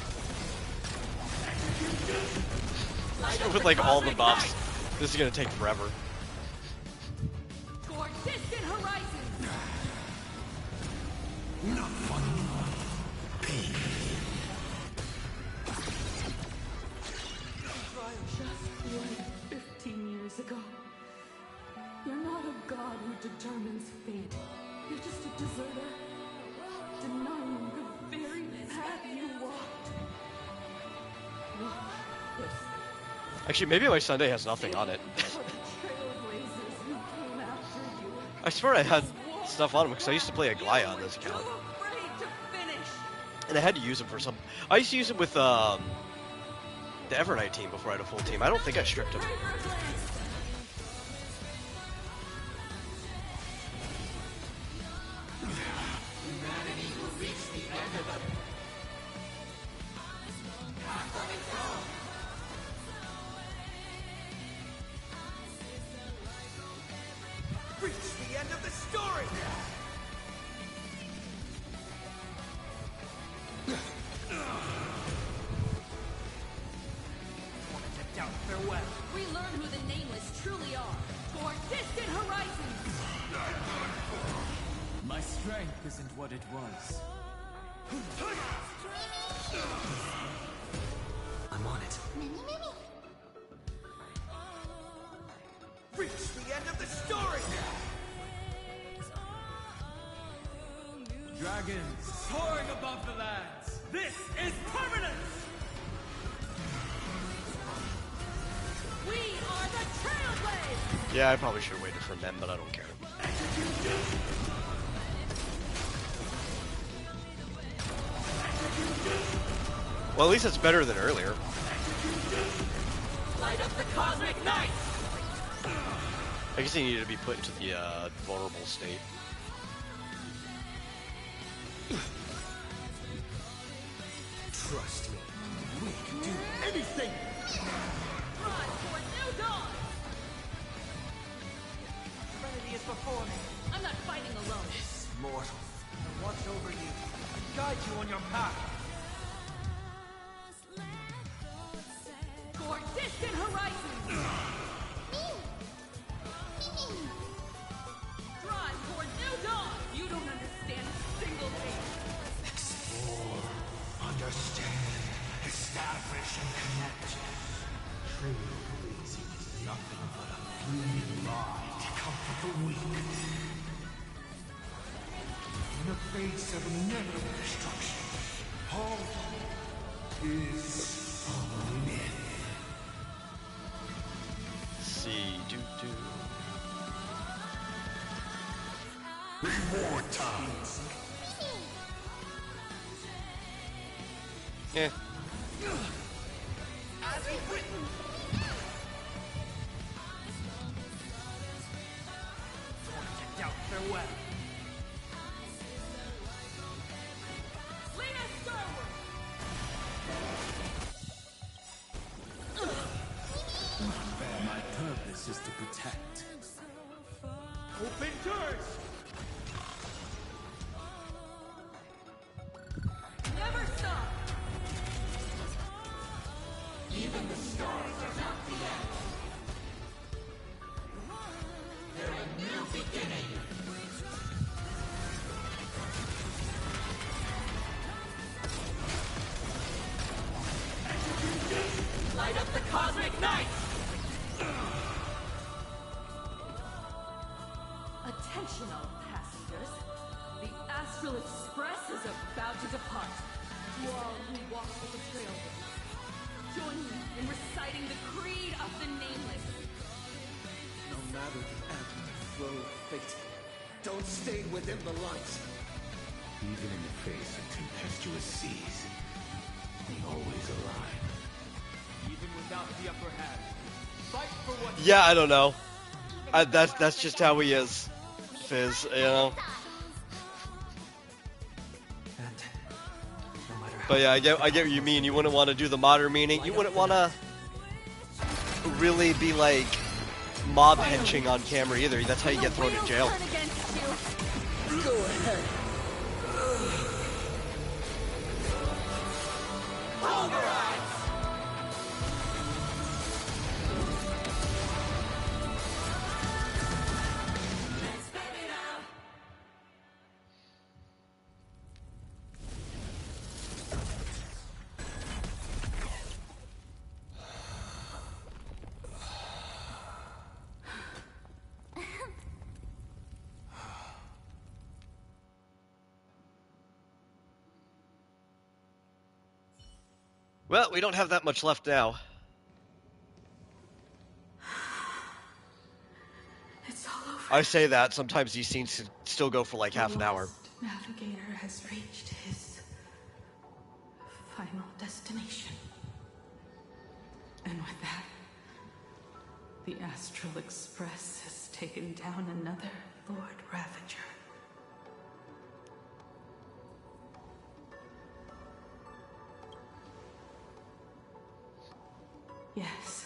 With like all the buffs, this is gonna take forever. Toward distant horizons! Not fun. Pain. Just like 15 years ago. You're not a god who determines fate. You're just a deserter, denying the very path you walked. Yes. Actually, maybe my Sunday has nothing on it. I swear I had stuff on him because I used to play Aglaya on this account. And I had to use him for some... I used to use him with the Evernight team before I had a full team. I don't think I stripped him. Reach the end of the story! out farewell. Relearn who the Nameless truly are. Toward distant horizons! My strength isn't what it was. I'm on it. Reach the end of the story! Dragons soaring above the lands. This is permanence! We are the Trailblazers! Yeah, I probably should have waited for them, but I don't care. Well, at least it's better than earlier. Light up the cosmic night! I guess he needed to be put into the vulnerable state. Trust me, we can do anything! Rise for a new dawn! Serenity is before me. I'm not fighting alone. This mortal will watch over you, guide you on your path. Toward distant horizons! Drive toward new dawn! You don't understand a single thing. Explore, understand, establish, and connect. Trailblazing is nothing but a fleeting lie to comfort the weak. In the face of inevitable destruction, all is a myth. See, do. More time. Yeah. As you've written! Out farewell. Lead us skyward! My purpose is to protect. Open doors! Never stop! Even the stars are not the end. They're a new beginning. Light up the cosmic night! Attention all passengers. The Astral Express is about to depart. To all who walk with the Trailblazers, join me in reciting the creed of the Nameless. No matter the ebb and flow of fate, don't stay within the light. Even in the face of tempestuous seas, we always align. Even without the upper hand, fight for what. Yeah, I don't know. That's just how he is, Fizz. You know. But yeah, I get what you mean. You wouldn't want to do the modern meaning. You wouldn't want to really be like mob henching on camera either. That's how you get thrown in jail. Go ahead. Well, we don't have that much left now. It's all over. I say that, sometimes these scenes still go for like half an hour. The navigator has reached his final destination. And with that, the Astral Express has taken down another Lord Ravager. Yes.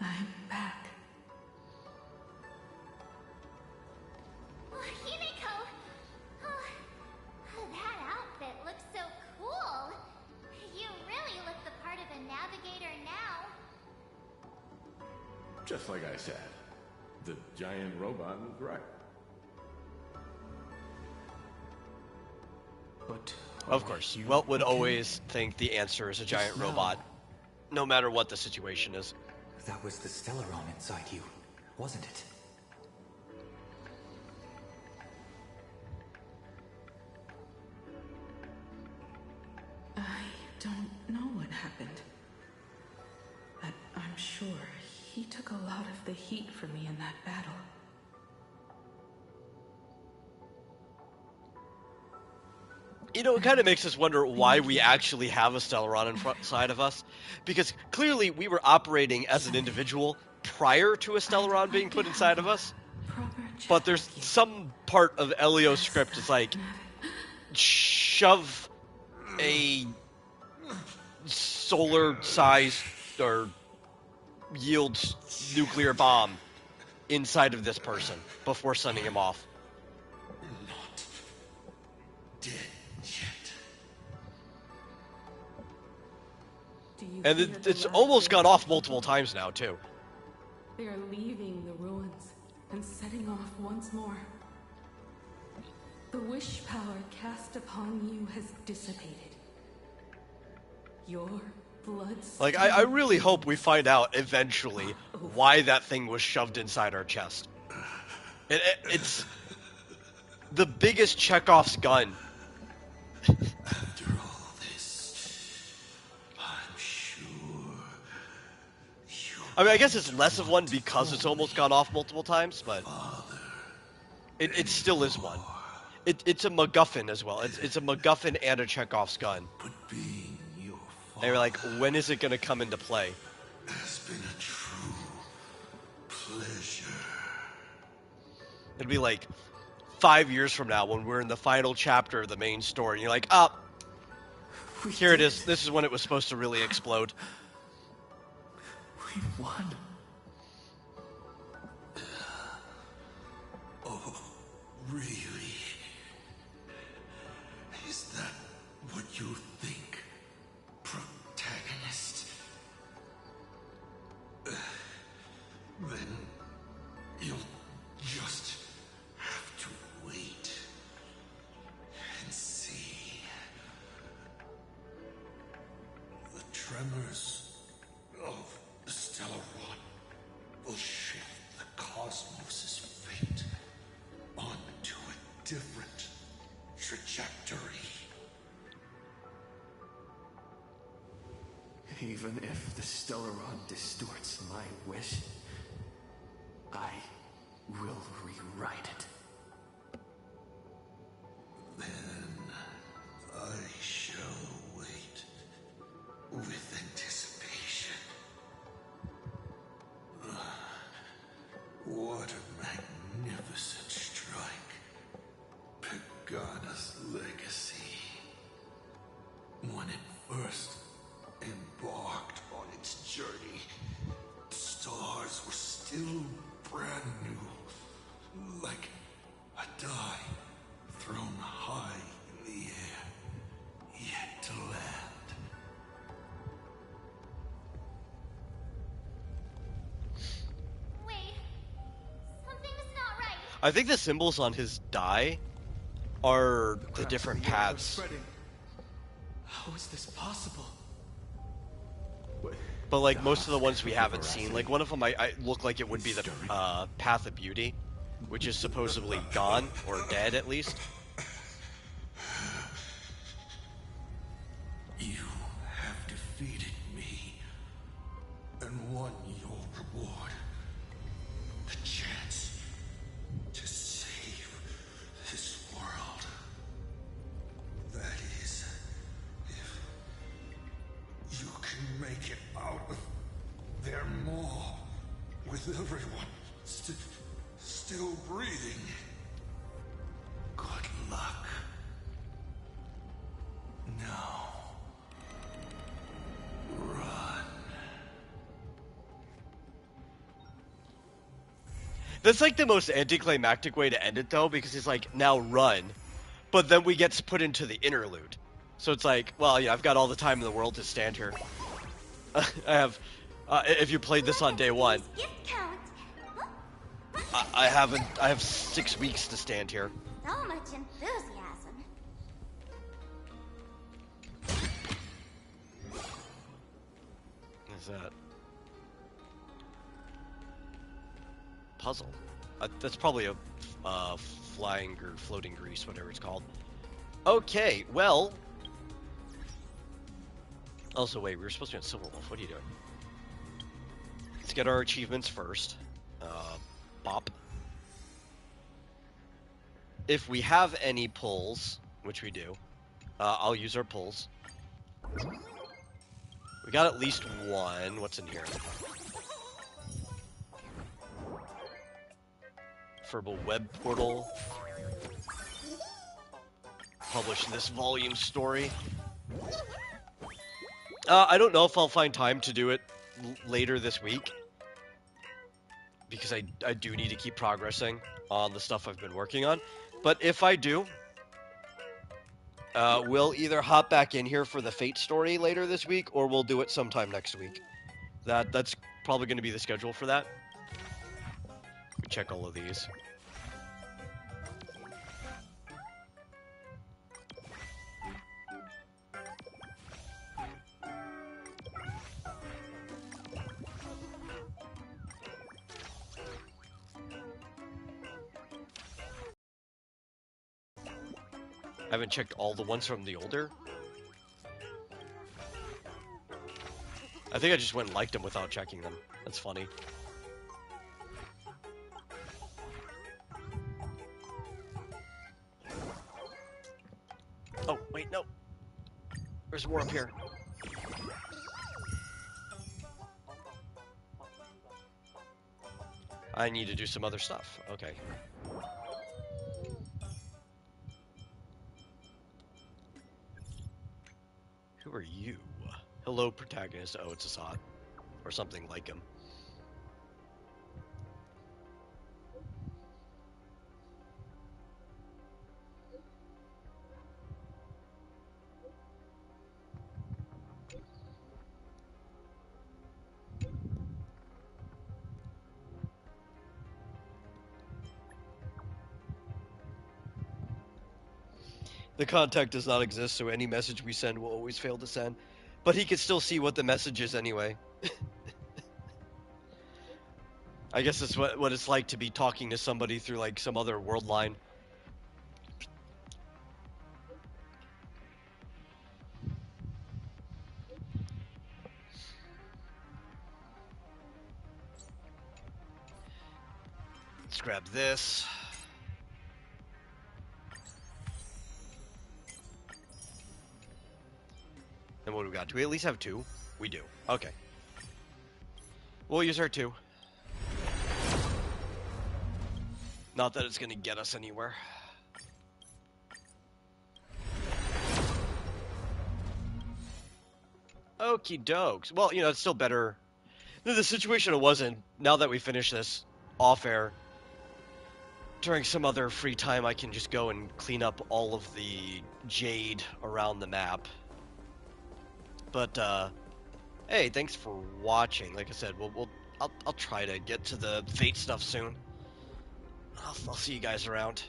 I'm back. Oh, Himiko! Oh, that outfit looks so cool. You really look the part of a navigator. Just like I said, the giant robot was right. But Of course, Welt would always think the answer is a giant robot, no matter what the situation is. That was the Stellaron inside you, wasn't it? I don't know what happened. But I'm sure he took a lot of the heat for me in that battle. You know, it kind of makes us wonder why we actually have a Stellaron inside of us. Because clearly we were operating as an individual prior to a Stellaron being put inside of us. But there's some part of Elio's script that's like, shove a solar-sized or yields nuclear bomb inside of this person before sending him off. Not dead yet. And it's almost gone off multiple times now, too. They are leaving the ruins and setting off once more. The wish power cast upon you has dissipated. Your blood. Like, I really hope we find out eventually why that thing was shoved inside our chest. It's the biggest Chekhov's gun. After all this, I'm sure you... I mean, I guess it's less of one because it's almost gone off multiple times, but it still is one. It's a MacGuffin as well. It's a MacGuffin and a Chekhov's gun. But being your And you're like, when is it going to come into play? has been a true pleasure. It'd be like 5 years from now when we're in the final chapter of the main story, and you're like, oh, here it is. This is when it was supposed to really explode. We won. Oh, really? Is that what you think, protagonist? Then you'll just have to wait and see. The tremors of Stellaron will shift the cosmos' fate onto a different trajectory. Even if the Stellaron distorts my wish, I will rewrite it. Then I shall wait with anticipation. What a magnificent strike. Pagana's legacy. When it first embarked on its journey, the stars were still brand new, like a die thrown high in the air, yet to land. Wait, something is not right. I think the symbols on his die are the different paths. How is this possible? But like most of the ones we haven't seen, like one of them I look like it would be the Path of Beauty, which is supposedly gone, or dead at least. You have defeated me and won your reward. The chance to save this world. That is, if you can make it out of their maw with everyone still breathing. Good luck. Now, run. That's like the most anticlimactic way to end it though, because he's like, now run. But then we get put into the interlude. So it's like, well, yeah, I've got all the time in the world to stand here. I have If you played this on day one. I haven't. I have 6 weeks to stand here. So much enthusiasm. What is that? Puzzle. That's probably a flying or floating grease, whatever it's called. Okay, well. Also, wait, we were supposed to be on Silver Wolf. What are you doing? Let's get our achievements first. Bop. If we have any pulls, which we do, I'll use our pulls. We got at least one. What's in here? Verbal web portal. Publish this volume story. I don't know if I'll find time to do it later this week. Because I do need to keep progressing on the stuff I've been working on. But if I do, we'll either hop back in here for the Fate story later this week, or we'll do it sometime next week. That's probably going to be the schedule for that. Check all of these. I haven't checked all the ones from the older. I think I just went and liked them without checking them. That's funny. Oh, wait, no. There's more up here. I need to do some other stuff. Okay. Who are you? Hello, protagonist. Oh, it's Assad. Or something like him. The contact does not exist, so any message we send will always fail to send. But he can still see what the message is anyway. I guess it's what it's like to be talking to somebody through, like, some other world line. Let's grab this. And what do we got? Do we at least have 2? We do. Okay. We'll use our 2. Not that it's going to get us anywhere. Okie dokes. Well, you know, it's still better. The situation it was in, now that we finish this off air, during some other free time, I can just go and clean up all of the jade around the map. But, hey, thanks for watching. Like I said, I'll try to get to the Fate stuff soon. I'll see you guys around.